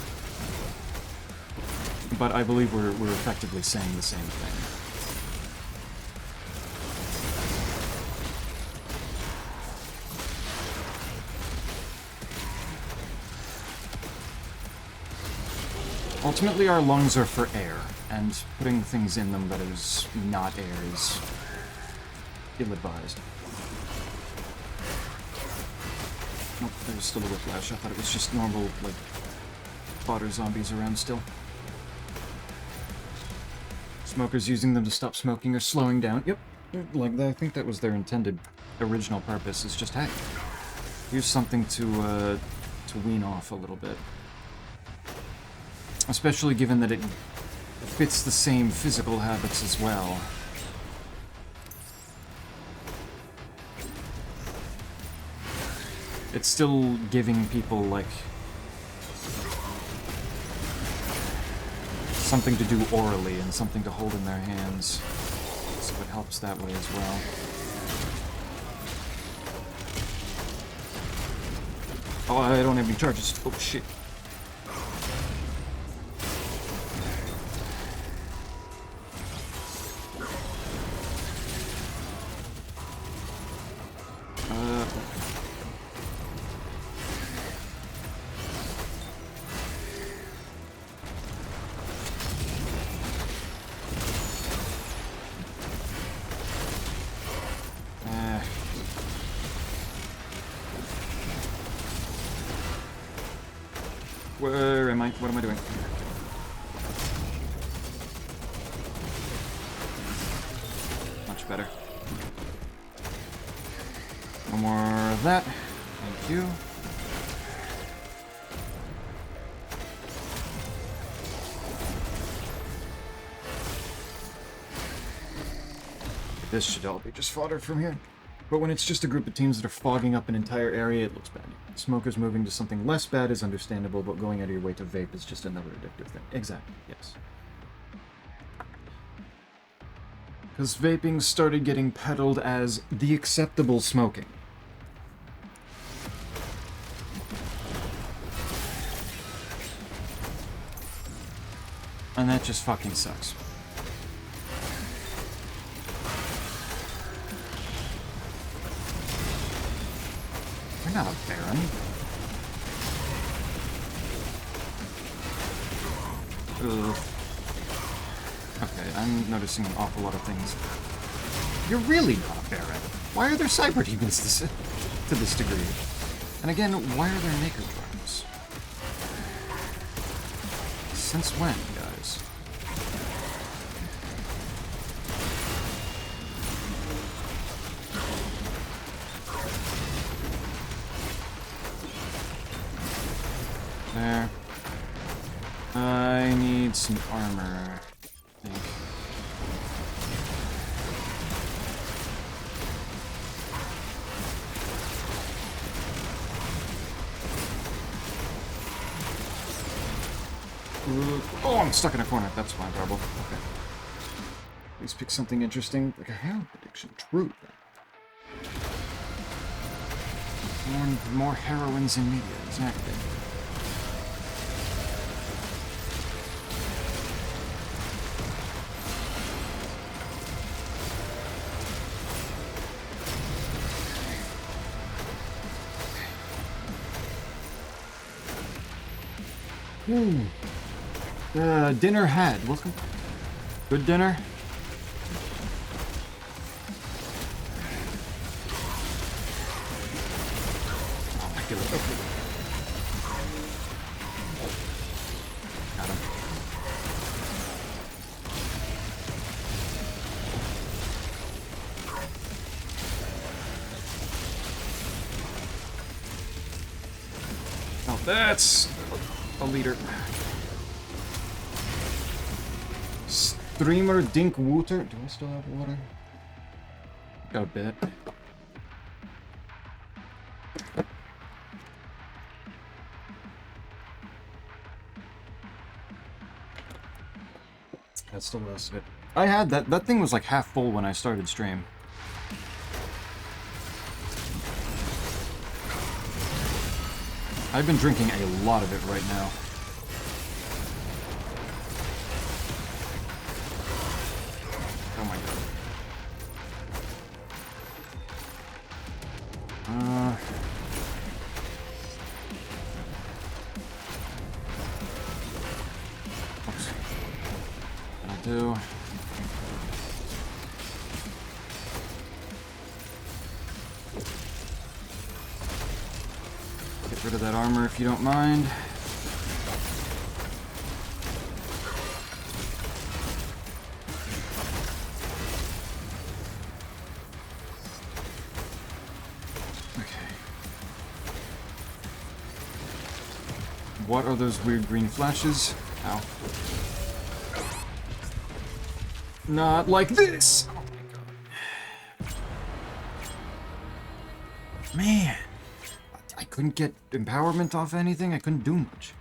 But I believe we're effectively saying the same thing. Ultimately, our lungs are for air, and putting things in them that is not air is ill-advised. Oh, there's still a whiplash. I thought it was just normal, like, fodder zombies around still. Smokers using them to stop smoking or slowing down. Yep, like I think that was their intended original purpose. Is just, hey, here's something to wean off a little bit. Especially given that it fits the same physical habits as well. It's still giving people, like, something to do orally and something to hold in their hands. So it helps that way as well. Oh, I don't have any charges. Oh, shit. Where am I? What am I doing? Much better. No more of that. Thank you. This should all be just fodder from here. But when it's just a group of teams that are fogging up an entire area, it looks bad. Smokers moving to something less bad is understandable, but going out of your way to vape is just another addictive thing. Exactly, yes. Because vaping started getting peddled as the acceptable smoking. And that just fucking sucks. not a Baron. Ugh. Okay, I'm noticing an awful lot of things. You're really not a Baron. Why are there cyber demons to this degree? And again, why are there Maker Drones? Since when, guys? There. I need some armor, I think. Oh, I'm stuck in a corner. That's my trouble. Okay. Please pick something interesting. Like a hair prediction. True. More heroines in media. Exactly. Dinner had. Welcome. Good dinner. Oh, my God. Got him. Oh, that's a leader. Streamer Dink Wooter. Do I still have water? Got a bit. That's the last of it. I had that. That thing was like half full when I started stream. I've been drinking a lot of it right now. Oh my god. Oops. What do? Get rid of that armor if you don't mind. What are those weird green flashes? Ow. Not like this! Oh my god. Man! I couldn't get empowerment off anything, I couldn't do much.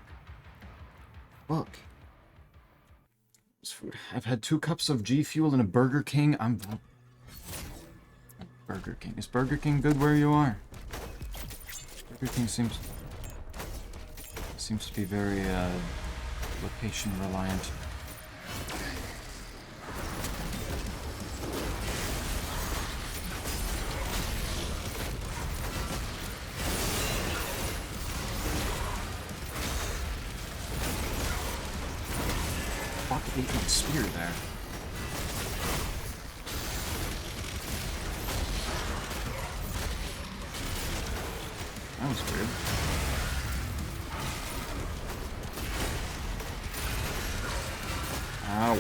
Fuck. This food. I've had 2 cups of G Fuel and a Burger King. I'm... Burger King. Is Burger King good where you are? Burger King seems to be very, location reliant. Fuck, ate my spear there. That was weird. Ow.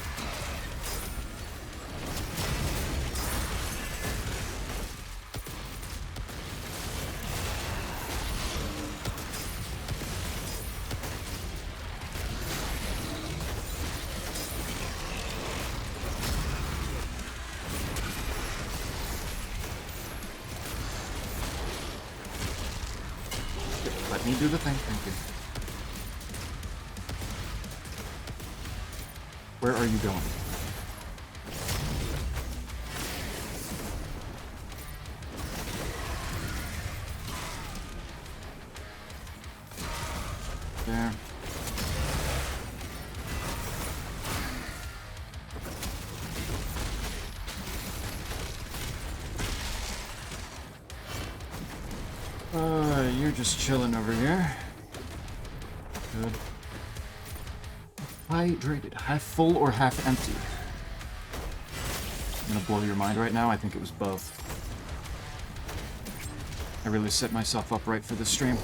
Let me do the thing, thank you. Where are you going? There. You're just chilling over here. Good. Hydrated. Half full or half empty? I'm gonna blow your mind right now. I think it was both. I really set myself up right for this stream.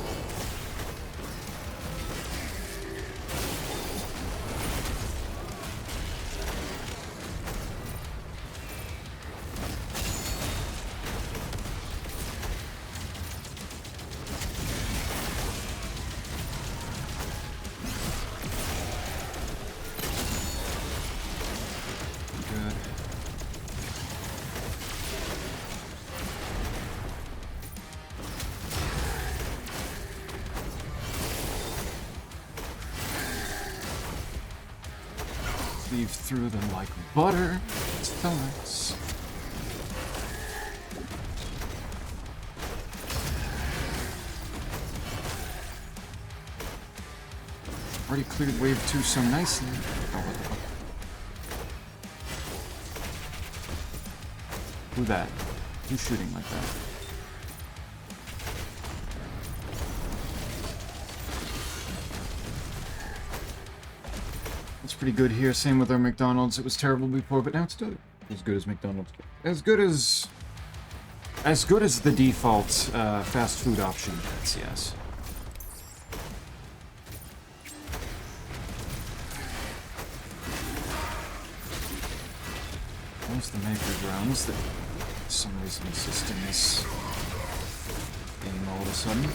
Weave through them like butter. It's so nice. Already cleared wave 2 so nicely. Oh, what the fuck? Who that? Who's shooting like that? Pretty good here. Same with our McDonald's. It was terrible before, but now it's still as good as McDonald's. As good as the default fast food option. Yes. There's the maker grounds that for some reason exist in this game all of a sudden.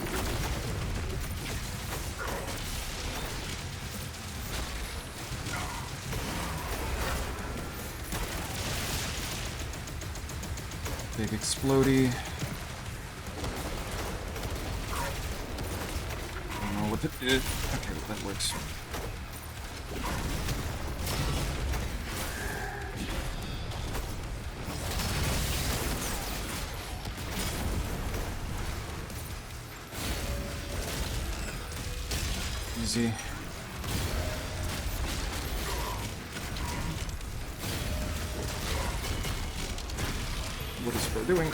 Big explodey. I don't know what to do. Okay, that works. Easy. What is Spur doing?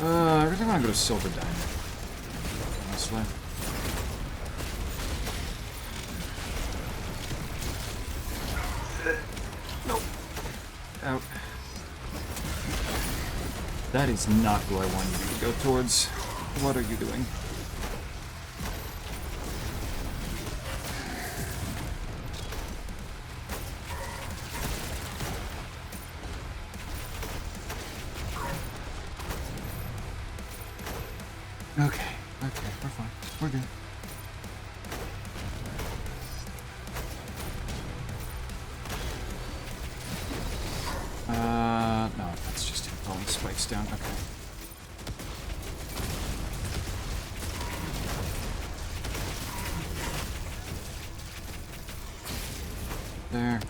I really want to go to Silver Diamond. Honestly. Nope. Out. That is not who I want you to go towards. What are you doing? Okay, we're fine. We're good. No, that's just him throwing spikes down. Okay. There.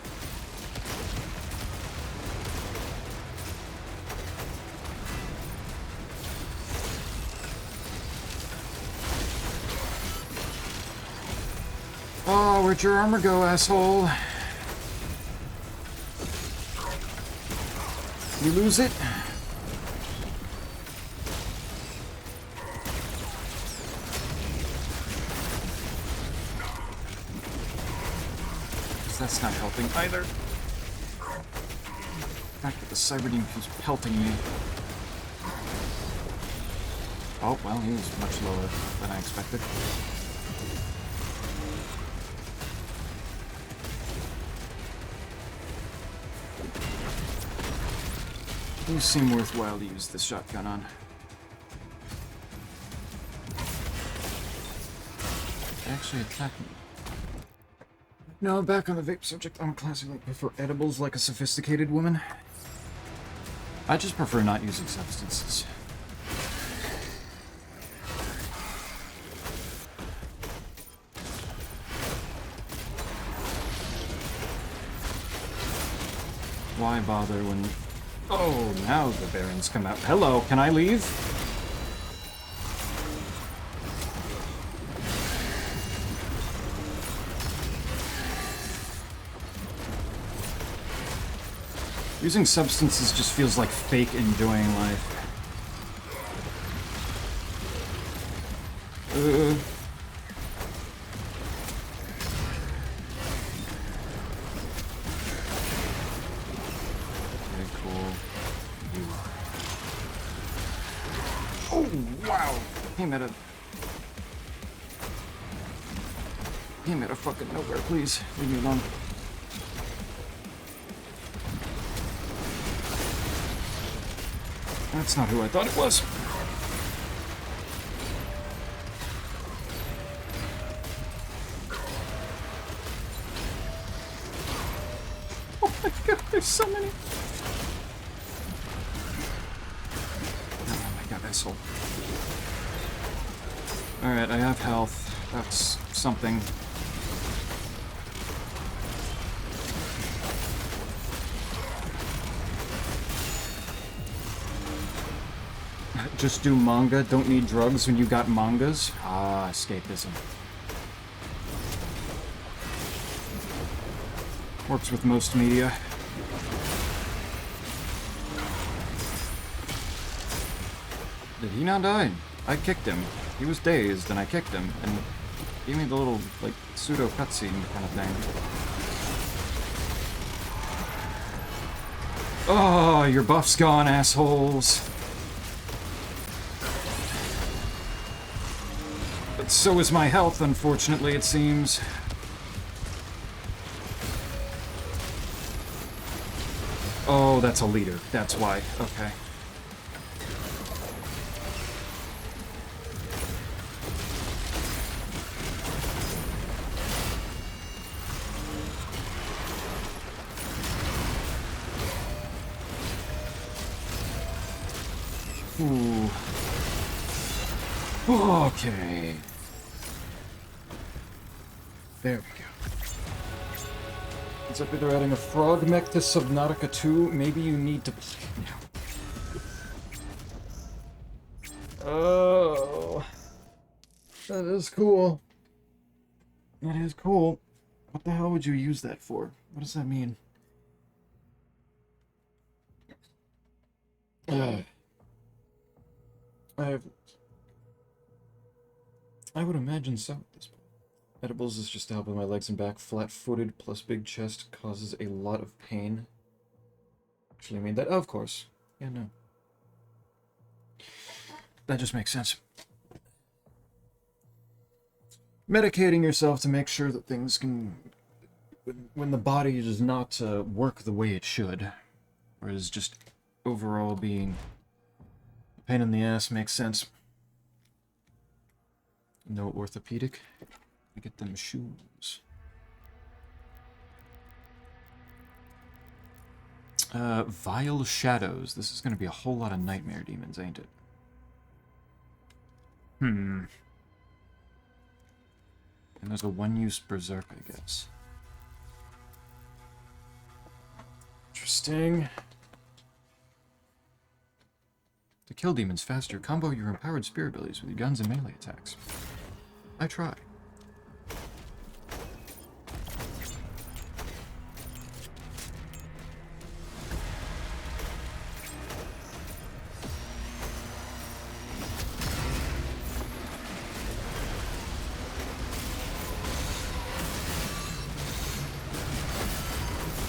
Oh, where'd your armor go, asshole? You lose it? That's not helping either. The fact that the Cyberdean keeps pelting me. Oh, well, he was much lower than I expected. You seem worthwhile to use this shotgun on. They actually attacked me. No, back on the vape subject, I'm classically prefer edibles like a sophisticated woman. I just prefer not using substances. Why bother when... Oh, now the Barons come out. Hello, can I leave? Using substances just feels like fake enjoying life. Very cool. Oh, wow! Came out of fucking nowhere, please. Leave me alone. That's not who I thought it was. Oh my god, there's so many. Oh my god, asshole. Alright, I have health. That's something. Just do manga, don't need drugs when you got mangas? Ah, escapism. Works with most media. Did he not die? I kicked him. He was dazed, and I kicked him, and gave me the little, like, pseudo cutscene kind of thing. Oh, your buff's gone, assholes. But so is my health, unfortunately, it seems. Oh, that's a leader. That's why. Okay. Ooh. Okay. There we go. It's like they're adding a frog mech to Subnautica 2. Maybe you need to play now. Oh. That is cool. That is cool. What the hell would you use that for? What does that mean? I would imagine so at this point. Edibles is just to help with my legs and back. Flat-footed plus big chest causes a lot of pain. Actually, I mean that. Oh, of course. Yeah, no. That just makes sense. Medicating yourself to make sure that things can... When the body does not work the way it should, or is just overall being a pain in the ass, makes sense. No orthopedic. I get them shoes. Vile Shadows. This is going to be a whole lot of nightmare demons, ain't it? And there's a one-use berserk, I guess. Interesting. To kill demons faster, combo your empowered spear abilities with your guns and melee attacks. I try.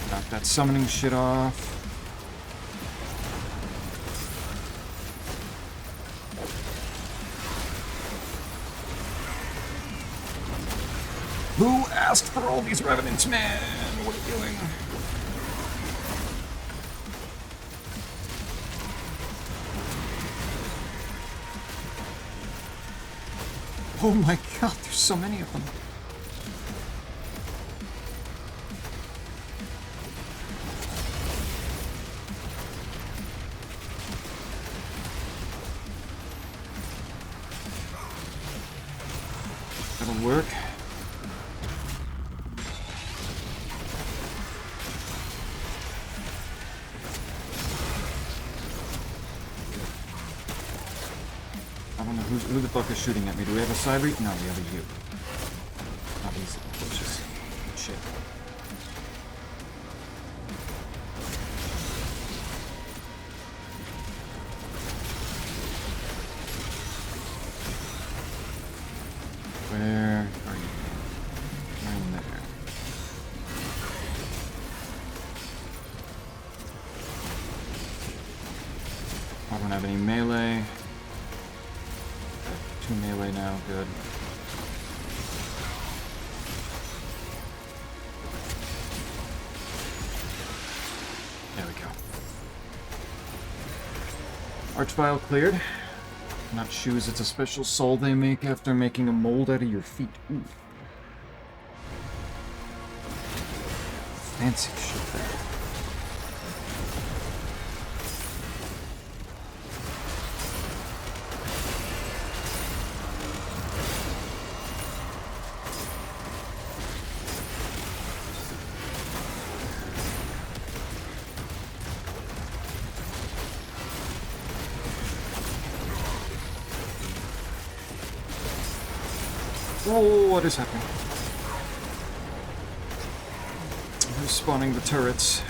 Knock that summoning shit off. Who asked for all these revenants, man? What are you doing? Oh my god, there's so many of them. That'll work. Who the fuck is shooting at me? Do we have a Cybri? No, we have a you. Not these bitches. Shit. melee. 2 melee now, good. There we go. Archvile cleared. Not shoes, it's a special sole they make after making a mold out of your feet. Ooh. Fancy shit there. Oh, what is happening? They're spawning the turrets.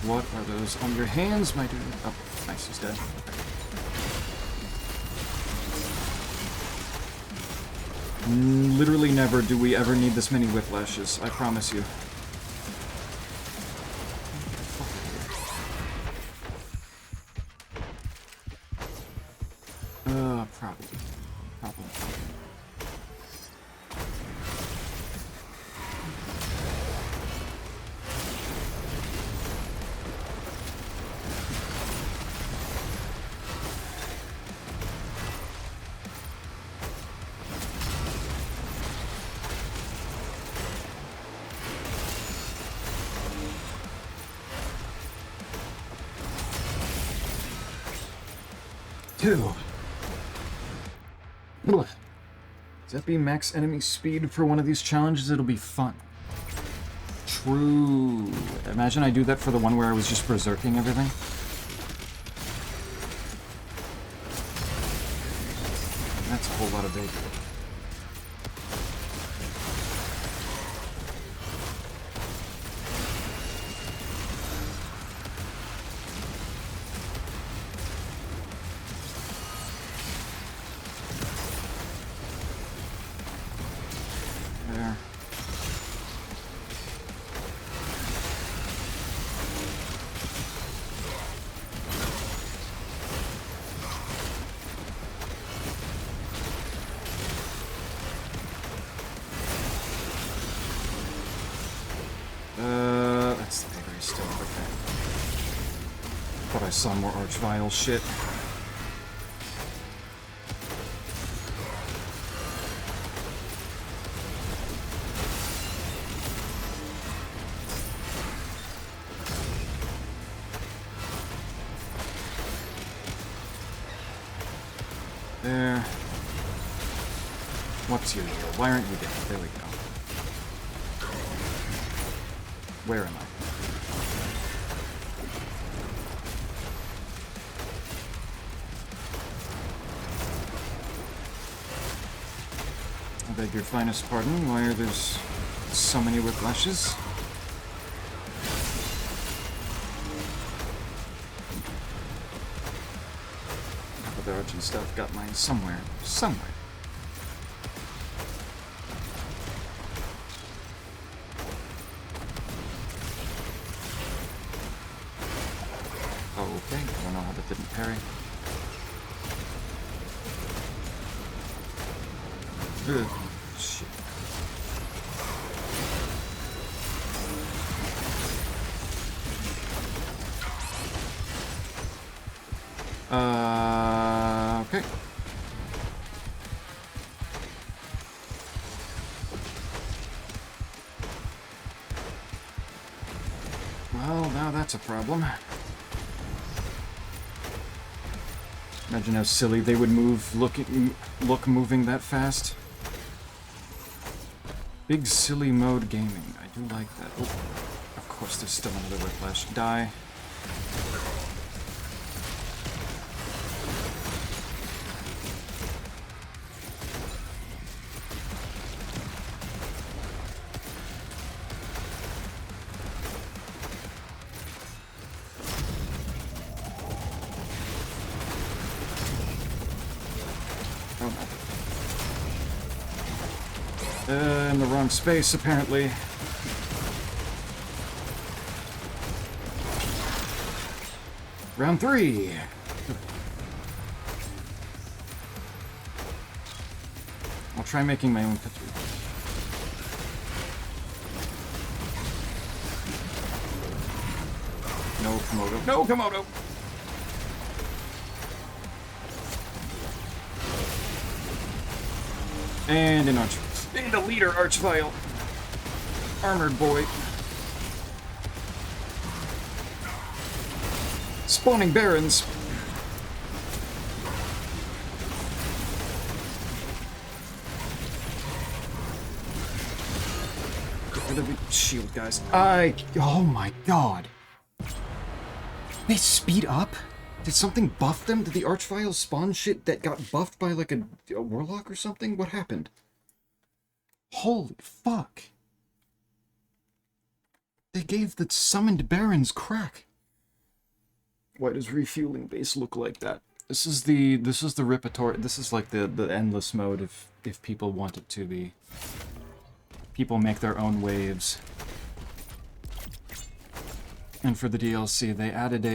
What are those on your hands, my dude? Oh, nice, he's dead. Literally never do we ever need this many whiplashes, I promise you. Probably. Two. Does that be max enemy speed for one of these challenges? It'll be fun. True. Imagine I do that for the one where I was just berserking everything. That's a whole lot of bacon. That's the bigger still, okay. Thought I saw more Archvile shit. There. What's your deal? Why aren't you dead? There we go. Where am I? I beg your finest pardon, why are there so many whiplashes? But the arch and stuff got mine somewhere. Somewhere. Okay, I don't know how that didn't parry. Ugh, shit. Okay. Well, now that's a problem. Imagine how silly they would look moving that fast. Big silly mode gaming. I do like that. Oh, of course there's still another whiplash. Die. Oh no. In the wrong space, apparently. Round 3. I'll try making my own picture. No Komodo. No Komodo! And an arch. And a leader Archvile. Armored boy. Spawning barons. Get rid of the shield, guys. Oh my god. They speed up? Did something buff them? Did the Archvile spawn shit that got buffed by like a warlock or something? What happened? Holy fuck. They gave the summoned barons crack. Why does refueling base look like that? This is the Ripatory. This is like the endless mode if people want it to be. People make their own waves. And for the DLC, they added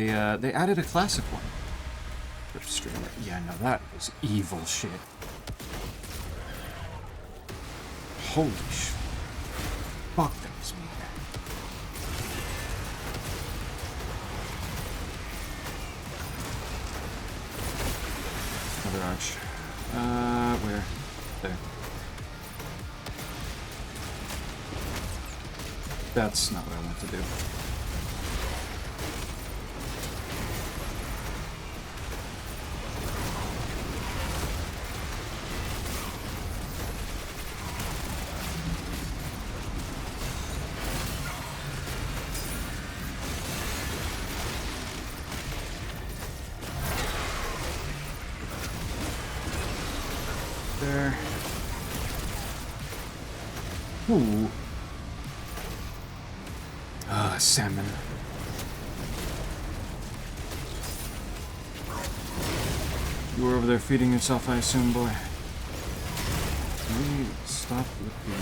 a classic one. Rip Streamer. Yeah, no, that was evil shit. Holy shit. Fuck, that was mean. Another arch. Where? There. That's not what I want to do. There. Ooh. Ah, salmon. You were over there feeding yourself, I assume, boy. Can we stop with the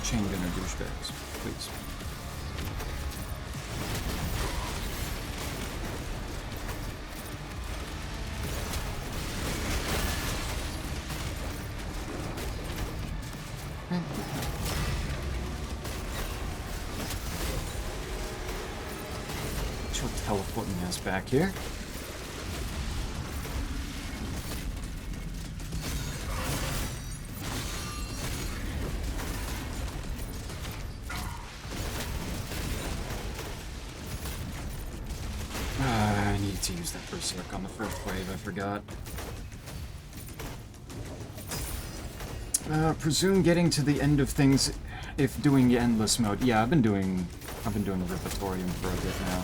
chain gunner douchebags, please? Teleporting us back here. I need to use that Berserk on the first wave, I forgot. Presume getting to the end of things if doing endless mode. Yeah, I've been doing the Ripatorium for a bit now.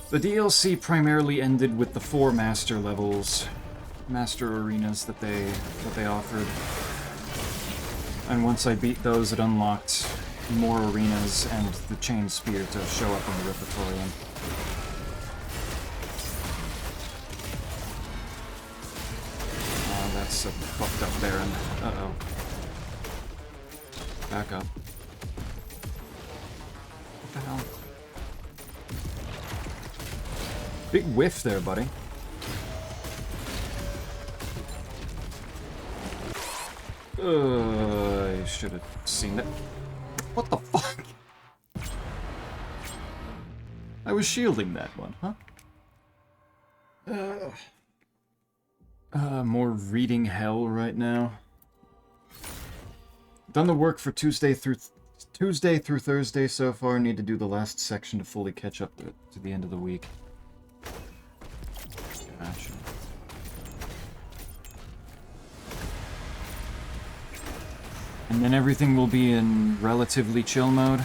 The DLC primarily ended with the 4 master levels, master arenas that they offered. And once I beat those, it unlocked more arenas and the Chain Spear to show up in the Ripatorium. Oh, that's a fucked up Baron. Uh-oh. Back up. What the hell? Big whiff there, buddy. I should have seen that. What the fuck? I was shielding that one, huh? More reading hell right now. Done the work for Tuesday through Thursday so far. Need to do the last section to fully catch up to the end of the week. Gotcha. And then everything will be in relatively chill mode.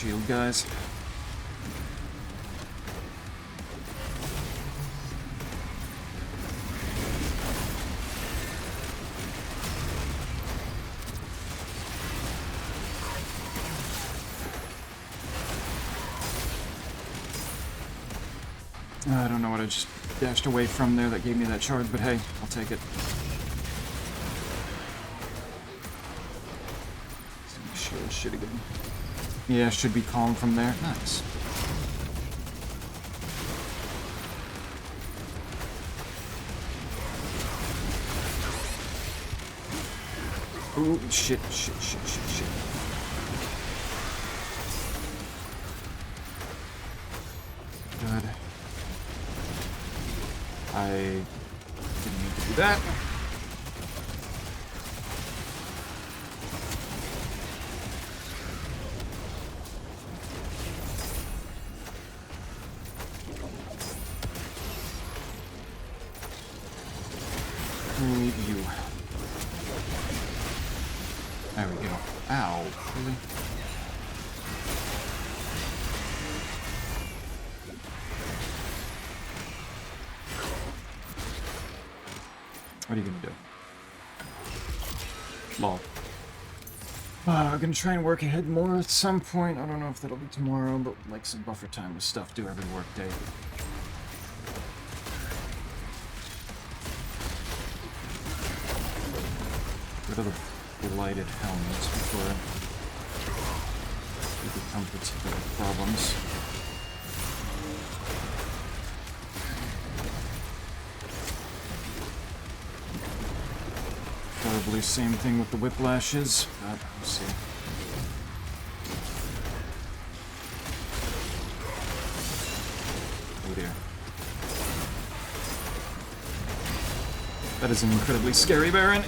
shield guys. I don't know what I just dashed away from there that gave me that charge, but hey, I'll take it. Shield shit again. Yeah, should be calm from there. Nice. Ooh, shit. Good. I didn't need to do that. Leave you. There we go. Ow. Really? What are you gonna do? Lol. I'm gonna try and work ahead more at some point. I don't know if that'll be tomorrow, but like some buffer time with stuff due every work day. Rid of the lighted helmets before they become particular problems. Probably same thing with the whiplashes, but we'll see. Oh dear. That is an incredibly scary Baron.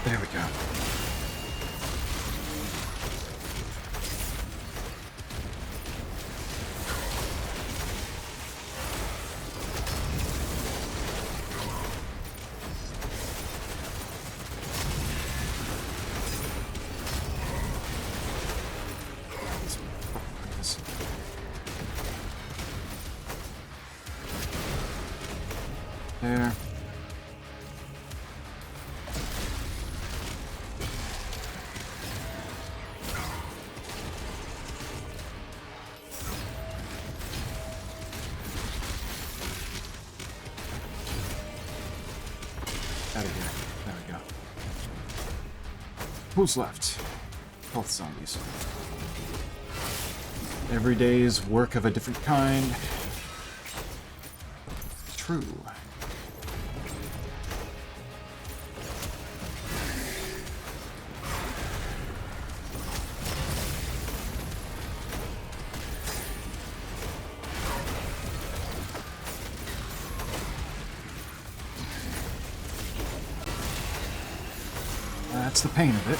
There we go. There. Out of here. There we go. Who's left? Both zombies. Every day's work of a different kind. True. That's the pain of it.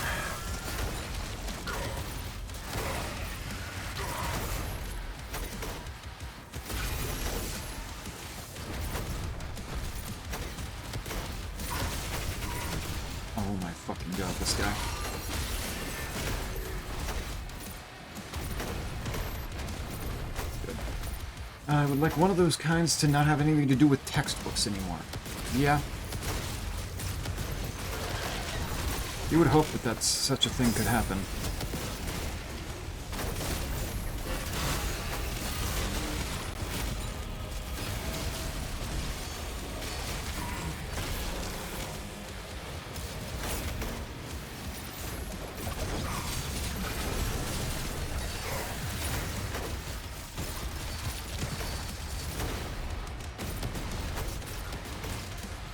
Oh my fucking god, this guy. Good. I would like one of those kinds to not have anything to do with textbooks anymore. Yeah. You would hope that such a thing could happen.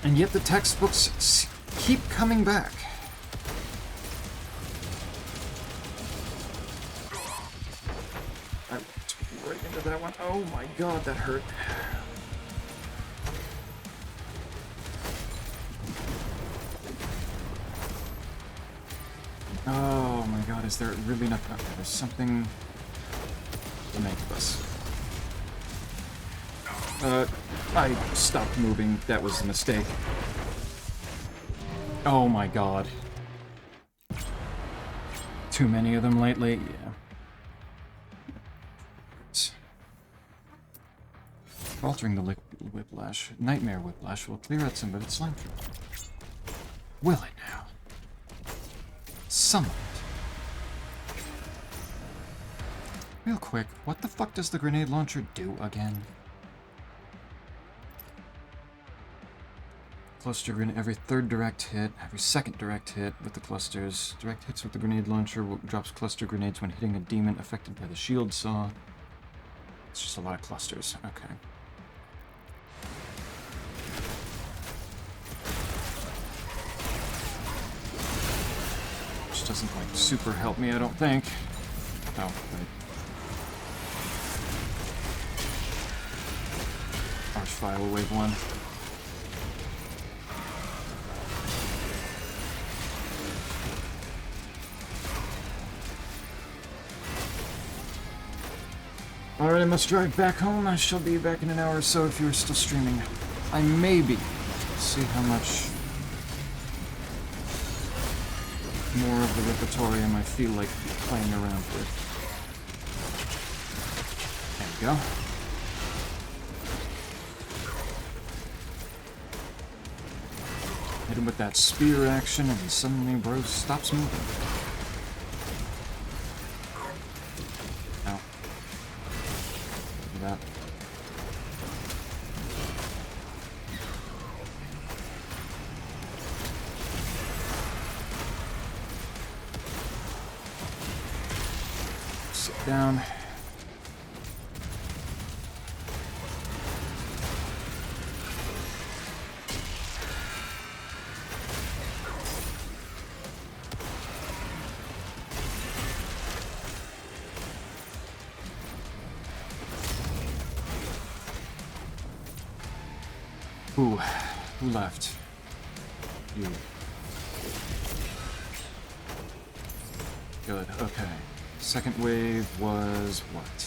And yet the textbooks keep coming back. right into that one. Oh my god, that hurt. Oh my god, is there really not... Okay, there's something... to make of us. I stopped moving. That was a mistake. Oh my god. Too many of them lately? Yeah. Altering the whiplash. Nightmare whiplash will clear out some of its slime. Will it now? Some of it. Real quick, what the fuck does the grenade launcher do again? Cluster grenade every third direct hit, every second direct hit with the clusters. Direct hits with the grenade launcher drops cluster grenades when hitting a demon affected by the shield saw. It's just a lot of clusters. Okay. Which doesn't, like, super help me, I don't think. Oh, wait. Archvile wave 1. Alright, I must drive back home. I shall be back in an hour or so if you are still streaming. I may be. See how much more of the repertoire I might feel like playing around with. There we go. Hit him with that spear action and suddenly bro stops moving. That. Sit down. Ooh, who left? You. Good, okay. Second wave was what?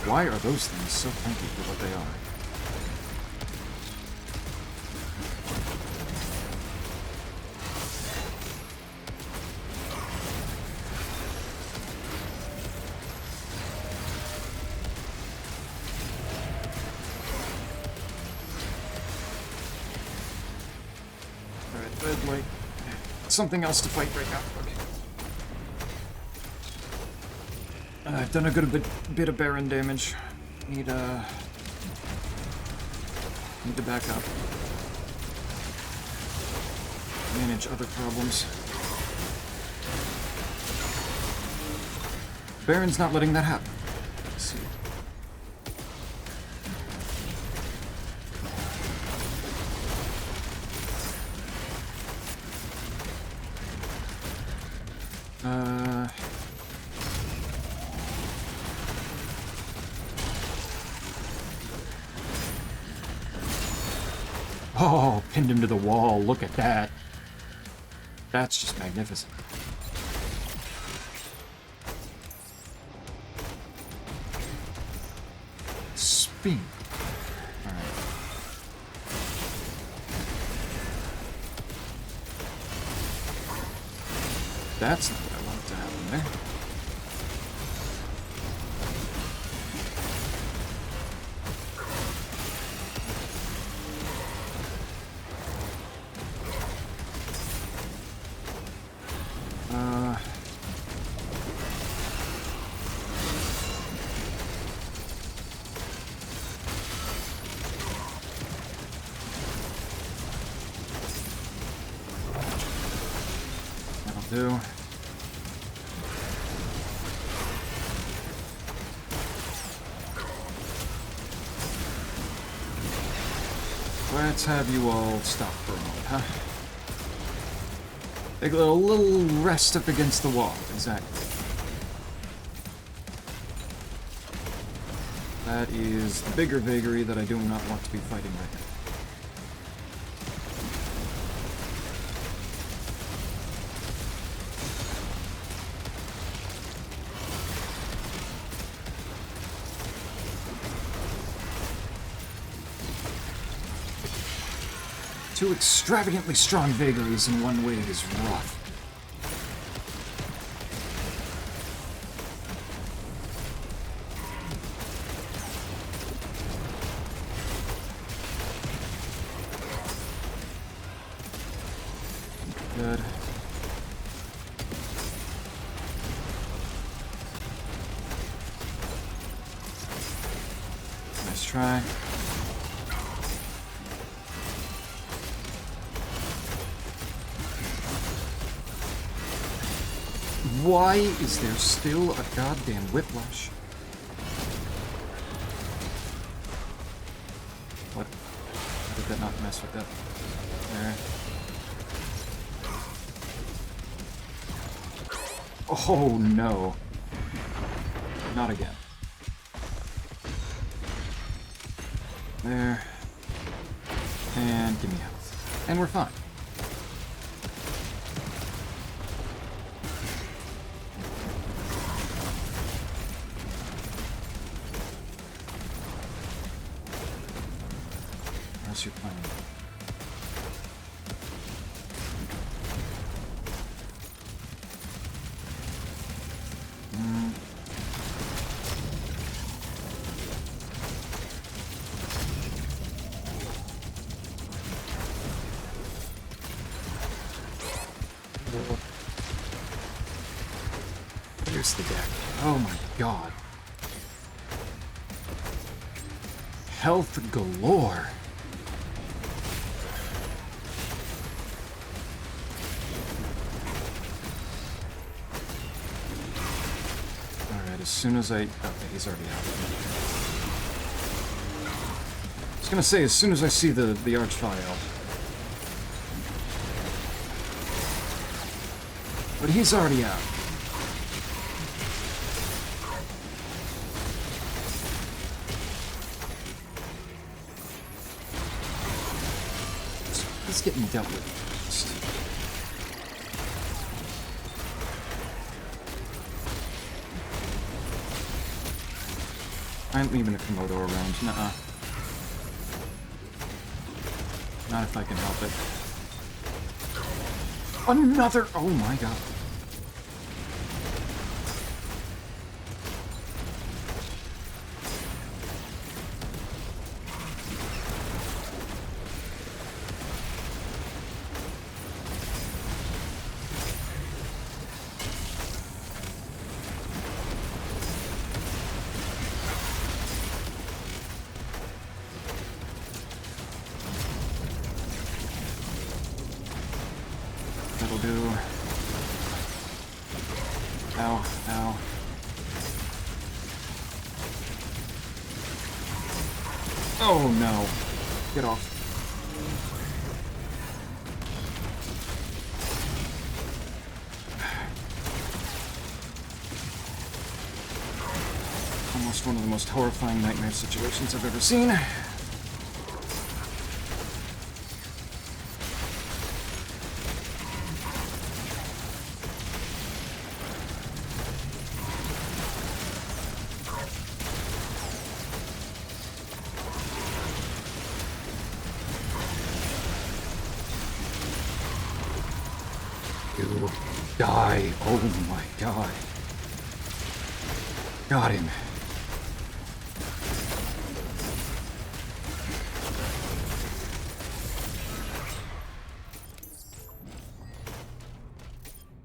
Why are those things so funky for what they are? Something else to fight right now. Okay. I've done a good bit of Baron damage. Need to back up. Manage other problems. Baron's not letting that happen. Let's see. Oh, pinned him to the wall. Look at that. That's just magnificent. Spin. Alright. That's not what I wanted to happen there. Do. Let's have you all stop for a moment, huh? Take a little rest up against the wall, exactly. That is the bigger vagary that I do not want to be fighting right now. Two extravagantly strong vagaries in one wave is rough. Good. Nice try. Why is there still a goddamn whiplash? What? How did that not mess with that? There. Oh no. Not again. There. And give me health. And we're fine. How's your plan? Here's the deck. Oh my god. Health galore. Alright, as soon as I... Okay, he's already out. I was gonna say, as soon as I see the Archvile. But he's already out. He's getting dealt with first. I ain't leaving a Komodo around. Nuh-uh. Not if I can help it. Another... Oh my god. That'll do. Ow, ow. Oh no. Get off. Almost one of the most horrifying nightmare situations I've ever seen. You die. Oh my god. Got him.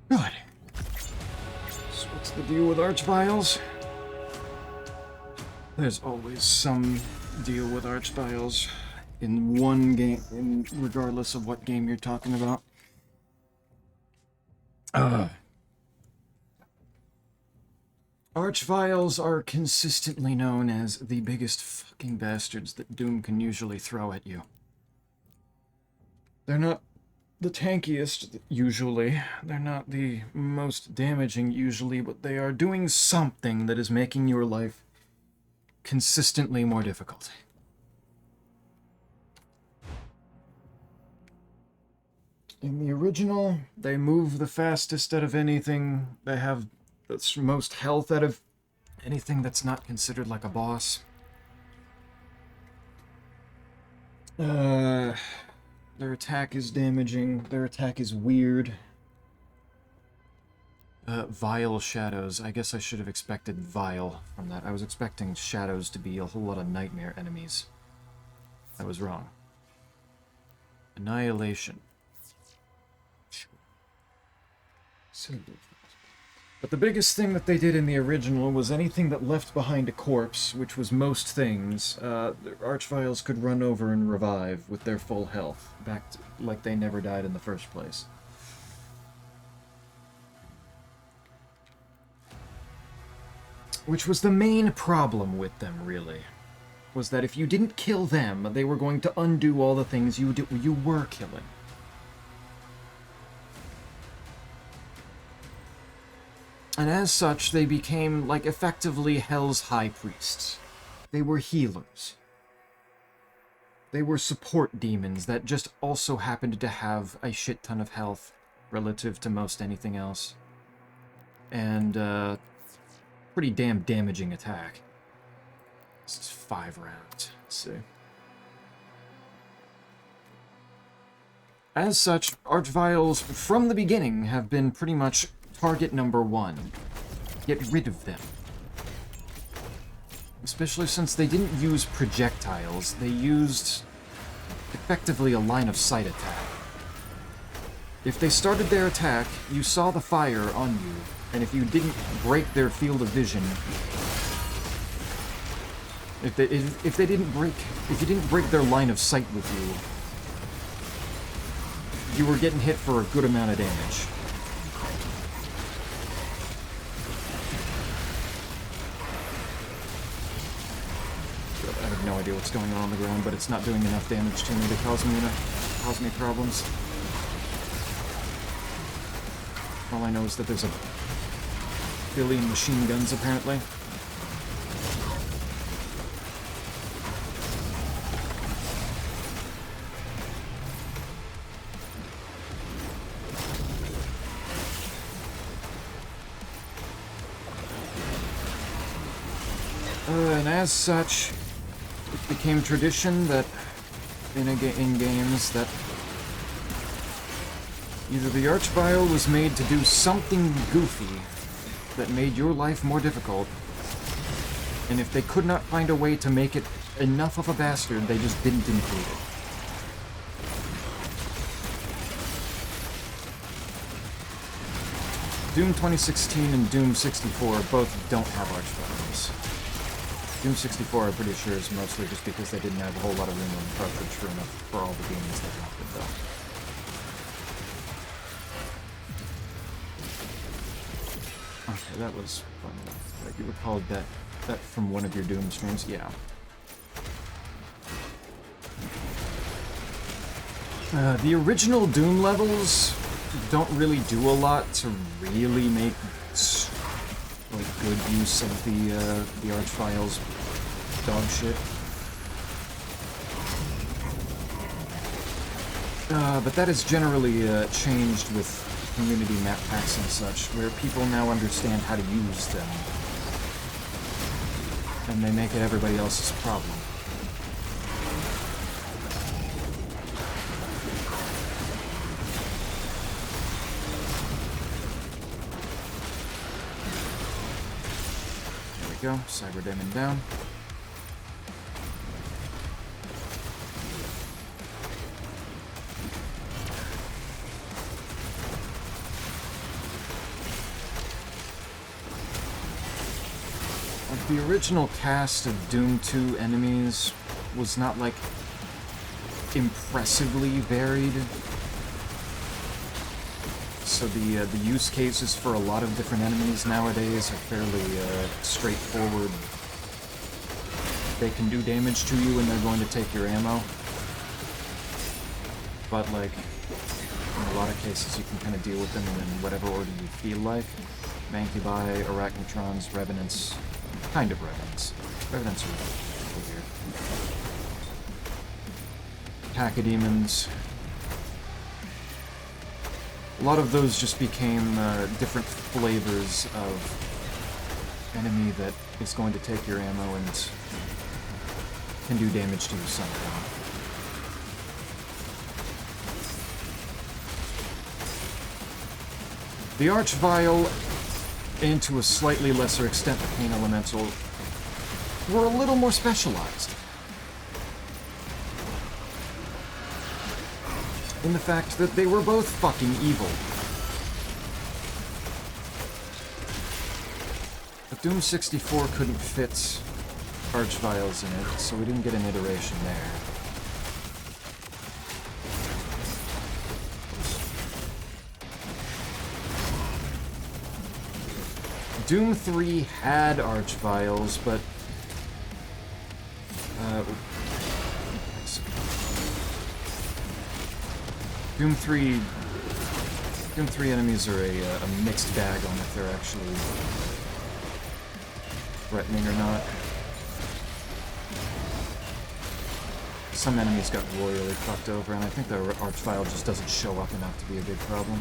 Good. So what's the deal with Archviles? There's always some deal with Archviles in one game, regardless of what game you're talking about. Archviles are consistently known as the biggest fucking bastards that Doom can usually throw at you. They're not the tankiest, usually. They're not the most damaging, usually, but they are doing something that is making your life consistently more difficult. In the original, they move the fastest out of anything. They have the most health out of anything that's not considered like a boss. Their attack is damaging. Their attack is weird. Vile shadows. I guess I should have expected vile from that. I was expecting shadows to be a whole lot of nightmare enemies. I was wrong. Annihilation. But the biggest thing that they did in the original was anything that left behind a corpse, which was most things, the Archviles could run over and revive with their full health, back to, like they never died in the first place. Which was the main problem with them, really. Was that if you didn't kill them, they were going to undo all the things you were killing. And as such, they became, like, effectively Hell's High Priests. They were healers. They were support demons that just also happened to have a shit ton of health relative to most anything else. And, pretty damn damaging attack. This is 5 rounds. Let's see. As such, Archviles, from the beginning, have been pretty much target number 1. Get rid of them. Especially since they didn't use projectiles, they used effectively a line-of-sight attack. If they started their attack, you saw the fire on you, and if you didn't break their field of vision, if you didn't break their line of sight with you, you were getting hit for a good amount of damage. I have no idea what's going on the ground, but it's not doing enough damage to me to cause me problems. All I know is that there's a billion machine guns, apparently. And as such, it became tradition that in games that either the Archvile was made to do something goofy that made your life more difficult, and if they could not find a way to make it enough of a bastard, they just didn't include it. Doom 2016 and Doom 64 both don't have Archviles. Doom 64, I'm pretty sure, is mostly just because they didn't have a whole lot of room on the cartridge for all the games they wanted, though. Okay, that was fun enough. Like, you recalled that from one of your Doom streams? Yeah. The original Doom levels don't really do a lot to really make like good use of the Archviles dog shit. But that is generally changed with community map packs and such, where people now understand how to use them, and they make it everybody else's problem. Go. Cyber Demon down. Like, the original cast of Doom 2 enemies was not, like, impressively varied. So the use cases for a lot of different enemies nowadays are fairly straightforward. They can do damage to you and they're going to take your ammo. but like in a lot of cases you can kind of deal with them in whatever order you feel like. Mancubi, Arachnotrons, Revenants, kind of Revenants. Revenants are weird. Pachydaemons. A lot of those just became different flavors of enemy that is going to take your ammo and can do damage to you somehow. The Archvile, and to a slightly lesser extent the Pain Elemental, were a little more specialized. In the fact that they were both fucking evil. But Doom 64 couldn't fit Archviles in it, so we didn't get an iteration there. Doom 3 had Archviles, but Doom 3 enemies are a mixed bag on if they're actually threatening or not. Some enemies got royally fucked over, and I think the Archvile just doesn't show up enough to be a big problem.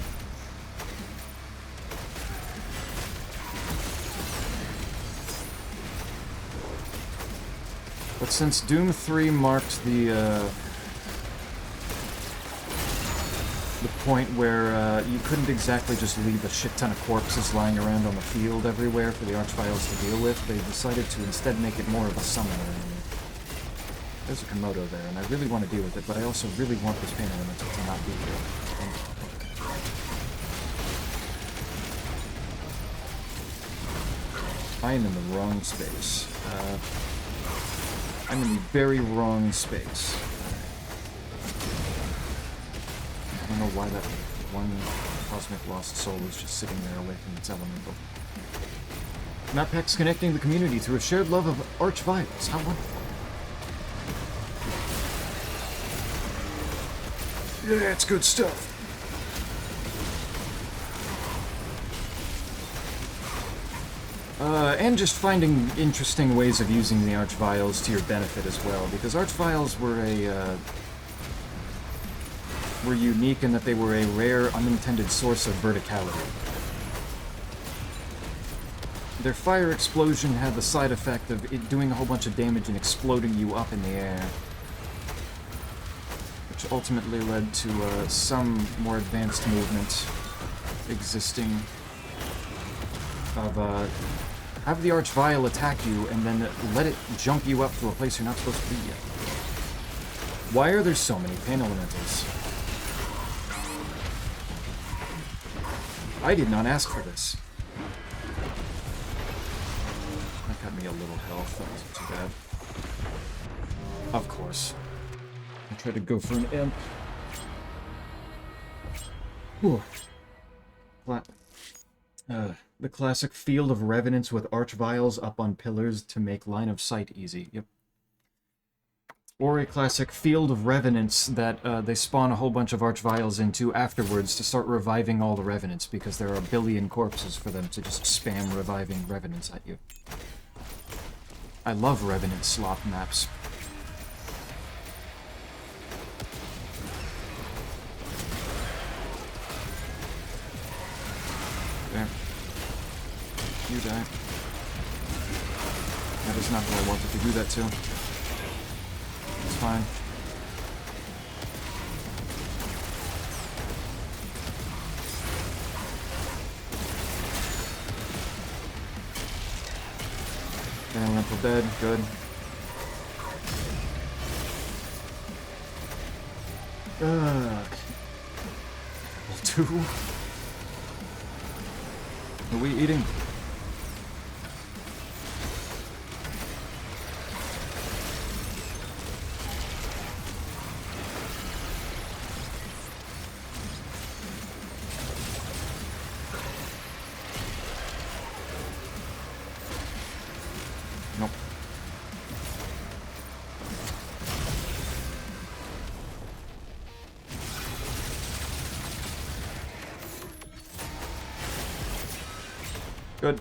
But since Doom 3 marked the point where you couldn't exactly just leave a shit ton of corpses lying around on the field everywhere for the Archviles to deal with, they decided to instead make it more of a summoner. There's a Komodo there, and I really want to deal with it, but I also really want this Pain Elemental to not be here. I am in the wrong space. I'm in the very wrong space. I don't know why that one Cosmic Lost Soul is just sitting there away from its elemental. Map packs connecting the community through a shared love of Archviles. How wonderful. Yeah, it's good stuff. And just finding interesting ways of using the Archviles to your benefit as well, because Archviles were unique in that they were a rare, unintended source of verticality. Their fire explosion had the side effect of it doing a whole bunch of damage and exploding you up in the air, which ultimately led to some more advanced movement existing of have the Archvile attack you and then let it jump you up to a place you're not supposed to be yet. Why are there so many Pain Elementals? I did not ask for this. That got me a little health. That wasn't too bad. Of course. I tried to go for an imp. Whew. The classic Field of Revenants with Archviles up on pillars to make line of sight easy. Yep. Or a classic Field of Revenants that they spawn a whole bunch of Archviles into afterwards to start reviving all the Revenants, because there are a billion corpses for them to just spam reviving Revenants at you. I love Revenant slop maps. There. You die. That is not who I wanted to do that to. It's fine. Elemental dead, good. Level 2? Are we eating? Nope. Good.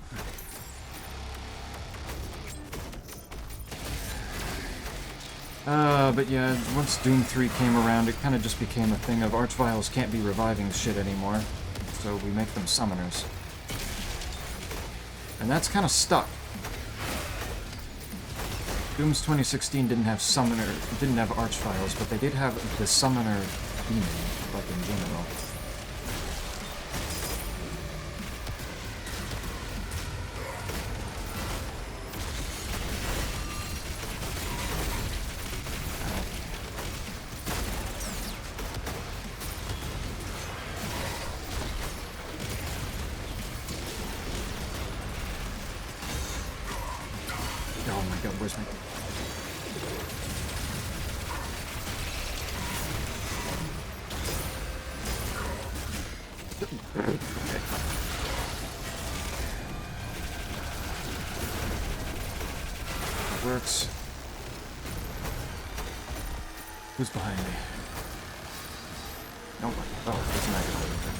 But yeah, once Doom 3 came around, it kind of just became a thing of Archviles can't be reviving shit anymore, so we make them summoners. And that's kind of stuck. Doom's 2016 didn't have Archviles, but they did have the summoner demon, like in general. Oh my god, where's my... Works. Who's behind me? Nobody. Oh, it's not gonna work then.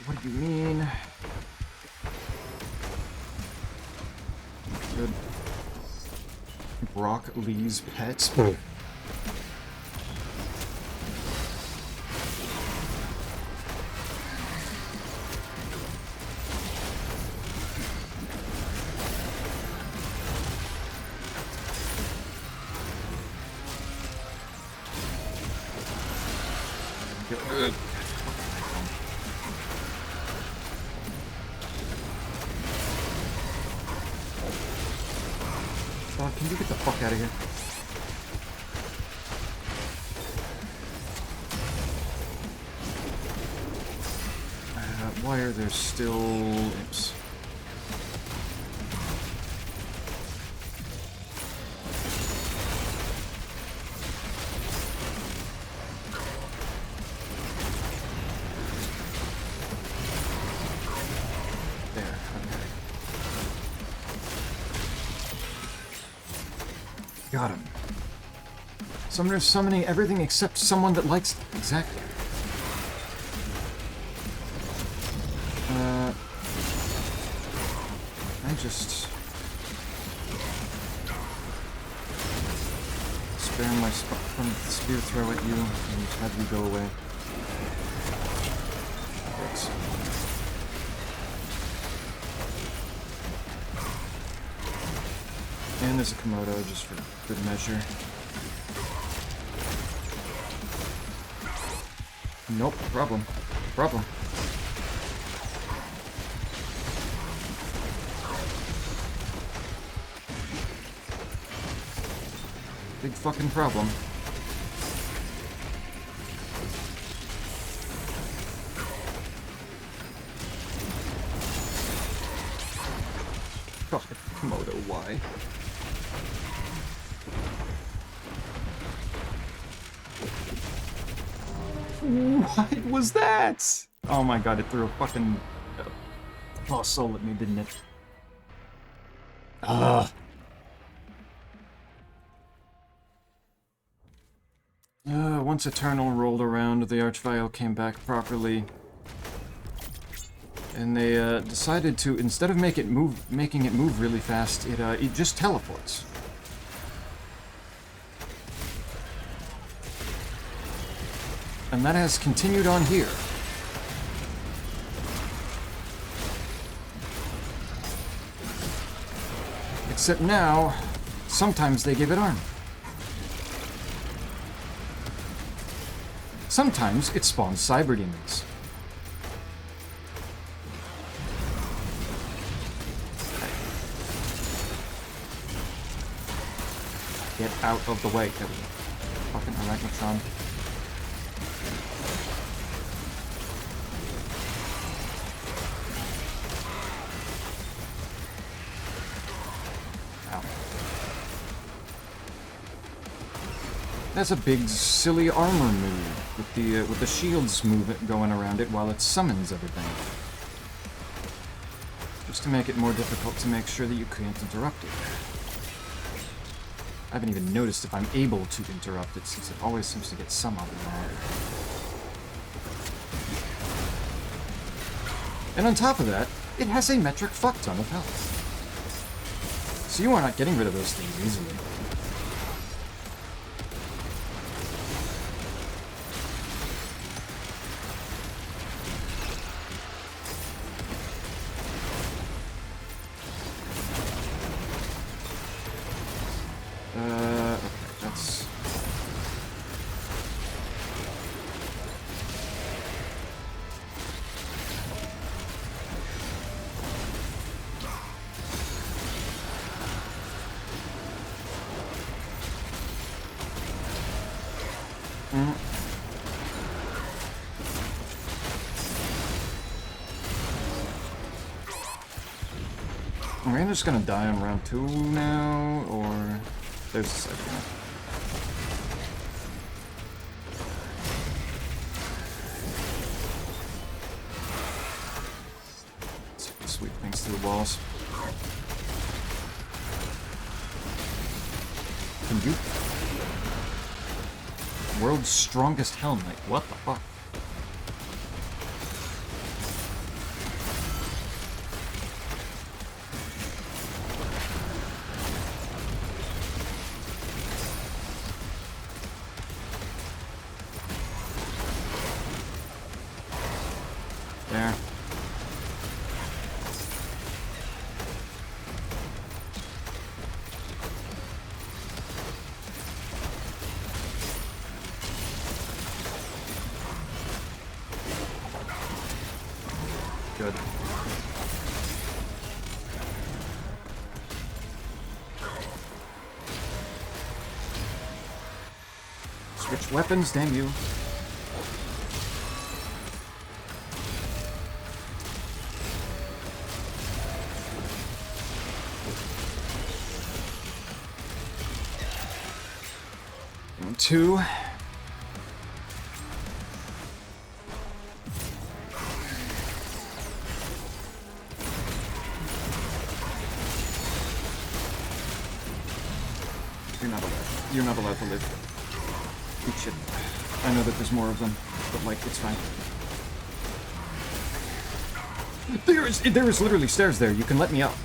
What do you mean? Good. Brock Lee's pets. Good. Dog, can you get the fuck out of here? Why are there still imps? There, okay. Got him. Summoner's summoning everything except someone that likes... Exactly. I just... spare my from the spear throw at you and have you go away. Works. And there's a Komodo, just for good measure. Nope, problem. Problem. Big fucking problem. God, Komodo, why? What was that? Oh my god, it threw a fucking lost soul at me, didn't it? Ugh. Once Eternal rolled around, the Archvile came back properly. And they decided to, instead of making it move really fast, it just teleports. And that has continued on here. Except now, sometimes they give it armor. Sometimes it spawns cyber demons. Get out of the way, Kevin. Fucking Arachnotron. Ow. has a big, silly armor move with the shields move going around it while it summons everything. Just to make it more difficult to make sure that you can't interrupt it. I haven't even noticed if I'm able to interrupt it, since it always seems to get some of it wrong. And on top of that, it has a metric fuck ton of health. So you are not getting rid of those things easily. Okay, that's... Am I just gonna die on round 2 now, or... There's a second. Sweep things through the walls. Can you... World's strongest helmet. What the fuck? There. Good. Switch weapons, damn you. And 2. You're not allowed to live. Eat shit. I know that there's more of them, but like, it's fine. There is literally stairs there. You can let me up.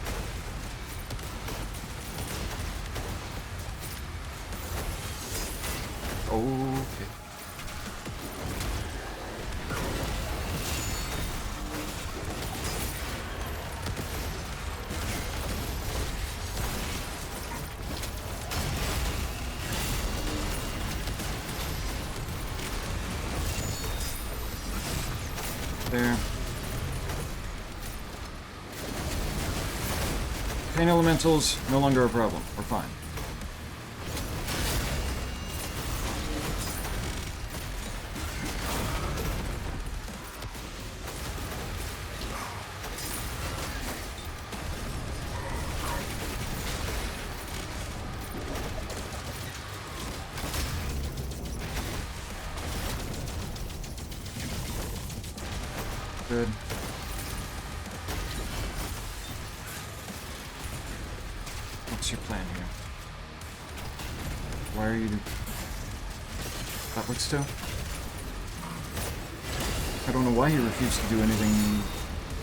Okay. There. Pain elementals, no longer a problem. We're fine. Good. What's your plan here? Why are you... That works too? I don't know why he refused to do anything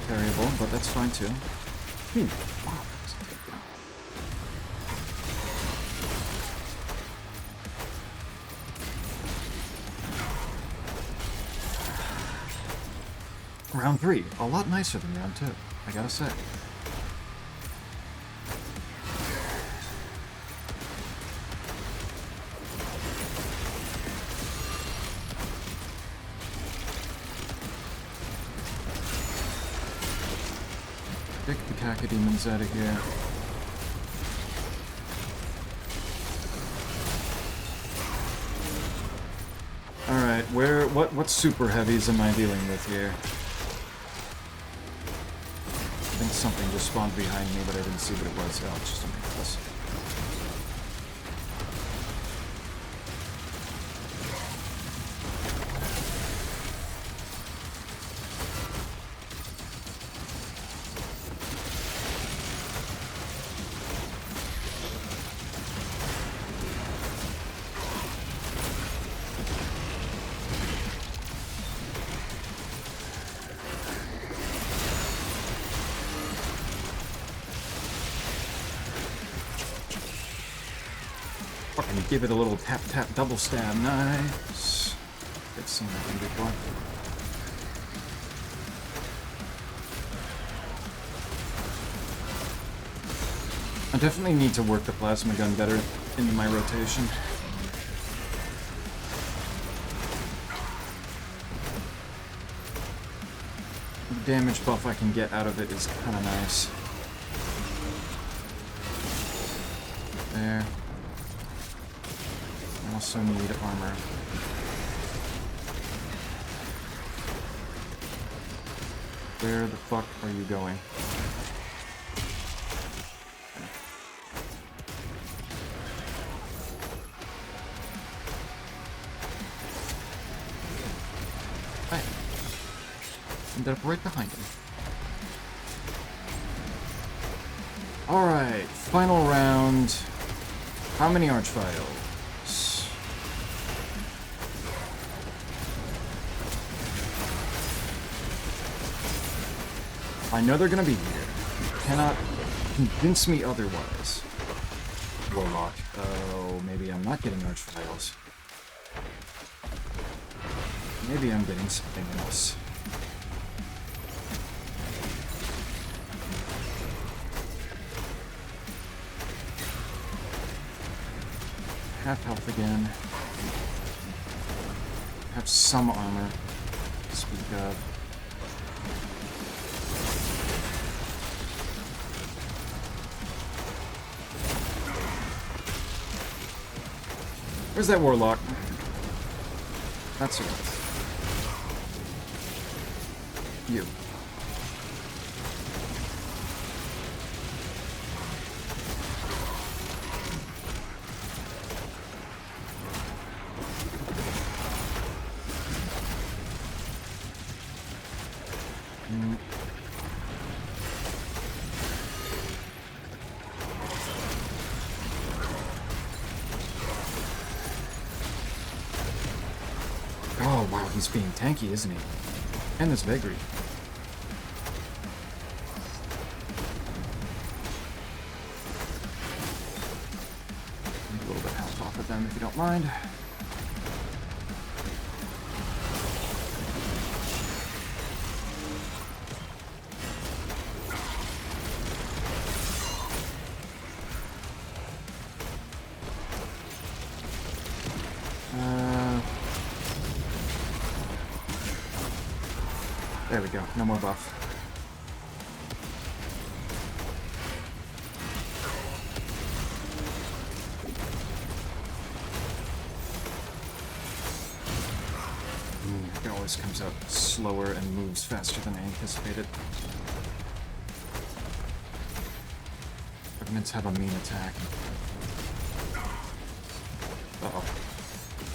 variable, but that's fine too. Round 3, a lot nicer than round 2, I gotta say. Pick the cacodemons out of here. Alright, what super heavies am I dealing with here? I think something just spawned behind me, but I didn't see what it was. Oh, it's just a necklace. Fucking give it a little tap tap double stab. Nice. I've seen that thing before. I definitely need to work the plasma gun better into my rotation. The damage buff I can get out of it is kind of nice. There. I also need armor. Where the fuck are you going? Hey. Ended up right behind him. Alright, final round. How many Archviles? I know they're gonna be here. You cannot convince me otherwise. Warlock. Oh, maybe I'm not getting Archviles. Maybe I'm getting something else. Half health again. Have some armor to speak of. Where's that Warlock? That's it. You. Oh, wow, he's being tanky, isn't he? And this Vagri. Need a little bit of health off of them, if you don't mind. There we go, no more buff. It always comes out slower and moves faster than I anticipated. Fragments have a mean attack. Uh-oh.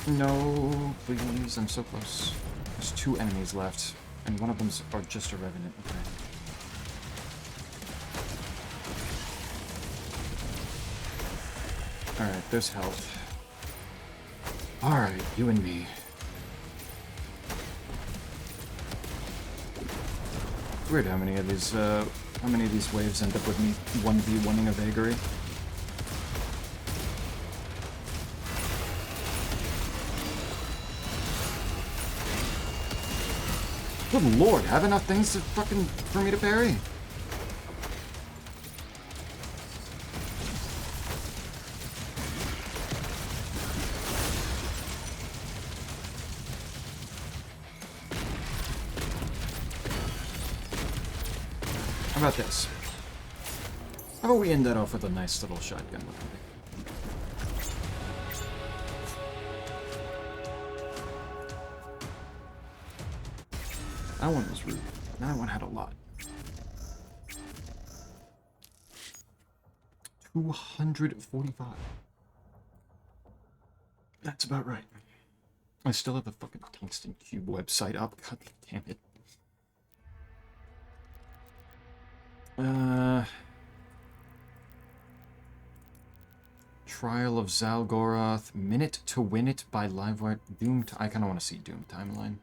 No, please, I'm so close. There's 2 enemies left. And one of them are just a Revenant. Okay. Alright, there's health. Alright, you and me. Weird how many of these waves end up with me 1v1ing a Vagary. Good lord, have enough things to for me to parry? How about this? How about we end that off with a nice little shotgun weapon? That one was rude. That one had a lot. 245. That's about right. I still have the fucking Tungsten Cube website up. God damn it. Trial of Zalgoroth, Minute to Win It by Livewire. Doom. I kind of want to see Doom timeline.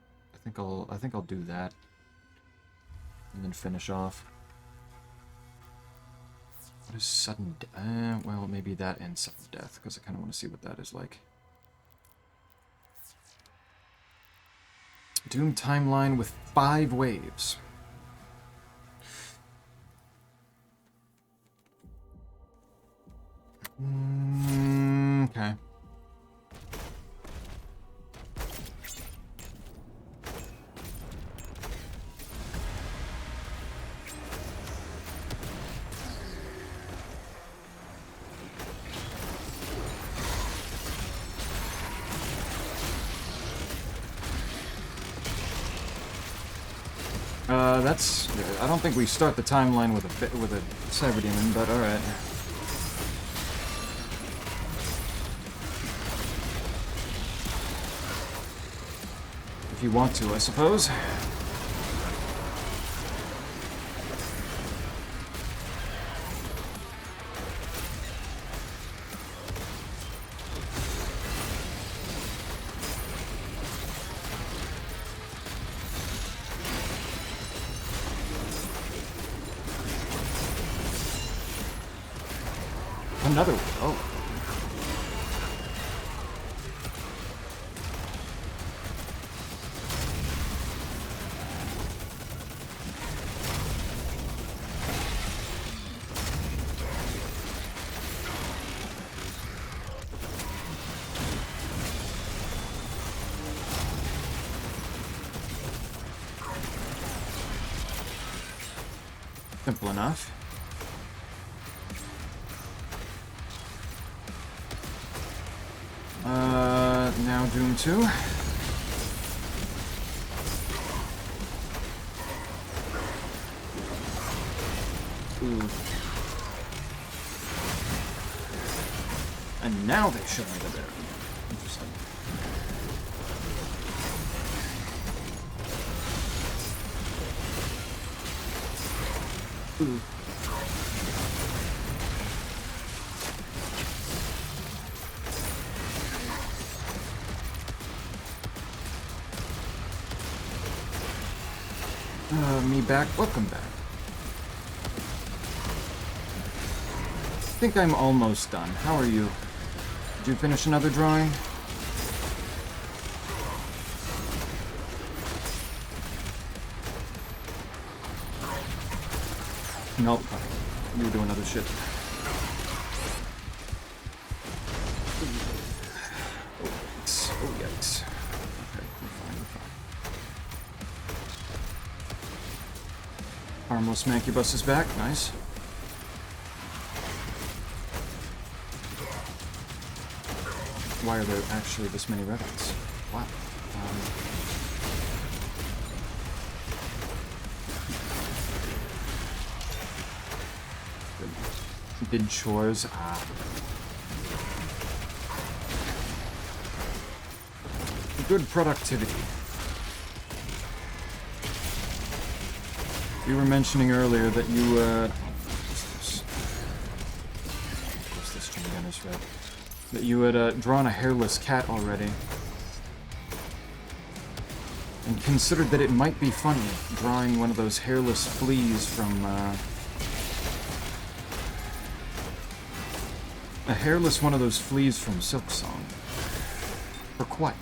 I think I'll do that, and then finish off. What is sudden well, maybe that and sudden death, because I kind of want to see what that is like. Doom timeline with 5 waves. Okay. That's... I don't think we start the timeline with a Cyber Demon, but alright. If you want to, I suppose. Another one. Oh. Simple enough. Now Doom 2. Ooh. And now they show me the bear. Interesting. Ooh. Me back. Welcome back. I think I'm almost done. How are you? Did you finish another drawing? Nope. You do another shit. Oh, yikes. Oh, yikes. Okay, we're fine, we're fine. Harmless Mancubus is back. Nice. Why are there actually this many Revants? Wow. Did chores. Good productivity. You were mentioning earlier that you, what's this Gigantus Red? That you had drawn a hairless cat already. And considered that it might be funny drawing one of those hairless fleas from, a hairless one of those fleas from Silk Song. For quite.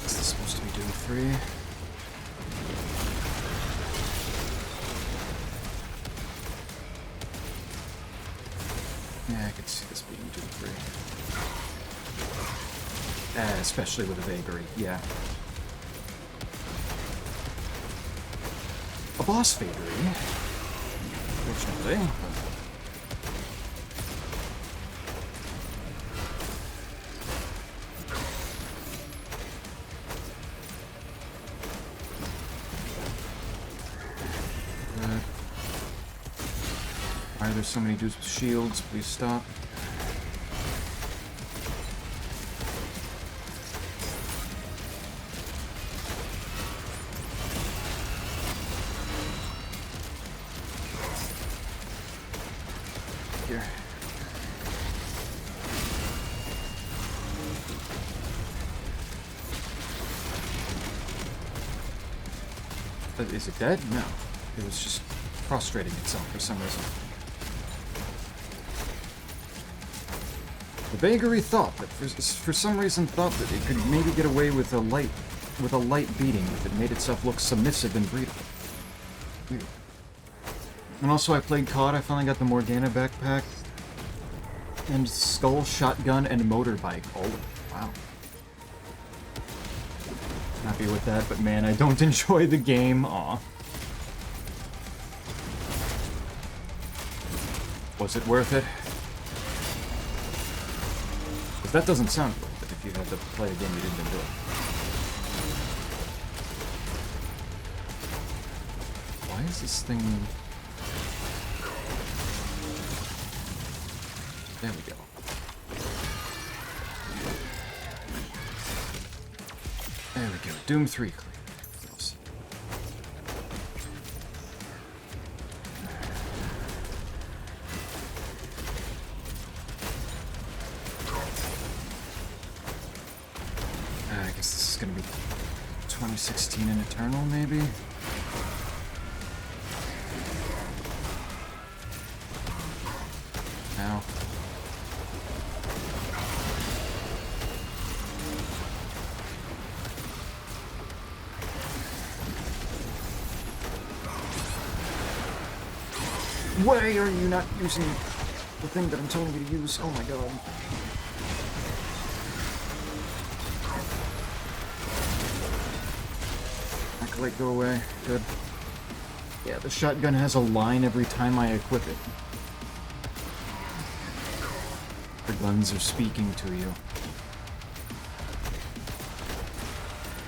Is this supposed to be Doom 3? Yeah, I could see this being Doom 3. Especially with a vagary, yeah. A boss vagary. Fortunately. Why are there so many dudes with shields? Please stop. Here. Is it dead? No. It was just frustrating itself for some reason. The vagary thought that for some reason thought that it could maybe get away with a light beating if it made itself look submissive and breedable. Weird. And also I played COD, I finally got the Morgana backpack. And skull, shotgun, and motorbike. Oh, wow. Happy with that, but man, I don't enjoy the game. Aw. Was it worth it? Because that doesn't sound worth it if you had to play a game you didn't enjoy. Why is this thing... There we go. There we go. Doom 3 clear. What else? I guess this is gonna be 2016 and Eternal, maybe? Now. Why are you not using the thing that I'm telling you to use? Oh my god. Acolyte, go away. Good. Yeah, the shotgun has a line every time I equip it. The guns are speaking to you.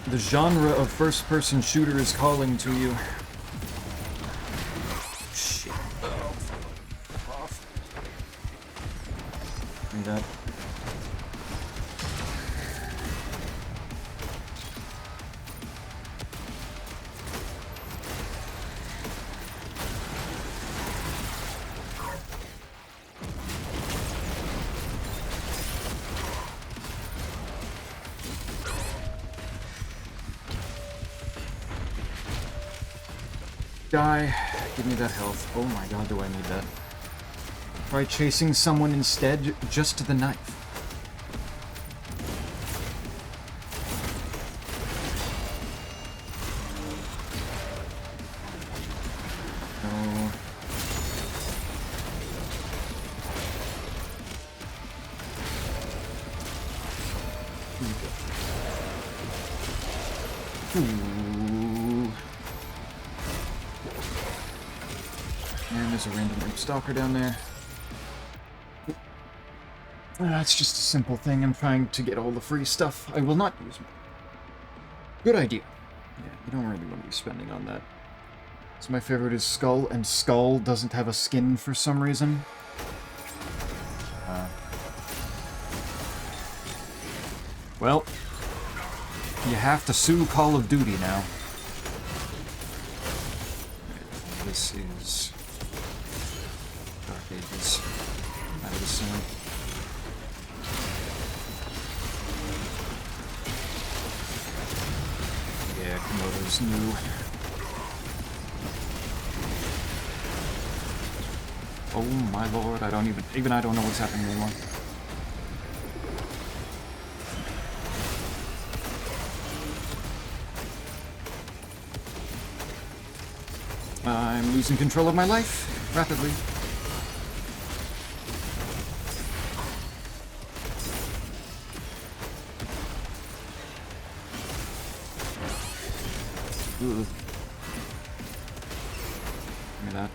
The genre of first-person shooter is calling to you. Shit. Oh, fuck off. And that. Die. Give me that health. Oh my god, do I need that. Try chasing someone instead, just to the knife. No. Ooh. And there's a random imp stalker down there. That's just a simple thing. I'm trying to get all the free stuff. I will not use more. Good idea. Yeah, you don't really want to be spending on that. So my favorite is Skull, and Skull doesn't have a skin for some reason. Well, you have to sue Call of Duty now. This is Dark Ages, I would assume. Yeah, Komodo's new. Oh my lord, I don't even I don't know what's happening anymore. I'm losing control of my life rapidly. Ugh. Give me that.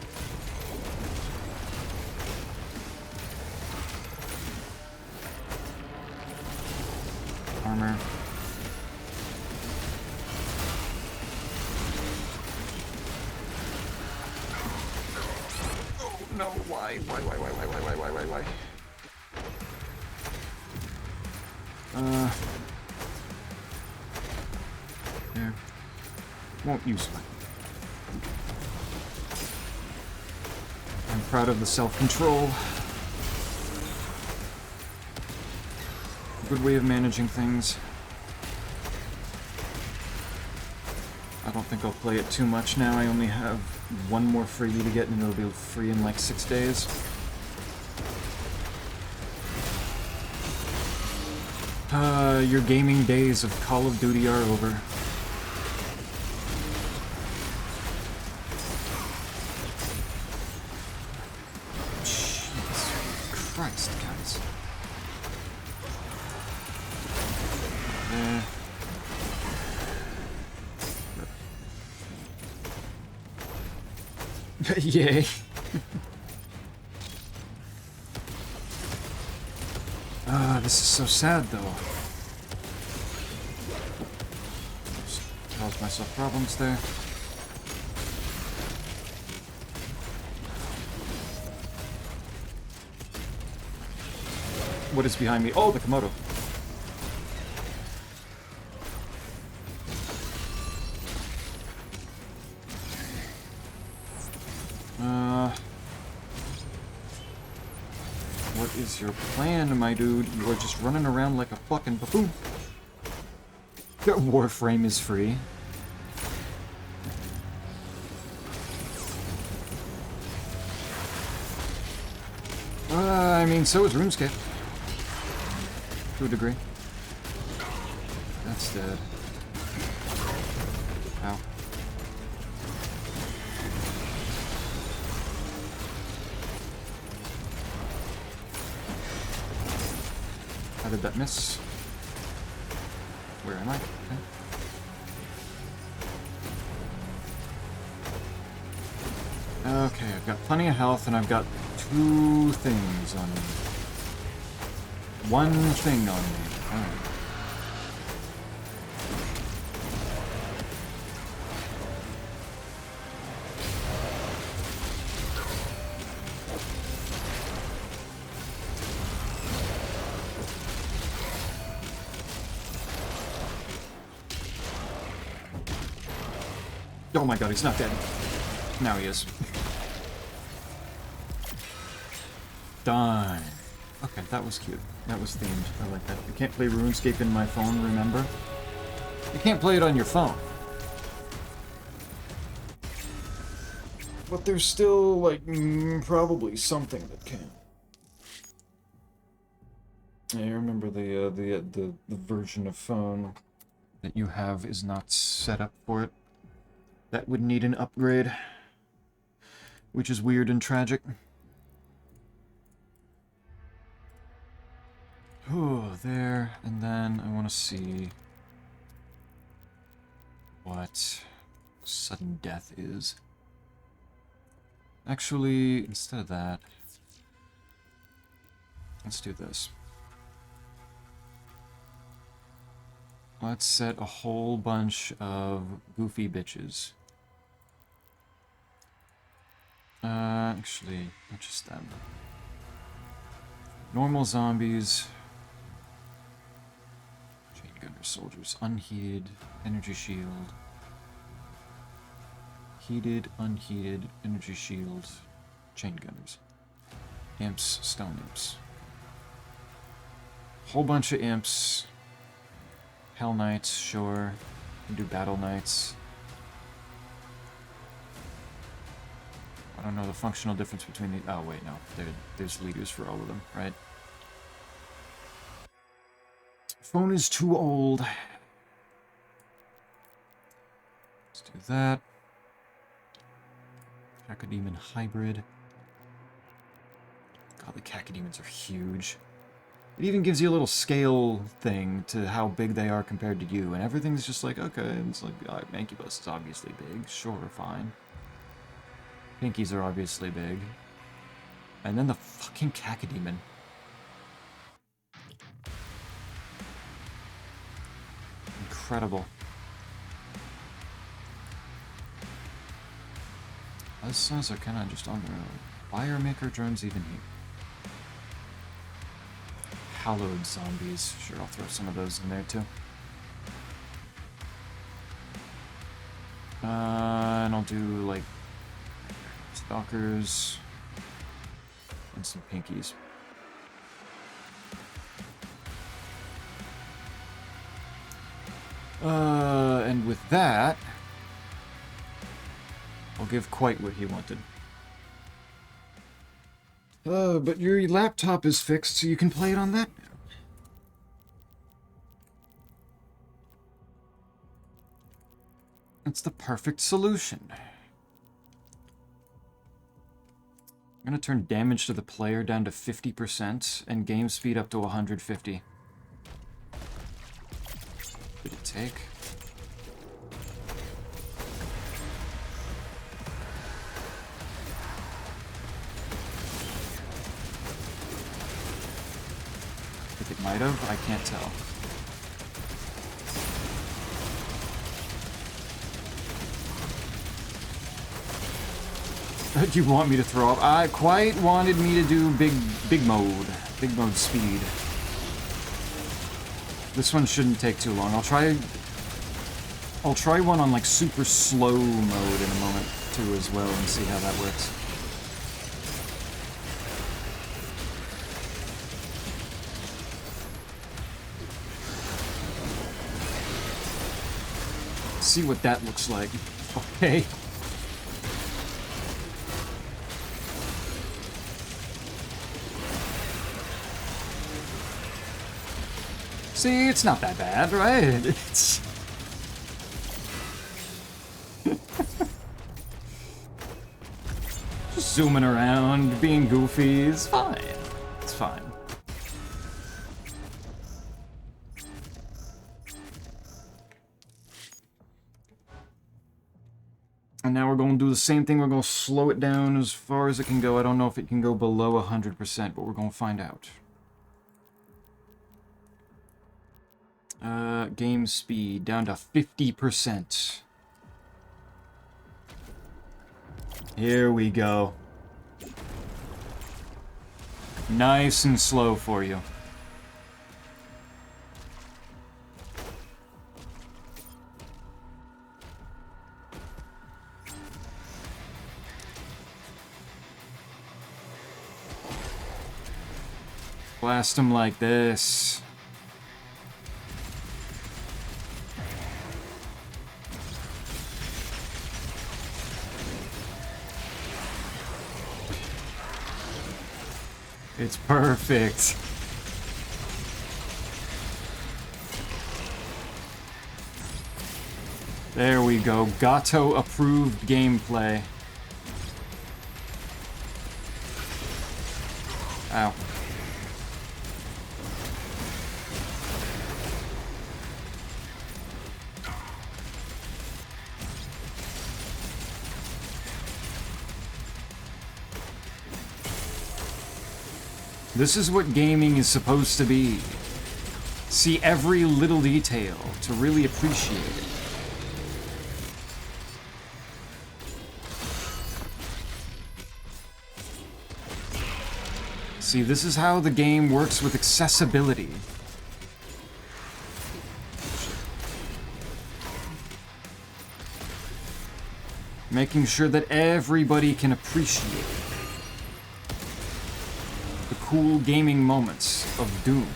Armor. Oh no, why? There. Won't use it. I'm proud of the self-control. Good way of managing things. I don't think I'll play it too much now. I only have one more freebie to get, and it'll be free in like 6 days. Your gaming days of Call of Duty are over. Jesus Christ, guys. Yay. This is so sad, though. Just caused myself problems there. What is behind me? Oh, the Komodo. What is your plan, my dude? You are just running around like a fucking buffoon. Warframe is free. I mean, so is RuneScape. To a degree. That's dead. Ow. How did that miss? Where am I? Okay. Okay, I've got plenty of health and I've got 2 things on me. 1 thing on me. Alright. Oh my god, he's not dead. Now he is. Done. Okay, that was cute. That was themed. I like that. You can't play RuneScape in my phone, remember? You can't play it on your phone. But there's still, like, probably something that can. Yeah, I remember the version of phone that you have is not set up for it. That would need an upgrade, which is weird and tragic. Oh, there, and then I want to see what sudden death is. Actually, instead of that, let's do this. Let's set a whole bunch of goofy bitches. Actually, not just them. Normal zombies. Chain gunner soldiers. Unheated. Energy shield. Heated, unheated, energy shield. Chain gunners. Imps, stone imps. Whole bunch of imps. Hell Knights, sure. Can do Battle Knights. I don't know the functional difference between the... Oh, wait, no. There's leaders for all of them, right? Phone is too old. Let's do that. Cacodemon Hybrid. God, the Cacodemons are huge. It even gives you a little scale thing to how big they are compared to you, and everything's just like, okay, it's like, Mancubus is obviously big, sure, fine. Pinkies are obviously big. And then the fucking Cacodemon. Incredible. Those sons are kind of just on their own. Why are Maker drones even here? Hallowed zombies. Sure, I'll throw some of those in there too. And I'll do like stalkers and some pinkies. And with that, I'll give quite what he wanted. But your laptop is fixed, so you can play it on that now. That's the perfect solution. I'm gonna turn damage to the player down to 50% and game speed up to 150. Did it take? I think it might have. I can't tell. Do you want me to throw up? I quite wanted me to do big mode speed. This one shouldn't take too long. I'll try one on like super slow mode in a moment too as well and see how that works. See what that looks like. Okay. See, it's not that bad, right? It's... Just zooming around, being goofy is fine. It's fine. And now we're going to do the same thing. We're going to slow it down as far as it can go. I don't know if it can go below 100%, but we're going to find out. Game speed down to 50%. Here we go. Nice and slow for you. Blast him like this. It's perfect. There we go. Gato approved gameplay. Ow. This is what gaming is supposed to be. See every little detail to really appreciate it. See, this is how the game works with accessibility. Making sure that everybody can appreciate the cool gaming moments of Doom.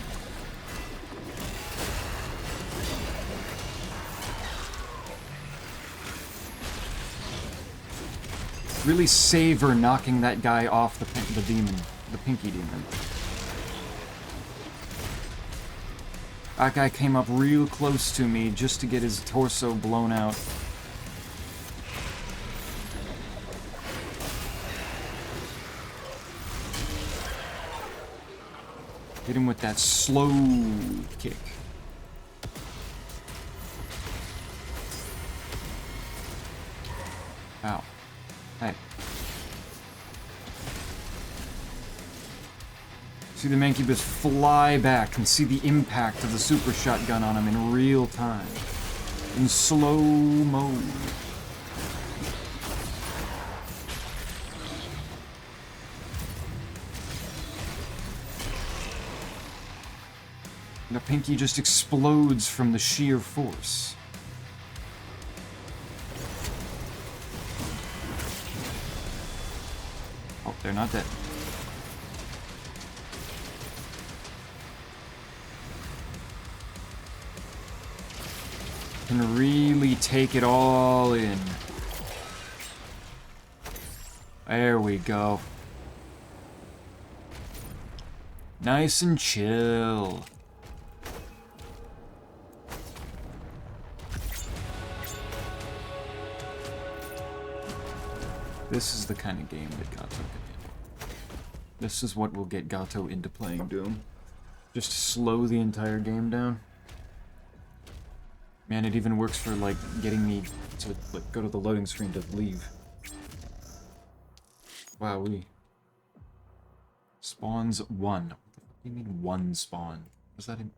Really savor knocking that guy off the demon, the pinky demon. That guy came up real close to me just to get his torso blown out. Hit him with that slow kick. Ow. Hey. See the Mancubus fly back and see the impact of the super shotgun on him in real time. In slow mode. The pinky just explodes from the sheer force. Oh, they're not dead. Can really take it all in. There we go. Nice and chill. This is the kind of game that Gato can handle. This is what will get Gato into playing Doom. Just slow the entire game down. Man, it even works for, like, getting me to, like, go to the loading screen to leave. Wow, Spawns 1. What do you mean one spawn? Was that in...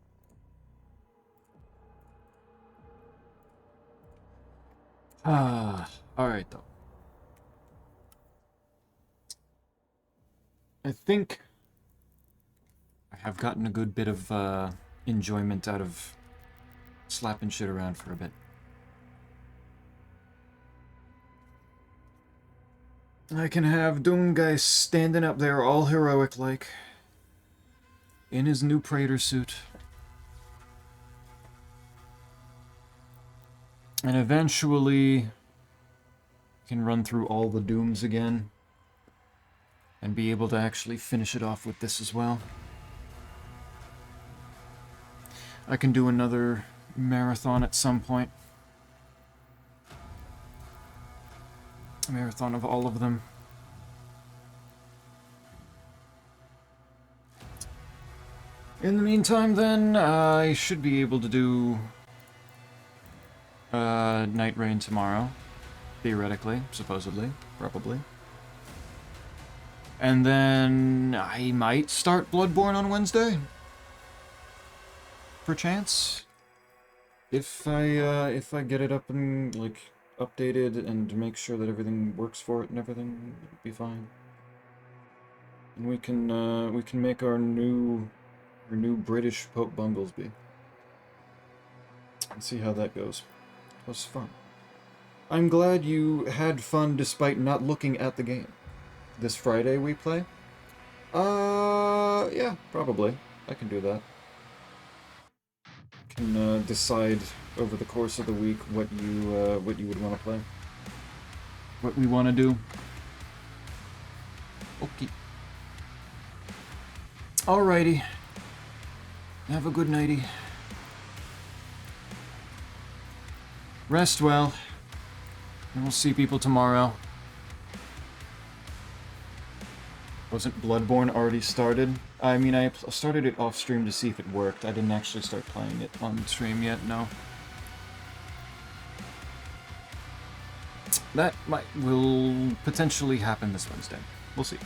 Alright though. I think I have gotten a good bit of enjoyment out of slapping shit around for a bit. I can have Doomgeist standing up there all heroic-like, in his new Praetor suit. And eventually can run through all the Dooms again, and be able to actually finish it off with this as well. I can do another marathon at some point. A marathon of all of them. In the meantime, then, I should be able to do Night Rain tomorrow. Theoretically, supposedly, probably. And then I might start Bloodborne on Wednesday. Perchance. If I get it up and, like, updated and make sure that everything works for it and everything, it'll be fine. And we can make our new British Pope Bunglesby. And see how that goes. It was fun. I'm glad you had fun despite not looking at the game. This Friday we play? Yeah, probably. I can do that. Can decide over the course of the week what you would want to play. What we want to do. Okay. Alrighty. Have a good nighty. Rest well. And we'll see people tomorrow. Wasn't Bloodborne already started? I mean, I started it off stream to see if it worked. I didn't actually start playing it on stream yet, no. That will potentially happen this Wednesday. We'll see.